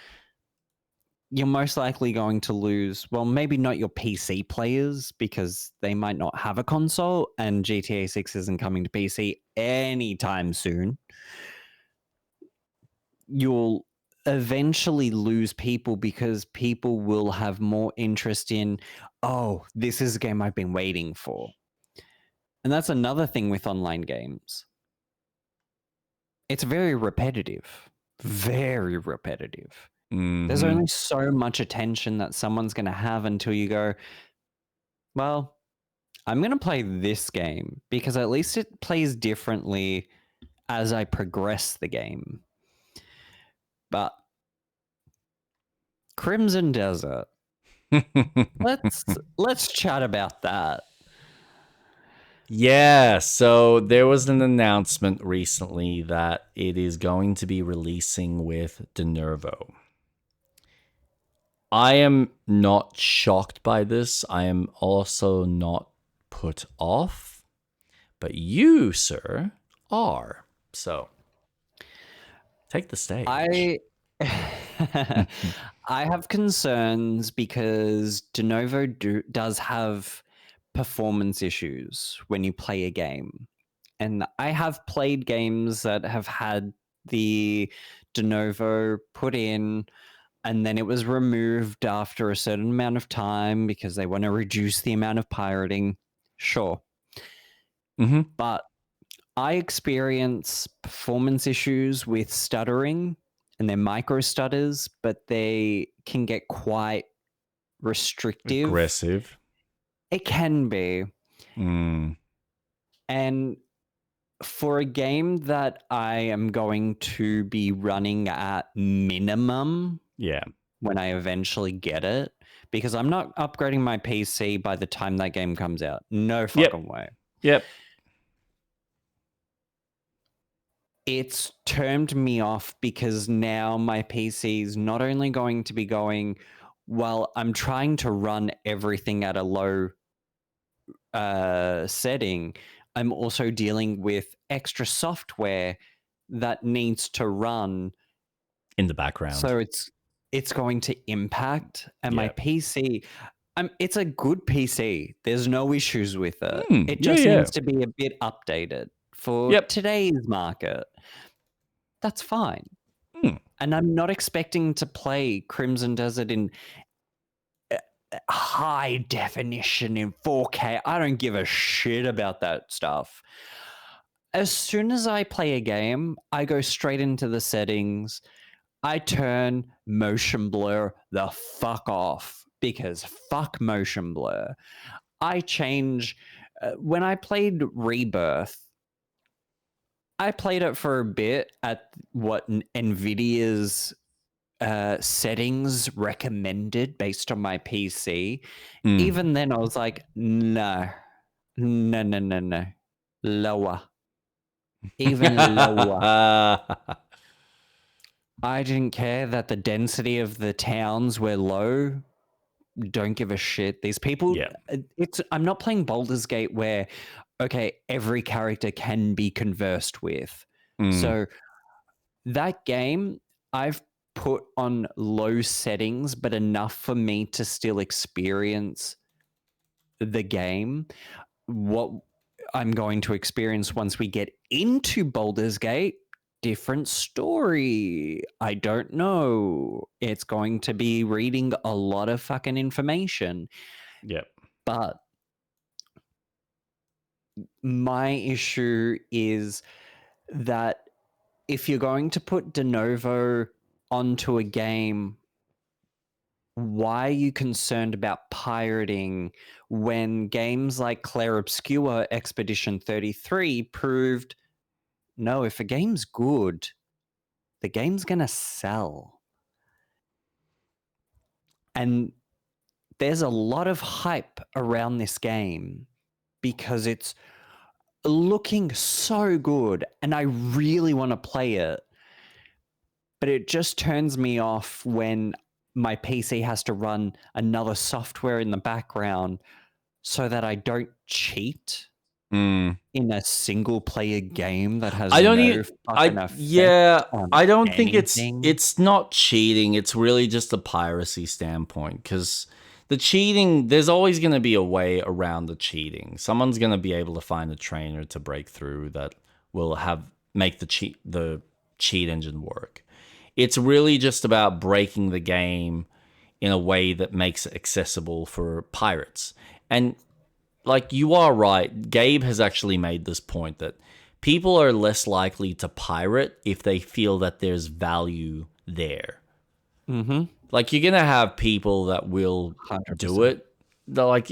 Speaker 2: you're most likely going to lose, well, maybe not your PC players because they might not have a console and GTA 6 isn't coming to PC anytime soon. You'll eventually lose people because people will have more interest in, oh, this is a game I've been waiting for. And that's another thing with online games. It's very repetitive. Very repetitive.
Speaker 1: Mm-hmm.
Speaker 2: There's only so much attention that someone's going to have until you go, well, I'm going to play this game because at least it plays differently as I progress the game. But Crimson Desert, let's chat about that.
Speaker 1: Yeah, so there was an announcement recently that it is going to be releasing with Denuvo. I am not shocked by this. I am also not put off. But you, sir, are. So, take the stage.
Speaker 2: I have concerns because Denuvo does have performance issues when you play a game. And I have played games that have had the Denuvo put in and then it was removed after a certain amount of time because they want to reduce the amount of pirating. Sure.
Speaker 1: Mm-hmm.
Speaker 2: But I experience performance issues with stuttering, and they're micro stutters, but they can get quite restrictive.
Speaker 1: Aggressive.
Speaker 2: It can be.
Speaker 1: Mm.
Speaker 2: And for a game that I am going to be running at minimum, when I eventually get it, because I'm not upgrading my PC by the time that game comes out. No fucking way.
Speaker 1: Yep.
Speaker 2: it's turned me off because now my PC is not only going to be going, well, I'm trying to run everything at a low setting. I'm also dealing with extra software that needs to run
Speaker 1: in the background.
Speaker 2: so it's going to impact. And my
Speaker 1: Yeah.
Speaker 2: PC, it's a good PC. There's no issues with it. It
Speaker 1: Yeah,
Speaker 2: just
Speaker 1: yeah.
Speaker 2: needs to be a bit updated for
Speaker 1: Yep.
Speaker 2: today's market. That's fine.
Speaker 1: Hmm.
Speaker 2: And I'm not expecting to play Crimson Desert in high definition in 4K. I don't give a shit about that stuff. As soon as I play a game, I go straight into the settings. I turn motion blur the fuck off because fuck motion blur. I change. When I played Rebirth, I played it for a bit at what NVIDIA's settings recommended based on my PC. Even then, I was like, no, no, no, no, no, lower, even lower. I didn't care that the density of the towns were low. Don't give a shit. These people,
Speaker 1: Yeah.
Speaker 2: I'm not playing Baldur's Gate where, okay, every character can be conversed with. So that game, I've put on low settings, but enough for me to still experience the game. What I'm going to experience once we get into Baldur's Gate, different story. I don't know. It's going to be reading a lot of fucking information.
Speaker 1: Yep.
Speaker 2: But my issue is that if you're going to put Denuvo onto a game, why are you concerned about pirating when games like Clair Obscur Expedition 33 proved, no, if a game's good, the game's going to sell. And there's a lot of hype around this game because it's looking so good and I really want to play it. But it just turns me off when my PC has to run another software in the background so that I don't cheat in a single player game that has
Speaker 1: I don't
Speaker 2: no
Speaker 1: even.
Speaker 2: fucking effect
Speaker 1: Yeah.
Speaker 2: on
Speaker 1: I don't think
Speaker 2: anything.
Speaker 1: it's not cheating. It's really just a piracy standpoint because the cheating. There's always going to be a way around the cheating. Someone's going to be able to find a trainer to break through that will make the cheat engine work. It's really just about breaking the game in a way that makes it accessible for pirates. And like you are right, Gabe has actually made this point that people are less likely to pirate if they feel that there's value there. Like you're gonna have people that will
Speaker 2: 100%.
Speaker 1: do it,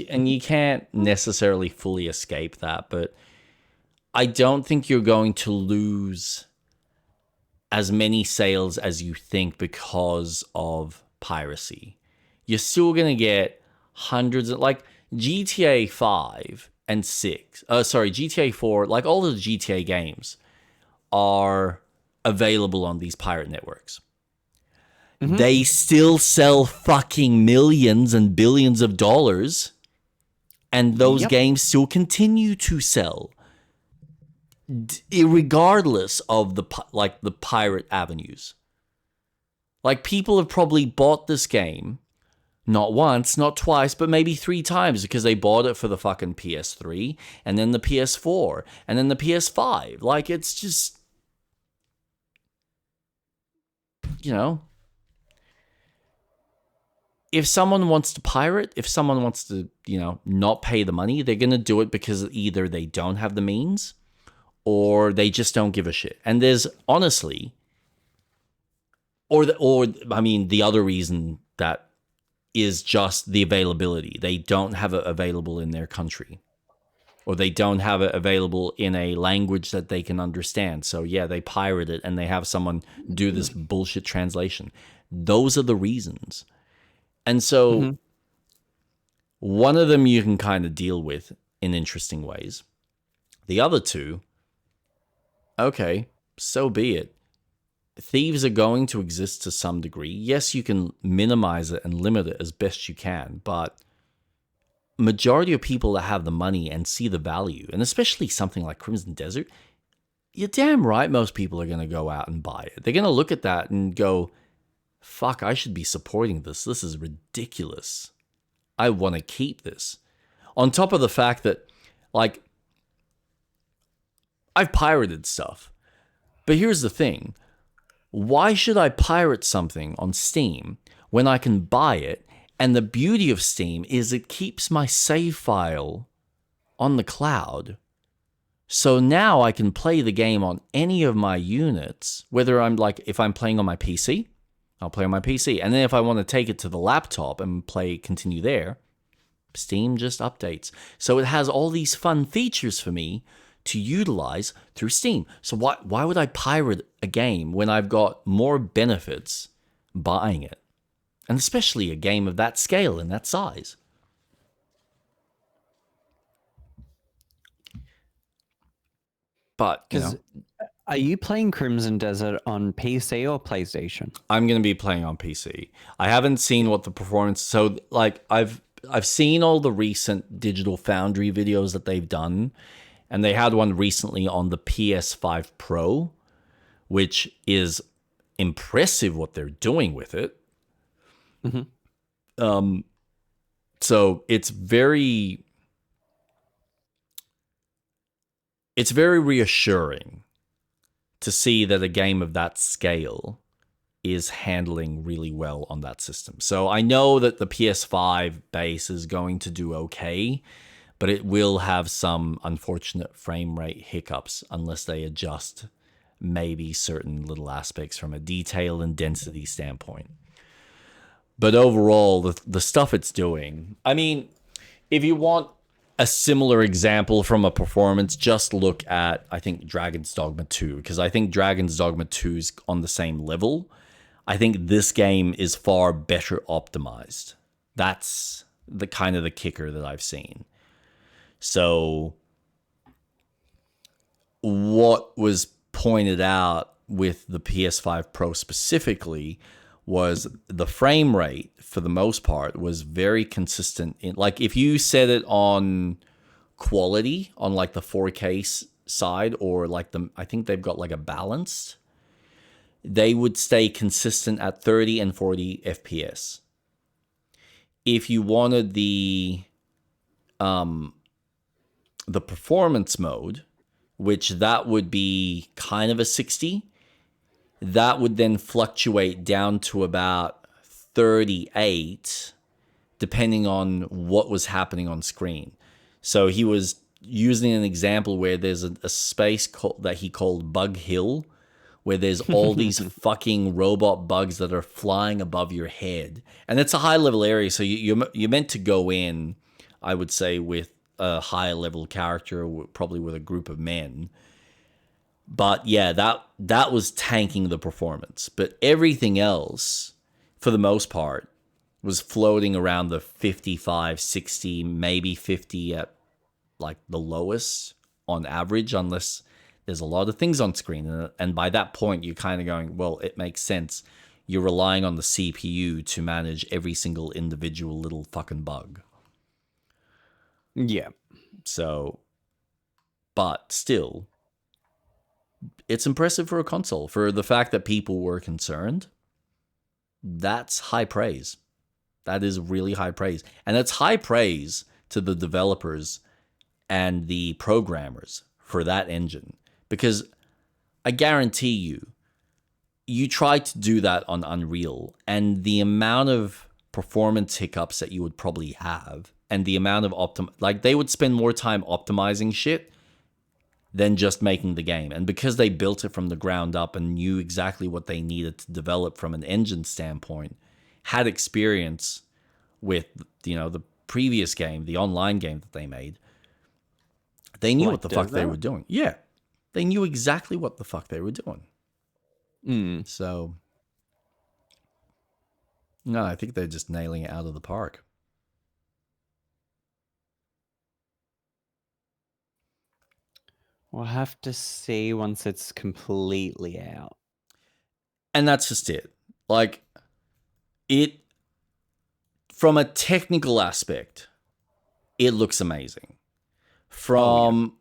Speaker 1: and you can't necessarily fully escape that. But I don't think you're going to lose as many sales as you think because of piracy. You're still gonna get hundreds of GTA 5 and 6. GTA 4, like all of the GTA games are available on these pirate networks. They still sell fucking millions and billions of dollars, and those games still continue to sell, regardless of the pirate avenues. Like people have probably bought this game not once, not twice, but maybe 3 times because they bought it for the fucking PS3 and then the PS4 and then the PS5. Like it's just, you know, if someone wants to pirate, if someone wants to, not pay the money, they're going to do it because either they don't have the means or they just don't give a shit. And there's honestly, the other reason that is just the availability. They don't have it available in their country, or they don't have it available in a language that they can understand. So yeah, they pirate it and they have someone do this bullshit translation. Those are the reasons. And so one of them you can kind of deal with in interesting ways. The other two, okay, so be it. Thieves are going to exist to some degree. Yes, you can minimize it and limit it as best you can, but majority of people that have the money and see the value, and especially something like Crimson Desert, you're damn right most people are going to go out and buy it. They're going to look at that and go, fuck, I should be supporting this. This is ridiculous. I want to keep this. On top of the fact that, like, I've pirated stuff. But here's the thing. Why should I pirate something on Steam when I can buy it? And the beauty of Steam is it keeps my save file on the cloud. So now I can play the game on any of my units, whether I'm like, if I'm playing on my PC, I'll play on my PC. And then if I want to take it to the laptop and continue there, Steam just updates. So it has all these fun features for me to utilize through Steam. So why would I pirate a game when I've got more benefits buying it? And especially a game of that scale and that size. But, you know,
Speaker 2: are you playing Crimson Desert on PC or PlayStation?
Speaker 1: I'm going to be playing on PC. I haven't seen what the performance... So, like, I've seen all the recent Digital Foundry videos that they've done, and they had one recently on the PS5 Pro, which is impressive what they're doing with it. Mm-hmm. So it's very reassuring to see that a game of that scale is handling really well on that system. So I know that the PS5 base is going to do okay, but it will have some unfortunate frame rate hiccups unless they adjust maybe certain little aspects from a detail and density standpoint. But overall, the stuff it's doing, I mean, if you want a similar example from a performance, just look at, I think, Dragon's Dogma 2, because I think Dragon's Dogma 2 is on the same level. I think this game is far better optimized. That's the kind of the kicker that I've seen. So what was pointed out with the PS5 Pro specifically was the frame rate, for the most part, was very consistent. Like, if you set it on quality, on like the 4K side, or like I think they've got like a balanced, they would stay consistent at 30 and 40 FPS. If you wanted the performance mode, which that would be kind of a 60, that would then fluctuate down to about 38, depending on what was happening on screen. So he was using an example where there's a space that he called Bug Hill, where there's all these fucking robot bugs that are flying above your head. And it's a high-level area, so you're meant to go in, I would say, with a higher-level character, probably with a group of men. But yeah, that was tanking the performance. But everything else, for the most part, was floating around the 55, 60, maybe 50 at like the lowest on average, unless there's a lot of things on screen. And by that point, you're kind of going, well, it makes sense. You're relying on the CPU to manage every single individual little fucking bug.
Speaker 2: Yeah.
Speaker 1: So, but still, it's impressive for a console. For the fact that people were concerned, that's high praise. That is really high praise. And it's high praise to the developers and the programmers for that engine. Because I guarantee you tried to do that on Unreal, and the amount of performance hiccups that you would probably have, and the amount of like, they would spend more time optimizing shit than just making the game. And because they built it from the ground up and knew exactly what they needed to develop from an engine standpoint, had experience with, you know, the previous game, the online game that they made, they knew what the fuck they were doing. Yeah. They knew exactly what the fuck they were doing. So, no, I think they're just nailing it out of the park.
Speaker 2: We'll have to see once it's completely out.
Speaker 1: And that's just it. Like, it, from a technical aspect, it looks amazing.
Speaker 2: Oh yeah.
Speaker 1: From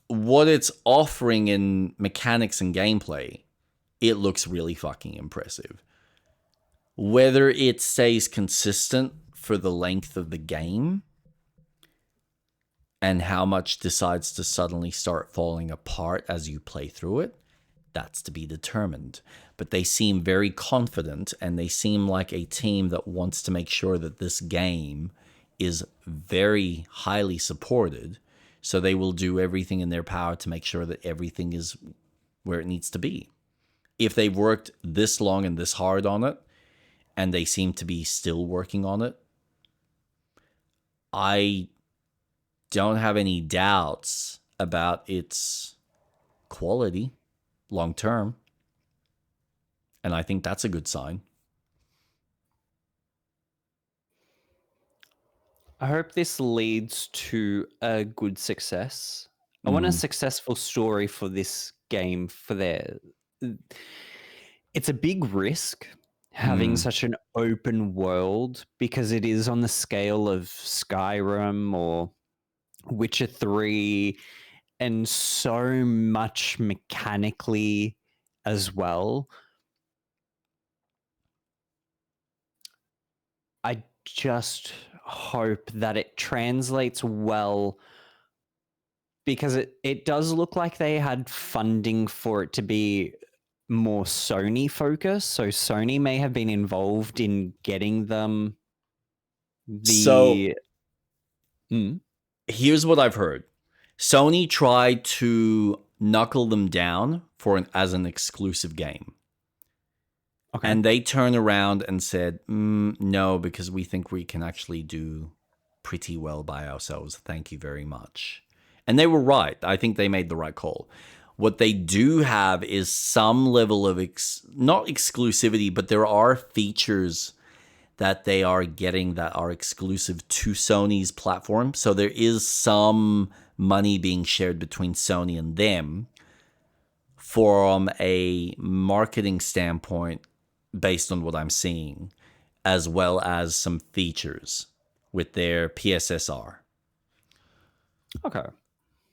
Speaker 1: what it's offering in mechanics and gameplay, it looks really fucking impressive. Whether it stays consistent for the length of the game and how much decides to suddenly start falling apart as you play through it, that's to be determined. But they seem very confident, and they seem like a team that wants to make sure that this game is very highly supported. So they will do everything in their power to make sure that everything is where it needs to be. If they've worked this long and this hard on it, and they seem to be still working on it, I don't have any doubts about its quality long term. And I think that's a good sign.
Speaker 2: I hope this leads to a good success. I want a successful story for this game for their. It's a big risk having such an open world because it is on the scale of Skyrim or Witcher 3 and so much mechanically as well. I just hope that it translates well because it does look like they had funding for it to be more Sony focused. So Sony may have been involved in getting them
Speaker 1: So
Speaker 2: the. Mm,
Speaker 1: here's what I've heard. Sony tried to knuckle them down as an exclusive game.
Speaker 2: okay.
Speaker 1: And they turned around and said, no, because we think we can actually do pretty well by ourselves. Thank you very much. And they were right. I think they made the right call. What they do have is some level of, not exclusivity, but there are features that they are getting that are exclusive to Sony's platform. So there is some money being shared between Sony and them from a marketing standpoint based on what I'm seeing, as well as some features with their PSSR.
Speaker 2: Okay.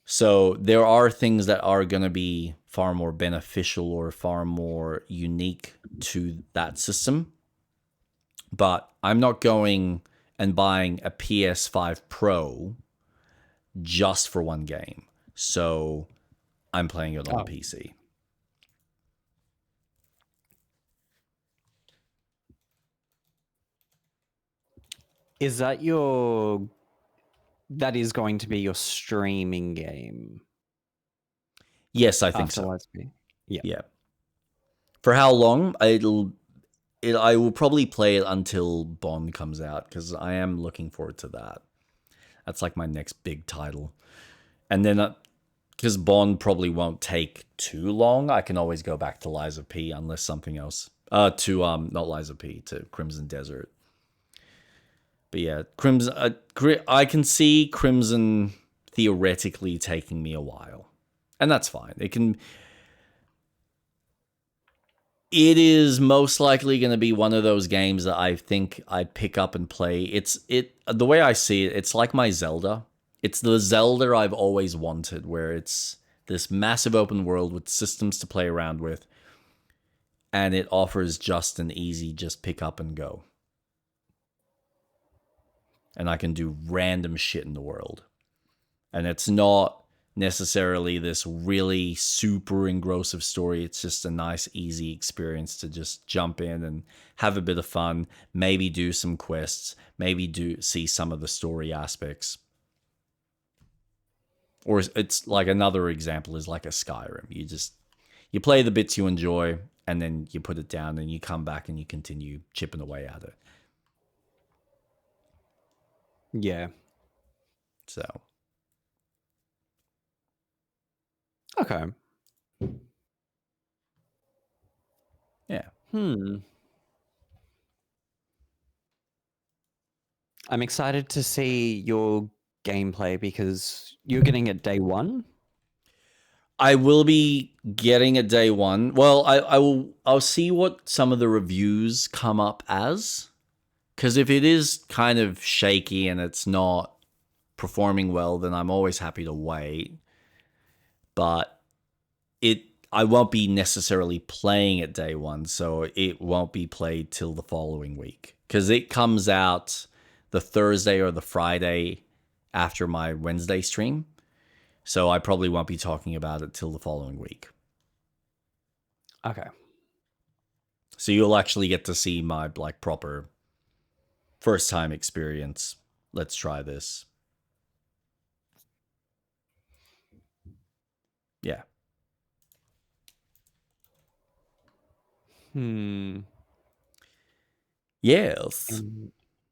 Speaker 1: So there are things that are going to be far more beneficial or far more unique to that system. But I'm not going and buying a PS5 Pro just for one game. So I'm playing it on PC.
Speaker 2: Is that that is going to be your streaming game
Speaker 1: Yes, I think
Speaker 2: after
Speaker 1: so.
Speaker 2: Lesby? Yeah.
Speaker 1: Yeah. For how long? I will probably play it until Bond comes out because I am looking forward to that. That's like my next big title. And then because Bond probably won't take too long, I can always go back to Lies of P unless something else. Not Lies of P, to Crimson Desert. But yeah, Crimson. I can see Crimson theoretically taking me a while, and that's fine. It is most likely going to be one of those games that I think I'd pick up and play. The way I see it, it's like my Zelda. It's the Zelda I've always wanted, where it's this massive open world with systems to play around with, and it offers just an easy just pick up and go. And I can do random shit in the world. And it's not necessarily this really super engrossive story. It's just a nice, easy experience to just jump in and have a bit of fun, maybe do some quests, maybe see some of the story aspects. Or it's like another example is like a Skyrim. You play the bits you enjoy and then you put it down and you come back and you continue chipping away at it.
Speaker 2: Yeah.
Speaker 1: So,
Speaker 2: Okay.
Speaker 1: yeah.
Speaker 2: I'm excited to see your gameplay because you're getting it day one.
Speaker 1: I will be getting it day one. Well, I'll see what some of the reviews come up as. Because if it is kind of shaky and it's not performing well, then I'm always happy to wait. But it I won't be necessarily playing it day one, so it won't be played till the following week. Because it comes out the Thursday or the Friday after my Wednesday stream. So I probably won't be talking about it till the following week.
Speaker 2: Okay.
Speaker 1: So you'll actually get to see my like proper first time experience. Let's try this. Yeah. Yes.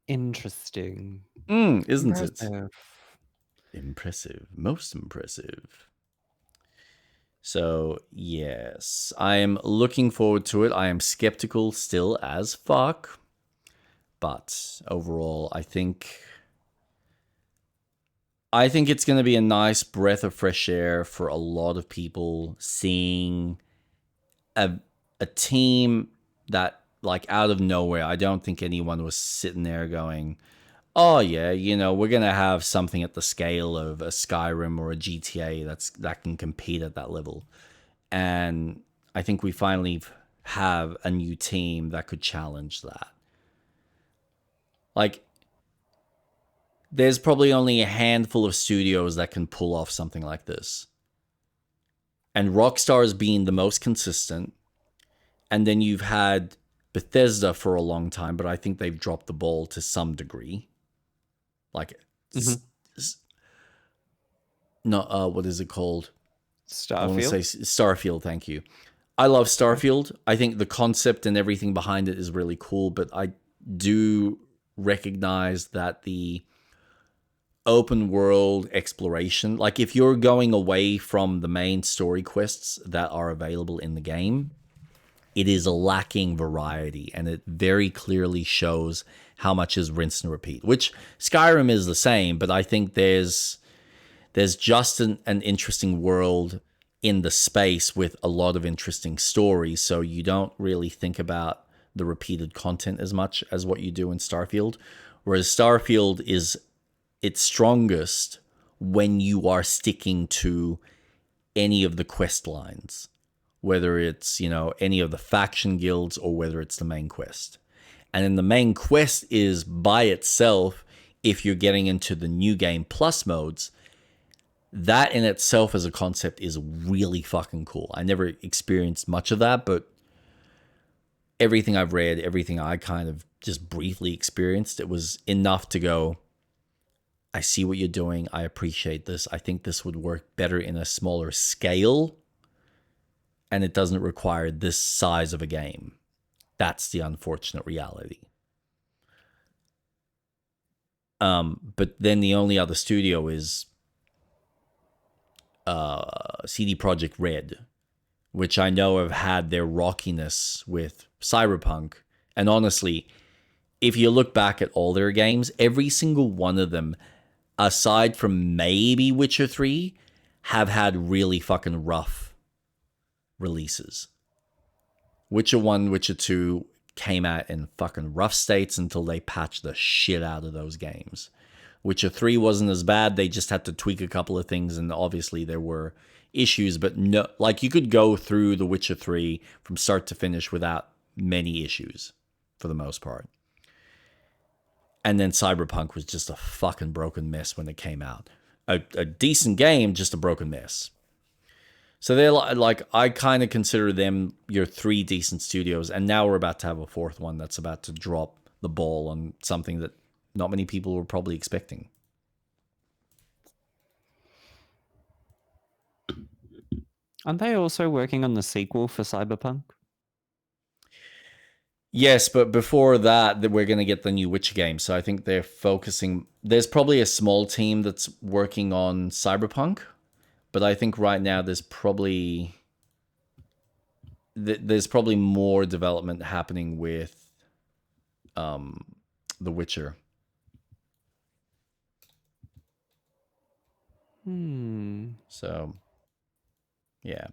Speaker 2: Interesting.
Speaker 1: Isn't it?
Speaker 2: Impressive.
Speaker 1: Impressive. Most impressive. So, yes, I am looking forward to it. I am skeptical still as fuck. But overall, I think it's going to be a nice breath of fresh air for a lot of people seeing a team that like out of nowhere. I don't think anyone was sitting there going, "Oh yeah, we're going to have something at the scale of a Skyrim or a GTA that can compete at that level." And I think we finally have a new team that could challenge that. Like, there's probably only a handful of studios that can pull off something like this. And Rockstar's been the most consistent. And then you've had Bethesda for a long time, but I think they've dropped the ball to some degree. Like, not what is it called? I want to say Starfield. Thank you. I love Starfield. I think the concept and everything behind it is really cool, but I do recognize that the open world exploration, like if you're going away from the main story quests that are available in the game, it is lacking variety, and it very clearly shows how much is rinse and repeat, which Skyrim is the same, but I think there's just an interesting world in the space with a lot of interesting stories, so you don't really think about the repeated content as much as what you do in Starfield. Whereas Starfield is its strongest when you are sticking to any of the quest lines, whether it's, any of the faction guilds or whether it's the main quest. And then the main quest is by itself, if you're getting into the new game plus modes, that in itself as a concept is really fucking cool. I never experienced much of that, but everything I've read, everything I kind of just briefly experienced, it was enough to go, I see what you're doing. I appreciate this. I think this would work better in a smaller scale, and it doesn't require this size of a game. That's the unfortunate reality. But then the only other studio is CD Projekt Red, which I know have had their rockiness with Cyberpunk. And honestly, if you look back at all their games, every single one of them, aside from maybe Witcher 3, have had really fucking rough releases. Witcher 1, Witcher 2 came out in fucking rough states until they patched the shit out of those games. Witcher 3 wasn't as bad. They just had to tweak a couple of things, and obviously there were issues, but no, like you could go through The Witcher 3 from start to finish without many issues for the most part. And then Cyberpunk was just a fucking broken mess when it came out. A decent game, just a broken mess. So they're like, I kind of consider them your three decent studios, and now we're about to have a fourth one that's about to drop the ball on something that not many people were probably expecting.
Speaker 2: Aren't they also working on the sequel for Cyberpunk?
Speaker 1: Yes, but before that, we're going to get the new Witcher game. So I think they're focusing. There's probably a small team that's working on Cyberpunk, but I think right now there's probably more development happening with The Witcher. So Yeah.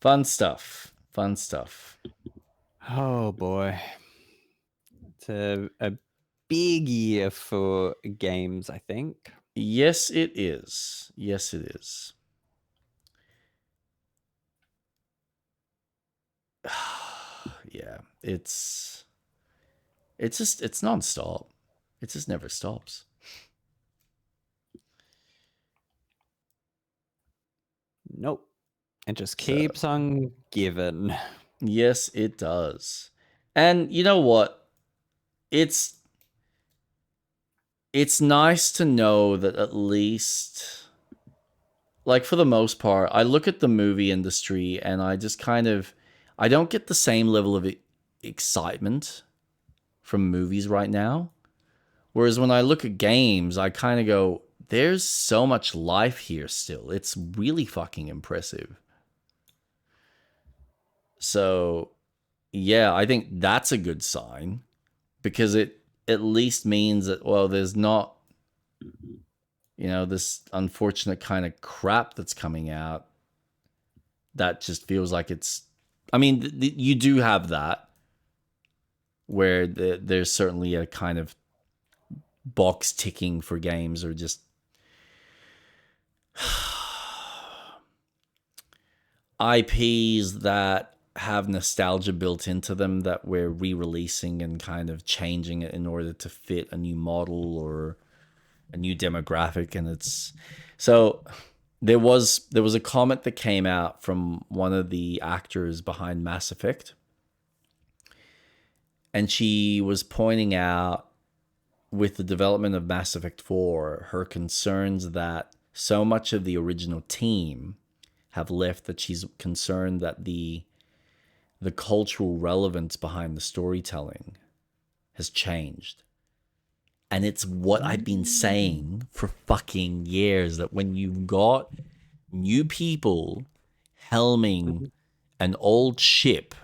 Speaker 1: Fun stuff. Fun stuff.
Speaker 2: Oh boy. It's a big year for games, I think.
Speaker 1: Yes, it is. Yes, it is. Yeah, it's just it's nonstop. It just never stops.
Speaker 2: Nope. It just
Speaker 1: So
Speaker 2: keeps on giving.
Speaker 1: yes, it does. And you know what? It's nice to know that at least, like, for the most part, I look at the movie industry and I just kind of, I don't get the same level of excitement from movies right now. Whereas when I look at games, I kind of go, there's so much life here still. It's really fucking impressive. So, yeah, I think that's a good sign because it at least means that, well, there's not, this unfortunate kind of crap that's coming out that just feels like it's. I mean, you do have that where there's certainly a kind of box ticking for games or just IPs that have nostalgia built into them that we're re-releasing and kind of changing it in order to fit a new model or a new demographic. And it's so there was a comment that came out from one of the actors behind Mass Effect, and she was pointing out with the development of Mass Effect 4 her concerns that so much of the original team have left that she's concerned that the cultural relevance behind the storytelling has changed. And it's what I've been saying for fucking years, that when you've got new people helming an old ship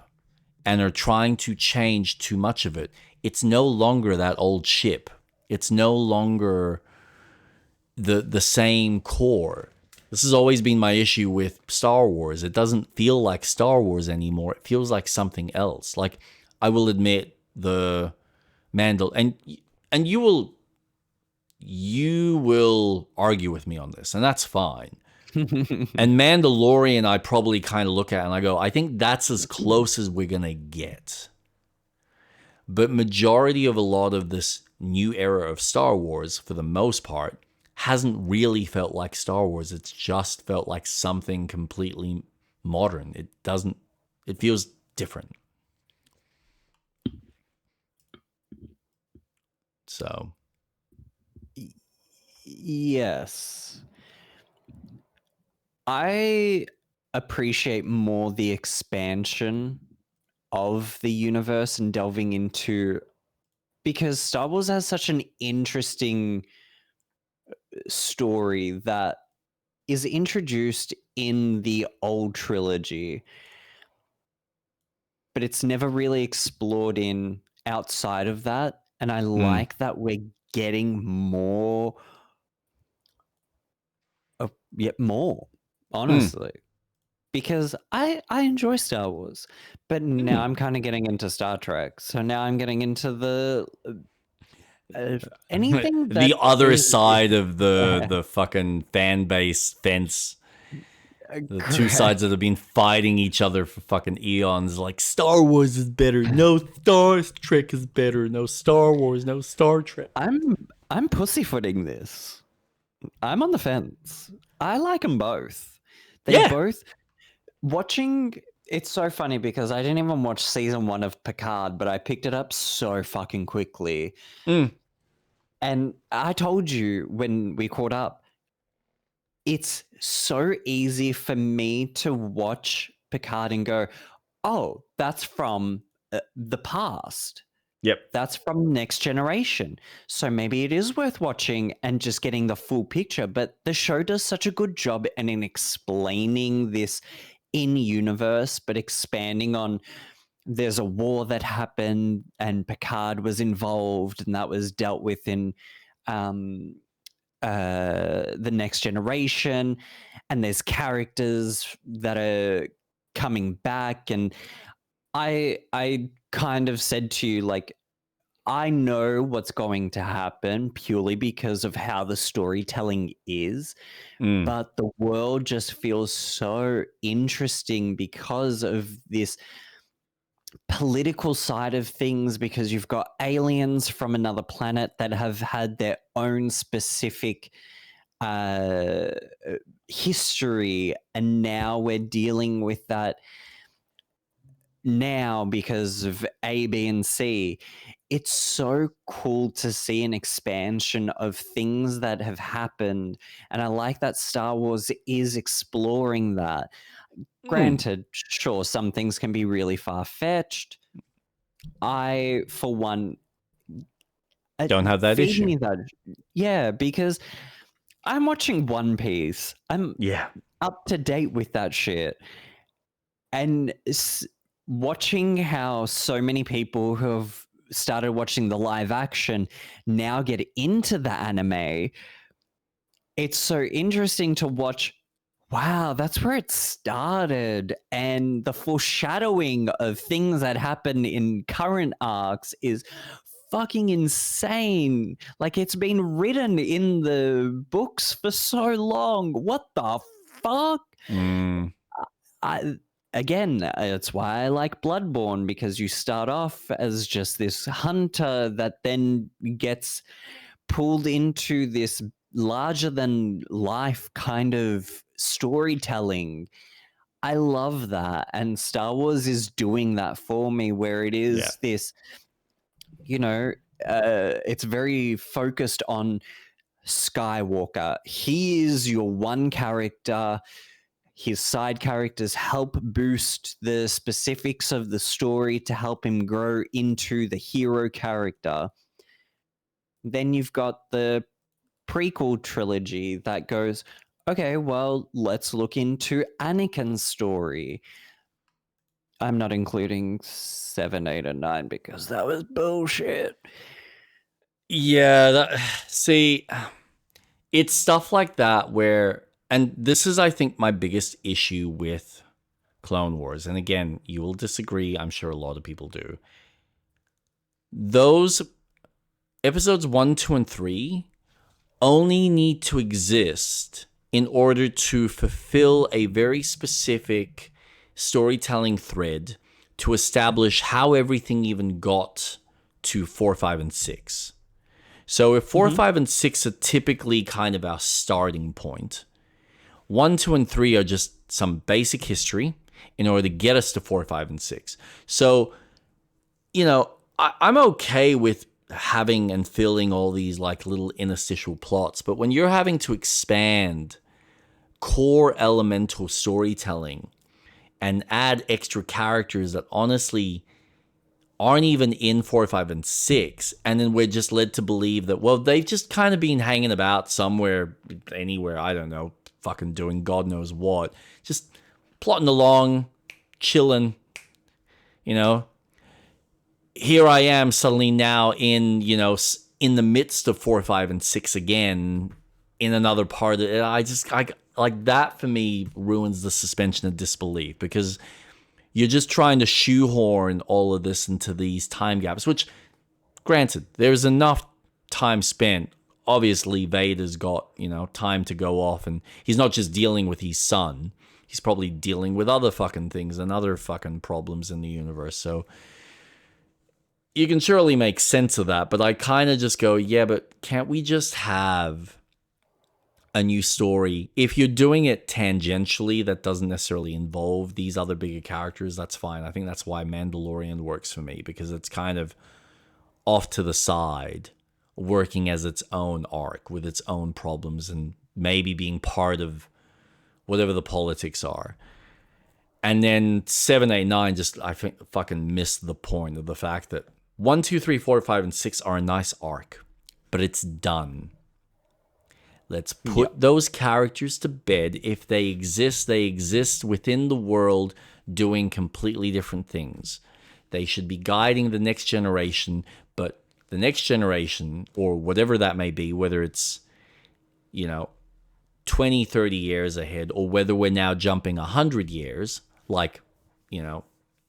Speaker 1: and are trying to change too much of it, it's no longer that old ship. It's no longer the same core. This has always been my issue with Star Wars. It doesn't feel like Star Wars anymore. It feels like something else. Like, I will admit the and you will argue with me on this, and that's fine. And Mandalorian, I probably kind of look at and I go, I think that's as close as we're gonna get. But majority of a lot of this new era of Star Wars, for the most part, hasn't really felt like Star Wars. It's just felt like something completely modern. It feels different. So,
Speaker 2: Yes. I appreciate more the expansion of the universe and delving into, because Star Wars has such an interesting story that is introduced in the old trilogy, but it's never really explored in outside of that. And I like that we're getting more more, honestly. Because I enjoy Star Wars, but now I'm kind of getting into Star Trek. So now I'm getting into the anything that
Speaker 1: the other
Speaker 2: is
Speaker 1: side of the fucking fan base fence. The two sides that have been fighting each other for fucking eons. Like, Star Wars is better. No, Star Trek is better. No Star Wars. No Star Trek.
Speaker 2: I'm pussyfooting this. I'm on the fence. I like them both. They both watching. It's so funny because I didn't even watch season 1 of Picard, but I picked it up so fucking quickly. And I told you when we caught up, it's so easy for me to watch Picard and go, oh, that's from the past.
Speaker 1: Yep.
Speaker 2: That's from Next Generation. So maybe it is worth watching and just getting the full picture. But the show does such a good job in explaining this in universe, but expanding on there's a war that happened and Picard was involved, and that was dealt with in the next generation, and there's characters that are coming back, and I kind of said to you, like, I know what's going to happen purely because of how the storytelling is, but the world just feels so interesting because of this political side of things, because you've got aliens from another planet that have had their own specific history, and now we're dealing with that now because of A, B, and C. It's so cool to see an expansion of things that have happened, and I like that Star Wars is exploring that. Granted, sure, some things can be really far-fetched. I, for one,
Speaker 1: Don't have that
Speaker 2: feed
Speaker 1: issue.
Speaker 2: me that. Yeah, because I'm watching One Piece. I'm up to date with that shit. And watching how so many people who have started watching the live action now get into the anime, it's so interesting to watch. Wow, that's where it started. And the foreshadowing of things that happen in current arcs is fucking insane. Like, it's been written in the books for so long. What the fuck? Again, it's why I like Bloodborne, because you start off as just this hunter that then gets pulled into this larger than life kind of storytelling. I love that. And Star Wars is doing that for me, where it is this, it's very focused on Skywalker. He is your one character. His side characters help boost the specifics of the story to help him grow into the hero character. Then you've got the prequel trilogy that goes, okay, well, let's look into Anakin's story. I'm not including 7, 8, and 9 because that was bullshit.
Speaker 1: Yeah, see, it's stuff like that where, and this is, I think, my biggest issue with Clone Wars. And again, you will disagree. I'm sure a lot of people do. Those episodes 1, 2, and 3 only need to exist in order to fulfill a very specific storytelling thread to establish how everything even got to 4, 5, and 6. So if 4, 5, and 6 are typically kind of our starting point, 1, 2, and 3 are just some basic history in order to get us to 4, 5, and 6. So, I'm okay with having and filling all these like little interstitial plots, but when you're having to expand core elemental storytelling and add extra characters that honestly aren't even in 4, 5, and 6, and then we're just led to believe that, well, they've just kind of been hanging about somewhere, anywhere, I don't know, fucking doing God knows what, just plotting along, chilling, Here I am suddenly now in the midst of 4, 5, and 6 again, in another part of it. I like that for me ruins the suspension of disbelief, because you're just trying to shoehorn all of this into these time gaps, which, granted, there's enough time spent. Obviously, Vader's got, time to go off, and he's not just dealing with his son. He's probably dealing with other fucking things and other fucking problems in the universe. So you can surely make sense of that, but I kind of just go, yeah, but can't we just have a new story? If you're doing it tangentially, that doesn't necessarily involve these other bigger characters, that's fine. I think that's why Mandalorian works for me, because it's kind of off to the side, working as its own arc with its own problems and maybe being part of whatever the politics are. And then 7, 8, 9 just, I think, fucking missed the point of the fact that 1, 2, 3, 4, 5, and 6 are a nice arc, but it's done. Let's put those characters to bed. If they exist within the world doing completely different things. They should be guiding the next generation, but the next generation, or whatever that may be, whether it's you know, 20, 30 years ahead, or whether we're now jumping 100 years, like, you know,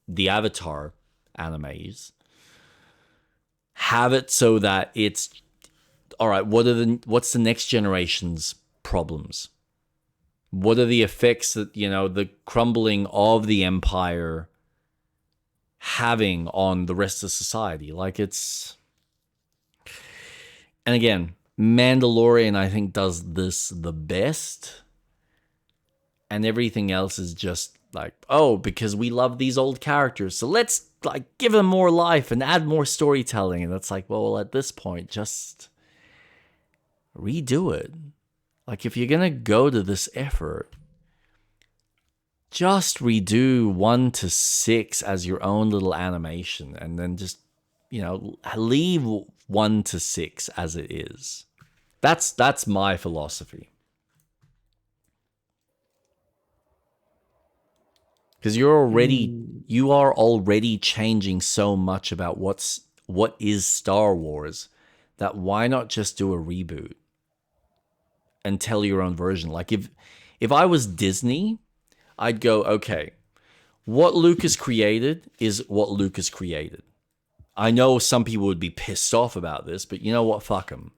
Speaker 1: the Avatar animes, have it so that it's, all right, what's the next generation's problems? What are the effects that, you know, the crumbling of the empire having on the rest of society? Like, it's... And again, Mandalorian, I think, does this the best. And everything else is just like, oh, because we love these old characters, so let's like give them more life and add more storytelling. And that's like, well, at this point, just redo it. Like, if you're gonna go to this effort, just redo 1 to 6 as your own little animation, and then just, you know, leave 1 to 6 as it is. That's my philosophy. Because you are already changing so much about what is Star Wars, that why not just do a reboot and tell your own version? Like, if I was Disney, I'd go, okay, what Lucas created is what Lucas created. I know some people would be pissed off about this, but you know what? Fuck them.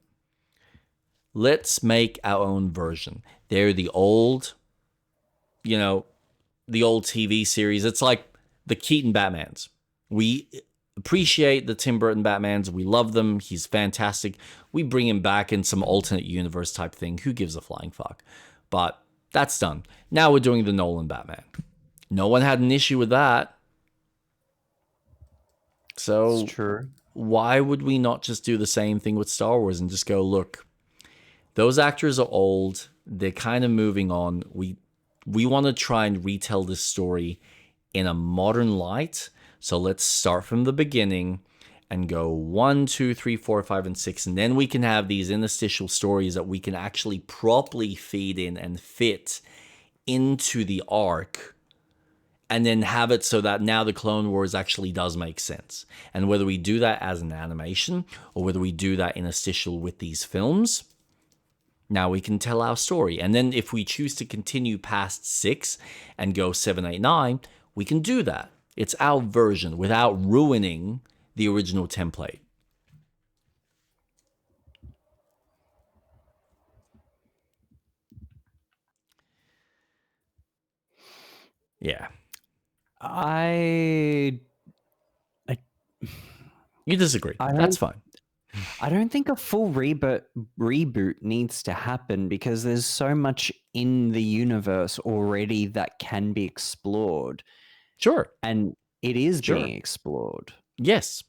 Speaker 1: Let's make our own version. They're the old, you know, the old TV series. It's like the Keaton Batmans. We appreciate the Tim Burton Batmans. We love them. He's fantastic. We bring him back in some alternate universe type thing. Who gives a flying fuck? But that's done. Now we're doing the Nolan Batman. No one had an issue with that. So
Speaker 2: It's true.
Speaker 1: Why would we not just do the same thing with Star Wars and just go, look, those actors are old. They're kind of moving on. We want to try and retell this story in a modern light. So let's start from the beginning and go 1, 2, 3, 4, 5, and 6. And then we can have these interstitial stories that we can actually properly feed in and fit into the arc. And then have it so that now the Clone Wars actually does make sense. And whether we do that as an animation or whether we do that interstitial with these films, now we can tell our story. And then if we choose to continue past 6 and go 7, 8, 9, we can do that. It's our version without ruining the original template. Yeah.
Speaker 2: I
Speaker 1: You disagree. That's fine.
Speaker 2: I don't think a full reboot needs to happen because there's so much in the universe already that can be explored.
Speaker 1: Sure.
Speaker 2: And it is being explored.
Speaker 1: Yes.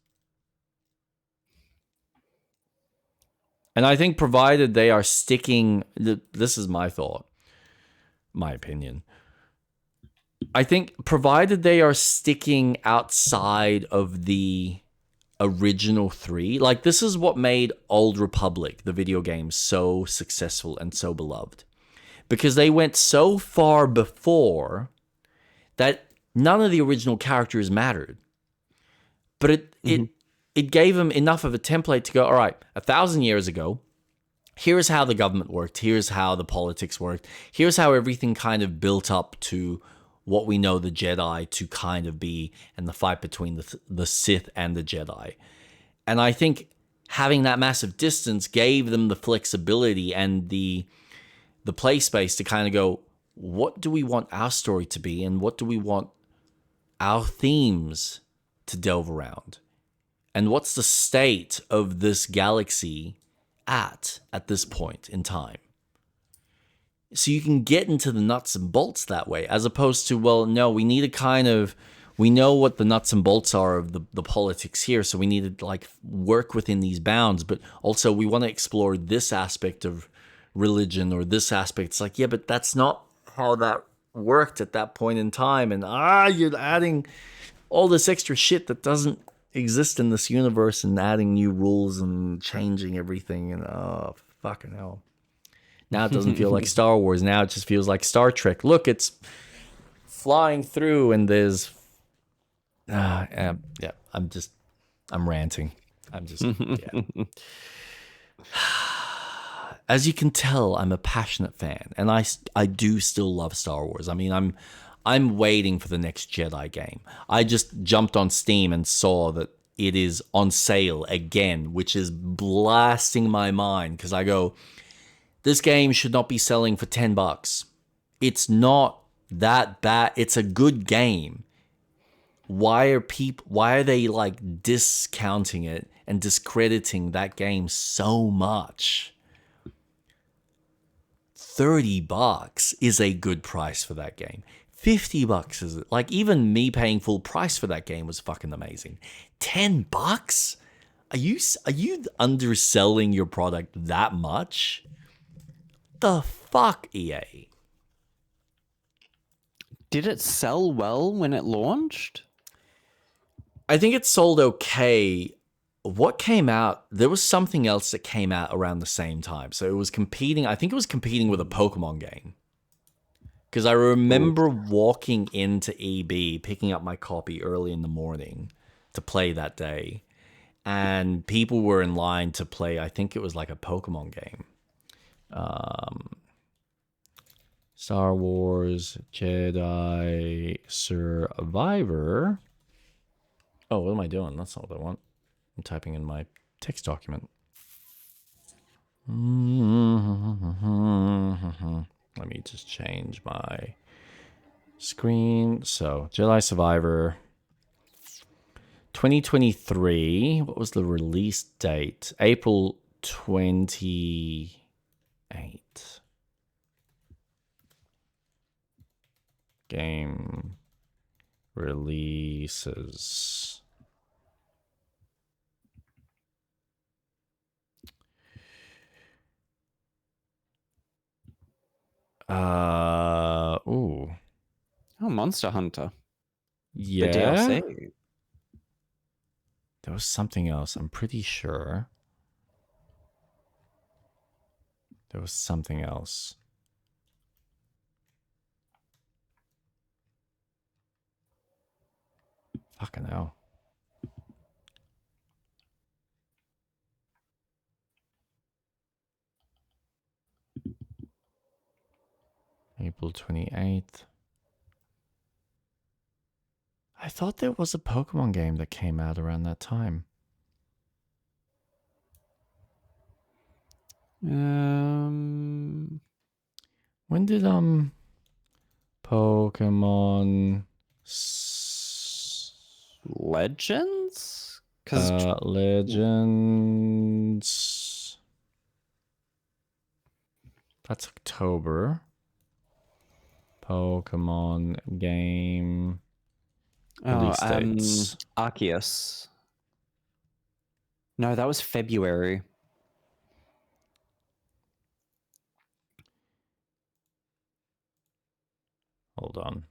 Speaker 1: And I think provided they are sticking, this is my thought, my opinion. I think provided they are sticking outside of the original 3, like this is what made Old Republic, the video game, so successful and so beloved. Because they went so far before that none of the original characters mattered. But it gave them enough of a template to go, all right, 1,000 years ago, here's how the government worked, here's how the politics worked, here's how everything kind of built up to what we know the Jedi to kind of be, and the fight between the Sith and the Jedi. And I think having that massive distance gave them the flexibility and the play space to kind of go, what do we want our story to be, and what do we want our themes to delve around? And what's the state of this galaxy at this point in time? So you can get into the nuts and bolts that way, as opposed to, well, no, we need to kind of, we know what the nuts and bolts are of the politics here, so we need to like work within these bounds, but also we want to explore this aspect of religion or this aspect. It's like, yeah, but that's not how that worked at that point in time, and you're adding all this extra shit that doesn't exist in this universe and adding new rules and changing everything, and fucking hell. Now it doesn't feel like Star Wars. Now it just feels like Star Trek. Look, it's flying through and there's... yeah, I'm ranting. I'm just... Yeah. as you can tell, I'm a passionate fan, and I do still love Star Wars. I mean, I'm waiting for the next Jedi game. I just jumped on Steam and saw that it is on sale again, which is blasting my mind because I go, this game should not be selling for $10. It's not that bad. It's a good game. Why are they like discounting it and discrediting that game so much? $30 is a good price for that game. $50 is like, even me paying full price for that game was fucking amazing. $10? Are you underselling your product that much? The fuck, EA?
Speaker 2: Did it sell well when it launched?
Speaker 1: I think it sold okay. What came out, there was something else that came out around the same time. So it was competing, I think it was competing with a Pokemon game. Because I remember walking into EB, picking up my copy early in the morning to play that day. And people were in line to play, I think it was like a Pokemon game. Star Wars Jedi Survivor. Oh, what am I doing? That's not what I want. I'm typing in my text document. Let me just change my screen. So, Jedi Survivor 2023. What was the release date? April 28. Game releases. Ooh.
Speaker 2: Oh, Monster Hunter.
Speaker 1: Yeah.
Speaker 2: The DLC.
Speaker 1: There was something else. I'm pretty sure. There was something else. Fucking hell. April 28th. I thought there was a Pokemon game that came out around that time.
Speaker 2: When
Speaker 1: did Pokemon
Speaker 2: Legends?
Speaker 1: Legends. That's October. Pokemon game release dates.
Speaker 2: Arceus. No, that was February.
Speaker 1: Hold on.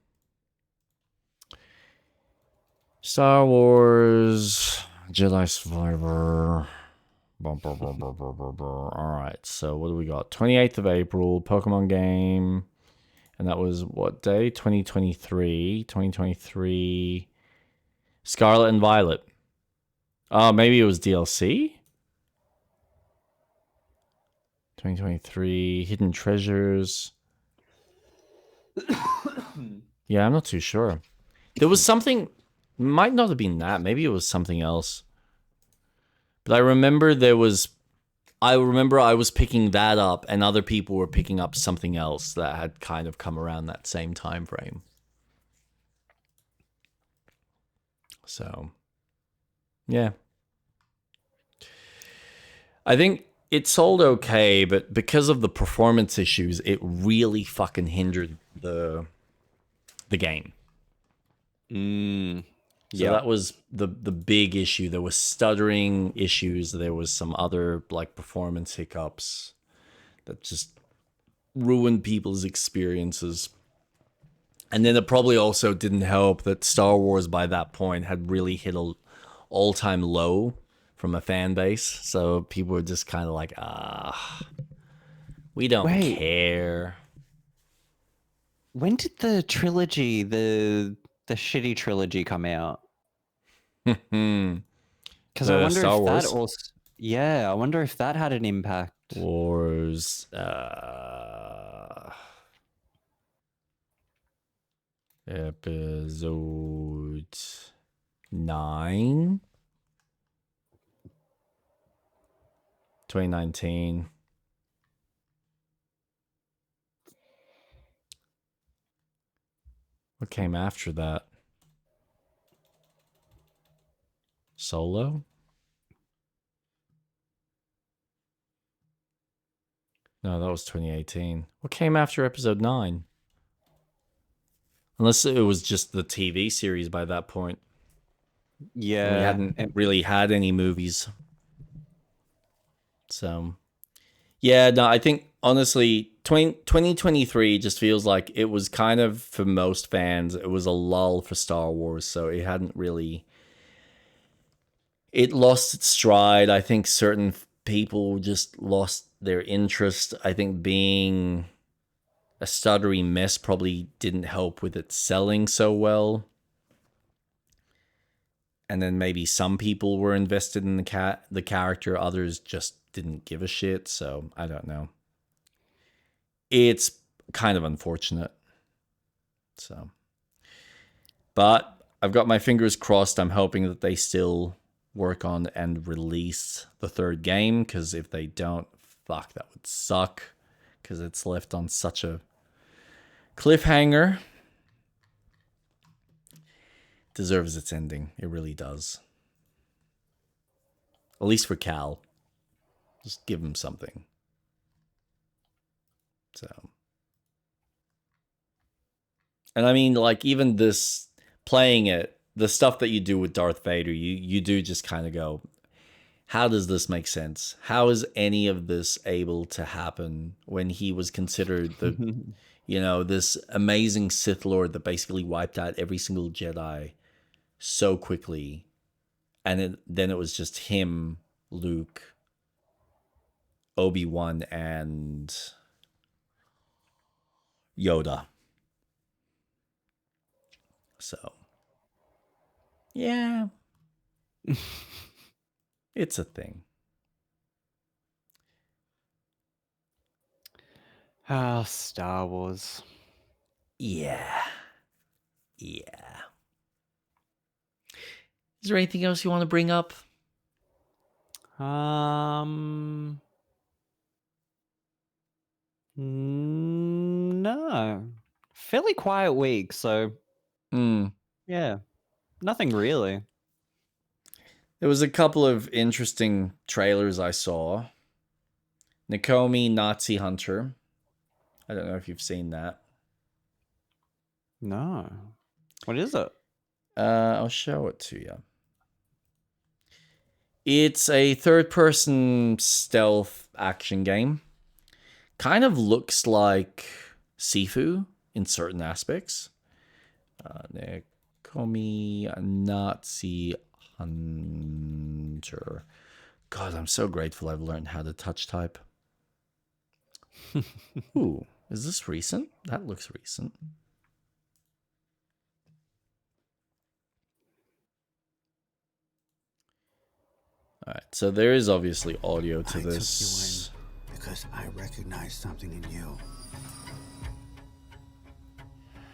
Speaker 1: Star Wars Jedi Survivor. All right, so what do we got? 28th of April, Pokemon game. And that was what day? 2023. 2023. Scarlet and Violet. Oh, maybe it was DLC? 2023. Hidden Treasures. Yeah, I'm not too sure. There was something, might not have been that. Maybe it was something else. But I remember I was picking that up and other people were picking up something else that had kind of come around that same time frame. So, yeah. I think it sold okay, but because of the performance issues, it really fucking hindered the game. So that was the big issue. There was stuttering issues. There was some other like performance hiccups that just ruined people's experiences. And then it probably also didn't help that Star Wars by that point had really hit a all-time low from a fan base. So people were just kind of like, we don't care.
Speaker 2: When did the trilogy, the shitty trilogy come out? Because I wonder
Speaker 1: Star
Speaker 2: if
Speaker 1: Wars?
Speaker 2: that also... Yeah, I wonder if that had an impact.
Speaker 1: Wars. Episode 9. 2019. What came after that? Solo? No, that was 2018. What came after episode 9? Unless it was just the TV series by that point.
Speaker 2: Yeah.
Speaker 1: And we hadn't really had any movies. So, yeah, no, I think honestly, 2023 just feels like it was kind of, for most fans, it was a lull for Star Wars. So it hadn't really. It lost its stride. I think certain people just lost their interest. I think being a stuttery mess probably didn't help with it selling so well. And then maybe some people were invested in the character, others just didn't give a shit. So I don't know. It's kind of unfortunate. So, but I've got my fingers crossed. I'm hoping that they still work on and release the third game, because if they don't, fuck, that would suck, because it's left on such a cliffhanger. Deserves its ending. It really does. At least for Cal. Just give him something. So. And I mean, like, even this, playing it, the stuff that you do with Darth Vader, you do just kind of go, how does this make sense? How is any of this able to happen when he was considered the, this amazing Sith Lord that basically wiped out every single Jedi so quickly? And then it was just him, Luke, Obi-Wan, and Yoda. So, yeah. It's a thing.
Speaker 2: Ah, Star Wars.
Speaker 1: Yeah. Yeah. Is there anything else you want to bring up?
Speaker 2: No. Fairly quiet week, so yeah, nothing really.
Speaker 1: There was a couple of interesting trailers I saw. Nakomi Nazi Hunter. I don't know if you've seen that.
Speaker 2: No. What is it?
Speaker 1: I'll show it to you. It's a third-person stealth action game. Kind of looks like Sifu in certain aspects. Nakomi Nazi Hunter. God, I'm so grateful I've learned how to touch type. Ooh, is this recent? That looks recent. All right, so there is obviously audio to this.
Speaker 3: I took you in because I recognized something in you.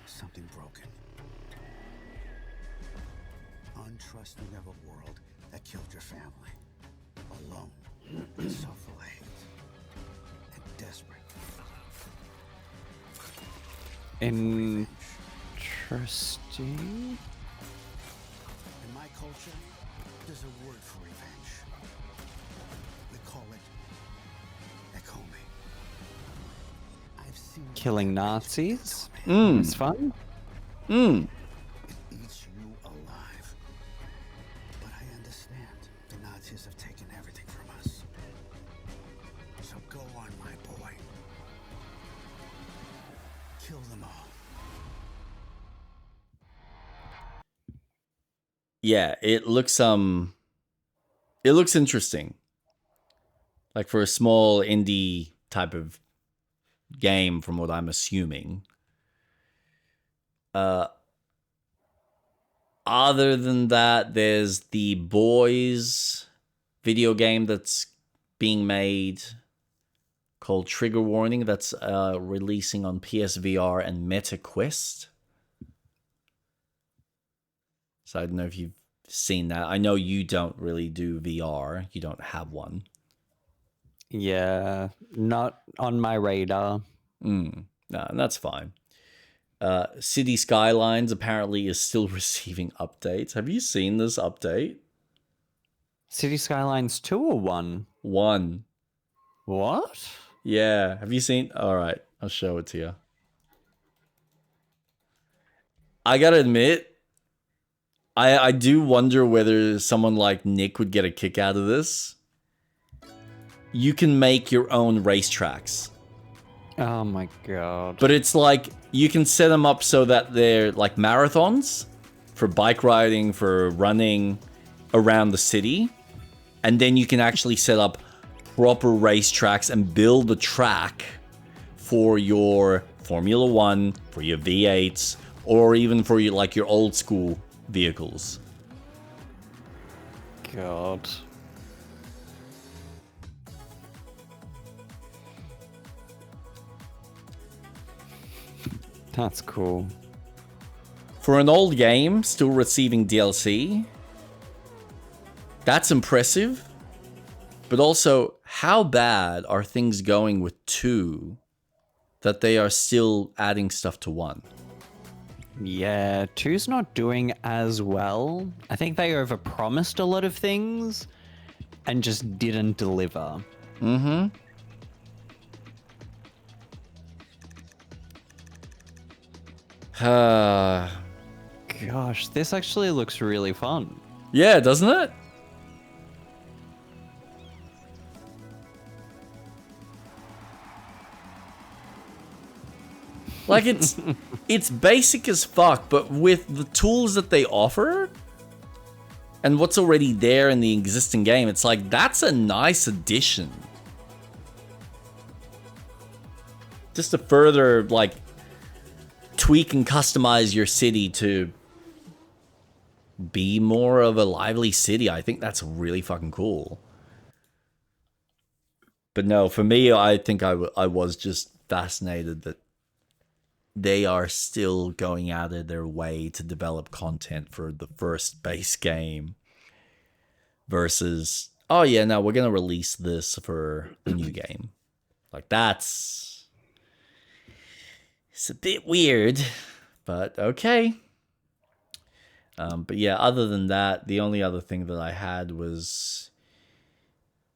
Speaker 3: Something broken. Untrusting of a world that killed your family. Alone. So full of hate. And desperate.
Speaker 2: Interesting.
Speaker 3: In my culture, there's a word for revenge. We call it Nakomi. I've seen
Speaker 2: Killing Nazis. It's fun.
Speaker 3: It eats you alive. But I understand the Nazis have taken everything from us. So go on, my boy. Kill them all.
Speaker 1: Yeah, it looks interesting. Like, for a small indie type of game, from what I'm assuming. Other than that, there's The Boys video game that's being made called Trigger Warning that's releasing on PSVR and MetaQuest. So I don't know if you've seen that. I know you don't really do VR. You don't have one.
Speaker 2: Yeah, not on my radar.
Speaker 1: No, that's fine. City Skylines apparently is still receiving updates. Have you seen this update?
Speaker 2: City Skylines 2 or 1?
Speaker 1: 1.
Speaker 2: What?
Speaker 1: Yeah. Have you seen? All right. I'll show it to you. I gotta admit, I do wonder whether someone like Nick would get a kick out of this. You can make your own racetracks.
Speaker 2: Oh my god.
Speaker 1: But it's like, you can set them up so that they're like marathons for bike riding, for running around the city. And then you can actually set up proper racetracks and build a track for your Formula One, for your V8s, or even for your, like, your old school vehicles.
Speaker 2: God. That's cool.
Speaker 1: For an old game, still receiving DLC, that's impressive. But also, how bad are things going with 2 that they are still adding stuff to 1?
Speaker 2: Yeah, 2's not doing as well. I think they overpromised a lot of things and just didn't deliver.
Speaker 1: Mm-hmm.
Speaker 2: Gosh, this actually looks really fun.
Speaker 1: Yeah, doesn't it? Like, it's basic as fuck, but with the tools that they offer and what's already there in the existing game, it's like, that's a nice addition. Just to further, like, tweak and customize your city to be more of a lively city. I think that's really fucking cool. But no, for me, I think I was just fascinated that they are still going out of their way to develop content for the first base game versus, oh yeah, no, we're going to release this for the new game. Like, it's a bit weird, but okay. But yeah, other than that, the only other thing that I had was,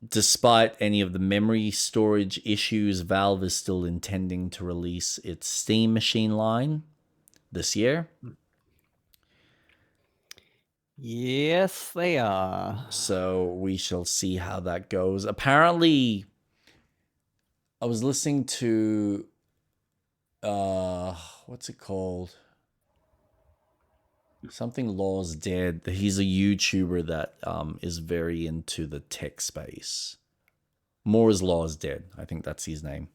Speaker 1: despite any of the memory storage issues, Valve is still intending to release its Steam Machine line this year.
Speaker 2: Yes, they are.
Speaker 1: So we shall see how that goes. Apparently, I was listening to, what's it called? Something Law's Dead. He's a YouTuber that is very into the tech space. Moore's Law's Dead. I think that's his name.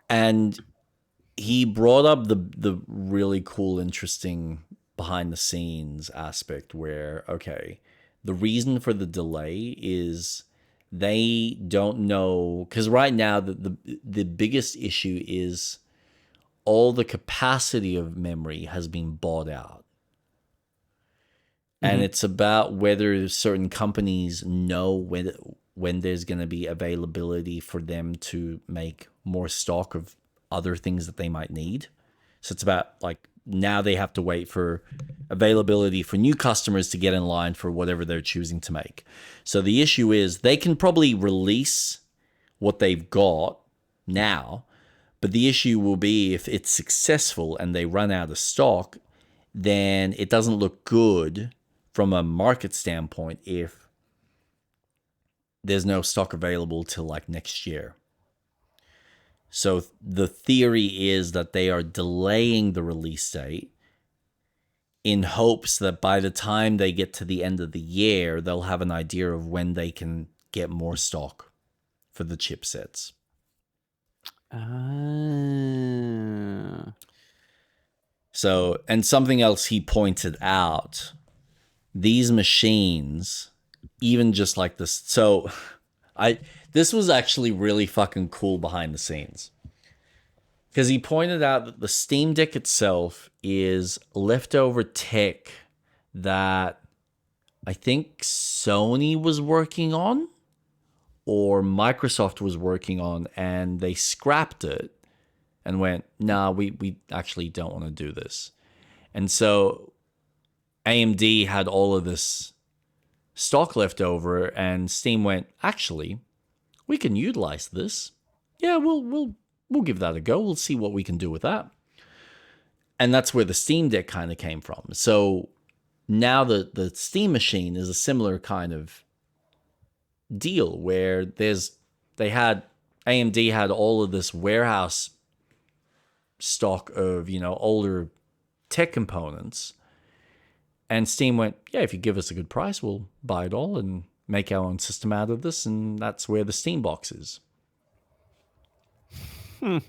Speaker 1: And he brought up the really cool, interesting behind the scenes aspect where, okay, the reason for the delay is they don't know, because right now the biggest issue is all the capacity of memory has been bought out. And it's about whether certain companies know when there's going to be availability for them to make more stock of other things that they might need. So it's about, like, now they have to wait for availability for new customers to get in line for whatever they're choosing to make. So the issue is they can probably release what they've got now, but the issue will be if it's successful and they run out of stock, then it doesn't look good from a market standpoint if there's no stock available till like next year. So the theory is that they are delaying the release date in hopes that by the time they get to the end of the year, they'll have an idea of when they can get more stock for the chipsets. So, and something else he pointed out, these machines even just like this. So this was actually really fucking cool behind the scenes. Because he pointed out that the Steam Deck itself is leftover tech that I think Sony was working on or Microsoft was working on, and they scrapped it and went, nah, we actually don't want to do this. And so AMD had all of this stock left over, and Steam went, actually, we can utilize this. Yeah, we'll give that a go. We'll see what we can do with that. And that's where the Steam Deck kind of came from. So now the Steam machine is a similar kind of deal where AMD had all of this warehouse stock of, older tech components. And Steam went, yeah, if you give us a good price, we'll buy it all and make our own system out of this. And that's where the Steam box is. But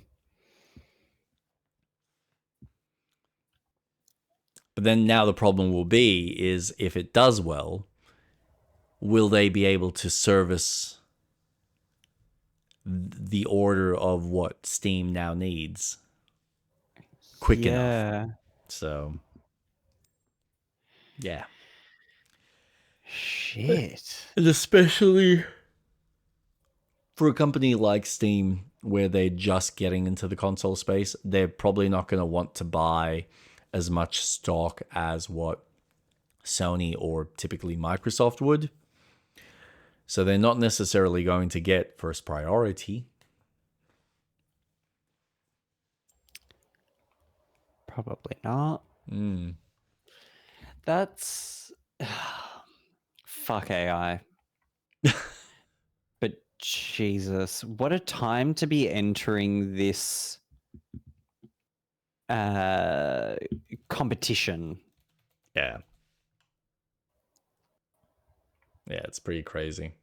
Speaker 1: then now the problem will be is if it does well, will they be able to service the order of what Steam now needs quick enough? So, yeah.
Speaker 2: Shit.
Speaker 1: And especially for a company like Steam, where they're just getting into the console space, they're probably not going to want to buy as much stock as what Sony or typically Microsoft would. So they're not necessarily going to get first priority.
Speaker 2: Probably not. That's fuck AI. But Jesus, what a time to be entering this competition.
Speaker 1: Yeah. Yeah, it's pretty crazy.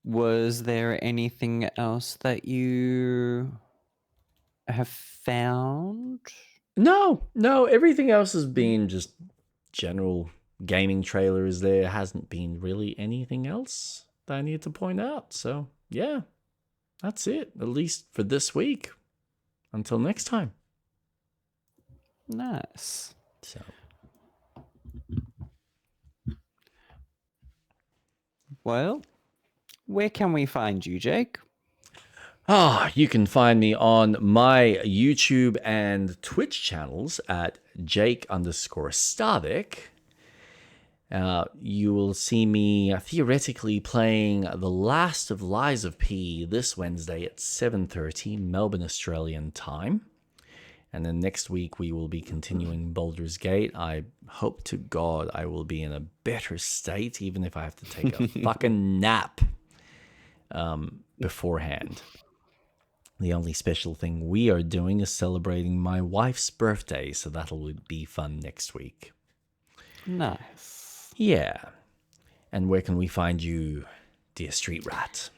Speaker 2: Was there anything else that you have found?
Speaker 1: No, everything else has been just general gaming trailers. There hasn't been really anything else that I need to point out. So, yeah, that's it, at least for this week. Until next time.
Speaker 2: Nice.
Speaker 1: So,
Speaker 2: well, where can we find you, Jake?
Speaker 1: you can find me on my YouTube and Twitch channels at Jake_Starvik. You will see me theoretically playing The Last of Lies of P this Wednesday at 7:30 Melbourne, Australian time. And then next week we will be continuing Baldur's Gate. I hope to God I will be in a better state, even if I have to take a fucking nap beforehand. The only special thing we are doing is celebrating my wife's birthday, so that'll be fun next week.
Speaker 2: Nice.
Speaker 1: Yeah. And where can we find you, dear Street Rat?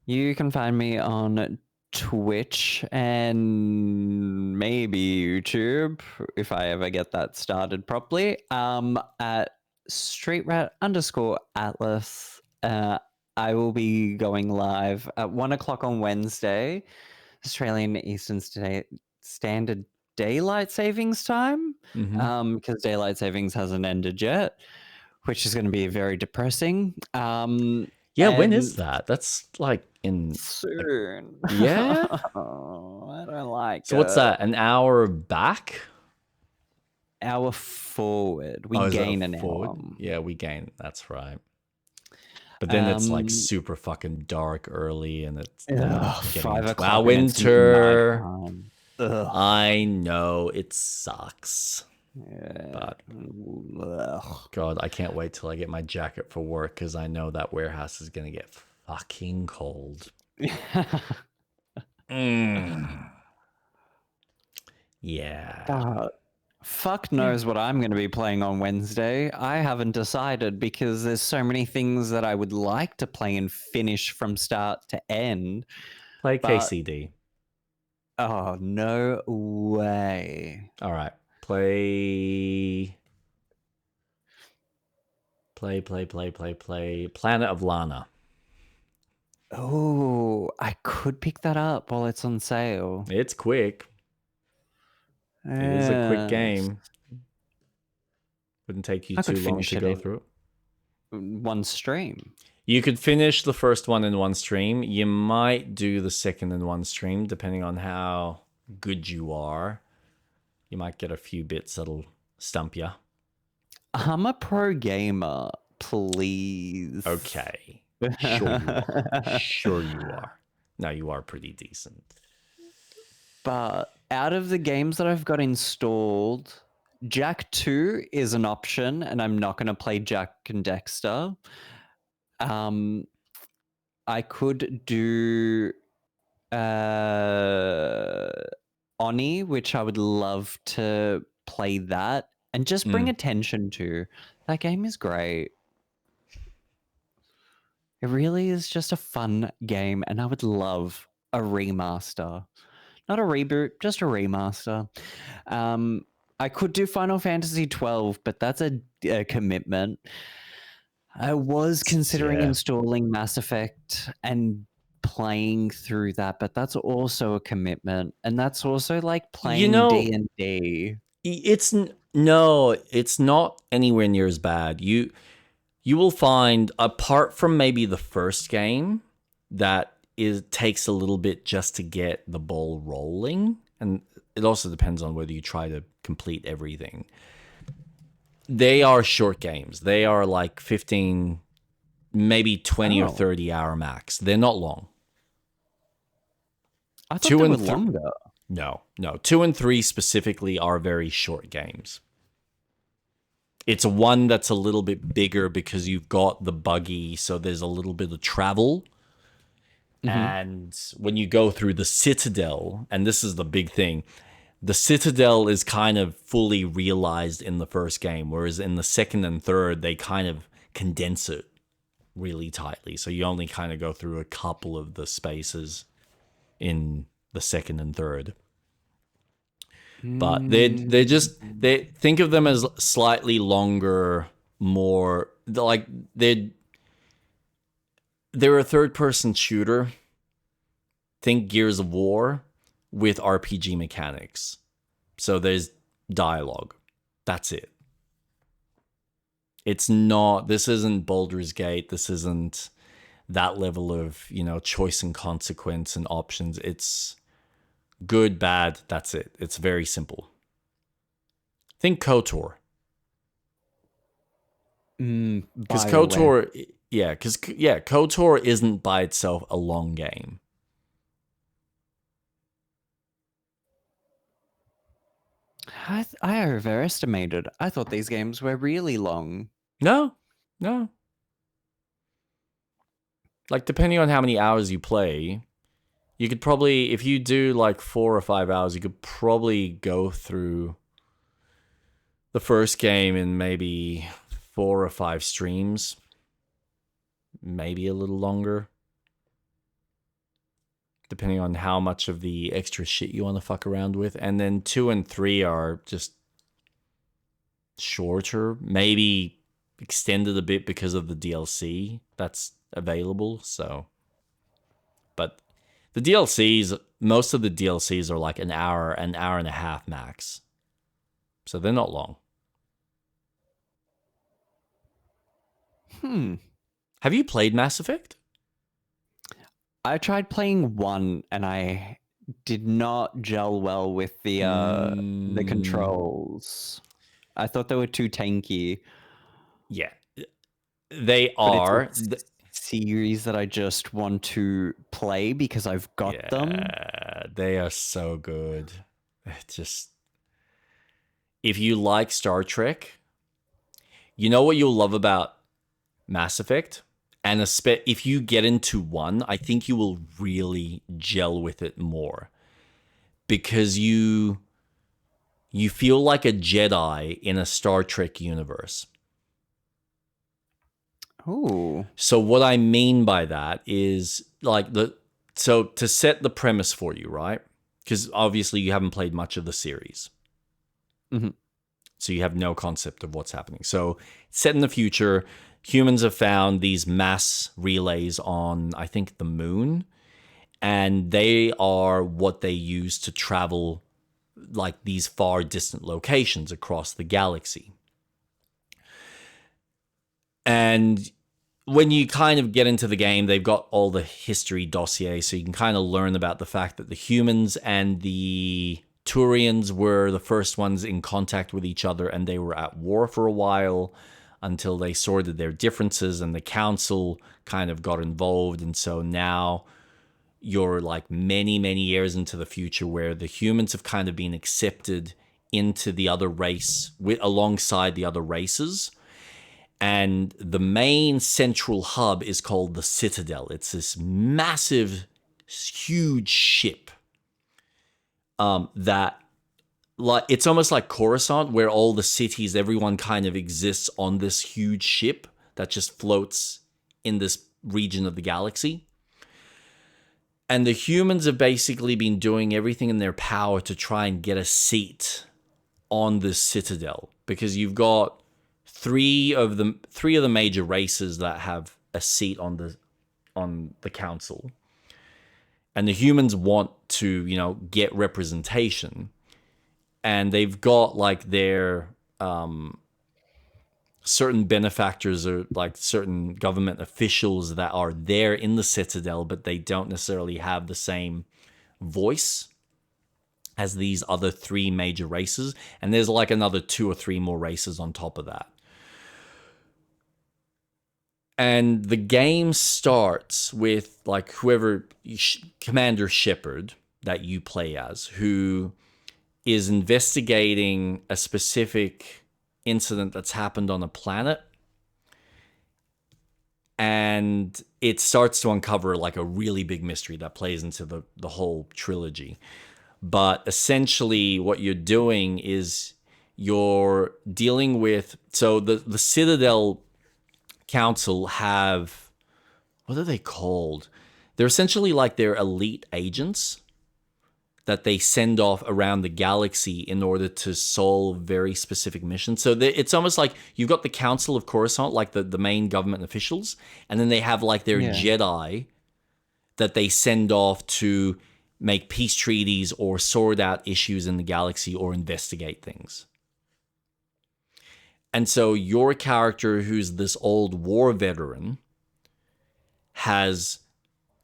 Speaker 2: You can find me on Twitch and maybe YouTube if I ever get that started properly. At StreetRat_Atlas. I will be going live at 1 o'clock on Wednesday, Australian Eastern Standard Daylight Savings Time, because Daylight Savings hasn't ended yet, which is going to be very depressing.
Speaker 1: Yeah, when is that? That's like in
Speaker 2: soon.
Speaker 1: Yeah?
Speaker 2: I don't like
Speaker 1: So what's that? An hour back?
Speaker 2: Hour forward. We
Speaker 1: is it
Speaker 2: gain an
Speaker 1: forward?
Speaker 2: hour.
Speaker 1: Yeah, we gain. That's right. But then it's like super fucking dark early, and it's getting
Speaker 2: 5
Speaker 1: into
Speaker 2: o'clock.
Speaker 1: our winter.
Speaker 2: Ugh.
Speaker 1: I know it sucks.
Speaker 2: Yeah.
Speaker 1: But God, I can't wait till I get my jacket for work, because I know that warehouse is gonna get fucking cold. Yeah.
Speaker 2: Fuck knows what I'm going to be playing on Wednesday. I haven't decided because there's so many things that I would like to play and finish from start to end.
Speaker 1: Play KCD.
Speaker 2: Oh, no way.
Speaker 1: All right. Play Planet of Lana.
Speaker 2: Oh, I could pick that up while it's on sale.
Speaker 1: It's quick. It is a quick
Speaker 2: Yes.
Speaker 1: game. Wouldn't take you
Speaker 2: I could
Speaker 1: too long
Speaker 2: finish
Speaker 1: to
Speaker 2: it
Speaker 1: go
Speaker 2: in
Speaker 1: through it.
Speaker 2: one stream.
Speaker 1: You could finish the first one in one stream. You might do the second in one stream, depending on how good you are. You might get a few bits that'll stump you.
Speaker 2: I'm a pro gamer, please.
Speaker 1: Okay. Sure you are. Sure you are. No, you are pretty decent.
Speaker 2: But out of the games that I've got installed, Jack 2 is an option, and I'm not going to play Jack and Dexter. I could do Oni, which I would love to play that and just bring attention to. That game is great. It really is just a fun game, and I would love a remaster. Not a reboot, just a remaster. I could do Final Fantasy 12, but that's a commitment. I was considering installing Mass Effect and playing through that, but that's also a commitment, and that's also like playing D&D.
Speaker 1: It's not anywhere near as bad. You will find, apart from maybe the first game, that takes a little bit just to get the ball rolling, and it also depends on whether you try to complete everything. They are short games. They are like 15, maybe 20 or 30 hour max. They're not long.
Speaker 2: I thought they were longer.
Speaker 1: No. 2 and 3 specifically are very short games. It's one that's a little bit bigger because you've got the buggy, so there's a little bit of travel. And when you go through the Citadel, and this is the big thing, the Citadel is kind of fully realized in the first game, whereas in the second and third, they kind of condense it really tightly. So you only kind of go through a couple of the spaces in the second and third. But they think of them as slightly longer, more like they're a third-person shooter. Think Gears of War with RPG mechanics. So there's dialogue. That's it. This isn't Baldur's Gate. This isn't that level of, choice and consequence and options. It's good, bad, that's it. It's very simple. Think KOTOR. Because KOTOR isn't by itself a long game.
Speaker 2: I overestimated. I thought these games were really long.
Speaker 1: No. Like, depending on how many hours you play, you could probably, if you do like 4 or 5 hours, you could probably go through the first game in maybe 4 or 5 streams. Maybe a little longer. Depending on how much of the extra shit you want to fuck around with. And then 2 and 3 are just shorter. Maybe extended a bit because of the DLC that's available. So, but the DLCs, most of the DLCs are like an hour and a half max. So they're not long. Have you played Mass Effect?
Speaker 2: I tried playing 1 and I did not gel well with the controls. I thought they were too tanky.
Speaker 1: Yeah. They are.
Speaker 2: It's a series that I just want to play because I've got them.
Speaker 1: They are so good. Just, if you like Star Trek, you know what you'll love about Mass Effect? And if you get into 1, I think you will really gel with it more. Because you feel like a Jedi in a Star Trek universe.
Speaker 2: Ooh.
Speaker 1: So what I mean by that is so to set the premise for you, right? Because obviously you haven't played much of the series.
Speaker 2: Mhm.
Speaker 1: So you have no concept of what's happening. So set in the future, humans have found these mass relays on, I think, the moon, and they are what they use to travel like these far distant locations across the galaxy. And when you kind of get into the game, they've got all the history dossier, so you can kind of learn about the fact that the humans and the Turians were the first ones in contact with each other, and they were at war for a while until they sorted their differences, and the council kind of got involved. And so now you're like many, many years into the future where the humans have kind of been accepted into the other race alongside the other races. And the main central hub is called the Citadel. It's this massive, huge ship that, like, it's almost like Coruscant, where all the cities, everyone kind of exists on this huge ship that just floats in this region of the galaxy. And the humans have basically been doing everything in their power to try and get a seat on this Citadel, because you've got three of the major races that have a seat on the council, and the humans want to, get representation, and they've got like their certain benefactors or like certain government officials that are there in the Citadel, but they don't necessarily have the same voice as these other three major races, and there's like another 2 or 3 more races on top of that. And the game starts with like whoever Commander Shepard that you play as, who is investigating a specific incident that's happened on a planet. And it starts to uncover like a really big mystery that plays into the whole trilogy. But essentially what you're doing is you're dealing with, so the Citadel Council have, what are they called? They're essentially like their elite agents that they send off around the galaxy in order to solve very specific missions. So it's almost like you've got the Council of Coruscant, like the main government officials, and then they have like their Jedi that they send off to make peace treaties or sort out issues in the galaxy or investigate things. And so your character, who's this old war veteran, has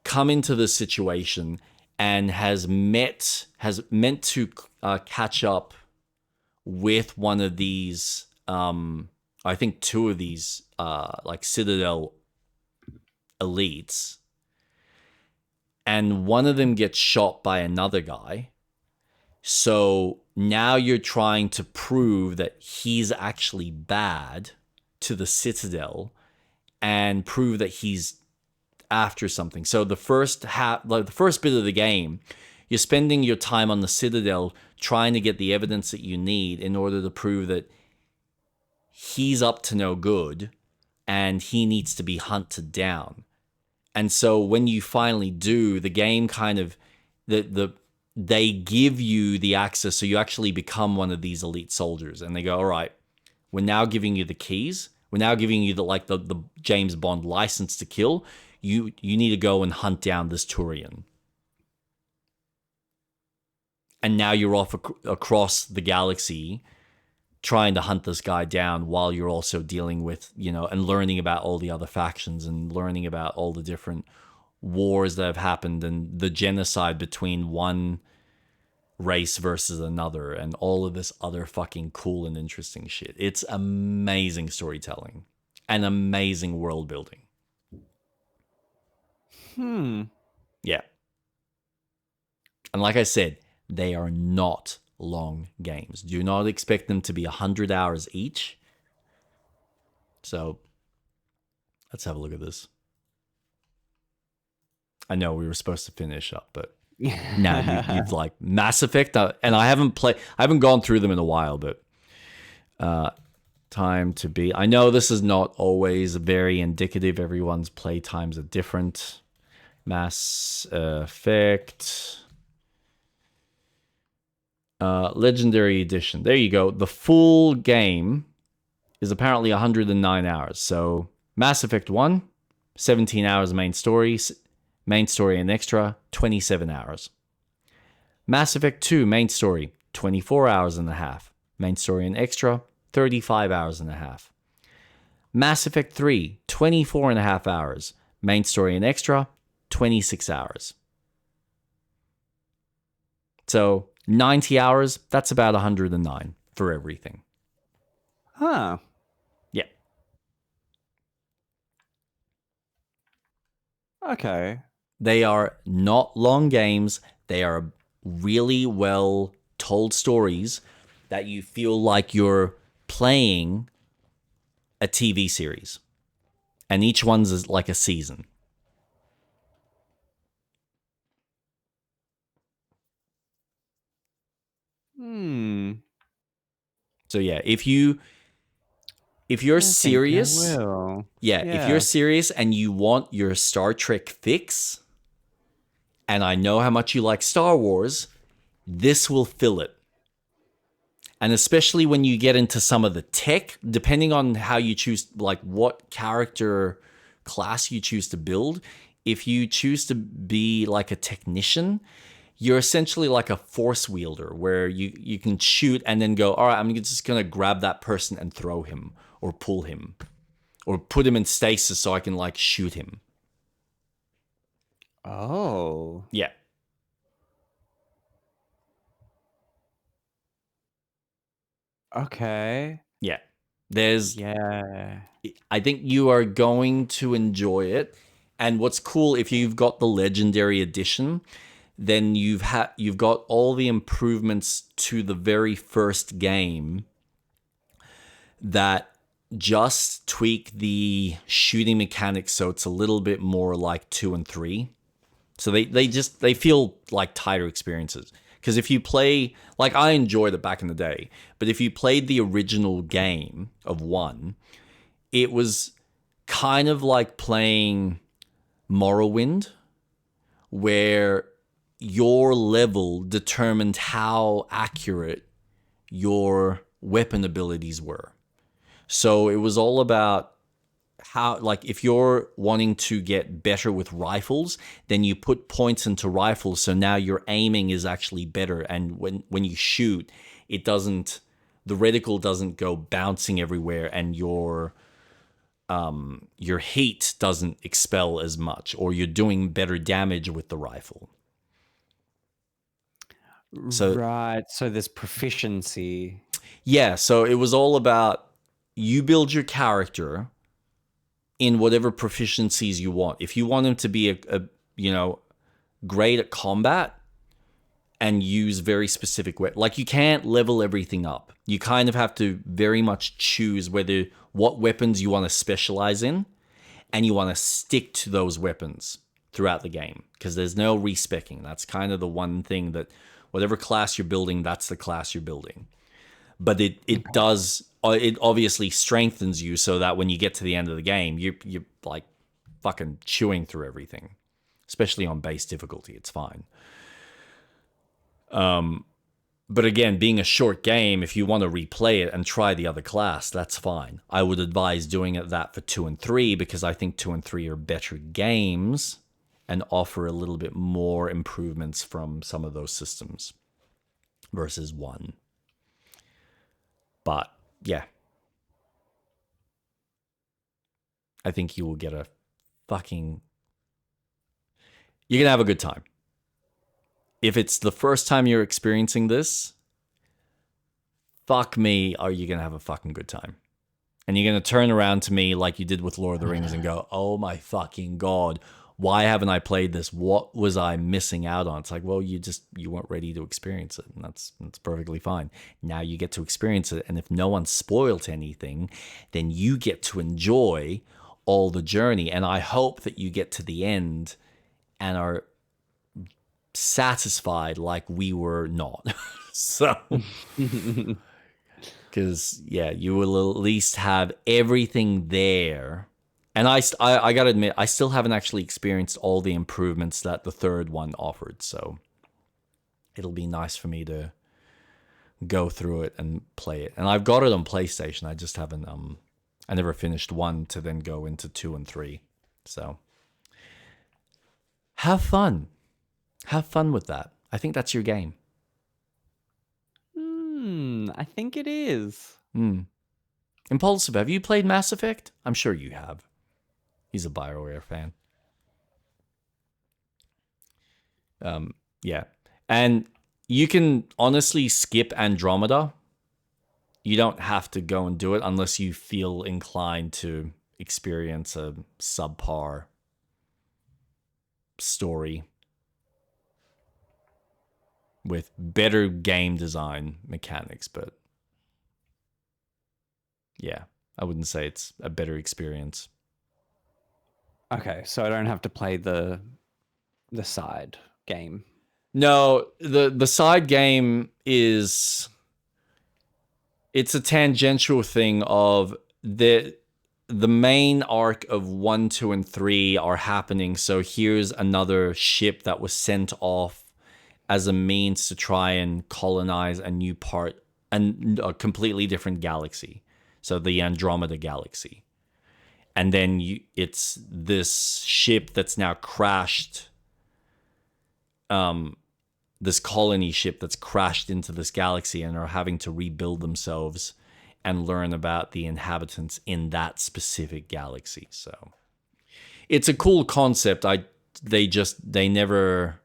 Speaker 1: come into this situation and has meant to catch up with one of these, I think 2 of these like Citadel elites. And one of them gets shot by another guy. So now you're trying to prove that he's actually bad to the Citadel and prove that he's after something. So the first bit of the game, you're spending your time on the Citadel trying to get the evidence that you need in order to prove that he's up to no good and he needs to be hunted down. And so when you finally do, the game kind of they give you the access, so you actually become one of these elite soldiers, and they go, all right, we're now giving you the keys. We're now giving you the James Bond license to kill. You need to go and hunt down this Turian. And now you're off across the galaxy trying to hunt this guy down while you're also dealing with, and learning about all the other factions and learning about all the different wars that have happened and the genocide between one race versus another and all of this other fucking cool and interesting shit. It's amazing storytelling and amazing world building. Yeah. And like I said, they are not long games. Do not expect them to be 100 hours each. So let's have a look at this. I know we were supposed to finish up, but now you've like Mass Effect, and I haven't gone through them in a while, but time to be. I know this is not always very indicative. Everyone's play times are different. Mass Effect. Legendary Edition. There you go. The full game is apparently 109 hours. So Mass Effect 1, 17 hours main story and extra, 27 hours. Mass Effect 2 main story, 24 hours and a half. Main story and extra, 35 hours and a half. Mass Effect 3, 24 and a half hours. Main story and extra, 26 hours. So 90 hours, that's about 109 for everything.
Speaker 2: Huh.
Speaker 1: Yeah.
Speaker 2: Okay.
Speaker 1: They are not long games. They are really well told stories that you feel like you're playing a TV series. And each one's is like a season. So yeah, if you're serious, if you're serious and you want your Star Trek fix, and I know how much you like Star Wars, this will fill it. And especially when you get into some of the tech, depending on how you choose, like what character class you choose to build, if you choose to be like a technician, you're essentially like a force wielder where you can shoot and then go, all right, I'm just going to grab that person and throw him or pull him or put him in stasis so I can like shoot him.
Speaker 2: Oh.
Speaker 1: Yeah.
Speaker 2: Okay.
Speaker 1: Yeah. I think you are going to enjoy it. And what's cool, if you've got the Legendary Edition, then you've got all the improvements to the very first game that just tweak the shooting mechanics so it's a little bit more like 2 and 3. So they feel like tighter experiences. Because if you play, like I enjoyed it back in the day, but if you played the original game of 1, it was kind of like playing Morrowind, where your level determined how accurate your weapon abilities were. So it was all about how, like, if you're wanting to get better with rifles, then you put points into rifles. So now your aiming is actually better. And when you shoot, the reticle doesn't go bouncing everywhere, and your heat doesn't expel as much, or you're doing better damage with the rifle. So
Speaker 2: there's proficiency.
Speaker 1: Yeah, so it was all about you build your character in whatever proficiencies you want. If you want him to be a great at combat and use very specific weapons, like you can't level everything up. You kind of have to very much choose what weapons you want to specialize in, and you want to stick to those weapons throughout the game, because there's no respecking. That's kind of the one thing that whatever class you're building, that's the class you're building. But it obviously strengthens you so that when you get to the end of the game, you're like fucking chewing through everything, especially on base difficulty. It's fine. But again, being a short game, if you want to replay it and try the other class, that's fine. I would advise doing that for 2 and 3, because I think 2 and 3 are better games and offer a little bit more improvements from some of those systems versus 1. But yeah, I think you will get you're going to have a good time. If it's the first time you're experiencing this, fuck me, are you going to have a fucking good time? And you're going to turn around to me like you did with Lord of the Rings and go, oh my fucking God, why haven't I played this? What was I missing out on? It's like, well, you weren't ready to experience it, and that's perfectly fine. Now you get to experience it, and if no one spoiled anything, then you get to enjoy all the journey. And I hope that you get to the end and are satisfied like we were not. So, because yeah, you will at least have everything there. And I gotta admit, I still haven't actually experienced all the improvements that the third one offered. So it'll be nice for me to go through it and play it. And I've got it on PlayStation. I just haven't I never finished 1 to then go into 2 and 3. So have fun. Have fun with that. I think that's your game.
Speaker 2: I think it is.
Speaker 1: Impulsive, have you played Mass Effect? I'm sure you have. He's a BioWare fan. Yeah. And you can honestly skip Andromeda. You don't have to go and do it unless you feel inclined to experience a subpar story with better game design mechanics. But yeah, I wouldn't say it's a better experience.
Speaker 2: Okay, so I don't have to play the side game.
Speaker 1: No, the side game is, it's a tangential thing of the main arc of 1, 2, and 3 are happening. So here's another ship that was sent off as a means to try and colonize a new part, and a completely different galaxy. So the Andromeda galaxy. And then it's this ship that's now crashed, this colony ship that's crashed into this galaxy and are having to rebuild themselves and learn about the inhabitants in that specific galaxy. So it's a cool concept. They never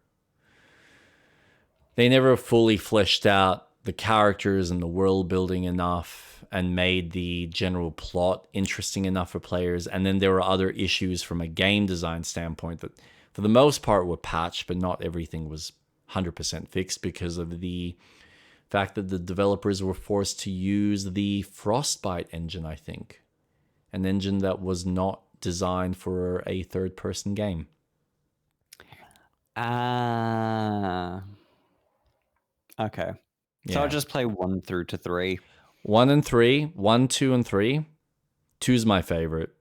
Speaker 1: fully fleshed out the characters and the world building enough and made the general plot interesting enough for players. And then there were other issues from a game design standpoint that for the most part were patched, but not everything was 100% fixed because of the fact that the developers were forced to use the Frostbite engine, I think. An engine that was not designed for a third-person game.
Speaker 2: Okay. So
Speaker 1: Yeah.
Speaker 2: I'll just play 1 through to 3.
Speaker 1: 1 and 3. 1, 2, and 3. 2's my favorite.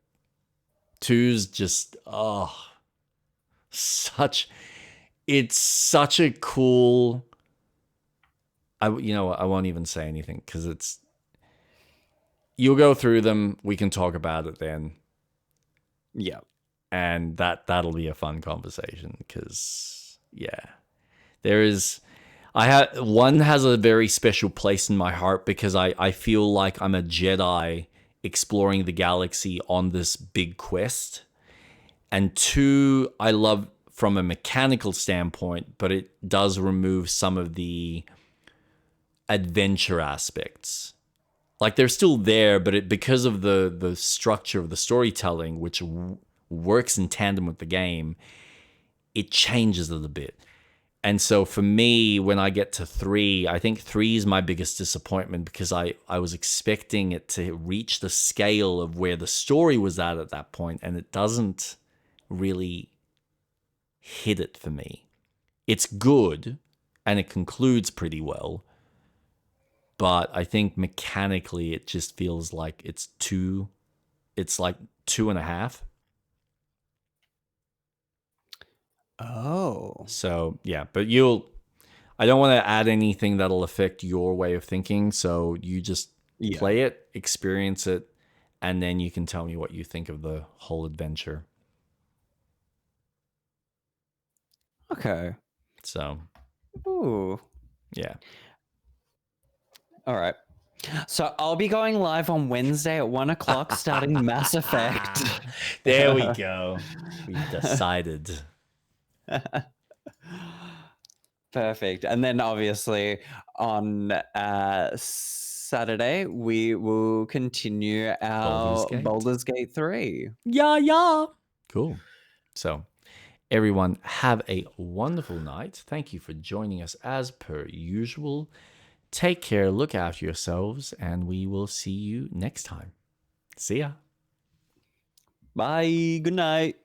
Speaker 1: 2's just, it's such a cool, I won't even say anything because you'll go through them. We can talk about it then.
Speaker 2: Yeah.
Speaker 1: And that'll be a fun conversation because, yeah, one has a very special place in my heart because I feel like I'm a Jedi exploring the galaxy on this big quest. And 2, I love from a mechanical standpoint, but it does remove some of the adventure aspects. Like they're still there, but because of the structure of the storytelling, which works in tandem with the game, it changes it a bit. And so for me, when I get to 3, I think 3 is my biggest disappointment because I was expecting it to reach the scale of where the story was at that point, and it doesn't really hit it for me. It's good, and it concludes pretty well, but I think mechanically it just feels like it's like 2.5.
Speaker 2: Oh.
Speaker 1: So yeah, but I don't want to add anything that'll affect your way of thinking. So you just play it, experience it, and then you can tell me what you think of the whole adventure.
Speaker 2: Okay.
Speaker 1: So.
Speaker 2: Ooh.
Speaker 1: Yeah.
Speaker 2: All right. So I'll be going live on Wednesday at 1 o'clock starting Mass Effect.
Speaker 1: There we go. We've decided.
Speaker 2: Perfect. And then obviously on Saturday, we will continue our Baldur's Gate 3.
Speaker 1: Yeah. Cool. So everyone have a wonderful night. Thank you for joining us as per usual. Take care, look after yourselves, and we will see you next time. See ya.
Speaker 2: Bye. Good night.